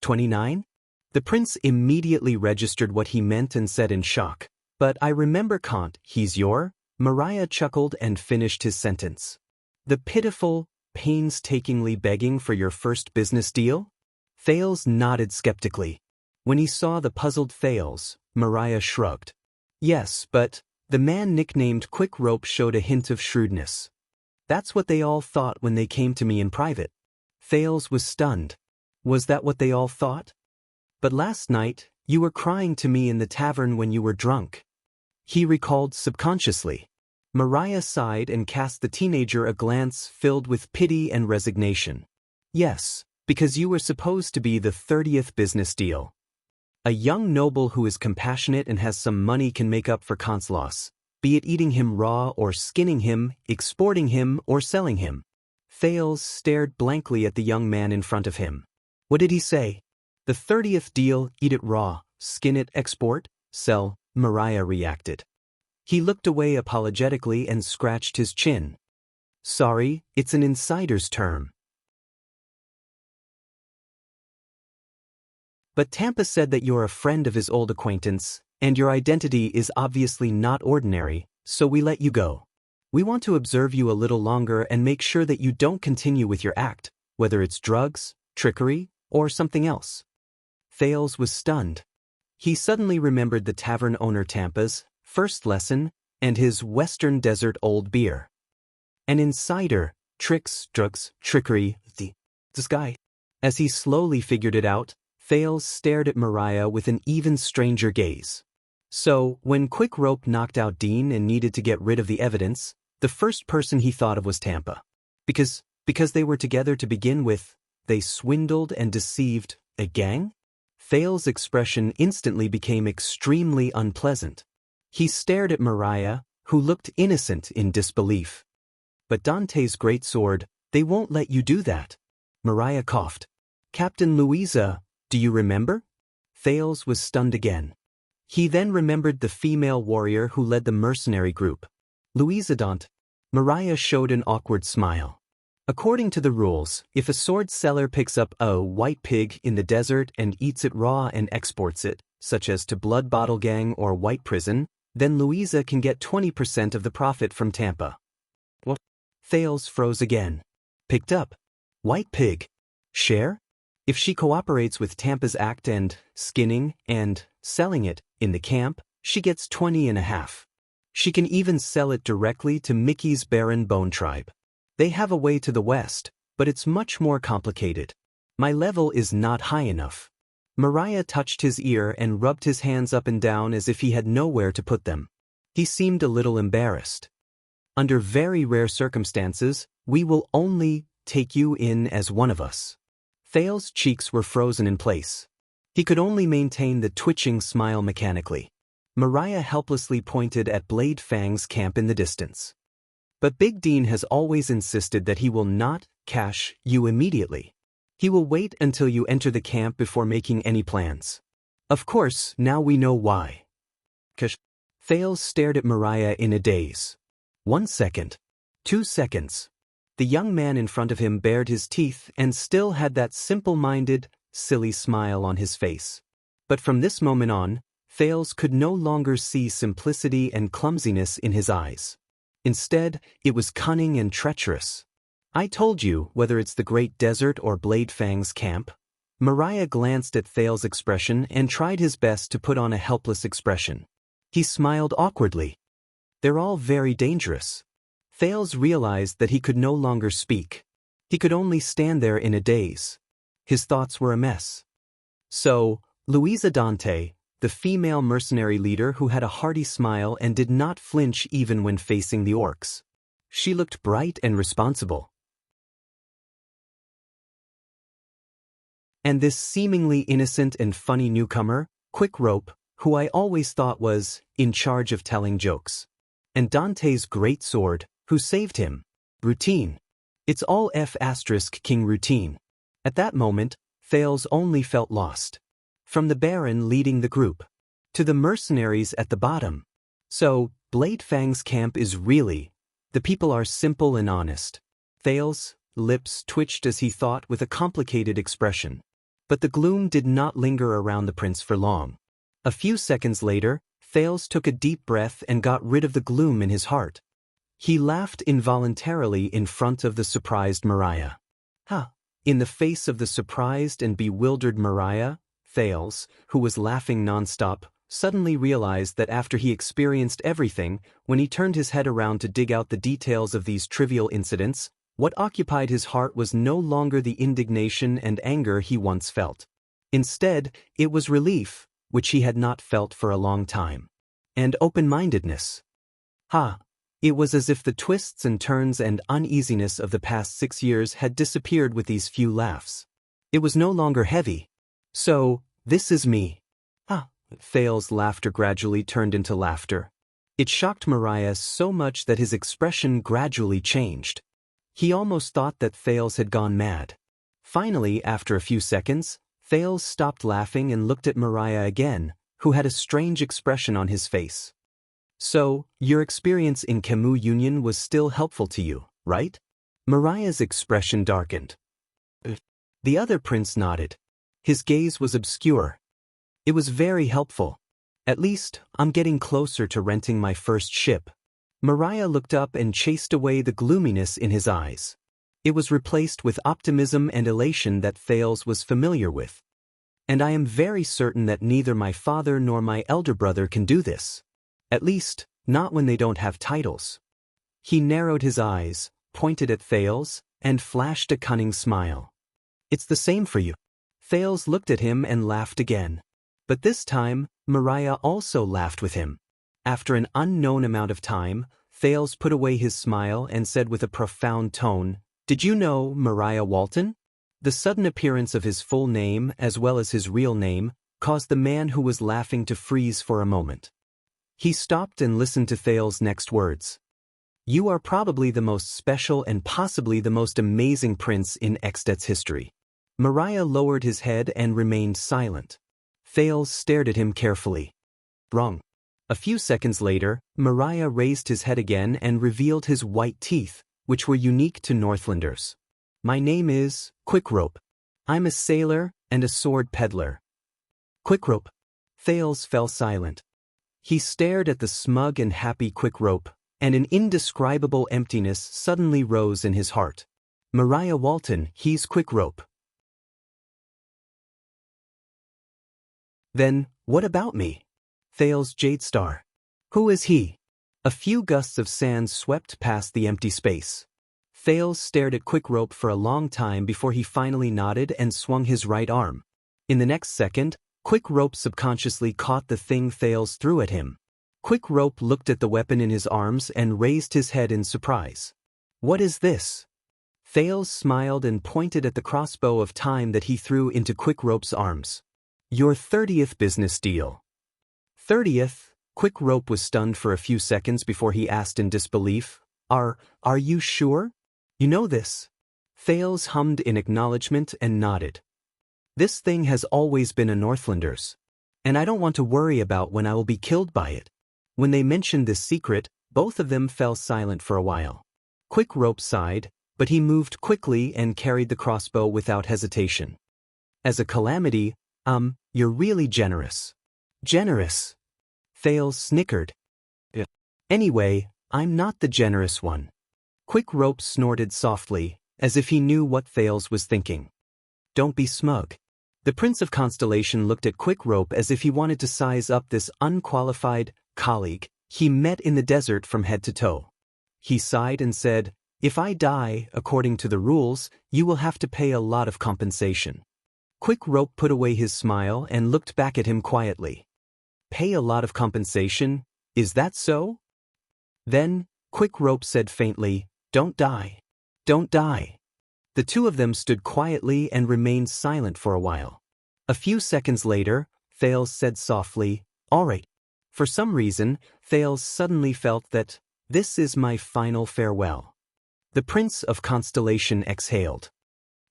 29? The prince immediately registered what he meant and said in shock. But I remember Kant, he's your? Mariah chuckled and finished his sentence. The pitiful, painstakingly begging for your first business deal? Thales nodded skeptically. When he saw the puzzled Thales, Mariah shrugged. Yes, but the man nicknamed Quick Rope showed a hint of shrewdness. That's what they all thought when they came to me in private. Thales was stunned. Was that what they all thought? But last night, you were crying to me in the tavern when you were drunk. He recalled subconsciously. Mariah sighed and cast the teenager a glance filled with pity and resignation. Yes, because you were supposed to be the 30th business deal. A young noble who is compassionate and has some money can make up for Kant's loss, be it eating him raw or skinning him, exporting him or selling him. Thales stared blankly at the young man in front of him. What did he say? The 30th deal, eat it raw, skin it, export, sell, Mariah reacted. He looked away apologetically and scratched his chin. Sorry, it's an insider's term. But Tampa said that you're a friend of his old acquaintance, and your identity is obviously not ordinary, so we let you go. We want to observe you a little longer and make sure that you don't continue with your act, whether it's drugs, trickery, or something else. Thales was stunned. He suddenly remembered the tavern owner Tampa's first lesson and his Western Desert old beer. An insider, tricks, drugs, trickery, this guy. As he slowly figured it out, Thales stared at Mariah with an even stranger gaze. So, when Quick Rope knocked out Dean and needed to get rid of the evidence, the first person he thought of was Tampa. Because they were together to begin with, they swindled and deceived a gang? Thales' expression instantly became extremely unpleasant. He stared at Mariah, who looked innocent in disbelief. But Dante's great sword, they won't let you do that. Mariah coughed. Captain Louisa, do you remember? Thales was stunned again. He then remembered the female warrior who led the mercenary group. Louisa Dante. Mariah showed an awkward smile. According to the rules, if a sword seller picks up a white pig in the desert and eats it raw and exports it, such as to Blood Bottle Gang or White Prison, then Louisa can get 20% of the profit from Tampa. What? Thales froze again. Picked up. White pig. Share? If she cooperates with Tampa's act and skinning and selling it in the camp, she gets 20.5. She can even sell it directly to Mickey's Baron Bone Tribe. They have a way to the west, but it's much more complicated. My level is not high enough. Mariah touched his ear and rubbed his hands up and down as if he had nowhere to put them. He seemed a little embarrassed. Under very rare circumstances, we will only take you in as one of us. Thales' cheeks were frozen in place. He could only maintain the twitching smile mechanically. Mariah helplessly pointed at Blade Fang's camp in the distance. But Big Dean has always insisted that he will not cash you immediately. He will wait until you enter the camp before making any plans. Of course, now we know why. Thales stared at Mariah in a daze. 1 second. 2 seconds. The young man in front of him bared his teeth and still had that simple-minded, silly smile on his face. But from this moment on, Thales could no longer see simplicity and clumsiness in his eyes. Instead, it was cunning and treacherous. "I told you, whether it's the Great Desert or Bladefang's camp." Mariah glanced at Thales' expression and tried his best to put on a helpless expression. He smiled awkwardly. "They're all very dangerous." Thales realized that he could no longer speak. He could only stand there in a daze. His thoughts were a mess. So, Louisa Dante, the female mercenary leader who had a hearty smile and did not flinch even when facing the orcs. She looked bright and responsible. And this seemingly innocent and funny newcomer, Quick Rope, who I always thought was in charge of telling jokes. And Dante's great sword, who saved him. Routine. It's all King routine. At that moment, Thales only felt lost. From the Baron leading the group, to the mercenaries at the bottom. So, Bladefang's camp is really, the people are simple and honest. Thales' lips twitched as he thought with a complicated expression. But the gloom did not linger around the prince for long. A few seconds later, Thales took a deep breath and got rid of the gloom in his heart. He laughed involuntarily in front of the surprised Mariah. Ha! In the face of the surprised and bewildered Mariah, Thales, who was laughing nonstop, suddenly realized that after he experienced everything, when he turned his head around to dig out the details of these trivial incidents, what occupied his heart was no longer the indignation and anger he once felt. Instead, it was relief, which he had not felt for a long time. And open-mindedness. Ha! It was as if the twists and turns and uneasiness of the past 6 years had disappeared with these few laughs. It was no longer heavy. So, this is me. Ah! Thales' laughter gradually turned into laughter. It shocked Mariah so much that his expression gradually changed. He almost thought that Thales had gone mad. Finally, after a few seconds, Thales stopped laughing and looked at Mariah again, who had a strange expression on his face. "So, your experience in Camus Union was still helpful to you, right?" Mariah's expression darkened. The other prince nodded. His gaze was obscure. "It was very helpful. At least, I'm getting closer to renting my first ship." Mariah looked up and chased away the gloominess in his eyes. It was replaced with optimism and elation that Thales was familiar with. "And I am very certain that neither my father nor my elder brother can do this. At least, not when they don't have titles." He narrowed his eyes, pointed at Thales, and flashed a cunning smile. "It's the same for you." Thales looked at him and laughed again. But this time, Mariah also laughed with him. After an unknown amount of time, Thales put away his smile and said with a profound tone, "Did you know Mariah Walton?" The sudden appearance of his full name, as well as his real name, caused the man who was laughing to freeze for a moment. He stopped and listened to Thales' next words. "You are probably the most special and possibly the most amazing prince in Extet's history." Mariah lowered his head and remained silent. Thales stared at him carefully. "Wrong." A few seconds later, Mariah raised his head again and revealed his white teeth, which were unique to Northlanders. "My name is Quickrope. I'm a sailor and a sword peddler." Quickrope. Thales fell silent. He stared at the smug and happy Quickrope, and an indescribable emptiness suddenly rose in his heart. "Mariah Walton, he's Quickrope." "Then, what about me?" Thales Jadestar. "Who is he?" A few gusts of sand swept past the empty space. Thales stared at Quickrope for a long time before he finally nodded and swung his right arm. In the next second, Quickrope subconsciously caught the thing Thales threw at him. Quickrope looked at the weapon in his arms and raised his head in surprise. "What is this?" Thales smiled and pointed at the crossbow of time that he threw into Quickrope's arms. "Your 30th business deal." 30th? Quickrope was stunned for a few seconds before he asked in disbelief, Are you sure? You know this?" Thales hummed in acknowledgement and nodded. "This thing has always been a Northlander's. And I don't want to worry about when I will be killed by it." When they mentioned this secret, both of them fell silent for a while. Quickrope sighed, but he moved quickly and carried the crossbow without hesitation. As a calamity, you're really generous. Generous. Thales snickered. Yeah. Anyway, I'm not the generous one. Quick Rope snorted softly, as if he knew what Thales was thinking. Don't be smug. The Prince of Constellation looked at Quick Rope as if he wanted to size up this unqualified colleague he met in the desert from head to toe. He sighed and said, "If I die, according to the rules, you will have to pay a lot of compensation." Quick Rope put away his smile and looked back at him quietly. Pay a lot of compensation? Is that so? Then, Quick Rope said faintly, "Don't die. Don't die." The two of them stood quietly and remained silent for a while. A few seconds later, Thales said softly, "All right." For some reason, Thales suddenly felt that, "This is my final farewell." The Prince of Constellation exhaled.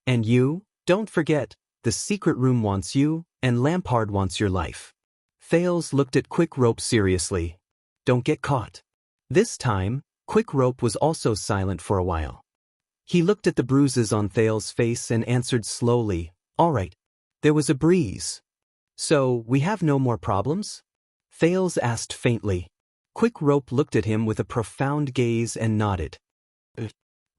"And you, don't forget, the secret room wants you, and Lampard wants your life." Thales looked at Quick Rope seriously. "Don't get caught." This time, Quick Rope was also silent for a while. He looked at the bruises on Thales' face and answered slowly, "All right." There was a breeze. "So, we have no more problems?" Thales asked faintly. Quick Rope looked at him with a profound gaze and nodded.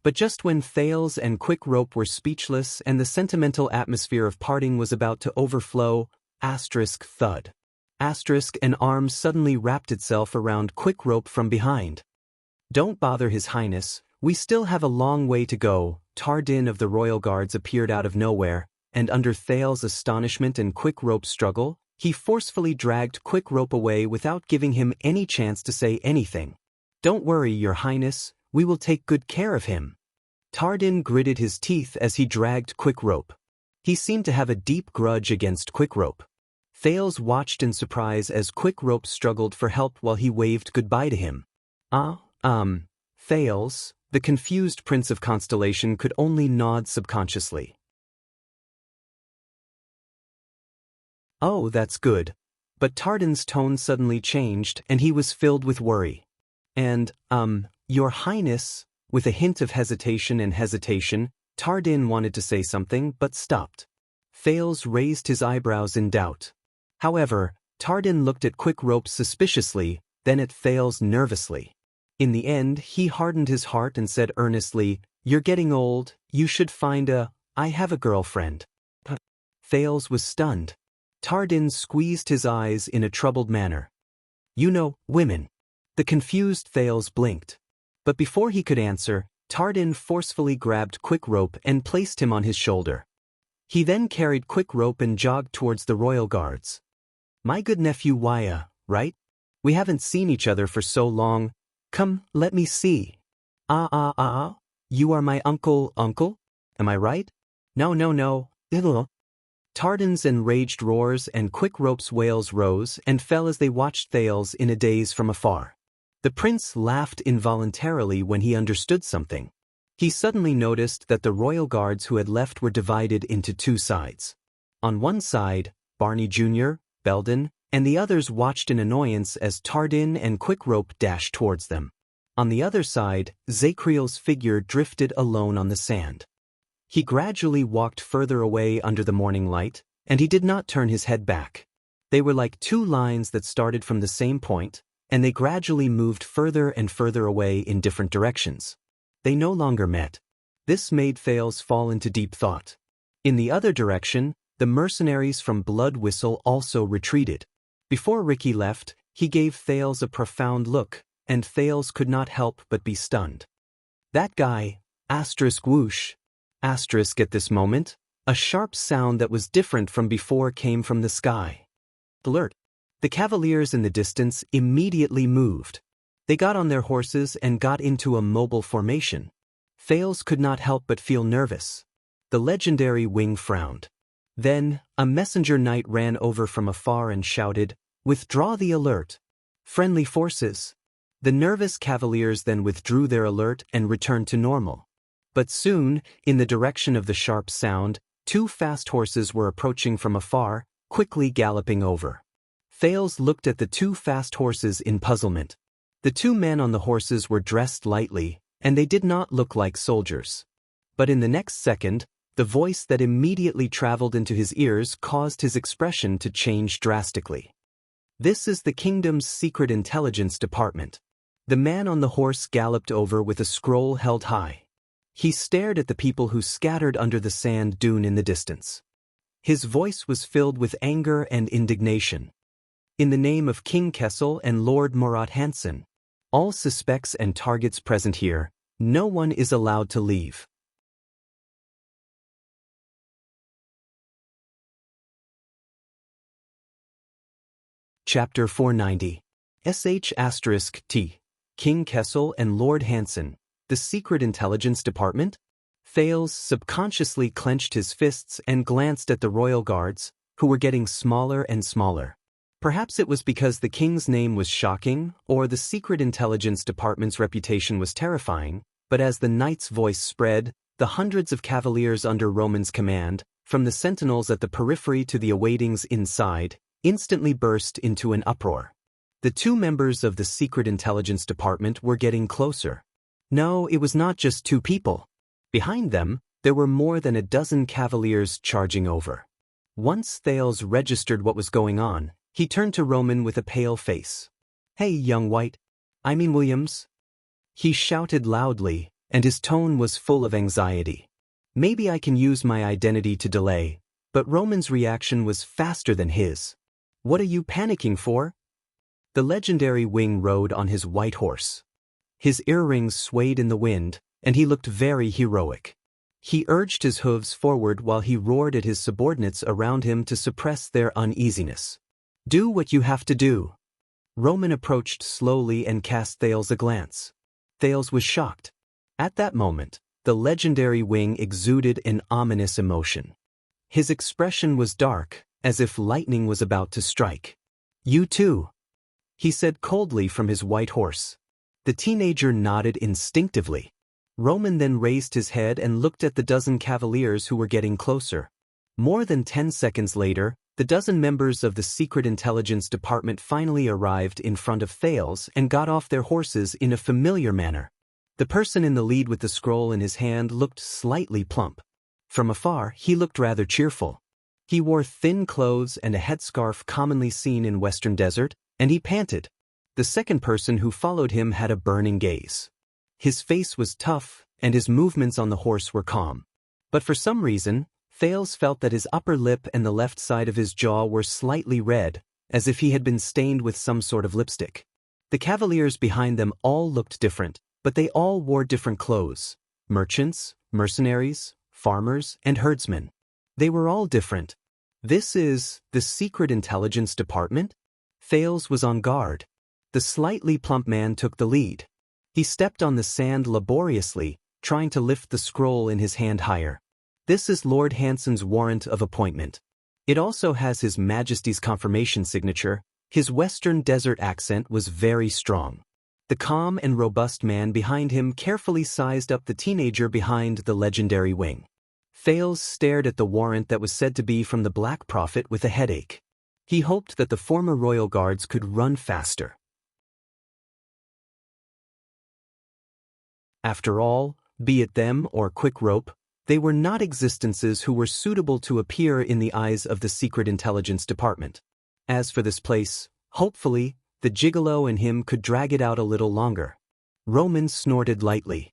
But just when Thales and Quick Rope were speechless and the sentimental atmosphere of parting was about to overflow, thud. An arm suddenly wrapped itself around Quick Rope from behind. "Don't bother His Highness, we still have a long way to go." Tardin of the Royal Guards appeared out of nowhere, and under Thales' astonishment and Quick Rope's struggle, he forcefully dragged Quick Rope away without giving him any chance to say anything. "Don't worry, Your Highness, we will take good care of him." Tardin gritted his teeth as he dragged Quick Rope. He seemed to have a deep grudge against Quick Rope. Thales watched in surprise as Quick Rope struggled for help while he waved goodbye to him. Thales, the confused Prince of Constellation could only nod subconsciously. "Oh, that's good." But Tardin's tone suddenly changed and he was filled with worry. "And, Your Highness," with a hint of hesitation, Tardin wanted to say something but stopped. Thales raised his eyebrows in doubt. However, Tardin looked at Quick Rope suspiciously, then at Thales nervously. In the end, he hardened his heart and said earnestly, "You're getting old, you should find I have a girlfriend." Thales was stunned. Tardin squeezed his eyes in a troubled manner. "You know, women." The confused Thales blinked. But before he could answer, Tardin forcefully grabbed Quick Rope and placed him on his shoulder. He then carried Quick Rope and jogged towards the Royal Guards. "My good nephew Waya, right? We haven't seen each other for so long. Come, let me see." You are my uncle? Am I right?" No. Tardin's enraged roars and Quick Rope's wails rose and fell as they watched Thales in a daze from afar. The prince laughed involuntarily when he understood something. He suddenly noticed that the royal guards who had left were divided into two sides. On one side, Barney Jr., Belden, and the others watched in annoyance as Tardin and Quick Rope dashed towards them. On the other side, Zakriel's figure drifted alone on the sand. He gradually walked further away under the morning light, and he did not turn his head back. They were like two lines that started from the same point, and they gradually moved further and further away in different directions. They no longer met. This made Thales fall into deep thought. In the other direction, the mercenaries from Blood Whistle also retreated. Before Ricky left, he gave Thales a profound look, and Thales could not help but be stunned. That guy, whoosh. At this moment, a sharp sound that was different from before came from the sky. Alert! The cavaliers in the distance immediately moved. They got on their horses and got into a mobile formation. Thales could not help but feel nervous. The legendary Wing frowned. Then, a messenger knight ran over from afar and shouted, "Withdraw the alert! Friendly forces!" The nervous cavaliers then withdrew their alert and returned to normal. But soon, in the direction of the sharp sound, two fast horses were approaching from afar, quickly galloping over. Thales looked at the two fast horses in puzzlement. The two men on the horses were dressed lightly, and they did not look like soldiers. But in the next second, the voice that immediately traveled into his ears caused his expression to change drastically. This is the kingdom's secret intelligence department. The man on the horse galloped over with a scroll held high. He stared at the people who scattered under the sand dune in the distance. His voice was filled with anger and indignation. In the name of King Kessel and Lord Murat Hansen, all suspects and targets present here, no one is allowed to leave. Chapter 490. *T. King Kessel and Lord Hansen, the Secret Intelligence Department? Thales subconsciously clenched his fists and glanced at the royal guards, who were getting smaller and smaller. Perhaps it was because the king's name was shocking, or the Secret Intelligence Department's reputation was terrifying, but as the knight's voice spread, the hundreds of cavaliers under Roman's command, from the sentinels at the periphery to the awaitings inside, instantly burst into an uproar. The two members of the Secret Intelligence Department were getting closer. No, it was not just two people. Behind them, there were more than a dozen cavaliers charging over. Once Thales registered what was going on, he turned to Roman with a pale face. "Hey, young Williams." He shouted loudly, and his tone was full of anxiety. Maybe I can use my identity to delay, but Roman's reaction was faster than his. "What are you panicking for?" The legendary Wing rode on his white horse. His earrings swayed in the wind, and he looked very heroic. He urged his hooves forward while he roared at his subordinates around him to suppress their uneasiness. "Do what you have to do." Roman approached slowly and cast Thales a glance. Thales was shocked. At that moment, the legendary Wing exuded an ominous emotion. His expression was dark, as if lightning was about to strike. "You too," he said coldly from his white horse. The teenager nodded instinctively. Roman then raised his head and looked at the dozen cavaliers who were getting closer. More than 10 seconds later, the dozen members of the Secret Intelligence Department finally arrived in front of Thales and got off their horses in a familiar manner. The person in the lead with the scroll in his hand looked slightly plump. From afar, he looked rather cheerful. He wore thin clothes and a headscarf commonly seen in Western Desert, and he panted. The second person who followed him had a burning gaze. His face was tough, and his movements on the horse were calm. But for some reason, Thales felt that his upper lip and the left side of his jaw were slightly red, as if he had been stained with some sort of lipstick. The cavaliers behind them all looked different, but they all wore different clothes. Merchants, mercenaries, farmers, and herdsmen. They were all different. "This is the Secret Intelligence Department?" Thales was on guard. The slightly plump man took the lead. He stepped on the sand laboriously, trying to lift the scroll in his hand higher. "This is Lord Hansen's warrant of appointment. It also has His Majesty's confirmation signature." His Western Desert accent was very strong. The calm and robust man behind him carefully sized up the teenager behind the legendary Wing. Thales stared at the warrant that was said to be from the Black Prophet with a headache. He hoped that the former royal guards could run faster. After all, be it them or Quick Rope, they were not existences who were suitable to appear in the eyes of the Secret Intelligence Department. As for this place, hopefully, the gigolo in him could drag it out a little longer. Roman snorted lightly.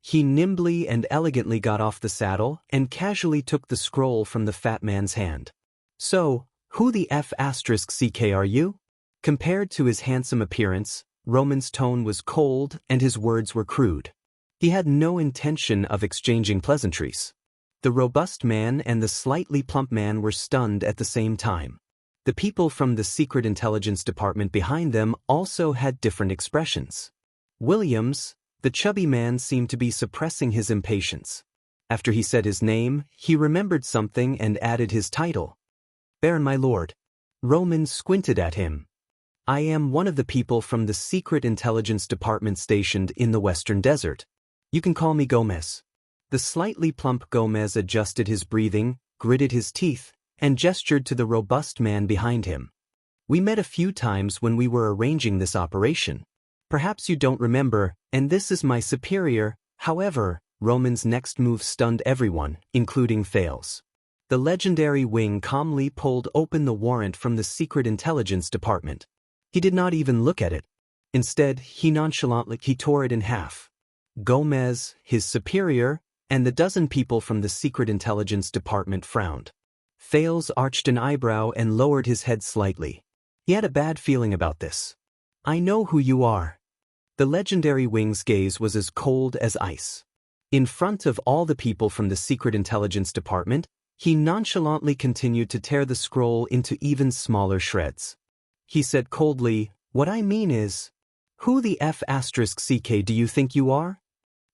He nimbly and elegantly got off the saddle and casually took the scroll from the fat man's hand. "So, who the F***ck are you?" Compared to his handsome appearance, Roman's tone was cold and his words were crude. He had no intention of exchanging pleasantries. The robust man and the slightly plump man were stunned at the same time. The people from the Secret Intelligence Department behind them also had different expressions. Williams, the chubby man, seemed to be suppressing his impatience. After he said his name, he remembered something and added his title. "Baron, my lord." Roman squinted at him. "I am one of the people from the Secret Intelligence Department stationed in the Western Desert. You can call me Gomez." The slightly plump Gomez adjusted his breathing, gritted his teeth, and gestured to the robust man behind him. "We met a few times when we were arranging this operation. Perhaps you don't remember, and this is my superior." However, Roman's next move stunned everyone, including Thales. The legendary Wing calmly pulled open the warrant from the Secret Intelligence Department. He did not even look at it. Instead, he nonchalantly tore it in half. Gomez, his superior, and the dozen people from the Secret Intelligence Department frowned. Thales arched an eyebrow and lowered his head slightly. He had a bad feeling about this. I know who you are. The legendary Wing's gaze was as cold as ice. In front of all the people from the Secret Intelligence Department, he nonchalantly continued to tear the scroll into even smaller shreds. He said coldly, "What I mean is, who the F***ck do you think you are?"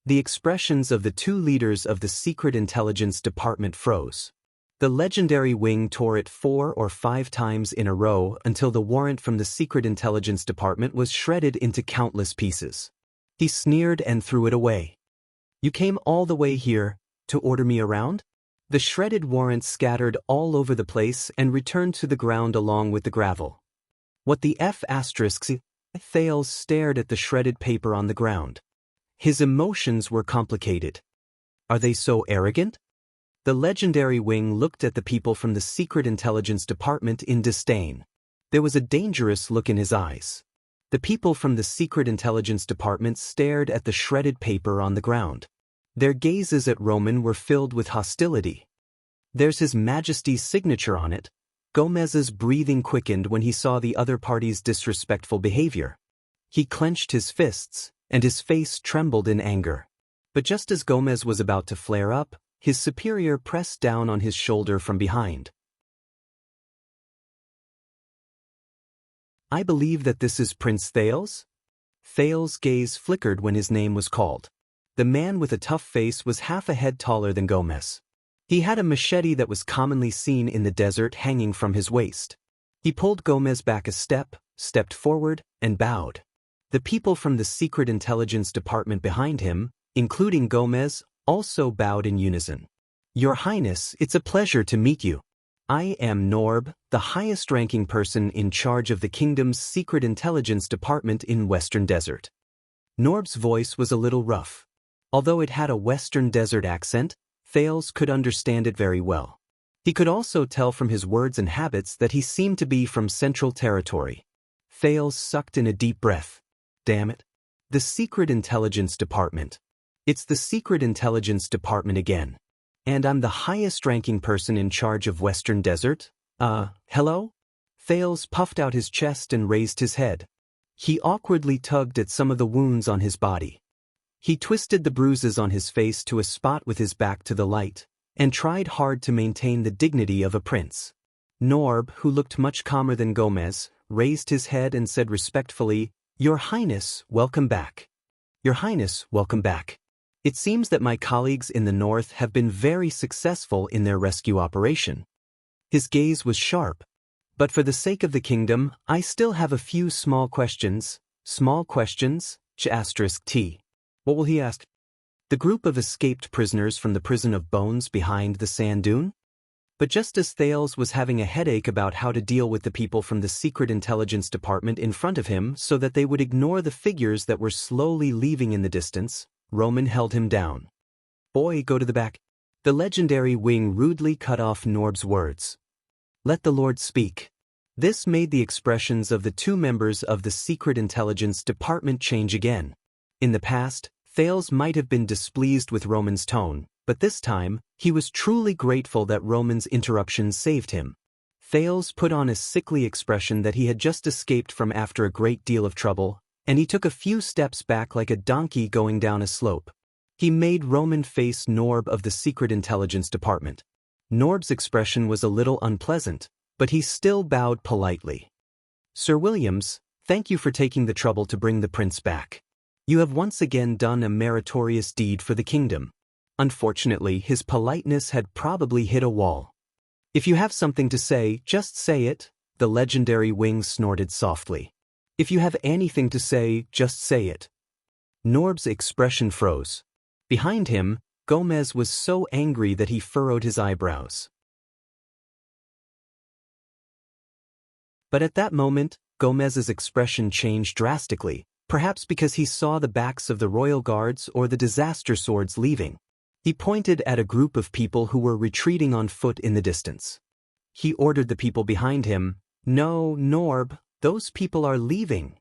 The expressions of the two leaders of the Secret Intelligence Department froze. The legendary Wing tore it 4 or 5 times in a row until the warrant from the Secret Intelligence Department was shredded into countless pieces. He sneered and threw it away. You came all the way here to order me around? The shredded warrant scattered all over the place and returned to the ground along with the gravel. What the F***? Thales stared at the shredded paper on the ground. His emotions were complicated. Are they so arrogant? The legendary Wing looked at the people from the Secret Intelligence Department in disdain. There was a dangerous look in his eyes. The people from the Secret Intelligence Department stared at the shredded paper on the ground. Their gazes at Roman were filled with hostility. There's His Majesty's signature on it. Gomez's breathing quickened when he saw the other party's disrespectful behavior. He clenched his fists, and his face trembled in anger. But just as Gomez was about to flare up, his superior pressed down on his shoulder from behind. I believe that this is Prince Thales? Thales' gaze flickered when his name was called. The man with a tough face was half a head taller than Gomez. He had a machete that was commonly seen in the desert hanging from his waist. He pulled Gomez back a step, stepped forward, and bowed. The people from the Secret Intelligence Department behind him, including Gomez, also bowed in unison. Your Highness, it's a pleasure to meet you. I am Norb, the highest-ranking person in charge of the kingdom's Secret Intelligence Department in Western Desert. Norb's voice was a little rough. Although it had a Western Desert accent, Thales could understand it very well. He could also tell from his words and habits that he seemed to be from Central Territory. Thales sucked in a deep breath. Damn it. The Secret Intelligence Department. It's the Secret Intelligence Department again. And I'm the highest-ranking person in charge of Western Desert? Hello? Thales puffed out his chest and raised his head. He awkwardly tugged at some of the wounds on his body. He twisted the bruises on his face to a spot with his back to the light, and tried hard to maintain the dignity of a prince. Norb, who looked much calmer than Gomez, raised his head and said respectfully, Your Highness, welcome back. Your Highness, welcome back. It seems that my colleagues in the north have been very successful in their rescue operation. His gaze was sharp. But for the sake of the kingdom, I still have a few small questions. Small questions? T. What will he ask? The group of escaped prisoners from the prison of bones behind the sand dune? But just as Thales was having a headache about how to deal with the people from the Secret Intelligence Department in front of him so that they would ignore the figures that were slowly leaving in the distance, Roman held him down. Boy, go to the back. The legendary Wing rudely cut off Norb's words. Let the Lord speak. This made the expressions of the two members of the Secret Intelligence Department change again. In the past, Thales might have been displeased with Roman's tone, but this time, he was truly grateful that Roman's interruption saved him. Thales put on a sickly expression that he had just escaped from after a great deal of trouble, and he took a few steps back like a donkey going down a slope. He made Roman face Norb of the Secret Intelligence Department. Norb's expression was a little unpleasant, but he still bowed politely. Sir Williams, thank you for taking the trouble to bring the prince back. You have once again done a meritorious deed for the kingdom. Unfortunately, his politeness had probably hit a wall. If you have something to say, just say it, the legendary Wing snorted softly. If you have anything to say, just say it. Norb's expression froze. Behind him, Gomez was so angry that he furrowed his eyebrows. But at that moment, Gomez's expression changed drastically, perhaps because he saw the backs of the royal guards or the disaster swords leaving. He pointed at a group of people who were retreating on foot in the distance. He ordered the people behind him, "No, Norb, those people are leaving.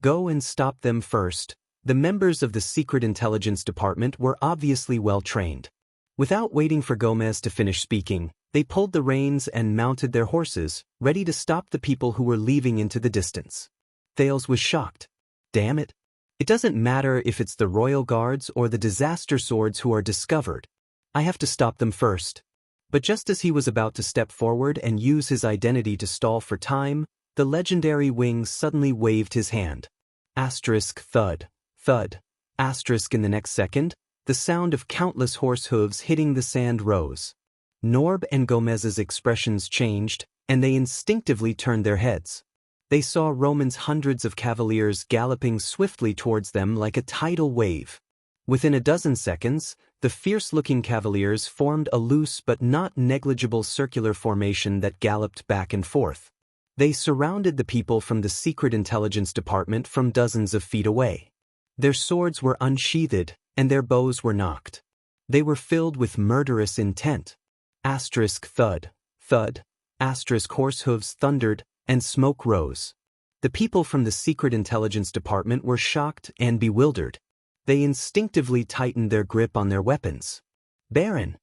Go and stop them first." The members of the Secret Intelligence Department were obviously well trained. Without waiting for Gomez to finish speaking, they pulled the reins and mounted their horses, ready to stop the people who were leaving into the distance. Thales was shocked. Damn it. It doesn't matter if it's the royal guards or the disaster swords who are discovered. I have to stop them first. But just as he was about to step forward and use his identity to stall for time, the legendary Wing suddenly waved his hand. Asterisk thud, thud, asterisk. In the next second, the sound of countless horse hooves hitting the sand rose. Norb and Gomez's expressions changed, and they instinctively turned their heads. They saw Roman's hundreds of cavaliers galloping swiftly towards them like a tidal wave. Within a dozen seconds, the fierce-looking cavaliers formed a loose but not negligible circular formation that galloped back and forth. They surrounded the people from the Secret Intelligence Department from dozens of feet away. Their swords were unsheathed, and their bows were nocked. They were filled with murderous intent. Asterisk thud, thud, asterisk. Horse hooves thundered, and smoke rose. The people from the Secret Intelligence Department were shocked and bewildered. They instinctively tightened their grip on their weapons. Baron.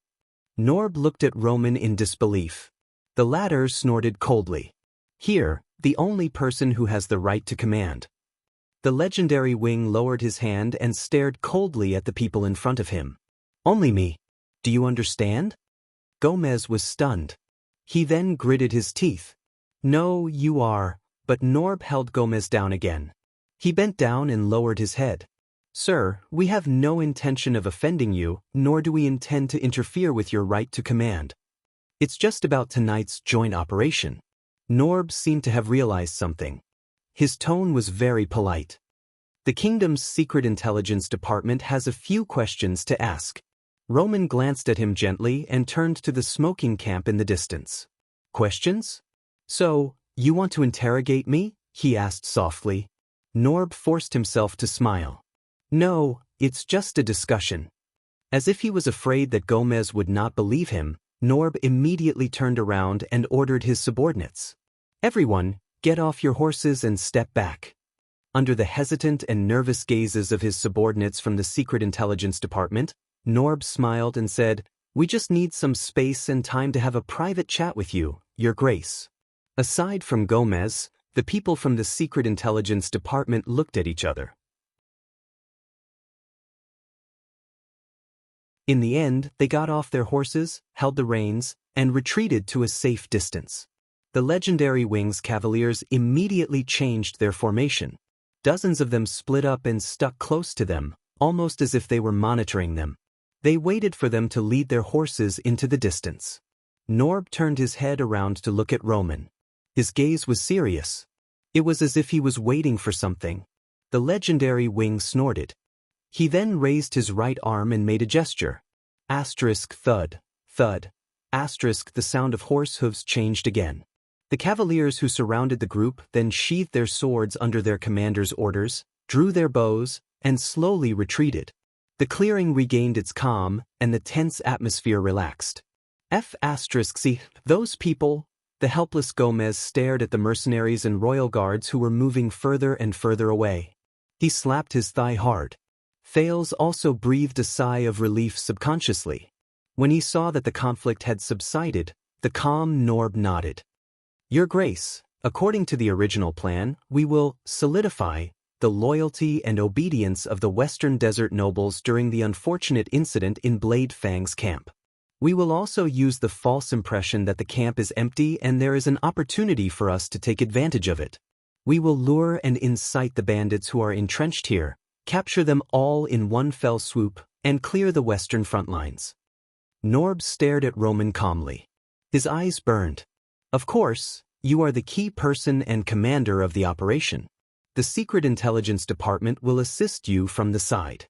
Norb looked at Roman in disbelief. The latter snorted coldly. Here, the only person who has the right to command. The legendary Wing lowered his hand and stared coldly at the people in front of him. Only me. Do you understand? Gomez was stunned. He then gritted his teeth. No, you are, but Norb held Gomez down again. He bent down and lowered his head. Sir, we have no intention of offending you, nor do we intend to interfere with your right to command. It's just about tonight's joint operation. Norb seemed to have realized something. His tone was very polite. The kingdom's Secret Intelligence Department has a few questions to ask. Roman glanced at him gently and turned to the smoking camp in the distance. Questions? So, you want to interrogate me? He asked softly. Norb forced himself to smile. No, it's just a discussion. As if he was afraid that Gomez would not believe him, Norb immediately turned around and ordered his subordinates. Everyone, get off your horses and step back. Under the hesitant and nervous gazes of his subordinates from the Secret Intelligence Department, Norb smiled and said, We just need some space and time to have a private chat with you, Your Grace. Aside from Gomez, the people from the Secret Intelligence Department looked at each other. In the end, they got off their horses, held the reins, and retreated to a safe distance. The legendary Wing's cavaliers immediately changed their formation. Dozens of them split up and stuck close to them, almost as if they were monitoring them. They waited for them to lead their horses into the distance. Norb turned his head around to look at Roman. His gaze was serious. It was as if he was waiting for something. The legendary Wing snorted. He then raised his right arm and made a gesture. Asterisk thud, thud, asterisk. The sound of horse hooves changed again. The cavaliers who surrounded the group then sheathed their swords under their commander's orders, drew their bows, and slowly retreated. The clearing regained its calm, and the tense atmosphere relaxed. See, those people. The helpless Gomez stared at the mercenaries and royal guards who were moving further and further away. He slapped his thigh hard. Thales also breathed a sigh of relief subconsciously. When he saw that the conflict had subsided, the calm Norb nodded. Your Grace, according to the original plan, we will solidify the loyalty and obedience of the Western Desert nobles during the unfortunate incident in Blade Fang's camp. We will also use the false impression that the camp is empty and there is an opportunity for us to take advantage of it. We will lure and incite the bandits who are entrenched here, capture them all in one fell swoop, and clear the western front lines. Norb stared at Roman calmly. His eyes burned. Of course, you are the key person and commander of the operation. The Secret Intelligence Department will assist you from the side.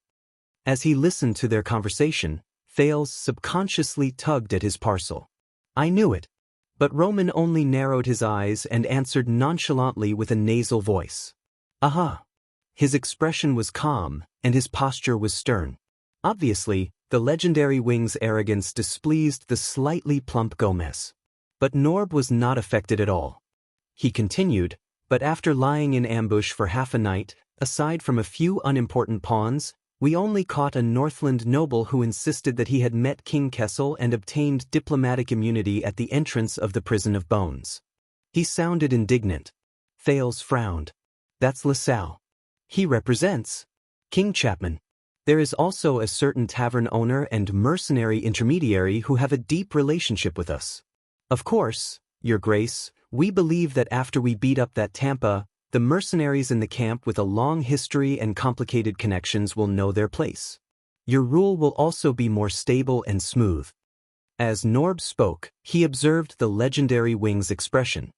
As he listened to their conversation, Thales subconsciously tugged at his parcel. I knew it. But Roman only narrowed his eyes and answered nonchalantly with a nasal voice. Aha. His expression was calm, and his posture was stern. Obviously, the legendary Wing's arrogance displeased the slightly plump Gomez. But Norb was not affected at all. He continued, "But after lying in ambush for half a night, aside from a few unimportant pawns, we only caught a Northland noble who insisted that he had met King Kessel and obtained diplomatic immunity at the entrance of the Prison of Bones." He sounded indignant. Thales frowned. "That's LaSalle. He represents King Chapman. There is also a certain tavern owner and mercenary intermediary who have a deep relationship with us. Of course, Your Grace, we believe that after we beat up that Tampa, the mercenaries in the camp with a long history and complicated connections will know their place. Your rule will also be more stable and smooth." As Norb spoke, he observed the legendary Wing's expression.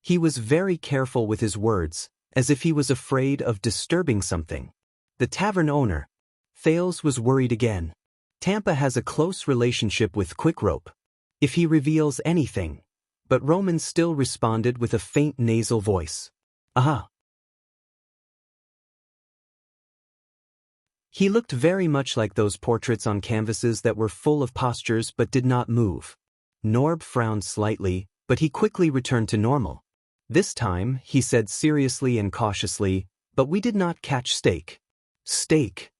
He was very careful with his words, as if he was afraid of disturbing something. The tavern owner. Thales was worried again. Tampa has a close relationship with Quickrope. If he reveals anything. But Roman still responded with a faint nasal voice. "Aha." He looked very much like those portraits on canvases that were full of postures but did not move. Norb frowned slightly, but he quickly returned to normal. This time, he said seriously and cautiously, "But we did not catch Steak." "Steak?"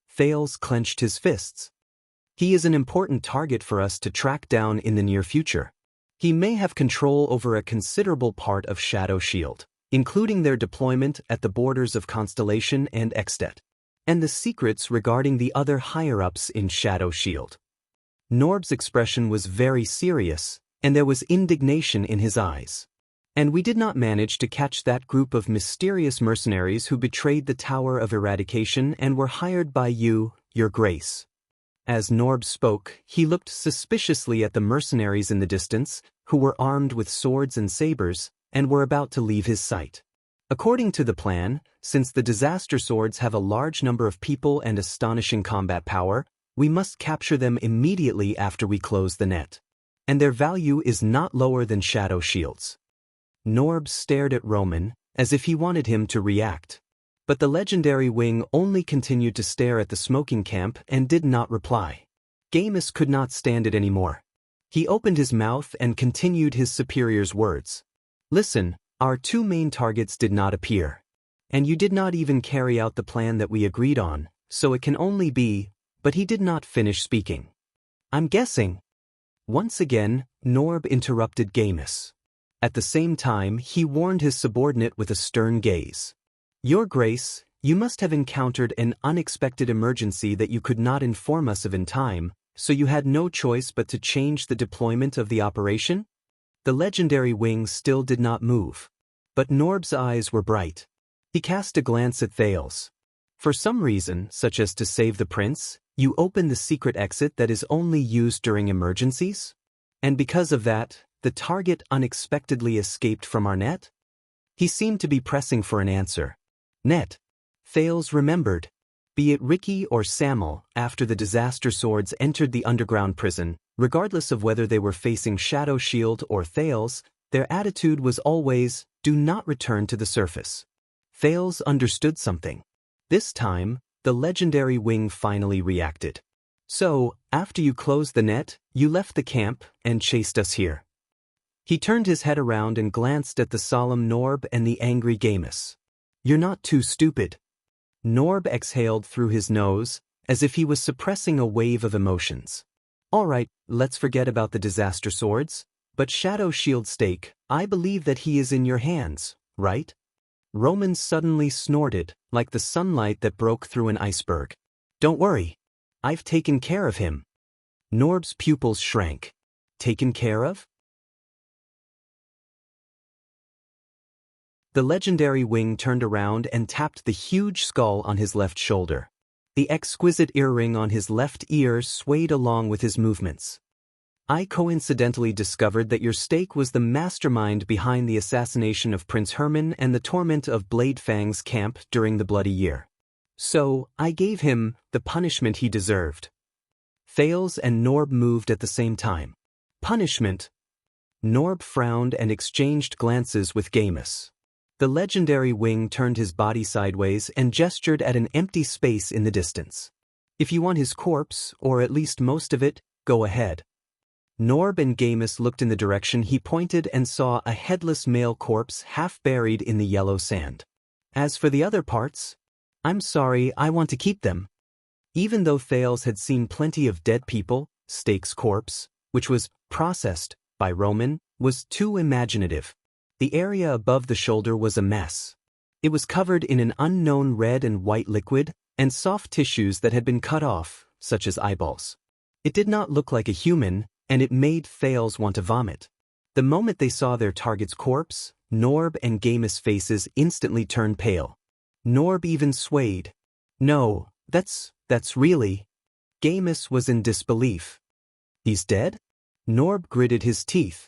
Thales clenched his fists. "He is an important target for us to track down in the near future. He may have control over a considerable part of Shadow Shield, including their deployment at the borders of Constellation and Extet, and the secrets regarding the other higher-ups in Shadow Shield." Norb's expression was very serious, and there was indignation in his eyes. "And we did not manage to catch that group of mysterious mercenaries who betrayed the Tower of Eradication and were hired by you, Your Grace." As Norb spoke, he looked suspiciously at the mercenaries in the distance, who were armed with swords and sabers, and were about to leave his sight. "According to the plan, since the disaster swords have a large number of people and astonishing combat power, we must capture them immediately after we close the net. And their value is not lower than shadow shields." Norb stared at Roman, as if he wanted him to react. But the legendary Wing only continued to stare at the smoking camp and did not reply. Gamus could not stand it anymore. He opened his mouth and continued his superior's words. "Listen, our two main targets did not appear. And you did not even carry out the plan that we agreed on, so it can only be," but he did not finish speaking. "I'm guessing." Once again, Norb interrupted Gamus. At the same time, he warned his subordinate with a stern gaze. "Your Grace, you must have encountered an unexpected emergency that you could not inform us of in time, so you had no choice but to change the deployment of the operation?" The legendary Wing still did not move. But Norb's eyes were bright. He cast a glance at Thales. "For some reason, such as to save the prince, you opened the secret exit that is only used during emergencies? And because of that, the target unexpectedly escaped from our net?" He seemed to be pressing for an answer. "Net." Thales remembered. Be it Ricky or Samuel, after the disaster swords entered the underground prison, regardless of whether they were facing Shadow Shield or Thales, their attitude was always, "Do not return to the surface." Thales understood something. This time, the legendary Wing finally reacted. "So, after you closed the net, you left the camp and chased us here." He turned his head around and glanced at the solemn Norb and the angry Gamus. "You're not too stupid." Norb exhaled through his nose, as if he was suppressing a wave of emotions. "All right, let's forget about the disaster swords, but Shadow Shield Stake, I believe that he is in your hands, right?" Roman suddenly snorted, like the sunlight that broke through an iceberg. "Don't worry. I've taken care of him." Norb's pupils shrank. "Taken care of?" The legendary Wing turned around and tapped the huge skull on his left shoulder. The exquisite earring on his left ear swayed along with his movements. "I coincidentally discovered that your stake was the mastermind behind the assassination of Prince Herman and the torment of Bladefang's camp during the Bloody Year. So, I gave him the punishment he deserved." Thales and Norb moved at the same time. "Punishment?" Norb frowned and exchanged glances with Gamus. The legendary Wing turned his body sideways and gestured at an empty space in the distance. If you want his corpse, or at least most of it, go ahead. Norb and Gamus looked in the direction he pointed and saw a headless male corpse half buried in the yellow sand. As for the other parts, I'm sorry, I want to keep them. Even though Thales had seen plenty of dead people, Stake's corpse, which was processed by Roman, was too imaginative. The area above the shoulder was a mess. It was covered in an unknown red and white liquid, and soft tissues that had been cut off, such as eyeballs. It did not look like a human, and it made Thales want to vomit. The moment they saw their target's corpse, Norb and Gamus' faces instantly turned pale. Norb even swayed. No, that's really... Gamus was in disbelief. He's dead? Norb gritted his teeth.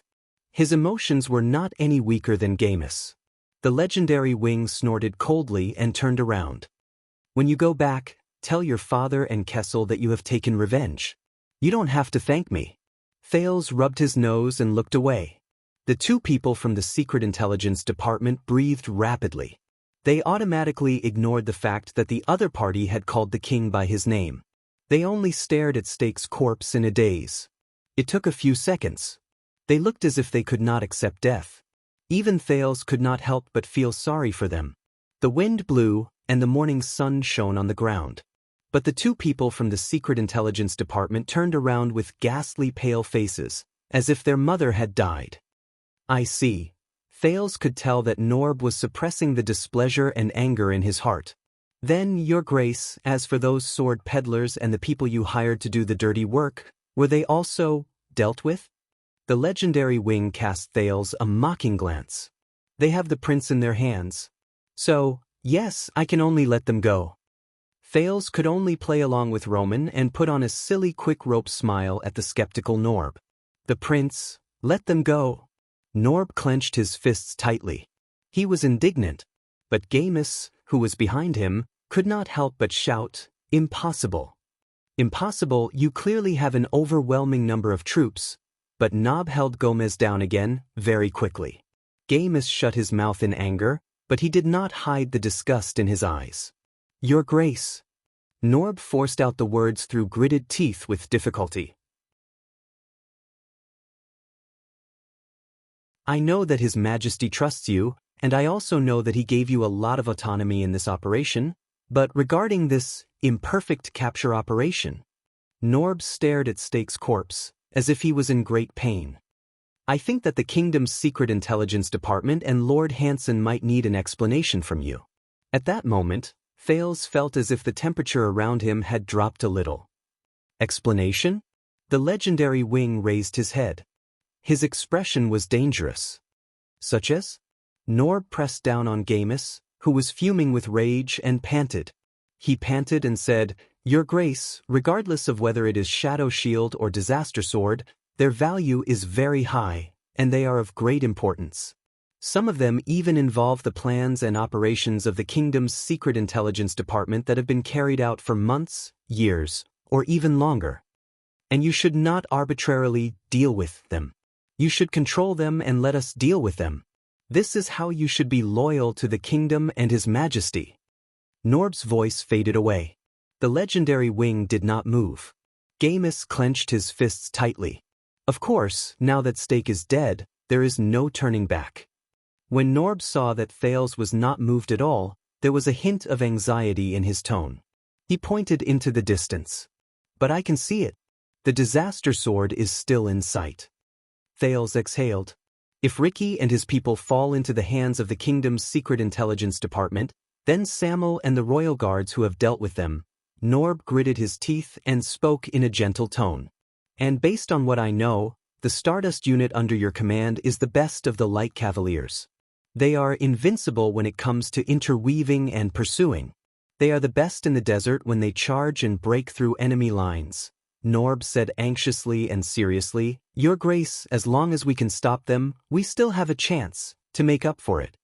His emotions were not any weaker than Gamus. The legendary Wing snorted coldly and turned around. When you go back, tell your father and Kessel that you have taken revenge. You don't have to thank me. Thales rubbed his nose and looked away. The two people from the Secret Intelligence Department breathed rapidly. They automatically ignored the fact that the other party had called the king by his name. They only stared at Stake's corpse in a daze. It took a few seconds. They looked as if they could not accept death. Even Thales could not help but feel sorry for them. The wind blew, and the morning sun shone on the ground. But the two people from the Secret Intelligence Department turned around with ghastly pale faces, as if their mother had died. I see. Thales could tell that Norb was suppressing the displeasure and anger in his heart. Then, Your Grace, as for those sword peddlers and the people you hired to do the dirty work, were they also dealt with? The legendary Wing cast Thales a mocking glance. They have the prince in their hands. So, yes, I can only let them go. Thales could only play along with Roman and put on a silly quick rope smile at the skeptical Norb. The prince, let them go. Norb clenched his fists tightly. He was indignant. But Gamus, who was behind him, could not help but shout, Impossible. Impossible, you clearly have an overwhelming number of troops. But Nob held Gomez down again, very quickly. Gamus shut his mouth in anger, but he did not hide the disgust in his eyes. Your Grace. Norb forced out the words through gritted teeth with difficulty. I know that His Majesty trusts you, and I also know that he gave you a lot of autonomy in this operation, but regarding this imperfect capture operation, Norb stared at Stake's corpse, as if he was in great pain. I think that the kingdom's Secret Intelligence Department and Lord Hanson might need an explanation from you. At that moment, Thales felt as if the temperature around him had dropped a little. Explanation? The legendary Wing raised his head. His expression was dangerous. Such as? Norb pressed down on Gamus, who was fuming with rage, and panted. He panted and said, Your Grace, regardless of whether it is Shadow Shield or Disaster Sword, their value is very high, and they are of great importance. Some of them even involve the plans and operations of the kingdom's Secret Intelligence Department that have been carried out for months, years, or even longer. And you should not arbitrarily deal with them. You should control them and let us deal with them. This is how you should be loyal to the kingdom and His Majesty. Norb's voice faded away. The legendary Wing did not move. Gamus clenched his fists tightly. Of course, now that Stake is dead, there is no turning back. When Norb saw that Thales was not moved at all, there was a hint of anxiety in his tone. He pointed into the distance. But I can see it. The disaster sword is still in sight. Thales exhaled. If Ricky and his people fall into the hands of the kingdom's Secret Intelligence Department, then Samuel and the royal guards who have dealt with them. Norb gritted his teeth and spoke in a gentle tone. And based on what I know, the Stardust unit under your command is the best of the Light Cavaliers. They are invincible when it comes to interweaving and pursuing. They are the best in the desert when they charge and break through enemy lines. Norb said anxiously and seriously, Your Grace, as long as we can stop them, we still have a chance to make up for it.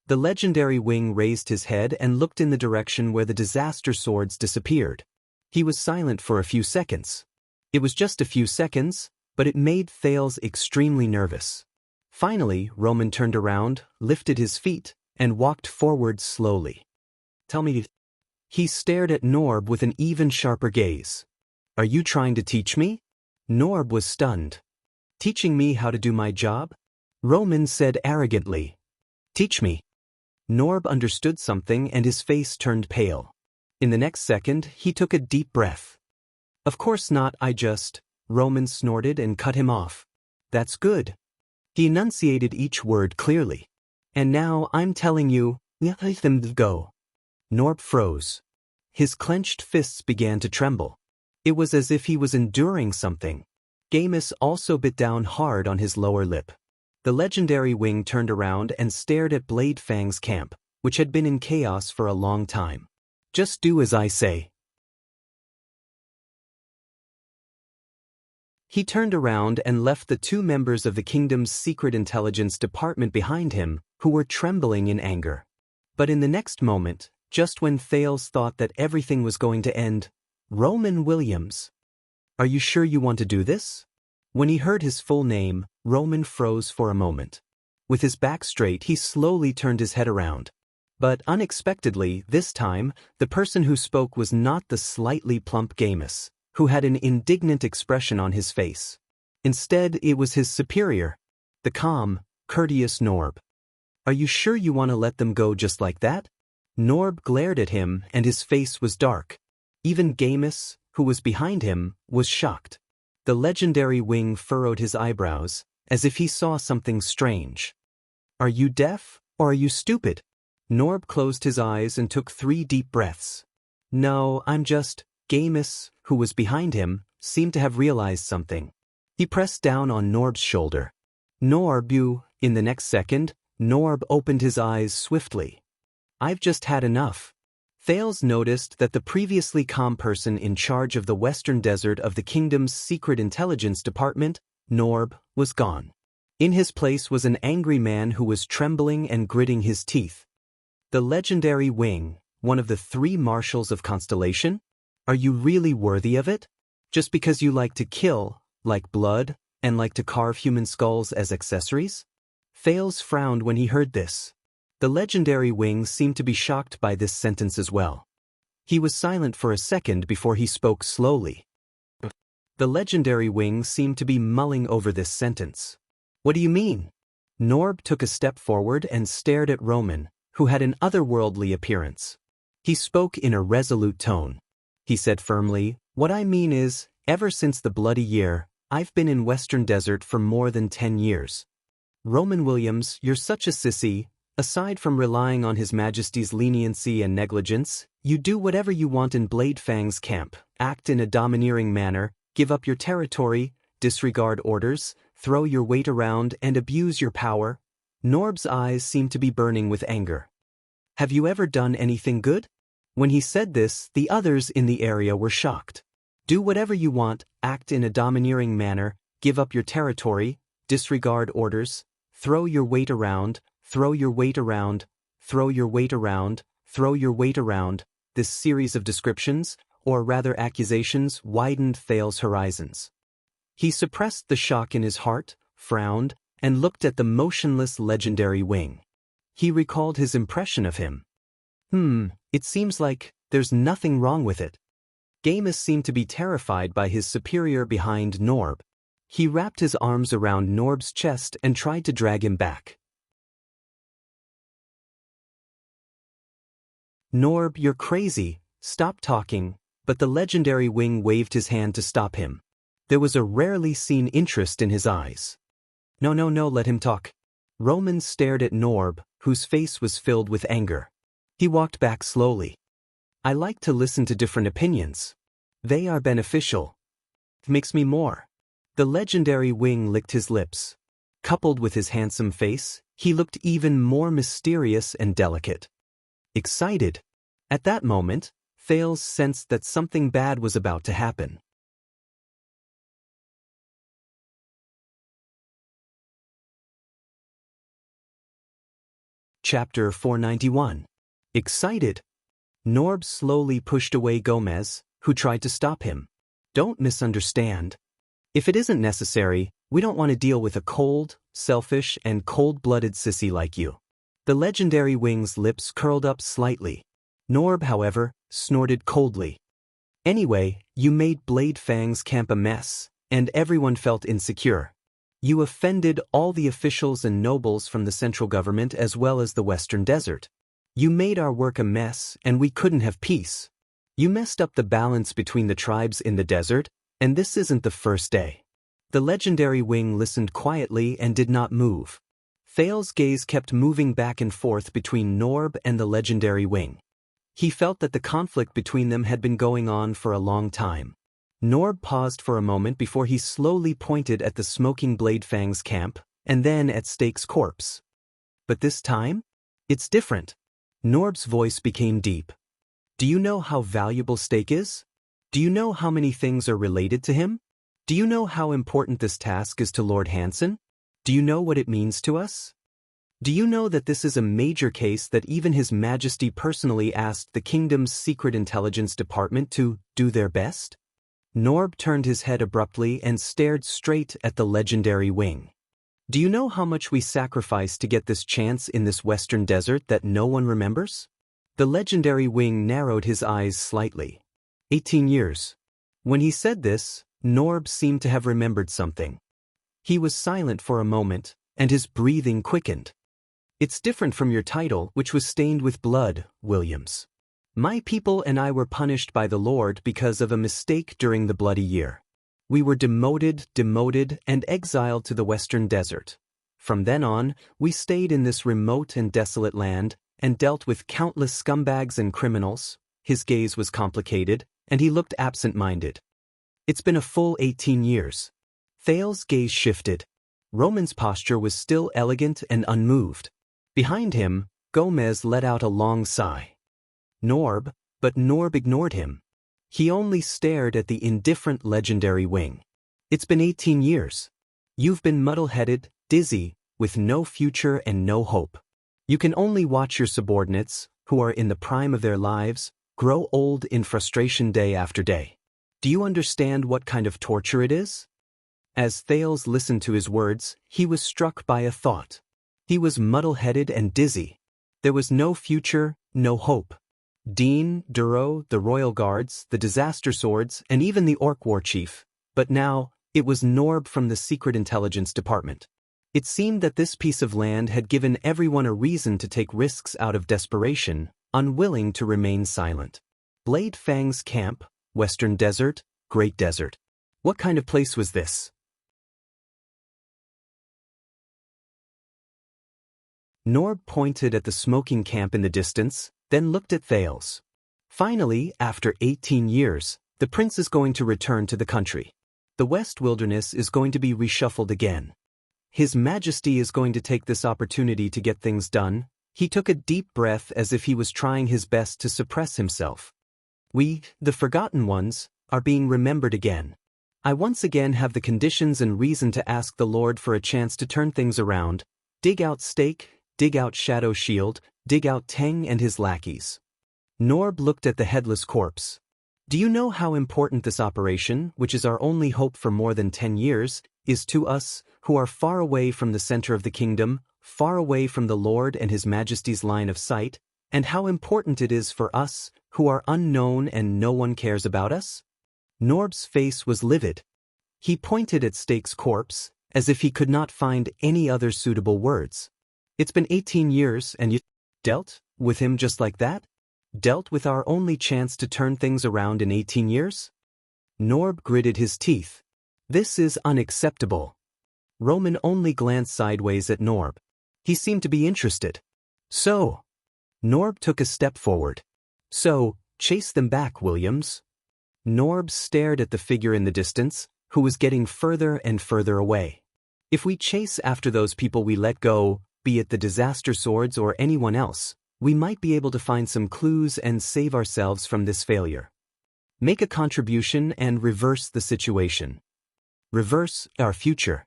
The legendary Wing raised his head and looked in the direction where the disaster swords disappeared. He was silent for a few seconds. It was just a few seconds, but it made Thales extremely nervous. Finally, Roman turned around, lifted his feet, and walked forward slowly. Tell me. He stared at Norb with an even sharper gaze. Are you trying to teach me? Norb was stunned. Teaching me how to do my job? Roman said arrogantly. Teach me. Norb understood something and his face turned pale. In the next second, he took a deep breath. Of course not, Roman snorted and cut him off. That's good. He enunciated each word clearly. And now I'm telling you, let them go. Norb froze. His clenched fists began to tremble. It was as if he was enduring something. Gamus also bit down hard on his lower lip. The legendary wing turned around and stared at Blade Fang's camp, which had been in chaos for a long time. Just do as I say. He turned around and left the two members of the kingdom's secret intelligence department behind him, who were trembling in anger. But in the next moment, just when Thales thought that everything was going to end, Roman Williams. Are you sure you want to do this? When he heard his full name, Roman froze for a moment. With his back straight, he slowly turned his head around. But unexpectedly, this time, the person who spoke was not the slightly plump Gamus, who had an indignant expression on his face. Instead, it was his superior, the calm, courteous Norb. Are you sure you want to let them go just like that? Norb glared at him and his face was dark. Even Gamus, who was behind him, was shocked. The legendary wing furrowed his eyebrows, as if he saw something strange. Are you deaf, or are you stupid? Norb closed his eyes and took 3 deep breaths. No, I'm just... Gamus, who was behind him, seemed to have realized something. He pressed down on Norb's shoulder. Norb, you... In the next second, Norb opened his eyes swiftly. I've just had enough. Thales noticed that the previously calm person in charge of the western desert of the kingdom's secret intelligence department, Norb, was gone. In his place was an angry man who was trembling and gritting his teeth. The legendary wing, one of the 3 marshals of Constellation? Are you really worthy of it? Just because you like to kill, like blood, and like to carve human skulls as accessories? Thales frowned when he heard this. The legendary wing seemed to be shocked by this sentence as well. He was silent for a second before he spoke slowly. The legendary wing seemed to be mulling over this sentence. What do you mean? Norb took a step forward and stared at Roman, who had an otherworldly appearance. He spoke in a resolute tone. He said firmly, what I mean is, ever since the Bloody Year, I've been in Western Desert for more than 10 years. Roman Williams, you're such a sissy. Aside from relying on His Majesty's leniency and negligence, you do whatever you want in Blade Fang's camp, act in a domineering manner, give up your territory, disregard orders, throw your weight around and abuse your power. Norb's eyes seemed to be burning with anger. Have you ever done anything good? When he said this, the others in the area were shocked. Do whatever you want, act in a domineering manner, give up your territory, disregard orders, throw your weight around, throw your weight around, throw your weight around, throw your weight around. This series of descriptions, or rather accusations, widened Thales' horizons. He suppressed the shock in his heart, frowned, and looked at the motionless legendary wing. He recalled his impression of him. It seems like there's nothing wrong with it. Gamus seemed to be terrified by his superior behind Norb. He wrapped his arms around Norb's chest and tried to drag him back. Norb, you're crazy, stop talking, but the legendary wing waved his hand to stop him. There was a rarely seen interest in his eyes. No, let him talk. Roman stared at Norb, whose face was filled with anger. He walked back slowly. I like to listen to different opinions. They are beneficial. It makes me more. The legendary wing licked his lips. Coupled with his handsome face, he looked even more mysterious and delicate. Excited. At that moment, Thales sensed that something bad was about to happen. Chapter 491. Excited. Norb slowly pushed away Gomez, who tried to stop him. Don't misunderstand. If it isn't necessary, we don't want to deal with a cold, selfish, and cold-blooded sissy like you. The legendary Wing's lips curled up slightly. Norb, however, snorted coldly. Anyway, you made Blade Fang's camp a mess, and everyone felt insecure. You offended all the officials and nobles from the central government as well as the Western Desert. You made our work a mess, and we couldn't have peace. You messed up the balance between the tribes in the desert, and this isn't the first day. The legendary Wing listened quietly and did not move. Thales's gaze kept moving back and forth between Norb and the legendary Wing. He felt that the conflict between them had been going on for a long time. Norb paused for a moment before he slowly pointed at the smoking Blade Fang's camp, and then at Stake's corpse. But this time? It's different. Norb's voice became deep. Do you know how valuable Stake is? Do you know how many things are related to him? Do you know how important this task is to Lord Hansen? Do you know what it means to us? Do you know that this is a major case that even His Majesty personally asked the kingdom's secret intelligence department to do their best? Norb turned his head abruptly and stared straight at the legendary Wing. Do you know how much we sacrificed to get this chance in this western desert that no one remembers? The legendary Wing narrowed his eyes slightly. 18 years. When he said this, Norb seemed to have remembered something. He was silent for a moment, and his breathing quickened. It's different from your title, which was stained with blood, Williams. My people and I were punished by the Lord because of a mistake during the Bloody Year. We were demoted, and exiled to the western desert. From then on, we stayed in this remote and desolate land, and dealt with countless scumbags and criminals. His gaze was complicated, and he looked absent-minded. It's been a full 18 years. Thales's gaze shifted. Roman's posture was still elegant and unmoved. Behind him, Gomez let out a long sigh. But Norb ignored him. He only stared at the indifferent legendary Wing. It's been 18 years. You've been muddle-headed, dizzy, with no future and no hope. You can only watch your subordinates, who are in the prime of their lives, grow old in frustration day after day. Do you understand what kind of torture it is? As Thales listened to his words, he was struck by a thought. He was muddle-headed and dizzy. There was no future, no hope. Dean, Duro, the Royal Guards, the Disaster Swords, and even the Orc War Chief. But now, it was Norb from the Secret Intelligence Department. It seemed that this piece of land had given everyone a reason to take risks out of desperation, unwilling to remain silent. Blade Fang's camp, Western Desert, Great Desert. What kind of place was this? Norb pointed at the smoking camp in the distance, then looked at Thales. Finally, after 18 years, the prince is going to return to the country. The West Wilderness is going to be reshuffled again. His Majesty is going to take this opportunity to get things done. He took a deep breath as if he was trying his best to suppress himself. We, the forgotten ones, are being remembered again. I once again have the conditions and reason to ask the Lord for a chance to turn things around. Dig out Stake, dig out Shadow Shield, dig out Teng and his lackeys. Norb looked at the headless corpse. Do you know how important this operation, which is our only hope for more than 10 years, is to us, who are far away from the center of the kingdom, far away from the Lord and His Majesty's line of sight, and how important it is for us, who are unknown and no one cares about us? Norb's face was livid. He pointed at Stake's corpse, as if he could not find any other suitable words. It's been 18 years and you dealt with him just like that? Dealt with our only chance to turn things around in 18 years? Norb gritted his teeth. This is unacceptable. Roman only glanced sideways at Norb. He seemed to be interested. So, Norb took a step forward. So, chase them back, Williams. Norb stared at the figure in the distance, who was getting further and further away. If we chase after those people we let go, be it the Disaster Swords or anyone else, we might be able to find some clues and save ourselves from this failure. Make a contribution and reverse the situation. Reverse our future.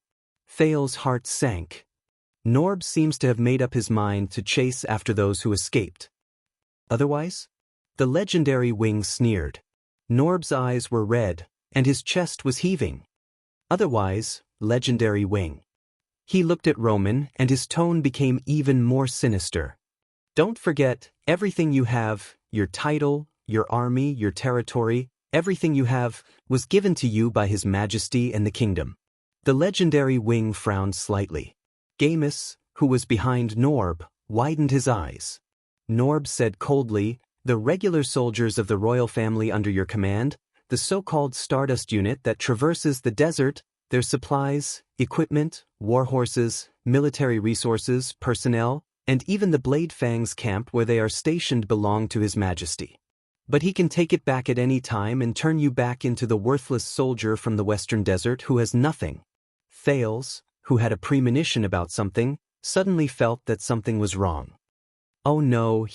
Thales's heart sank. Norb seems to have made up his mind to chase after those who escaped. Otherwise? The legendary Wing sneered. Norb's eyes were red, and his chest was heaving. Otherwise, legendary Wing. He looked at Roman and his tone became even more sinister. Don't forget, everything you have, your title, your army, your territory, everything you have, was given to you by His Majesty and the kingdom. The legendary Wing frowned slightly. Gamus, who was behind Norb, widened his eyes. Norb said coldly, "The regular soldiers of the royal family under your command, the so-called Stardust unit that traverses the desert, their supplies, equipment, war horses, military resources, personnel, and even the Blade Fangs camp where they are stationed belong to His Majesty. But he can take it back at any time and turn you back into the worthless soldier from the western desert who has nothing." Thales, who had a premonition about something, suddenly felt that something was wrong. Oh no,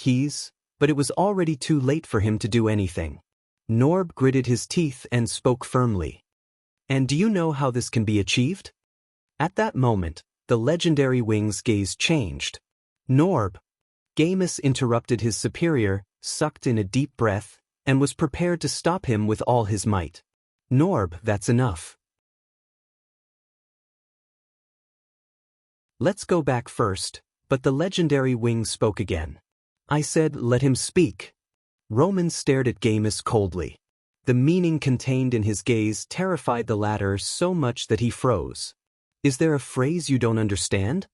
but it was already too late for him to do anything. Norb gritted his teeth and spoke firmly. "And do you know how this can be achieved?" At that moment, the legendary Wing's gaze changed. "Norb!" Gamus interrupted his superior, sucked in a deep breath, and was prepared to stop him with all his might. "Norb, that's enough. Let's go back first," but the legendary Wing spoke again. "I said let him speak." Roman stared at Gamus coldly. The meaning contained in his gaze terrified the latter so much that he froze. "Is there a phrase you don't understand?"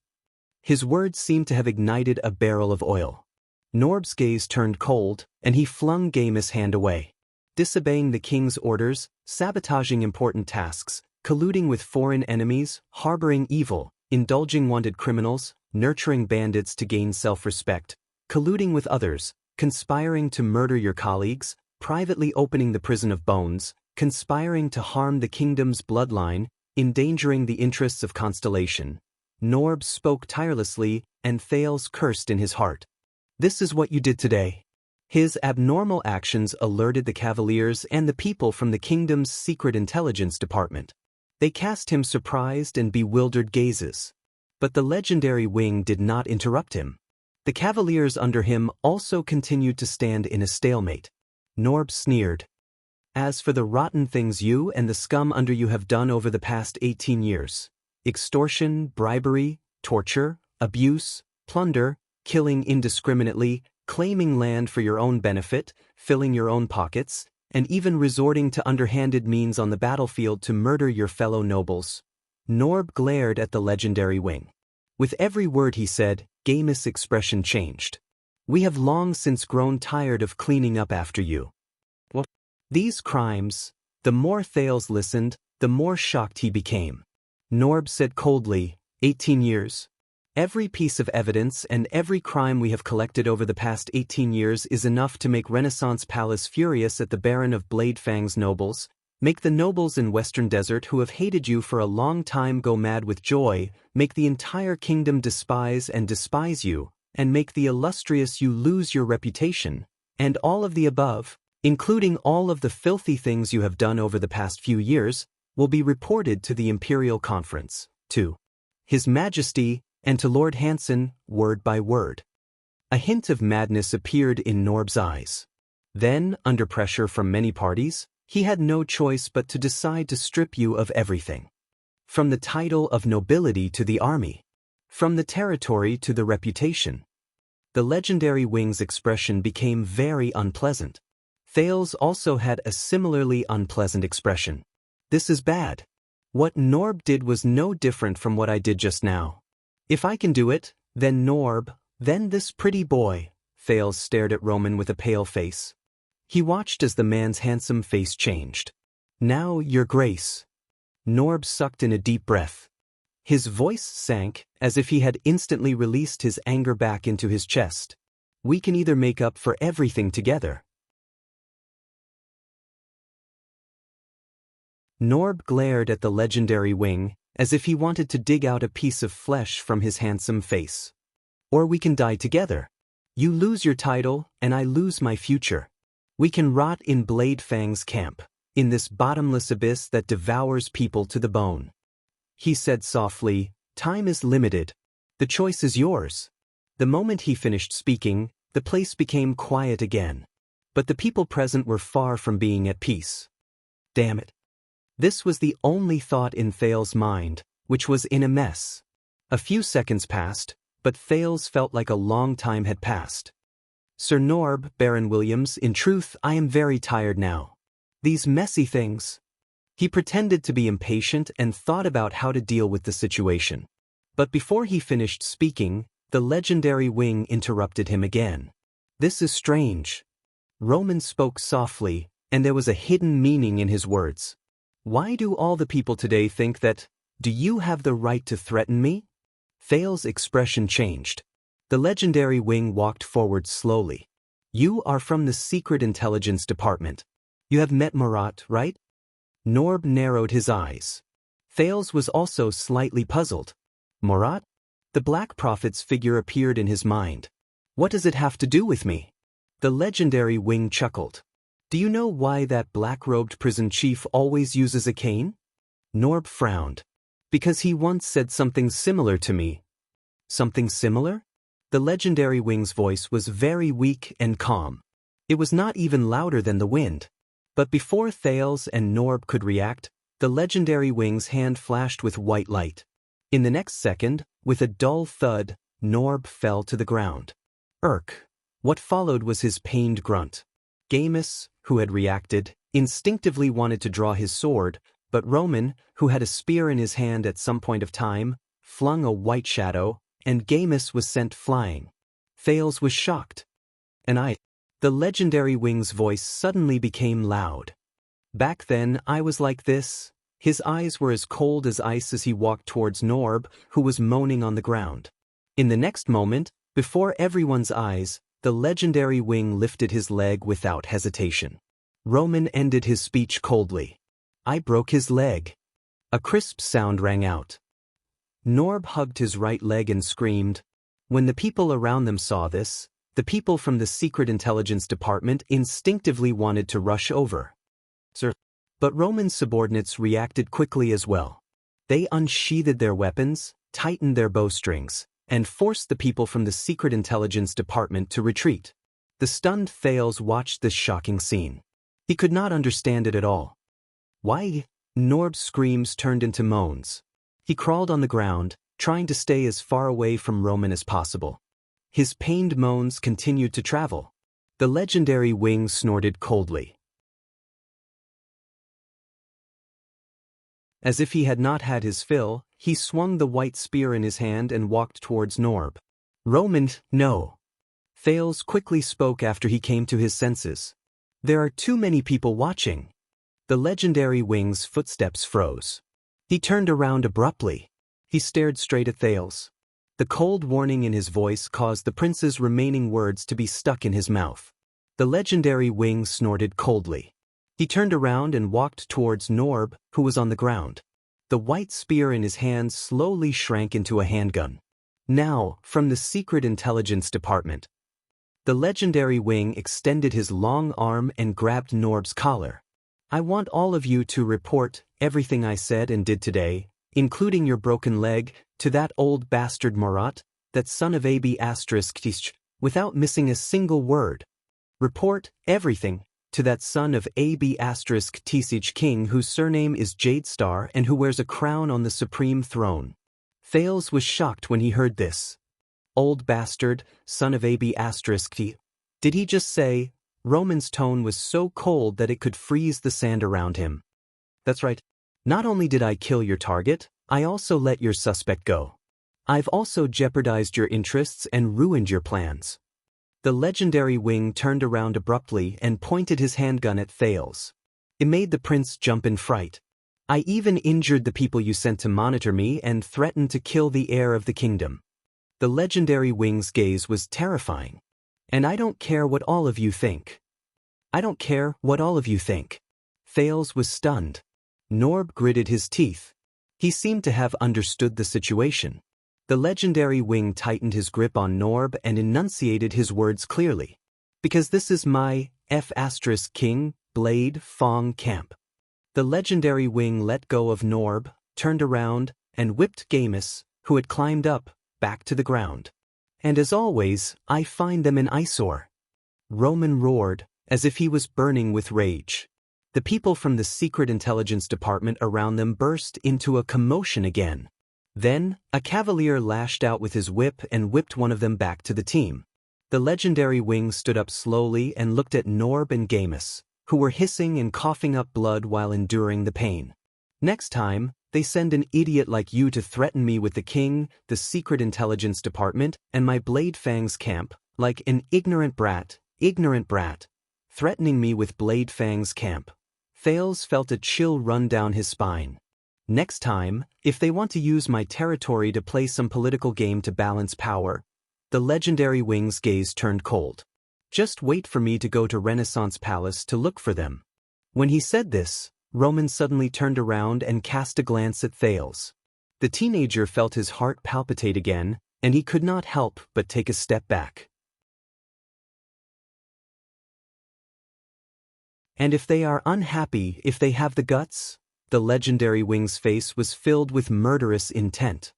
His words seemed to have ignited a barrel of oil. Norb's gaze turned cold, and he flung Gamus' hand away. Disobeying the king's orders, sabotaging important tasks, colluding with foreign enemies, harboring evil, indulging wanted criminals, nurturing bandits to gain self-respect, colluding with others, conspiring to murder your colleagues, privately opening the prison of bones, conspiring to harm the kingdom's bloodline, endangering the interests of Constellation. Norb spoke tirelessly, and Thales cursed in his heart. "This is what you did today." His abnormal actions alerted the Cavaliers and the people from the kingdom's secret intelligence department. They cast him surprised and bewildered gazes. But the legendary Wing did not interrupt him. The Cavaliers under him also continued to stand in a stalemate. Norb sneered. "As for the rotten things you and the scum under you have done over the past 18 years, extortion, bribery, torture, abuse, plunder, killing indiscriminately, claiming land for your own benefit, filling your own pockets, and even resorting to underhanded means on the battlefield to murder your fellow nobles." Norb glared at the legendary Wing. With every word he said, Gamus' expression changed. "We have long since grown tired of cleaning up after you." What? These crimes, the more Thales listened, the more shocked he became. Norb said coldly, 18 years. Every piece of evidence and every crime we have collected over the past 18 years is enough to make Renaissance Palace furious at the Baron of Blade Fang's nobles, make the nobles in Western Desert who have hated you for a long time go mad with joy, make the entire kingdom despise you, and make the illustrious you lose your reputation, and all of the above, including all of the filthy things you have done over the past few years, will be reported to the Imperial Conference, to His Majesty, and to Lord Hanson, word by word. A hint of madness appeared in Norb's eyes. Then, under pressure from many parties, he had no choice but to decide to strip you of everything. From the title of nobility to the army. From the territory to the reputation. The legendary Wing's expression became very unpleasant. Thales also had a similarly unpleasant expression. "This is bad. What Norb did was no different from what I did just now. If I can do it, then Norb, then this pretty boy." Thales stared at Roman with a pale face. He watched as the man's handsome face changed. "Now, Your Grace." Norb sucked in a deep breath. His voice sank, as if he had instantly released his anger back into his chest. "We can either make up for everything together." Norb glared at the legendary Wing, as if he wanted to dig out a piece of flesh from his handsome face. "Or we can die together. You lose your title, and I lose my future. We can rot in Blade Fang's camp, in this bottomless abyss that devours people to the bone." He said softly, "Time is limited. The choice is yours." The moment he finished speaking, the place became quiet again. But the people present were far from being at peace. Damn it. This was the only thought in Thales' mind, which was in a mess. A few seconds passed, but Thales felt like a long time had passed. Sir Norb, Baron Williams, in truth, I am very tired now. These messy things. He pretended to be impatient and thought about how to deal with the situation. But before he finished speaking, the legendary Wing interrupted him again. This is strange. Roman spoke softly, and there was a hidden meaning in his words. Why do all the people today think that, do you have the right to threaten me? Thales' expression changed. The legendary Wing walked forward slowly. You are from the Secret Intelligence Department. You have met Murat, right? Norb narrowed his eyes. Thales was also slightly puzzled. Murat? The Black Prophet's figure appeared in his mind. What does it have to do with me? The legendary Wing chuckled. Do you know why that black-robed prison chief always uses a cane? Norb frowned. Because he once said something similar to me. Something similar? The legendary Wing's voice was very weak and calm. It was not even louder than the wind. But before Thales and Norb could react, the legendary Wing's hand flashed with white light. In the next second, with a dull thud, Norb fell to the ground. Irk. What followed was his pained grunt. Gamus, who had reacted, instinctively wanted to draw his sword, but Roman, who had a spear in his hand at some point of time, flung a white shadow, and Gamus was sent flying. Thales was shocked. The legendary Wing's voice suddenly became loud. Back then, I was like this. His eyes were as cold as ice as he walked towards Norb, who was moaning on the ground. In the next moment, before everyone's eyes, the legendary Wing lifted his leg without hesitation. Roman ended his speech coldly. I broke his leg. A crisp sound rang out. Norb hugged his right leg and screamed. When the people around them saw this, the people from the Secret Intelligence Department instinctively wanted to rush over. Sir. But Roman's subordinates reacted quickly as well. They unsheathed their weapons, tightened their bowstrings, and forced the people from the Secret Intelligence Department to retreat. The stunned Thales watched this shocking scene. He could not understand it at all. Why? Norb's screams turned into moans. He crawled on the ground, trying to stay as far away from Roman as possible. His pained moans continued to travel. The legendary Wing snorted coldly. As if he had not had his fill, he swung the white spear in his hand and walked towards Norb. Roman, no. Thales quickly spoke after he came to his senses. There are too many people watching. The legendary Wing's footsteps froze. He turned around abruptly. He stared straight at Thales. The cold warning in his voice caused the prince's remaining words to be stuck in his mouth. The legendary Wing snorted coldly. He turned around and walked towards Norb, who was on the ground. The white spear in his hand slowly shrank into a handgun. Now, from the Secret Intelligence Department. The legendary Wing extended his long arm and grabbed Norb's collar. I want all of you to report everything I said and did today, including your broken leg, to that old bastard Murat, that son of AB***, without missing a single word. Report everything to that son of AB** King whose surname is Jadestar and who wears a crown on the supreme throne. Thales was shocked when he heard this. Old bastard, son of AB***. Did he just say? Roman's tone was so cold that it could freeze the sand around him. That's right. Not only did I kill your target, I also let your suspect go. I've also jeopardized your interests and ruined your plans. The legendary Wing turned around abruptly and pointed his handgun at Thales. It made the prince jump in fright. I even injured the people you sent to monitor me and threatened to kill the heir of the kingdom. The legendary Wing's gaze was terrifying. And I don't care what all of you think. I don't care what all of you think. Thales was stunned. Norb gritted his teeth. He seemed to have understood the situation. The legendary Wing tightened his grip on Norb and enunciated his words clearly. Because this is my King, Blade, Fong camp. The legendary Wing let go of Norb, turned around, and whipped Gamus, who had climbed up, back to the ground. And as always, I find them an eyesore. Roman roared, as if he was burning with rage. The people from the Secret Intelligence Department around them burst into a commotion again. Then, a cavalier lashed out with his whip and whipped one of them back to the team. The legendary Wing stood up slowly and looked at Norb and Gamus, who were hissing and coughing up blood while enduring the pain. Next time, they send an idiot like you to threaten me with the king, the secret intelligence department, and my Blade Fang's camp, like an ignorant brat, threatening me with Blade Fang's camp. Thales felt a chill run down his spine. Next time, if they want to use my territory to play some political game to balance power, the legendary Wing's gaze turned cold. Just wait for me to go to Renaissance Palace to look for them. When he said this, Roman suddenly turned around and cast a glance at Thales. The teenager felt his heart palpitate again, and he could not help but take a step back. And if they are unhappy, if they have the guts? The legendary Wing's face was filled with murderous intent.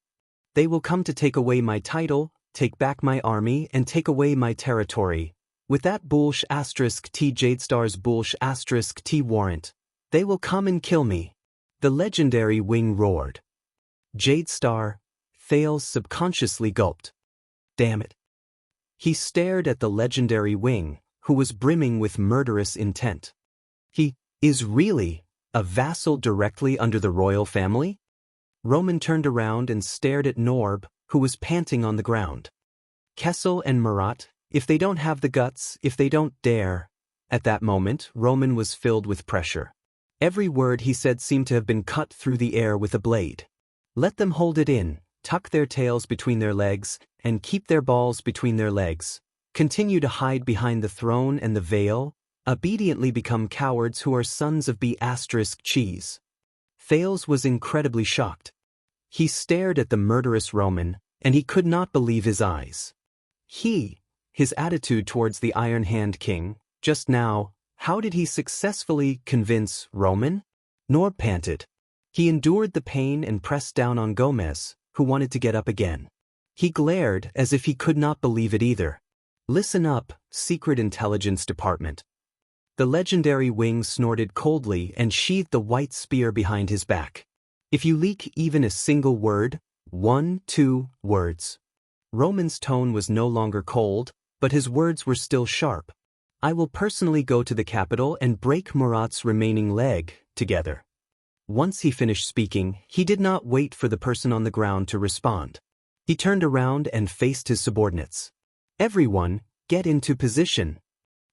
They will come to take away my title, take back my army, and take away my territory. With that bullsh *T Jadestar's bullsh *T warrant. They will come and kill me. The legendary Wing roared. Jadestar, Thales subconsciously gulped. Damn it. He stared at the legendary Wing, who was brimming with murderous intent. He is really a vassal directly under the royal family? Roman turned around and stared at Norb, who was panting on the ground. Kessel and Murat, if they don't have the guts, if they don't dare. At that moment, Roman was filled with pressure. Every word he said seemed to have been cut through the air with a blade. Let them hold it in, tuck their tails between their legs, and keep their balls between their legs. Continue to hide behind the throne and the veil, obediently become cowards who are sons of B*cheese. Thales was incredibly shocked. He stared at the murderous Roman, and he could not believe his eyes. His attitude towards the Iron Hand King, just now, how did he successfully convince Roman? Norb panted. He endured the pain and pressed down on Gomez, who wanted to get up again. He glared as if he could not believe it either. Listen up, Secret Intelligence Department. The legendary Wing snorted coldly and sheathed the white spear behind his back. If you leak even a single word, 2 words. Roman's tone was no longer cold, but his words were still sharp. I will personally go to the capital and break Murat's remaining leg, together. Once he finished speaking, he did not wait for the person on the ground to respond. He turned around and faced his subordinates. Everyone, get into position.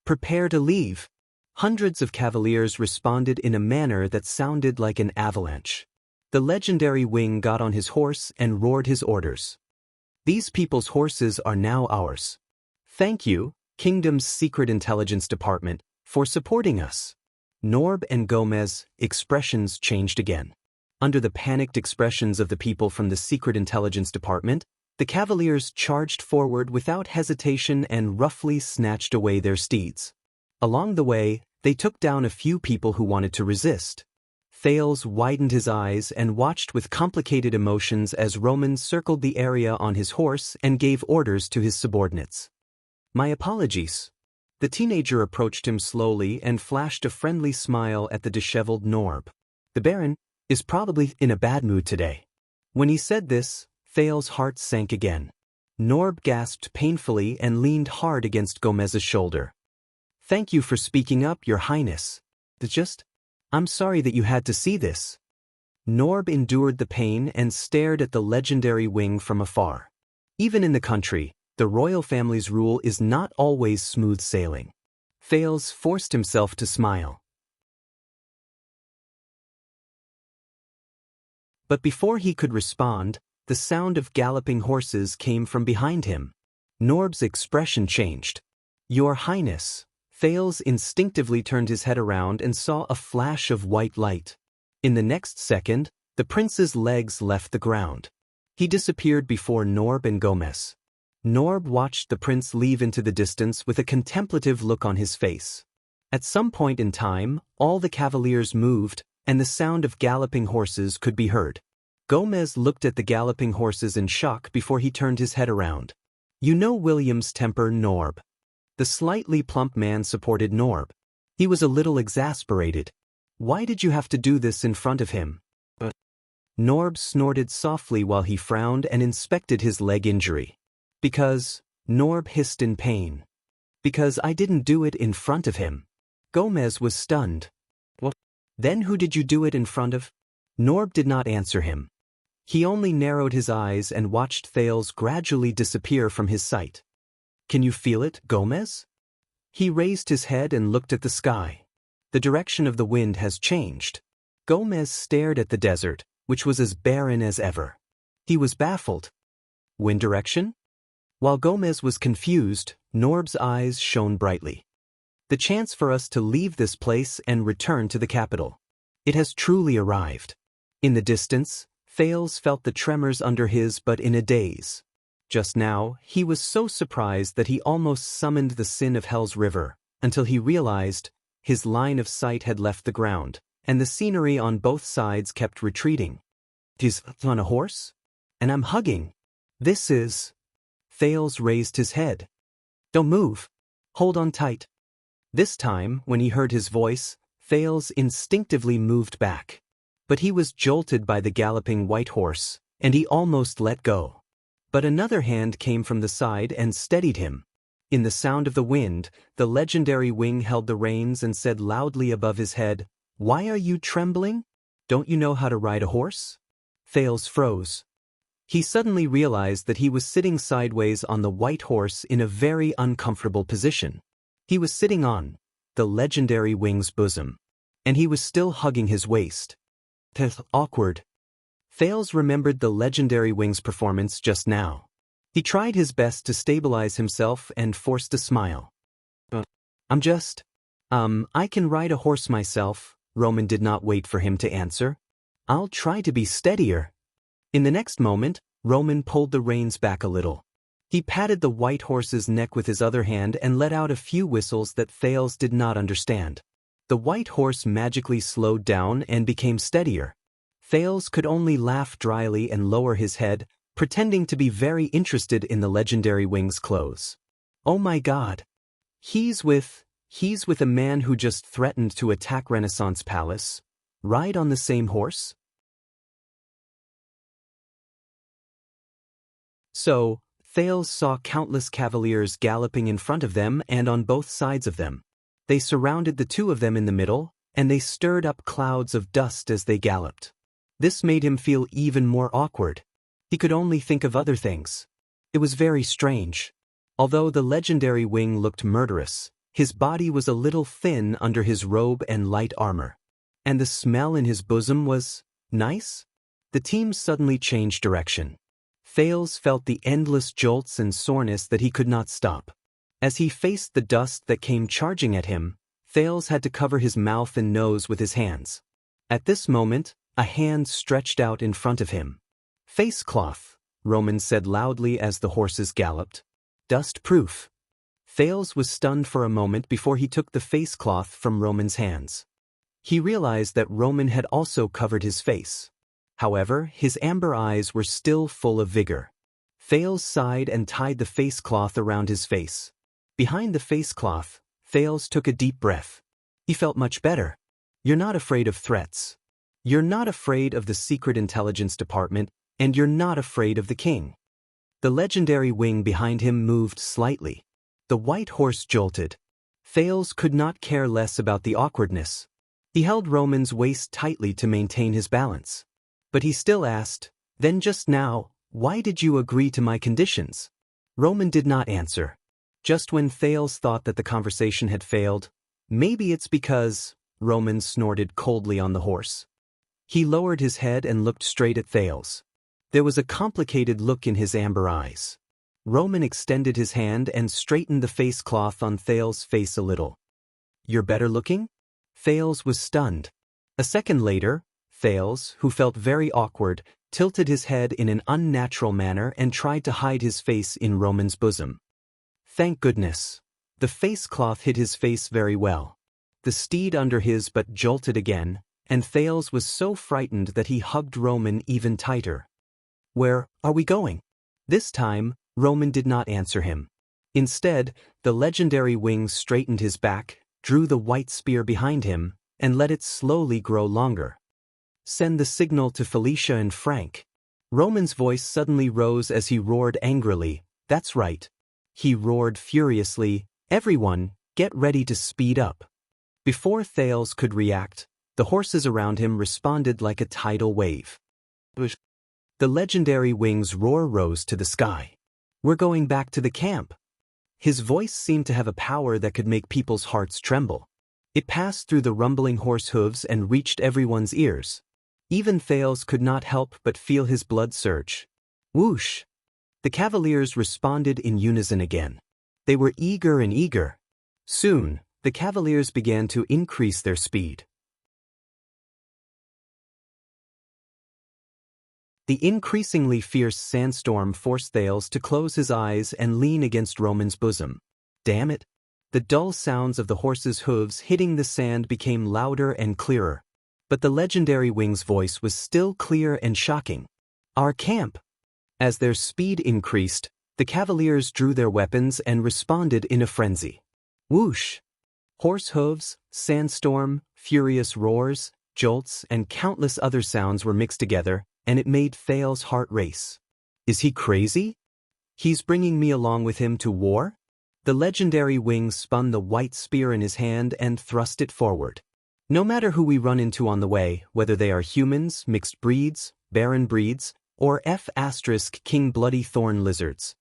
Prepare to leave. Hundreds of cavaliers responded in a manner that sounded like an avalanche. The legendary Wing got on his horse and roared his orders. These people's horses are now ours. Thank you, Kingdom's Secret Intelligence Department, for supporting us. Norb and Gomez, expressions changed again. Under the panicked expressions of the people from the Secret Intelligence Department, the cavaliers charged forward without hesitation and roughly snatched away their steeds. Along the way, they took down a few people who wanted to resist. Thales widened his eyes and watched with complicated emotions as Roman circled the area on his horse and gave orders to his subordinates. My apologies. The teenager approached him slowly and flashed a friendly smile at the disheveled Norb. The Baron is probably in a bad mood today. When he said this, Thales' heart sank again. Norb gasped painfully and leaned hard against Gomez's shoulder. Thank you for speaking up, Your Highness. I'm sorry that you had to see this. Norb endured the pain and stared at the legendary Wing from afar. Even in the country, the royal family's rule is not always smooth sailing. Thales forced himself to smile. But before he could respond, the sound of galloping horses came from behind him. Norb's expression changed. Your Highness. Thales instinctively turned his head around and saw a flash of white light. In the next second, the prince's legs left the ground. He disappeared before Norb and Gomez. Norb watched the prince leave into the distance with a contemplative look on his face. At some point in time, all the cavaliers moved, and the sound of galloping horses could be heard. Gomez looked at the galloping horses in shock before he turned his head around. You know William's temper, Norb. The slightly plump man supported Norb. He was a little exasperated. Why did you have to do this in front of him? But Norb snorted softly while he frowned and inspected his leg injury. Because, Norb hissed in pain. Because I didn't do it in front of him. Gomez was stunned. What? Then who did you do it in front of? Norb did not answer him. He only narrowed his eyes and watched Thales gradually disappear from his sight. Can you feel it, Gomez? He raised his head and looked at the sky. The direction of the wind has changed. Gomez stared at the desert, which was as barren as ever. He was baffled. Wind direction? While Gomez was confused, Norb's eyes shone brightly. The chance for us to leave this place and return to the capital. It has truly arrived. In the distance, Thales felt the tremors under his but in a daze. Just now, he was so surprised that he almost summoned the sin of Hell's river, until he realized his line of sight had left the ground, and the scenery on both sides kept retreating. He's on a horse? And I'm hugging. This is... Thales raised his head. Don't move. Hold on tight. This time, when he heard his voice, Thales instinctively moved back. But he was jolted by the galloping white horse, and he almost let go. But another hand came from the side and steadied him. In the sound of the wind, the legendary Wing held the reins and said loudly above his head, "Why are you trembling? Don't you know how to ride a horse?" Thales froze. He suddenly realized that he was sitting sideways on the white horse in a very uncomfortable position. He was sitting on the legendary Wing's bosom, and he was still hugging his waist. Awkward. Thales remembered the legendary Wing's performance just now. He tried his best to stabilize himself and forced a smile. I can ride a horse myself. Roman did not wait for him to answer. I'll try to be steadier. In the next moment, Roman pulled the reins back a little. He patted the white horse's neck with his other hand and let out a few whistles that Thales did not understand. The white horse magically slowed down and became steadier. Thales could only laugh dryly and lower his head, pretending to be very interested in the legendary Wing's clothes. Oh my God. He's with a man who just threatened to attack Renaissance Palace. Ride on the same horse? So, Thales saw countless cavaliers galloping in front of them and on both sides of them. They surrounded the two of them in the middle, and they stirred up clouds of dust as they galloped. This made him feel even more awkward. He could only think of other things. It was very strange. Although the legendary Wing looked murderous, his body was a little thin under his robe and light armor. And the smell in his bosom was nice? The team suddenly changed direction. Thales felt the endless jolts and soreness that he could not stop. As he faced the dust that came charging at him, Thales had to cover his mouth and nose with his hands. At this moment, a hand stretched out in front of him. Face cloth, Roman said loudly as the horses galloped. Dust-proof. Thales was stunned for a moment before he took the face cloth from Roman's hands. He realized that Roman had also covered his face. However, his amber eyes were still full of vigor. Thales sighed and tied the face cloth around his face. Behind the face cloth, Thales took a deep breath. He felt much better. You're not afraid of threats. You're not afraid of the Secret Intelligence Department, and you're not afraid of the king. The legendary Wing behind him moved slightly. The white horse jolted. Thales could not care less about the awkwardness. He held Roman's waist tightly to maintain his balance. But he still asked, "Then just now, why did you agree to my conditions?" Roman did not answer. Just when Thales thought that the conversation had failed, "Maybe it's because," Roman snorted coldly on the horse. He lowered his head and looked straight at Thales. There was a complicated look in his amber eyes. Roman extended his hand and straightened the face cloth on Thales' face a little. "You're better looking?" Thales was stunned. A second later, Thales, who felt very awkward, tilted his head in an unnatural manner and tried to hide his face in Roman's bosom. Thank goodness. The face cloth hid his face very well. The steed under his but jolted again, and Thales was so frightened that he hugged Roman even tighter. "Where are we going?" This time, Roman did not answer him. Instead, the legendary Wing straightened his back, drew the white spear behind him, and let it slowly grow longer. Send the signal to Felicia and Frank. Roman's voice suddenly rose as he roared angrily. That's right. He roared furiously. Everyone, get ready to speed up. Before Thales could react, the horses around him responded like a tidal wave. The legendary Wang's roar rose to the sky. We're going back to the camp. His voice seemed to have a power that could make people's hearts tremble. It passed through the rumbling horse hooves and reached everyone's ears. Even Thales could not help but feel his blood surge. Whoosh! The cavaliers responded in unison again. They were eager and eager. Soon, the cavaliers began to increase their speed. The increasingly fierce sandstorm forced Thales to close his eyes and lean against Roman's bosom. Damn it! The dull sounds of the horses' hooves hitting the sand became louder and clearer. But the legendary Wang's voice was still clear and shocking. Our camp! As their speed increased, the cavaliers drew their weapons and responded in a frenzy. Whoosh! Horse hooves, sandstorm, furious roars, jolts, and countless other sounds were mixed together, and it made Thales' heart race. Is he crazy? He's bringing me along with him to war? The legendary Wang spun the white spear in his hand and thrust it forward. No matter who we run into on the way, whether they are humans, mixed breeds, barren breeds, or King bloody thorn lizards.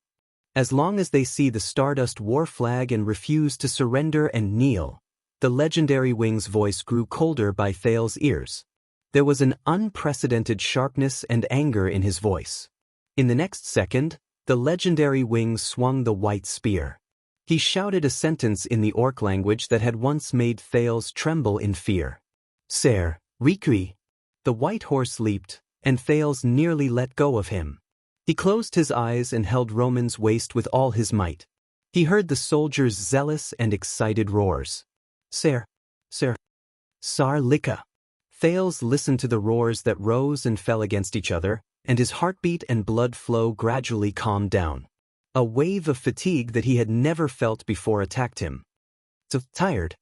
As long as they see the Stardust war flag and refuse to surrender and kneel, the legendary Wang's voice grew colder by Thales' ears. There was an unprecedented sharpness and anger in his voice. In the next second, the legendary Wang swung the white spear. He shouted a sentence in the orc language that had once made Thales tremble in fear. Ser, Rikui. The white horse leaped, and Thales nearly let go of him. He closed his eyes and held Roman's waist with all his might. He heard the soldiers' zealous and excited roars. Ser, Sar Lika. Thales listened to the roars that rose and fell against each other, and his heartbeat and blood flow gradually calmed down. A wave of fatigue that he had never felt before attacked him. So tired.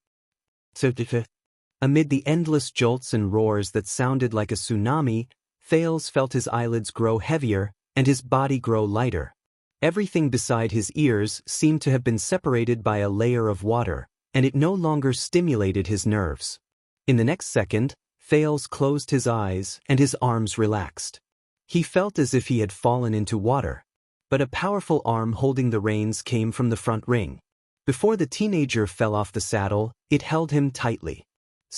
Amid the endless jolts and roars that sounded like a tsunami, Thales felt his eyelids grow heavier and his body grow lighter. Everything beside his ears seemed to have been separated by a layer of water, and it no longer stimulated his nerves. In the next second, Thales closed his eyes and his arms relaxed. He felt as if he had fallen into water. But a powerful arm holding the reins came from the front ring. Before the teenager fell off the saddle, it held him tightly.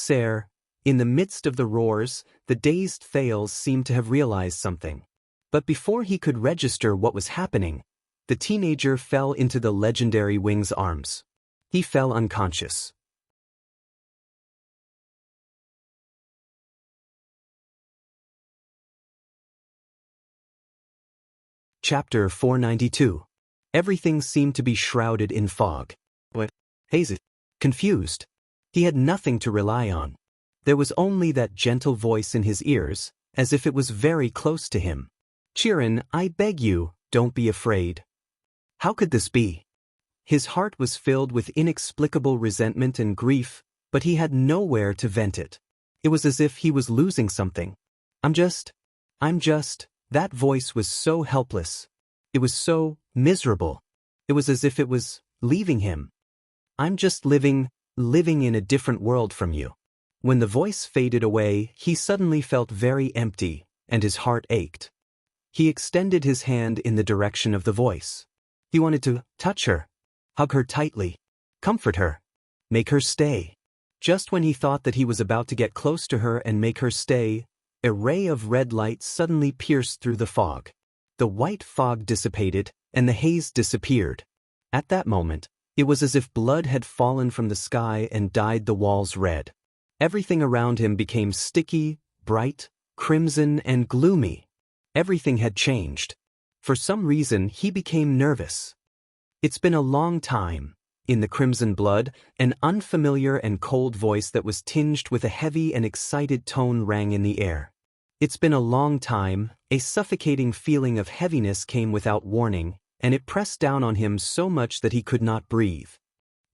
In the midst of the roars, the dazed Thales seemed to have realized something. But before he could register what was happening, the teenager fell into the legendary Wang's arms. He fell unconscious. Chapter 492. Everything seemed to be shrouded in fog. What? Hazy. Confused. He had nothing to rely on. There was only that gentle voice in his ears, as if it was very close to him. Chirin, I beg you, don't be afraid. How could this be? His heart was filled with inexplicable resentment and grief, but he had nowhere to vent it. It was as if he was losing something. I'm just. That voice was so helpless. It was so miserable. It was as if it was leaving him. I'm just living in a different world from you. When the voice faded away, he suddenly felt very empty, and his heart ached. He extended his hand in the direction of the voice. He wanted to touch her, hug her tightly, comfort her, make her stay. Just when he thought that he was about to get close to her and make her stay, a ray of red light suddenly pierced through the fog. The white fog dissipated, and the haze disappeared. At that moment, it was as if blood had fallen from the sky and dyed the walls red. Everything around him became sticky, bright, crimson, and gloomy. Everything had changed. For some reason, he became nervous. It's been a long time. In the crimson blood, an unfamiliar and cold voice that was tinged with a heavy and excited tone rang in the air. It's been a long time. A suffocating feeling of heaviness came without warning, and it pressed down on him so much that he could not breathe.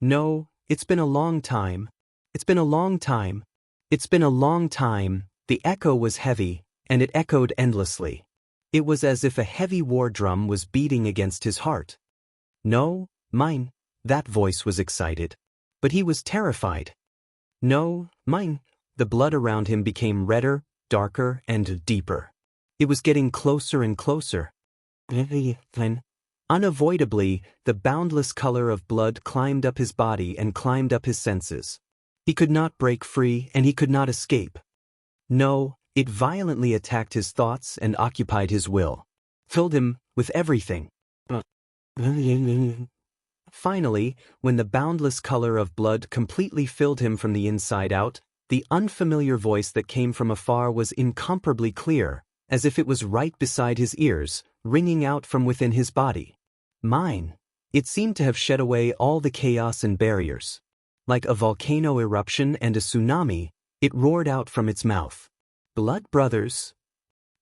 No, it's been a long time. It's been a long time. It's been a long time, The echo was heavy, and it echoed endlessly. It was as if a heavy war drum was beating against his heart. No, mine, that voice was excited. But he was terrified. No, mine. The blood around him became redder, darker, and deeper. It was getting closer and closer. Unavoidably, the boundless color of blood climbed up his body and climbed up his senses. He could not break free, and he could not escape. No, it violently attacked his thoughts and occupied his will. Filled him with everything. Finally, when the boundless color of blood completely filled him from the inside out, the unfamiliar voice that came from afar was incomparably clear, as if it was right beside his ears, ringing out from within his body. Mine. It seemed to have shed away all the chaos and barriers. Like a volcano eruption and a tsunami, it roared out from its mouth. Blood brothers.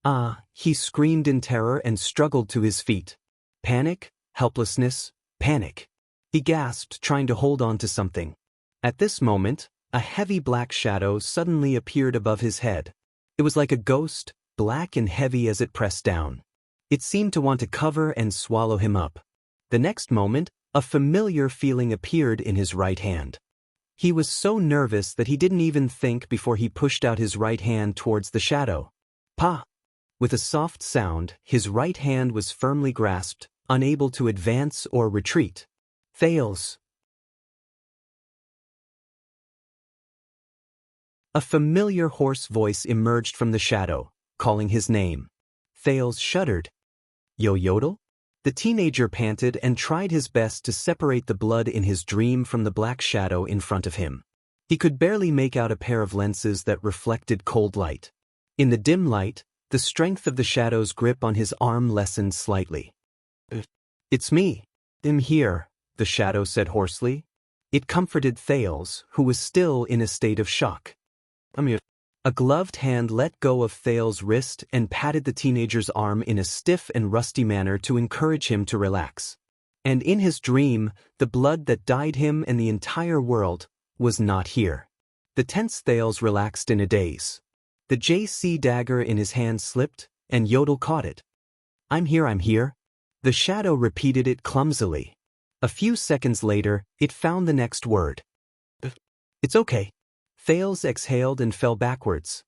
Ah, he screamed in terror and struggled to his feet. Panic, helplessness, panic. He gasped, trying to hold on to something. At this moment, a heavy black shadow suddenly appeared above his head. It was like a ghost, black and heavy as it pressed down. It seemed to want to cover and swallow him up. The next moment, a familiar feeling appeared in his right hand. He was so nervous that he didn't even think before he pushed out his right hand towards the shadow. Pa! With a soft sound, his right hand was firmly grasped, unable to advance or retreat. Fails. A familiar hoarse voice emerged from the shadow, calling his name. Thales shuddered. Yodel? The teenager panted and tried his best to separate the blood in his dream from the black shadow in front of him. He could barely make out a pair of lenses that reflected cold light. In the dim light, the strength of the shadow's grip on his arm lessened slightly. It's me. I'm here, the shadow said hoarsely. It comforted Thales, who was still in a state of shock. I'm here. A gloved hand let go of Thales' wrist and patted the teenager's arm in a stiff and rusty manner to encourage him to relax. And in his dream, the blood that dyed him and the entire world was not here. The tense Thales relaxed in a daze. The JC dagger in his hand slipped, and Yodel caught it. I'm here. The shadow repeated it clumsily. A few seconds later, it found the next word. It's okay. Thales exhaled and fell backwards.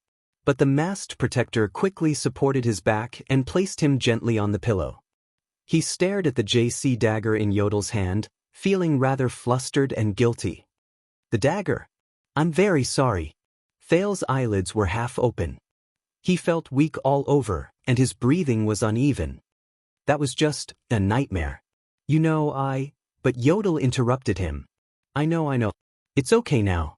But the masked protector quickly supported his back and placed him gently on the pillow. He stared at the JC dagger in Yodel's hand, feeling rather flustered and guilty. The dagger. I'm very sorry. Thales' eyelids were half open. He felt weak all over, and his breathing was uneven. That was just a nightmare. But Yodel interrupted him. I know. It's okay now.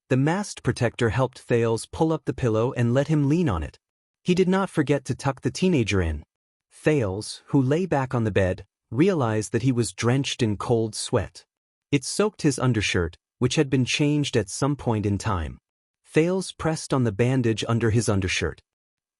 The masked protector helped Thales pull up the pillow and let him lean on it. He did not forget to tuck the teenager in. Thales, who lay back on the bed, realized that he was drenched in cold sweat. It soaked his undershirt, which had been changed at some point in time. Thales pressed on the bandage under his undershirt.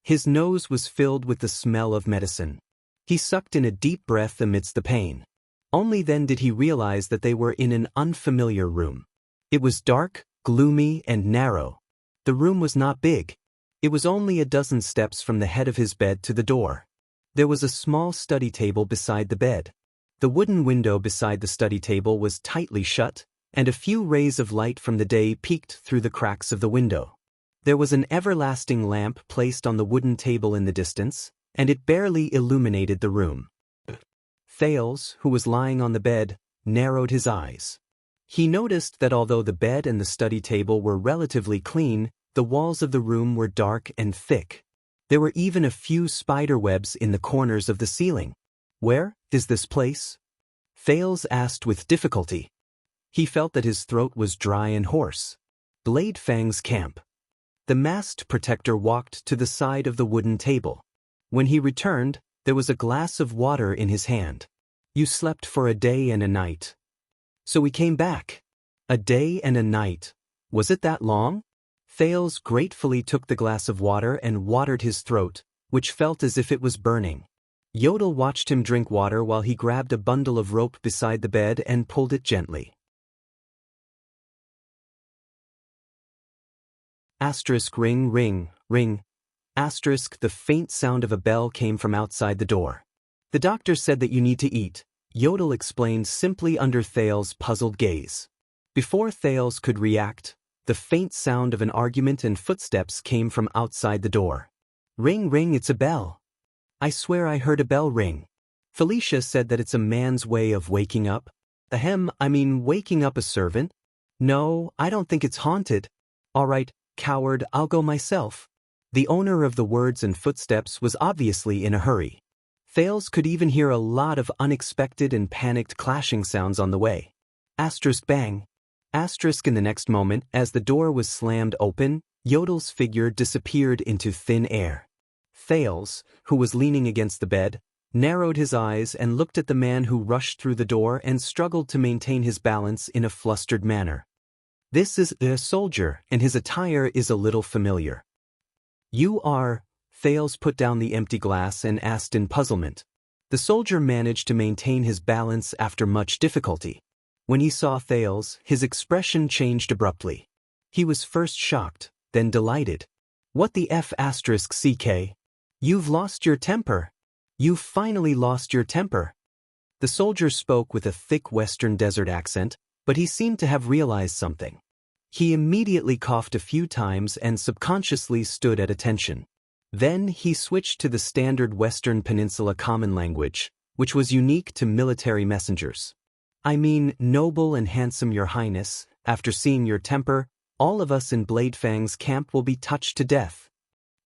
His nose was filled with the smell of medicine. He sucked in a deep breath amidst the pain. Only then did he realize that they were in an unfamiliar room. It was dark, gloomy, and narrow. The room was not big. It was only a dozen steps from the head of his bed to the door. There was a small study table beside the bed. The wooden window beside the study table was tightly shut, and a few rays of light from the day peeked through the cracks of the window. There was an everlasting lamp placed on the wooden table in the distance, and it barely illuminated the room. Thales, who was lying on the bed, narrowed his eyes. He noticed that although the bed and the study table were relatively clean, the walls of the room were dark and thick. There were even a few spider webs in the corners of the ceiling. Where is this place? Thales asked with difficulty. He felt that his throat was dry and hoarse. Blade Fang's camp. The masked protector walked to the side of the wooden table. When he returned, there was a glass of water in his hand. You slept for a day and a night. So we came back. A day and a night. Was it that long? Thales gratefully took the glass of water and watered his throat, which felt as if it was burning. Yodel watched him drink water while he grabbed a bundle of rope beside the bed and pulled it gently. ***, Ring. Asterisk, the faint sound of a bell came from outside the door. The doctor said that you need to eat, Yodel explained simply under Thales' puzzled gaze. Before Thales could react, the faint sound of an argument and footsteps came from outside the door. Ring, ring, it's a bell. I swear I heard a bell ring. Felicia said that it's a man's way of waking up. Waking up a servant? No, I don't think it's haunted. All right, coward, I'll go myself. The owner of the words and footsteps was obviously in a hurry. Thales could even hear a lot of unexpected and panicked clashing sounds on the way. Asterisk bang. Asterisk in the next moment, as the door was slammed open, Yodel's figure disappeared into thin air. Thales, who was leaning against the bed, narrowed his eyes and looked at the man who rushed through the door and struggled to maintain his balance in a flustered manner. This is a soldier, and his attire is a little familiar. You are... Thales put down the empty glass and asked in puzzlement. The soldier managed to maintain his balance after much difficulty. When he saw Thales, his expression changed abruptly. He was first shocked, then delighted. What the F asterisk CK? You've lost your temper. You've finally lost your temper. The soldier spoke with a thick Western desert accent, but he seemed to have realized something. He immediately coughed a few times and subconsciously stood at attention. Then he switched to the standard Western Peninsula common language, which was unique to military messengers. Noble and handsome Your Highness, after seeing your temper, all of us in Bladefang's camp will be touched to death.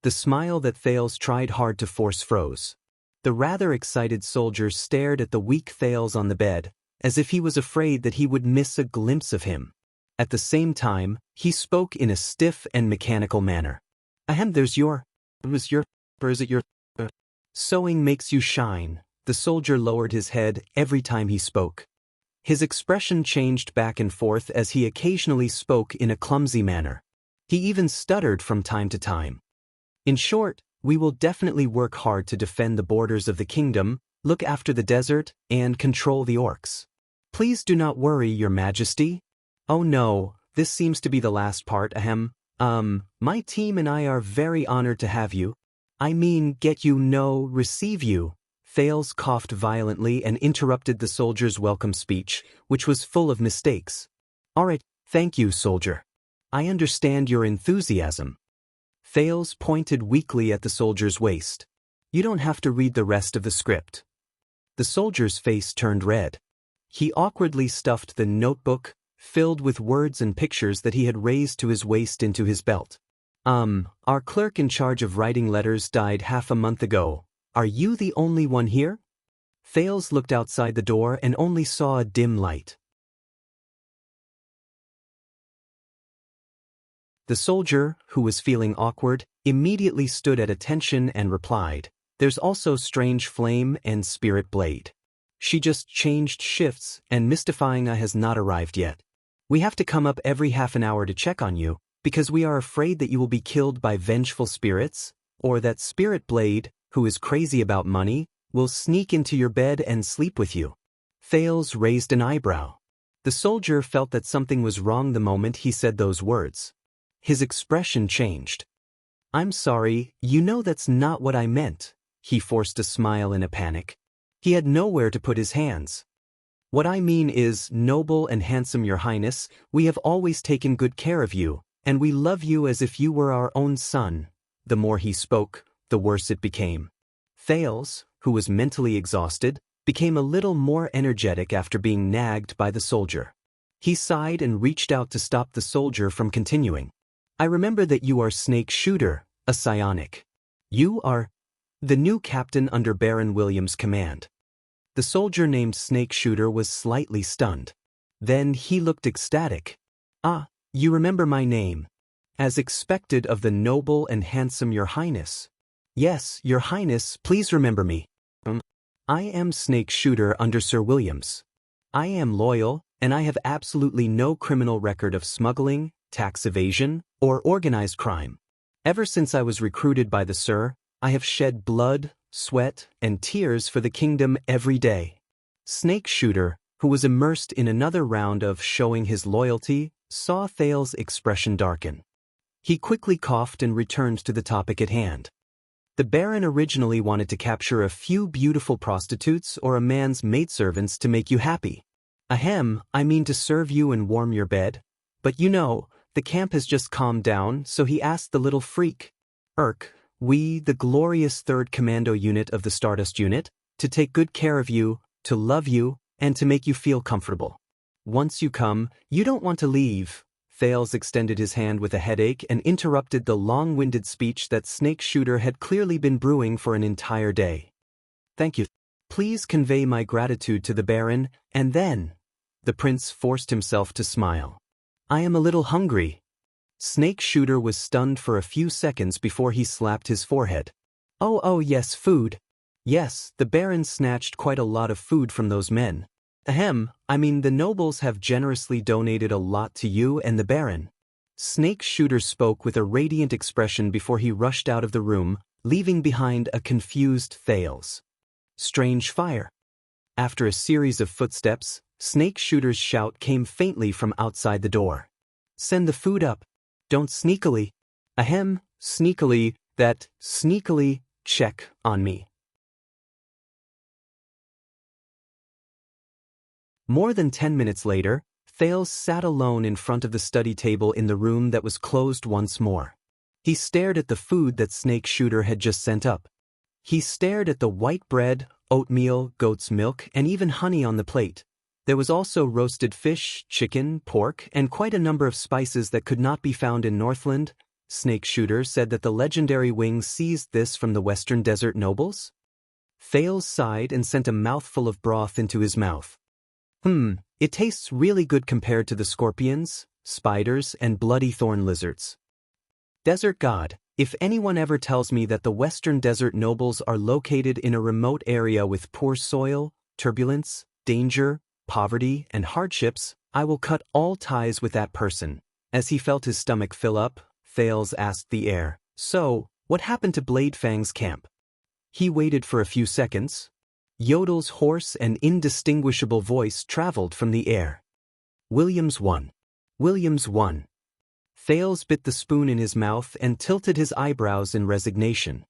The smile that Thales tried hard to force froze. The rather excited soldier stared at the weak Thales on the bed, as if he was afraid that he would miss a glimpse of him. At the same time, he spoke in a stiff and mechanical manner. Sewing makes you shine. The soldier lowered his head every time he spoke. His expression changed back and forth as he occasionally spoke in a clumsy manner. He even stuttered from time to time. In short, we will definitely work hard to defend the borders of the kingdom, look after the desert, and control the orcs. Please do not worry, Your Majesty. Oh no, this seems to be the last part, my team and I are very honored to have you. Receive you. Thales coughed violently and interrupted the soldier's welcome speech, which was full of mistakes. All right, thank you, soldier. I understand your enthusiasm. Thales pointed weakly at the soldier's waist. You don't have to read the rest of the script. The soldier's face turned red. He awkwardly stuffed the notebook, filled with words and pictures that he had raised to his waist, into his belt. Our clerk in charge of writing letters died half a month ago. Are you the only one here? Thales looked outside the door and only saw a dim light. The soldier, who was feeling awkward, immediately stood at attention and replied, There's also Strange Flame and Spirit Blade. She just changed shifts and Mystifying has not arrived yet. We have to come up every half an hour to check on you, because we are afraid that you will be killed by vengeful spirits, or that Spirit Blade, who is crazy about money, will sneak into your bed and sleep with you. Thales raised an eyebrow. The soldier felt that something was wrong the moment he said those words. His expression changed. I'm sorry, that's not what I meant. He forced a smile in a panic. He had nowhere to put his hands. What I mean is, noble and handsome Your Highness, we have always taken good care of you, and we love you as if you were our own son. The more he spoke, the worse it became. Thales, who was mentally exhausted, became a little more energetic after being nagged by the soldier. He sighed and reached out to stop the soldier from continuing. I remember that you are Snake Shooter, a psionic. You are the new captain under Baron Williams' command. The soldier named Snake Shooter was slightly stunned. Then he looked ecstatic. Ah, you remember my name. As expected of the noble and handsome Your Highness. Yes, Your Highness, please remember me. I am Snake Shooter under Sir Williams. I am loyal, and I have absolutely no criminal record of smuggling, tax evasion, or organized crime. Ever since I was recruited by the Sir, I have shed blood, sweat, and tears for the kingdom every day. Snake Shooter, who was immersed in another round of showing his loyalty, saw Thales' expression darken. He quickly coughed and returned to the topic at hand. The Baron originally wanted to capture a few beautiful prostitutes or a man's maidservants to make you happy. Ahem, I mean to serve you and warm your bed. But you know, the camp has just calmed down, so he asked the little freak, we, the glorious 3rd Commando Unit of the Stardust Unit, to take good care of you, to love you, and to make you feel comfortable. Once you come, you don't want to leave. Thales extended his hand with a headache and interrupted the long-winded speech that Snake Shooter had clearly been brewing for an entire day. Thank you. Please convey my gratitude to the Baron, and then... The prince forced himself to smile. I am a little hungry. Snake Shooter was stunned for a few seconds before he slapped his forehead. Oh yes, food. Yes, the Baron snatched quite a lot of food from those men. Ahem, I mean the nobles have generously donated a lot to you and the Baron. Snake Shooter spoke with a radiant expression before he rushed out of the room, leaving behind a confused Thales. Strange fire. After a series of footsteps, Snake Shooter's shout came faintly from outside the door. Send the food up. Don't sneakily. Ahem, sneakily, that, sneakily, check on me. More than 10 minutes later, Thales sat alone in front of the study table in the room that was closed once more. He stared at the food that Snake Shooter had just sent up. He stared at the white bread, oatmeal, goat's milk, and even honey on the plate. There was also roasted fish, chicken, pork, and quite a number of spices that could not be found in Northland. Snake Shooter said that the legendary Wing seized this from the Western Desert nobles. Thales sighed and sent a mouthful of broth into his mouth. It tastes really good compared to the scorpions, spiders, and bloody thorn lizards. Desert God, if anyone ever tells me that the Western Desert nobles are located in a remote area with poor soil, turbulence, danger, poverty, and hardships, I will cut all ties with that person. As he felt his stomach fill up, Thales asked the air, So, what happened to Bladefang's camp? He waited for a few seconds. Yodel's hoarse and indistinguishable voice traveled from the air. Williams won. Williams won. Thales bit the spoon in his mouth and tilted his eyebrows in resignation.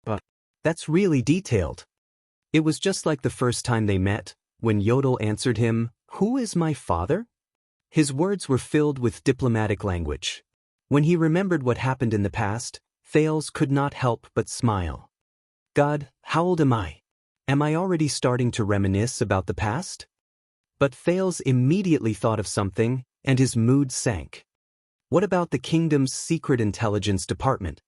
But that's really detailed. It was just like the first time they met, when Yodel answered him, Who is my father? His words were filled with diplomatic language. When he remembered what happened in the past, Thales could not help but smile. God, how old am I? Am I already starting to reminisce about the past? But Thales immediately thought of something, and his mood sank. What about the kingdom's secret intelligence department?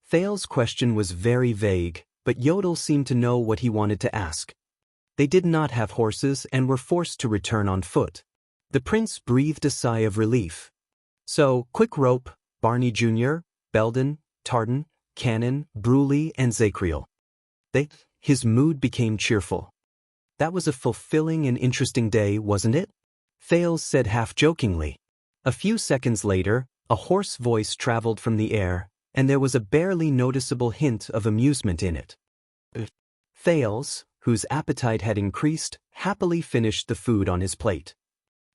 Thales' question was very vague, but Yodel seemed to know what he wanted to ask. They did not have horses and were forced to return on foot. The prince breathed a sigh of relief. So, Quick Rope, Barney Jr., Belden, Tartan, Cannon, Bruley, and Zacriel. His mood became cheerful. That was a fulfilling and interesting day, wasn't it? Thales said half-jokingly. A few seconds later, a hoarse voice traveled from the air, and there was a barely noticeable hint of amusement in it. Thales, whose appetite had increased, happily finished the food on his plate.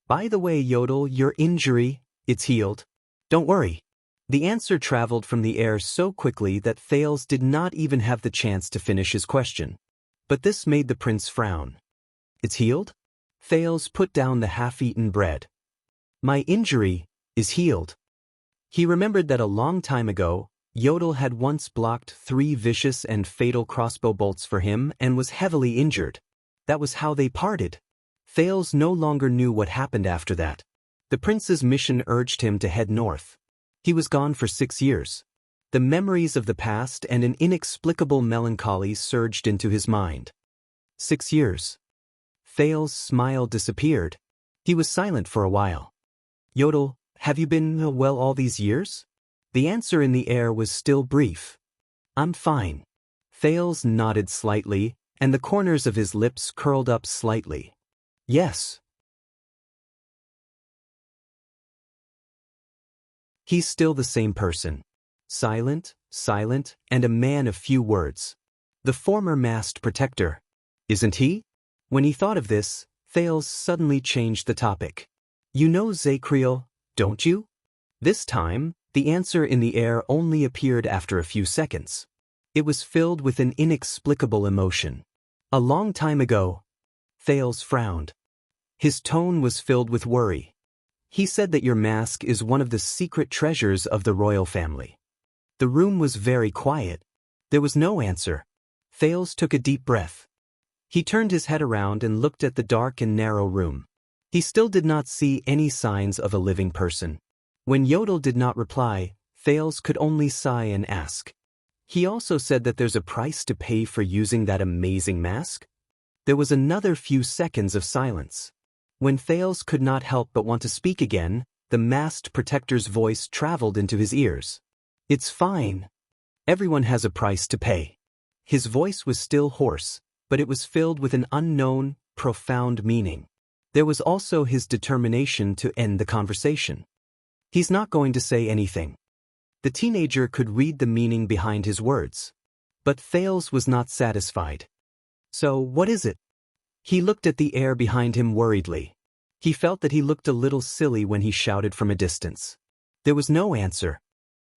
By the way, Yodel, your injury, it's healed. Don't worry. The answer traveled from the air so quickly that Thales did not even have the chance to finish his question. But this made the prince frown. It's healed? Thales put down the half-eaten bread. My injury is healed. He remembered that a long time ago, Yodel had once blocked 3 vicious and fatal crossbow bolts for him and was heavily injured. That was how they parted. Thales no longer knew what happened after that. The prince's mission urged him to head north. He was gone for 6 years. The memories of the past and an inexplicable melancholy surged into his mind. 6 years. Thales' smile disappeared. He was silent for a while. Yodel, have you been well all these years? The answer in the air was still brief. I'm fine. Thales nodded slightly, and the corners of his lips curled up slightly. Yes. He's still the same person. Silent, and a man of few words. The former masked protector. Isn't he? When he thought of this, Thales suddenly changed the topic. You know Zacriel, don't you? This time, The answer in the air only appeared after a few seconds. It was filled with an inexplicable emotion. A long time ago. Thales frowned. His tone was filled with worry. He said that your mask is one of the secret treasures of the royal family. The room was very quiet. There was no answer. Thales took a deep breath. He turned his head around and looked at the dark and narrow room. He still did not see any signs of a living person. When Yodel did not reply, Thales could only sigh and ask. He also said that there's a price to pay for using that amazing mask? There was another few seconds of silence. When Thales could not help but want to speak again, the masked protector's voice traveled into his ears. It's fine. Everyone has a price to pay. His voice was still hoarse, but it was filled with an unknown, profound meaning. There was also his determination to end the conversation. He's not going to say anything. The teenager could read the meaning behind his words. But Thales was not satisfied. So, what is it? He looked at the air behind him worriedly. He felt that he looked a little silly when he shouted from a distance. There was no answer.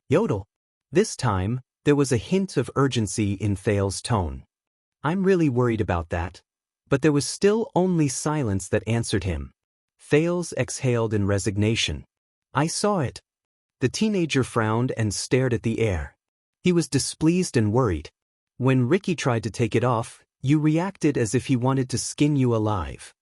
Yodel. This time, there was a hint of urgency in Thales' tone. I'm really worried about that. But there was still only silence that answered him. Thales exhaled in resignation. I saw it. The teenager frowned and stared at the air. He was displeased and worried. When Ricky tried to take it off, you reacted as if he wanted to skin you alive.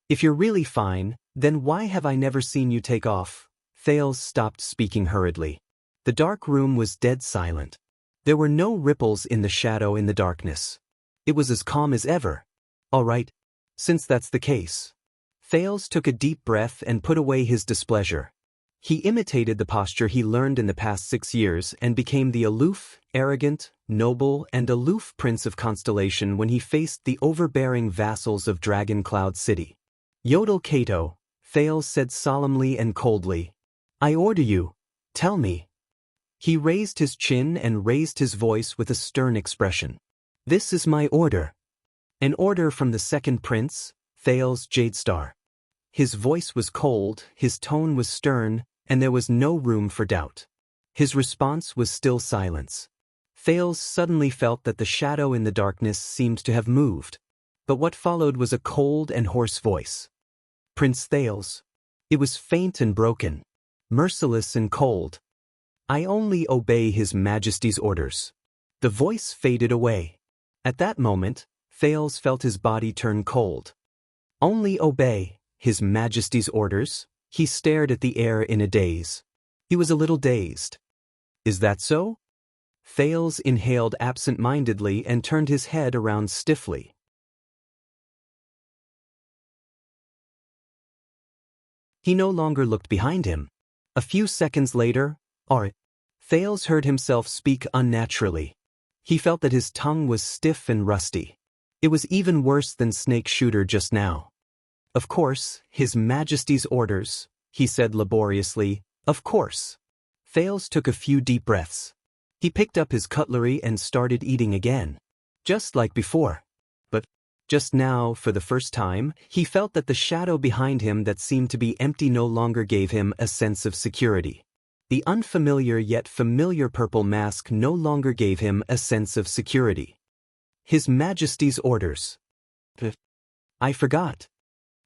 If you're really fine, then why have I never seen you take off? Thales stopped speaking hurriedly. The dark room was dead silent. There were no ripples in the shadow in the darkness. It was as calm as ever. All right, since that's the case. Thales took a deep breath and put away his displeasure. He imitated the posture he learned in the past 6 years and became the aloof, arrogant, noble, and aloof prince of Constellation when he faced the overbearing vassals of Dragon Cloud City. Yodel Kato, Thales said solemnly and coldly. I order you, tell me. He raised his chin and raised his voice with a stern expression. This is my order. An order from the second prince, Thales Jadestar. His voice was cold, his tone was stern, and there was no room for doubt. His response was still silence. Thales suddenly felt that the shadow in the darkness seemed to have moved. But what followed was a cold and hoarse voice. Prince Thales. It was faint and broken, merciless and cold. I only obey His Majesty's orders. The voice faded away. At that moment, Thales felt his body turn cold. Only obey His Majesty's orders? He stared at the air in a daze. He was a little dazed. Is that so? Thales inhaled absent-mindedly and turned his head around stiffly. He no longer looked behind him. A few seconds later, Thales heard himself speak unnaturally. He felt that his tongue was stiff and rusty. It was even worse than Snake Shooter just now. Of course, His Majesty's orders, he said laboriously. Of course. Thales took a few deep breaths. He picked up his cutlery and started eating again. Just like before. But, just now, for the first time, he felt that the shadow behind him that seemed to be empty no longer gave him a sense of security. The unfamiliar yet familiar purple mask no longer gave him a sense of security. His Majesty's orders. I forgot.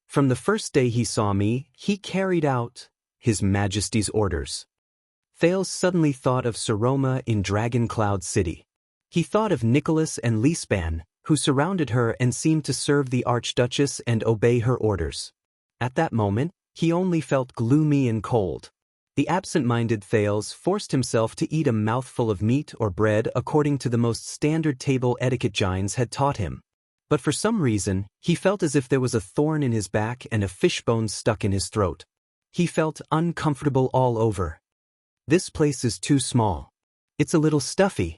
From the first day he saw me, he carried out His Majesty's orders. Thales suddenly thought of Saroma in Dragon Cloud City. He thought of Nicholas and Lisban, who surrounded her and seemed to serve the Archduchess and obey her orders. At that moment, he only felt gloomy and cold. The absent-minded Thales forced himself to eat a mouthful of meat or bread according to the most standard table etiquette Gines had taught him. But for some reason, he felt as if there was a thorn in his back and a fishbone stuck in his throat. He felt uncomfortable all over. This place is too small. It's a little stuffy.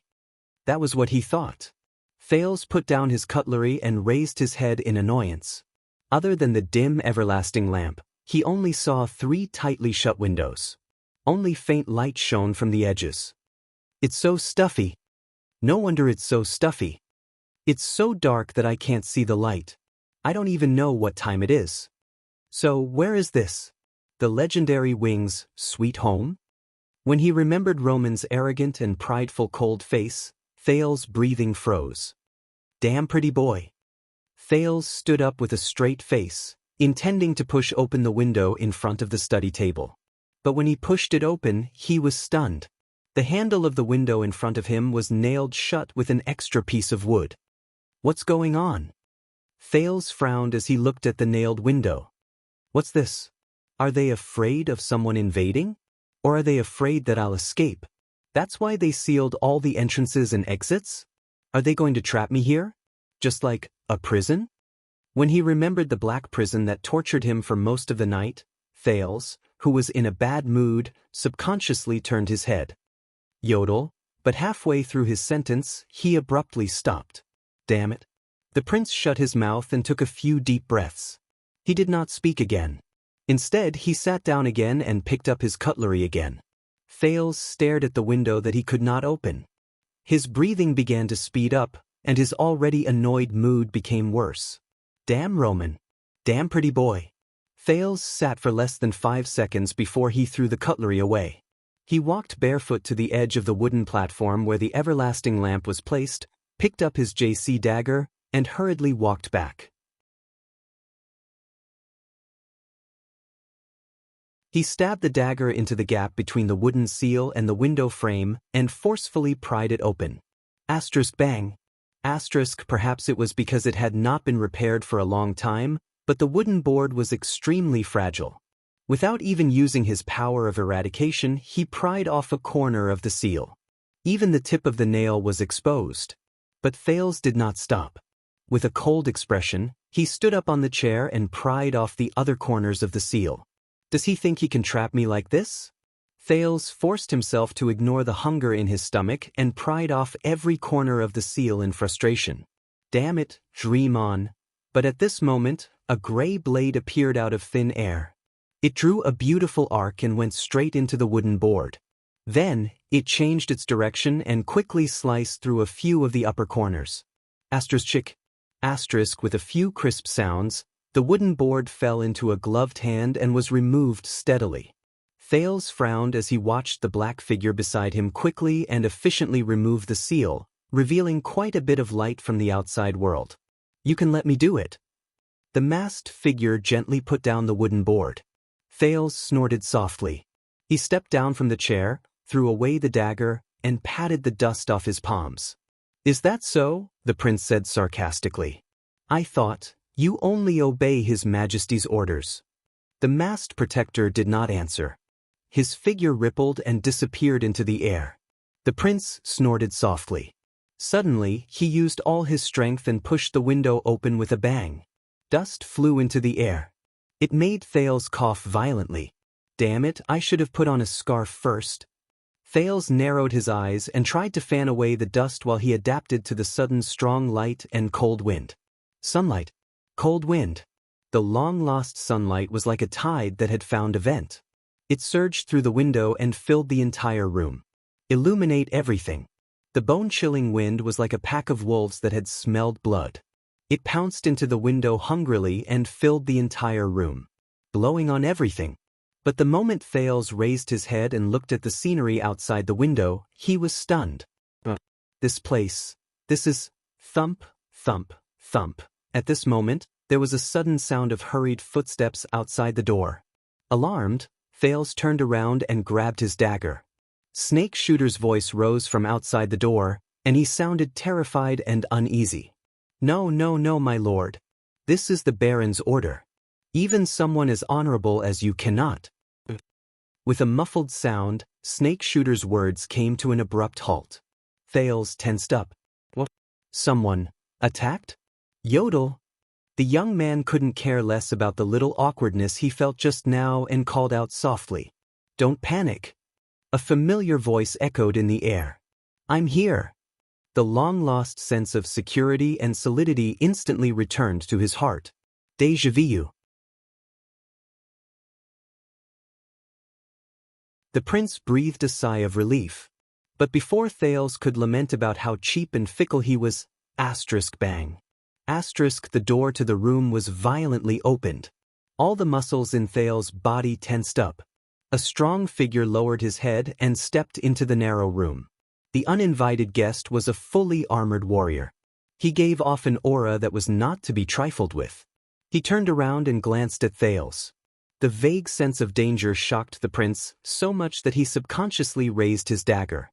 That was what he thought. Thales put down his cutlery and raised his head in annoyance. Other than the dim everlasting lamp, he only saw 3 tightly shut windows. Only faint light shone from the edges. It's so stuffy. No wonder it's so stuffy. It's so dark that I can't see the light. I don't even know what time it is. So where is this? The legendary Wing's sweet home? When he remembered Roman's arrogant and prideful cold face, Thales' breathing froze. "Damn pretty boy." Thales stood up with a straight face, intending to push open the window in front of the study table. But when he pushed it open, he was stunned. The handle of the window in front of him was nailed shut with an extra piece of wood. "What's going on?" Thales frowned as he looked at the nailed window. "What's this? Are they afraid of someone invading? Or are they afraid that I'll escape? That's why they sealed all the entrances and exits? Are they going to trap me here? Just like a prison?" When he remembered the black prison that tortured him for most of the night, Thales, who was in a bad mood, subconsciously turned his head. Yodel, but halfway through his sentence, he abruptly stopped. "Damn it." The prince shut his mouth and took a few deep breaths. He did not speak again. Instead, he sat down again and picked up his cutlery again. Thales stared at the window that he could not open. His breathing began to speed up, and his already annoyed mood became worse. "Damn Roman. Damn pretty boy." Thales sat for less than 5 seconds before he threw the cutlery away. He walked barefoot to the edge of the wooden platform where the everlasting lamp was placed, picked up his JC dagger, and hurriedly walked back. He stabbed the dagger into the gap between the wooden seal and the window frame and forcefully pried it open. Bang. Perhaps it was because it had not been repaired for a long time, but the wooden board was extremely fragile. Without even using his power of eradication, he pried off a corner of the seal. Even the tip of the nail was exposed. But Thales did not stop. With a cold expression, he stood up on the chair and pried off the other corners of the seal. "Does he think he can trap me like this?" Thales forced himself to ignore the hunger in his stomach and pried off every corner of the seal in frustration. Damn it, dream on. But at this moment, a gray blade appeared out of thin air. It drew a beautiful arc and went straight into the wooden board. Then, it changed its direction and quickly sliced through a few of the upper corners. With a few crisp sounds, the wooden board fell into a gloved hand and was removed steadily. Thales frowned as he watched the black figure beside him quickly and efficiently remove the seal, revealing quite a bit of light from the outside world. "You can let me do it." The masked figure gently put down the wooden board. Thales snorted softly. He stepped down from the chair, threw away the dagger, and patted the dust off his palms. "Is that so?" the prince said sarcastically. "I thought, you only obey His Majesty's orders." The masked protector did not answer. His figure rippled and disappeared into the air. The prince snorted softly. Suddenly, he used all his strength and pushed the window open with a bang. Dust flew into the air. It made Thales cough violently. "Damn it, I should have put on a scarf first." Thales narrowed his eyes and tried to fan away the dust while he adapted to the sudden strong light and cold wind. Sunlight. Cold wind. The long-lost sunlight was like a tide that had found a vent. It surged through the window and filled the entire room. Illuminate everything. The bone-chilling wind was like a pack of wolves that had smelled blood. It pounced into the window hungrily and filled the entire room, blowing on everything. But the moment Thales raised his head and looked at the scenery outside the window, he was stunned. This place. This is... Thump, thump, thump. At this moment, there was a sudden sound of hurried footsteps outside the door. Alarmed, Thales turned around and grabbed his dagger. Snake Shooter's voice rose from outside the door, and he sounded terrified and uneasy. "No, no, no, my lord. This is the Baron's order. Even someone as honorable as you cannot." With a muffled sound, Snake Shooter's words came to an abrupt halt. Thales tensed up. "What? Someone attacked?" "Yodel." The young man couldn't care less about the little awkwardness he felt just now and called out softly. "Don't panic." A familiar voice echoed in the air. "I'm here." The long-lost sense of security and solidity instantly returned to his heart. Déjà vu. The prince breathed a sigh of relief. But before Thales could lament about how cheap and fickle he was, bang. The door to the room was violently opened. All the muscles in Thales' body tensed up. A strong figure lowered his head and stepped into the narrow room. The uninvited guest was a fully armored warrior. He gave off an aura that was not to be trifled with. He turned around and glanced at Thales. The vague sense of danger shocked the prince so much that he subconsciously raised his dagger.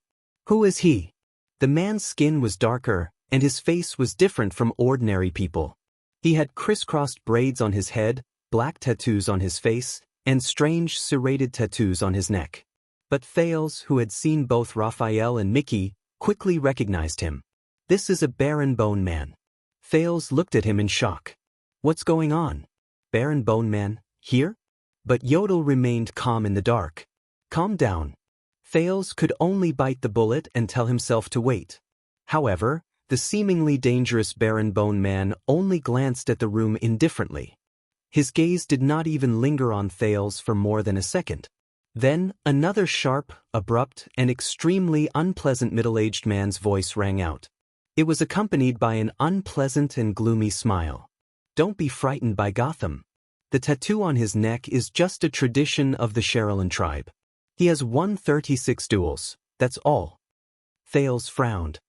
Who is he? The man's skin was darker, and his face was different from ordinary people. He had crisscrossed braids on his head, black tattoos on his face, and strange serrated tattoos on his neck. But Thales, who had seen both Raphael and Mickey, quickly recognized him. This is a Baron Bone Man. Thales looked at him in shock. What's going on? Baron Bone Man, here? But Yodel remained calm in the dark. Calm down. Thales could only bite the bullet and tell himself to wait. However, the seemingly dangerous Baron Bone Man only glanced at the room indifferently. His gaze did not even linger on Thales for more than a second. Then, another sharp, abrupt, and extremely unpleasant middle-aged man's voice rang out. It was accompanied by an unpleasant and gloomy smile. Don't be frightened by Gotham. The tattoo on his neck is just a tradition of the Sherilyn tribe. He has won 36 duels, that's all. Thales frowned.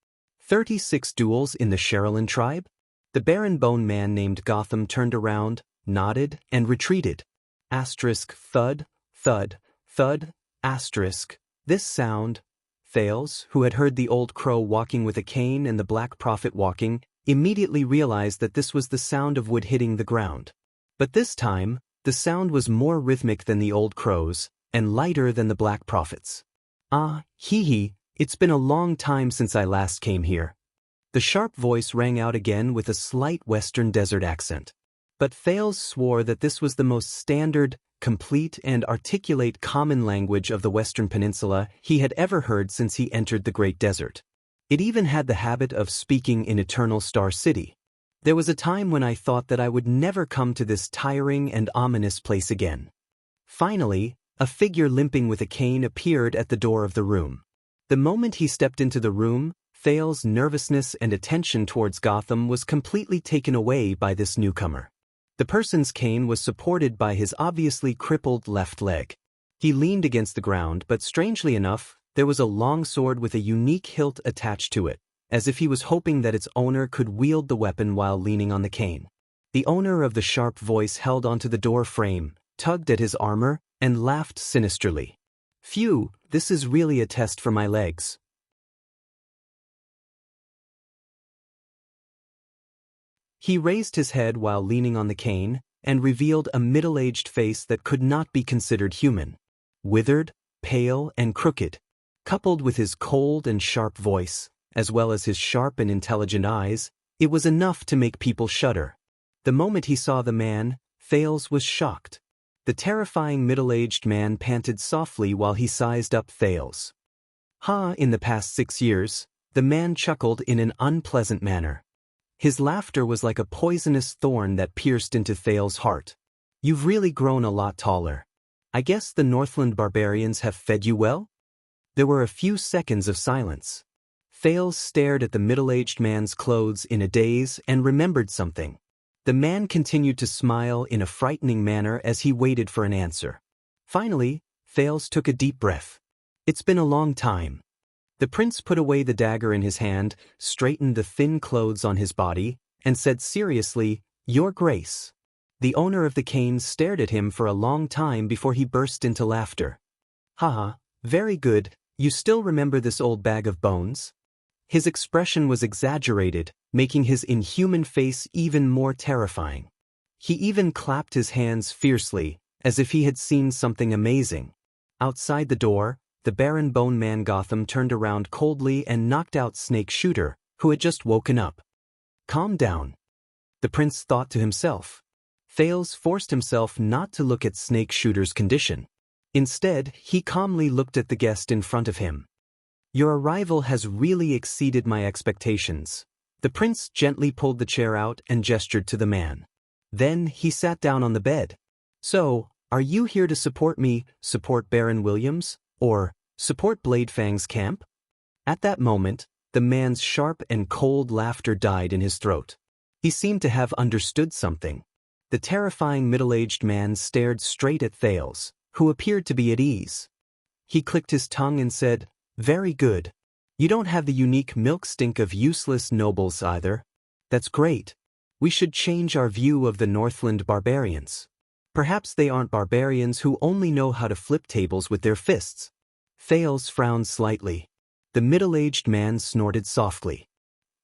36 duels in the Sherilyn tribe? The Baron Bone Man named Gotham turned around, nodded, and retreated. Asterisk thud, thud, thud, asterisk. This sound. Thales, who had heard the old crow walking with a cane and the black prophet walking, immediately realized that this was the sound of wood hitting the ground. But this time, the sound was more rhythmic than the old crows, and lighter than the black prophets. Ah, hee, it's been a long time since I last came here. The sharp voice rang out again with a slight western desert accent. But Thales swore that this was the most standard, complete, and articulate common language of the Western Peninsula he had ever heard since he entered the Great Desert. It even had the habit of speaking in Eternal Star City. There was a time when I thought that I would never come to this tiring and ominous place again. Finally, a figure limping with a cane appeared at the door of the room. The moment he stepped into the room, Thales' nervousness and attention towards Gotham was completely taken away by this newcomer. The person's cane was supported by his obviously crippled left leg. He leaned against the ground, but strangely enough, there was a long sword with a unique hilt attached to it, as if he was hoping that its owner could wield the weapon while leaning on the cane. The owner of the sharp voice held onto the door frame, tugged at his armor, and laughed sinisterly. Phew, this is really a test for my legs. He raised his head while leaning on the cane, and revealed a middle-aged face that could not be considered human. Withered, pale, and crooked. Coupled with his cold and sharp voice, as well as his sharp and intelligent eyes, it was enough to make people shudder. The moment he saw the man, Thales was shocked. The terrifying middle-aged man panted softly while he sized up Thales. In the past 6 years, the man chuckled in an unpleasant manner. His laughter was like a poisonous thorn that pierced into Thales' heart. You've really grown a lot taller. I guess the Northland barbarians have fed you well? There were a few seconds of silence. Thales stared at the middle-aged man's clothes in a daze and remembered something. The man continued to smile in a frightening manner as he waited for an answer. Finally, Thales took a deep breath. It's been a long time. The prince put away the dagger in his hand, straightened the thin clothes on his body, and said seriously, Your Grace. The owner of the cane stared at him for a long time before he burst into laughter. Haha, very good, you still remember this old bag of bones? His expression was exaggerated, making his inhuman face even more terrifying. He even clapped his hands fiercely, as if he had seen something amazing. Outside the door, the Baron Bone Man Gotham turned around coldly and knocked out Snake Shooter, who had just woken up. Calm down. The prince thought to himself. Thales forced himself not to look at Snake Shooter's condition. Instead, he calmly looked at the guest in front of him. Your arrival has really exceeded my expectations. The prince gently pulled the chair out and gestured to the man. Then he sat down on the bed. So, are you here to support me, support Baron Williams, or support Bladefang's camp? At that moment, the man's sharp and cold laughter died in his throat. He seemed to have understood something. The terrifying middle-aged man stared straight at Thales, who appeared to be at ease. He clicked his tongue and said, "Very good. You don't have the unique milk stink of useless nobles either. That's great. We should change our view of the Northland barbarians. Perhaps they aren't barbarians who only know how to flip tables with their fists." Thales frowned slightly. The middle-aged man snorted softly.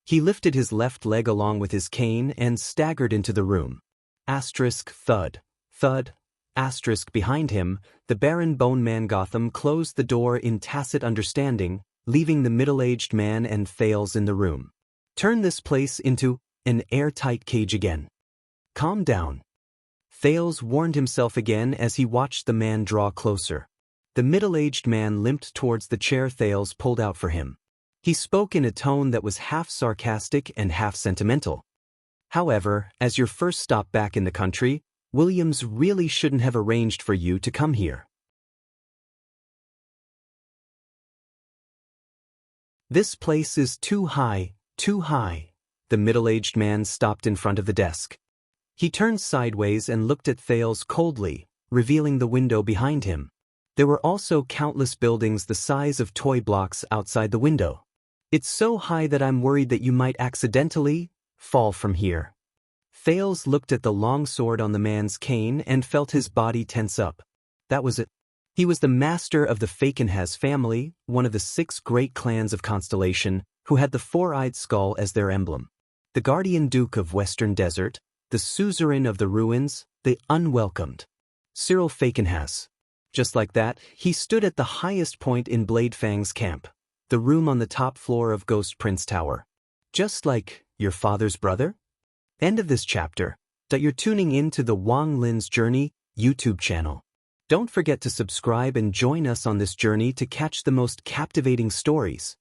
He lifted his left leg along with his cane and staggered into the room. Asterisk thud, thud, asterisk behind him, the Baron Bone Man Gotham closed the door in tacit understanding, leaving the middle-aged man and Thales in the room. "Turn this place into an airtight cage again. Calm down." Thales warned himself again as he watched the man draw closer. The middle-aged man limped towards the chair Thales pulled out for him. He spoke in a tone that was half sarcastic and half sentimental. "However, as your first stop back in the country, Williams really shouldn't have arranged for you to come here. This place is too high, too high." The middle-aged man stopped in front of the desk. He turned sideways and looked at Thales coldly, revealing the window behind him. There were also countless buildings the size of toy blocks outside the window. "It's so high that I'm worried that you might accidentally fall from here." Thales looked at the long sword on the man's cane and felt his body tense up. That was it. He was the master of the Fakenhas family, one of the 6 great clans of Constellation, who had the 4-eyed skull as their emblem. The guardian duke of Western Desert, the suzerain of the ruins, the unwelcomed. Cyril Fakenhas. Just like that, he stood at the highest point in Bladefang's camp, the room on the top floor of Ghost Prince Tower. Just like your father's brother? End of this chapter. You're tuning in to the Wang Lin's Journey YouTube channel. Don't forget to subscribe and join us on this journey to catch the most captivating stories.